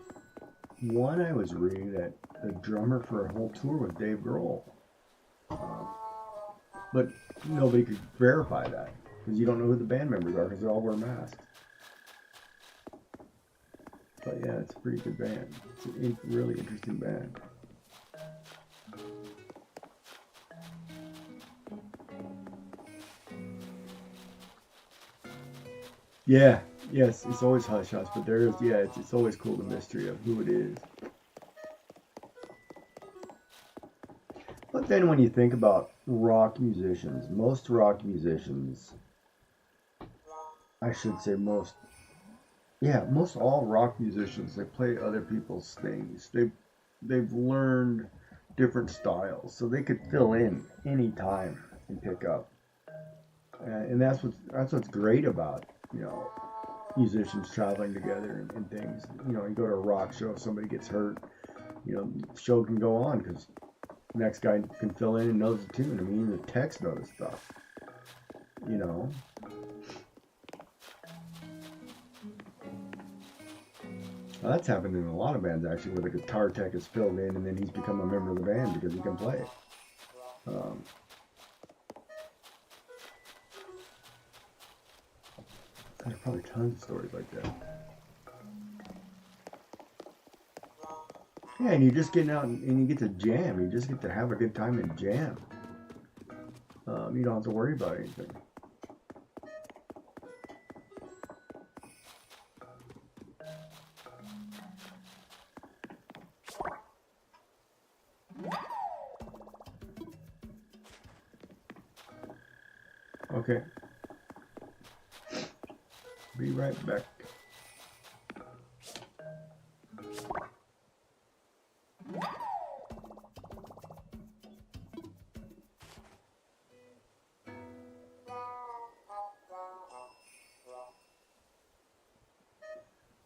I was reading that the drummer for a whole tour was Dave Grohl. But nobody could verify that because you don't know who the band members are because they all wear masks. But yeah, it's a pretty good band. It's a really interesting band. Yeah, yes, it's always hush hush, but it's always cool, the mystery of who it is. But then when you think about rock musicians, most rock musicians, most all rock musicians, they play other people's things. They've learned different styles, so they could fill in any time and pick up. And that's what's great about musicians traveling together and things. You go to a rock show, if somebody gets hurt, the show can go on because the next guy can fill in and knows the tune. I mean, the text knows the stuff. Well, that's happened in a lot of bands actually, where the guitar tech is filled in and then he's become a member of the band because he can play it. There's probably tons of stories like that. Yeah, and you're just getting out and you get to jam. You just get to have a good time and jam. You don't have to worry about anything. Okay. Be right back.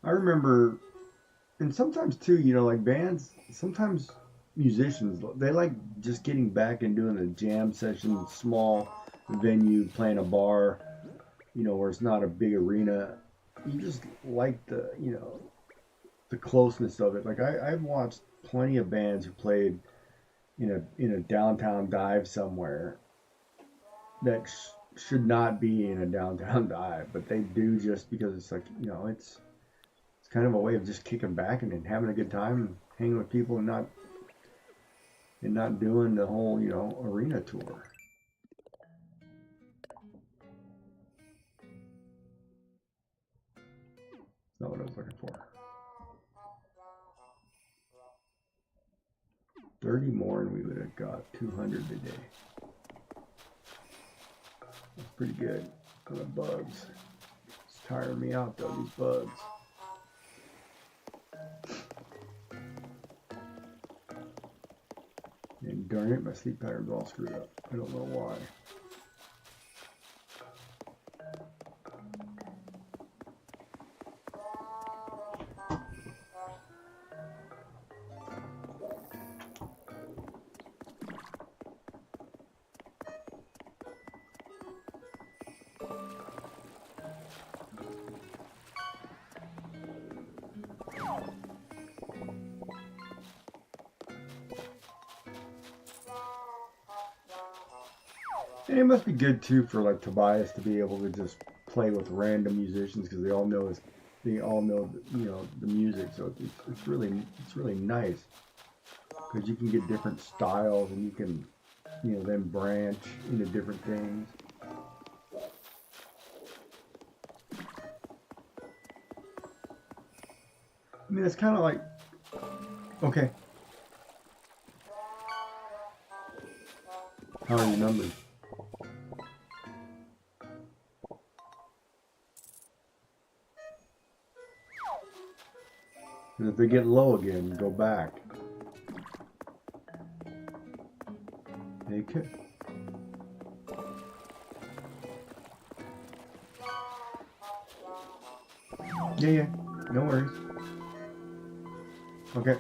I remember, and sometimes too, like bands, sometimes musicians, they like just getting back and doing a jam session, small venue, playing a bar, where it's not a big arena. You just like the closeness of it. Like I've watched plenty of bands who played in a downtown dive somewhere that should not be in a downtown dive, but they do just because it's like, you know, it's kind of a way of just kicking back and having a good time and hanging with people and not doing the whole, you know, arena tour. That's not what I was looking for. 30 more and we would have got 200 today. That's pretty good for the bugs. It's tiring me out though, these bugs. And darn it, my sleep pattern's all screwed up. I don't know why. And it must be good too for like Tobias to be able to just play with random musicians because they all know you know, the music. So it's really nice because you can get different styles and you can, you know, then branch into different things. I mean, it's kind of like, okay, how are your numbers? And if they get low again, go back. They could. Yeah, no worries. Okay.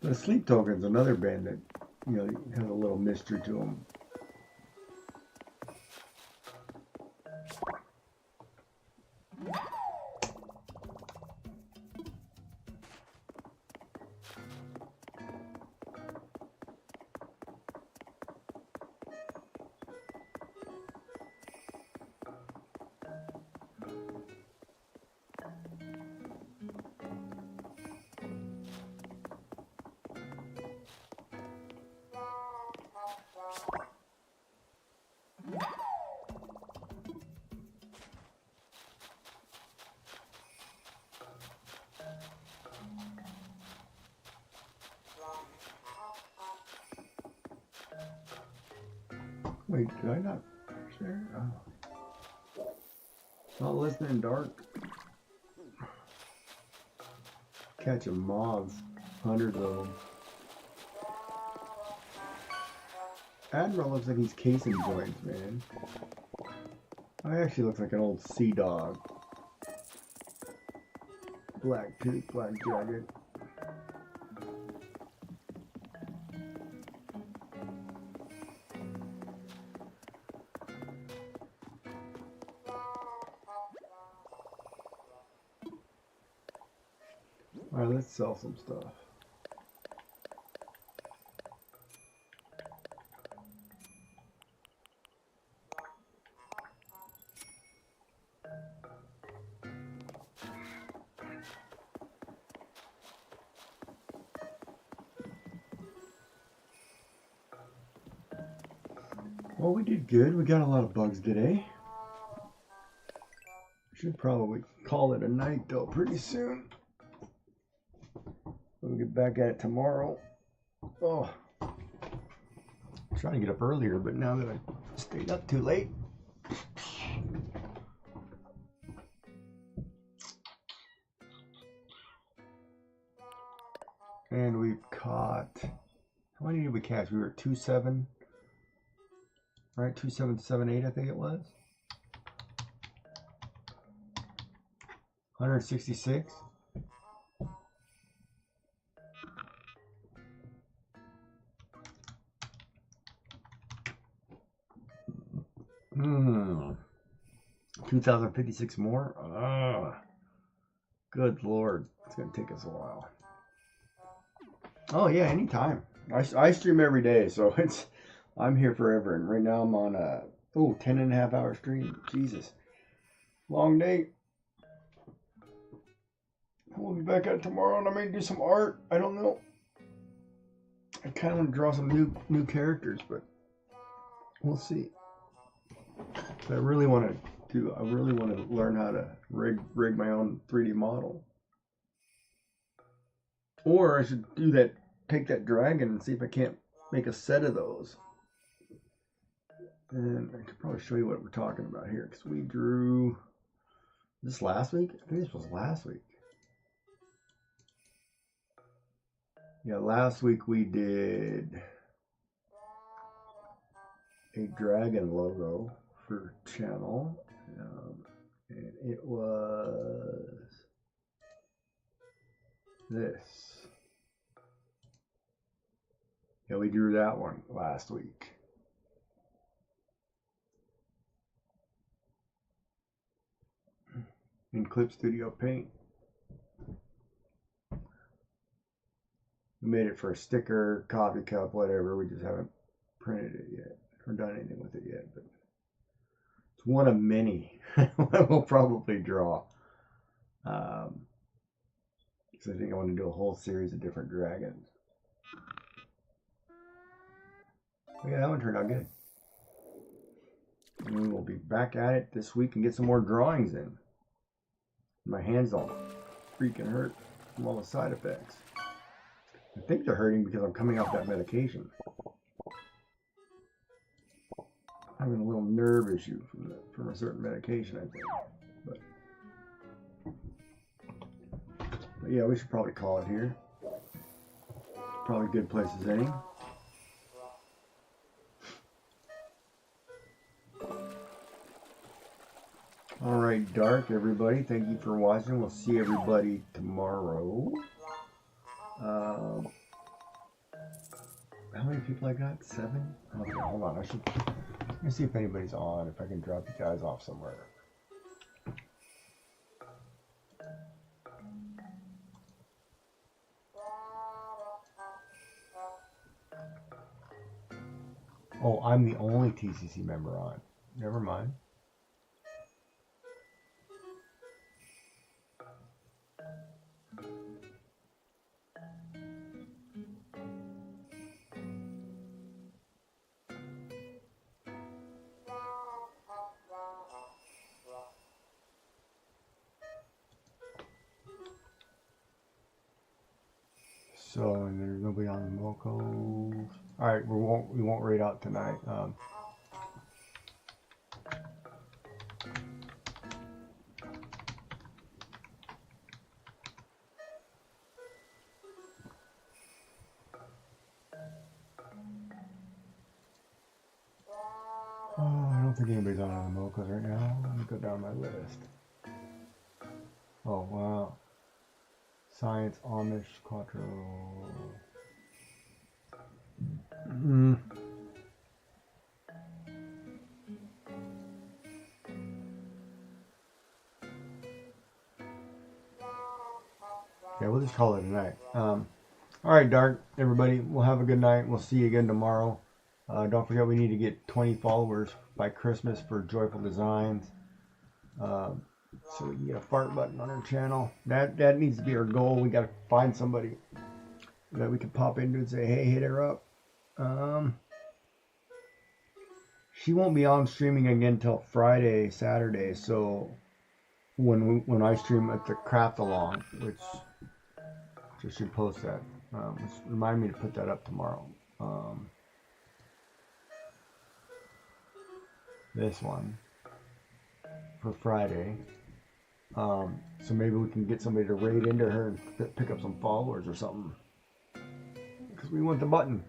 The Sleep Token's another band that, you know, has a little mystery to them. Wait, did I not share? Oh. Not listening dark. Catching moths. Hundreds of them. Admiral looks like he's casing joints, man. I actually looks like an old sea dog. Black tooth, black jacket. Alright, let's sell some stuff. Well, we did good. We got a lot of bugs today. Should probably call it a night though pretty soon. We'll get back at it tomorrow. Oh, I'm trying to get up earlier, but now that I stayed up too late. And we've caught, how many did we catch? We were at 2.7, right? 2.778, I think it was. 166. Hmm. 2,056 more? Good Lord. It's going to take us a while. Oh, yeah, anytime. I stream every day, so I'm here forever. And right now I'm on a 10.5 hour stream. Jesus. Long day. We'll be back at it tomorrow, and I may do some art. I don't know. I kind of want to draw some new characters, but we'll see. I really want to learn how to rig my own 3D model. Or I should take that dragon and see if I can't make a set of those. And I could probably show you what we're talking about here, because we drew this last week. I think this was last week. Yeah, last week we did a dragon logo for channel, and it was this. Yeah, we drew that one last week. In Clip Studio Paint. We made it for a sticker, coffee cup, whatever. We just haven't printed it yet or done anything with it yet. But it's one of many we'll probably draw. Because I think I want to do a whole series of different dragons. But yeah, that one turned out good. And we will be back at it this week and get some more drawings in. My hands all freaking hurt from all the side effects. I think they're hurting because I'm coming off that medication. I'm having a little nerve issue from a certain medication, I think. But yeah, we should probably call it here. Probably a good place as any. Alright, Dark, everybody. Thank you for watching. We'll see everybody tomorrow. How many people I got? 7? Okay, hold on. Let me see if anybody's on, if I can drop you guys off somewhere. Oh, I'm the only TCC member on. Never mind. So, and there's nobody on the Mocos. Alright, we won't raid out tonight. I don't think anybody's on the Mocos right now. Let me go down my list. Oh, wow. Science, Amish, Quattro. Yeah, we'll just call it a night. Alright, Dark, everybody. We'll have a good night. We'll see you again tomorrow. Don't forget we need to get 20 followers by Christmas for Joyful Designs. So we can get a fart button on our channel. That needs to be our goal. We got to find somebody that we can pop into and say, hey, hit her up. She won't be on streaming again until Friday, Saturday. So when I stream at the Craft Along, which I should post that. Just remind me to put that up tomorrow. This one for Friday. So maybe we can get somebody to raid into her and pick up some followers or something. Because we want the button.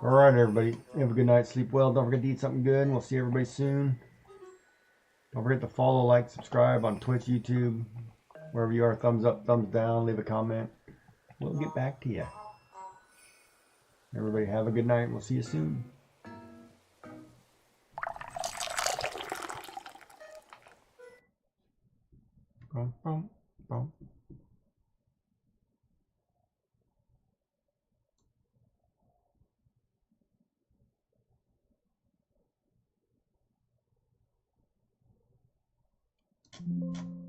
Alright, everybody. Have a good night. Sleep well. Don't forget to eat something good. And we'll see everybody soon. Don't forget to follow, like, subscribe on Twitch, YouTube. Wherever you are, thumbs up, thumbs down. Leave a comment. We'll get back to you. Everybody have a good night. We'll see you soon. Bum, bum, bum.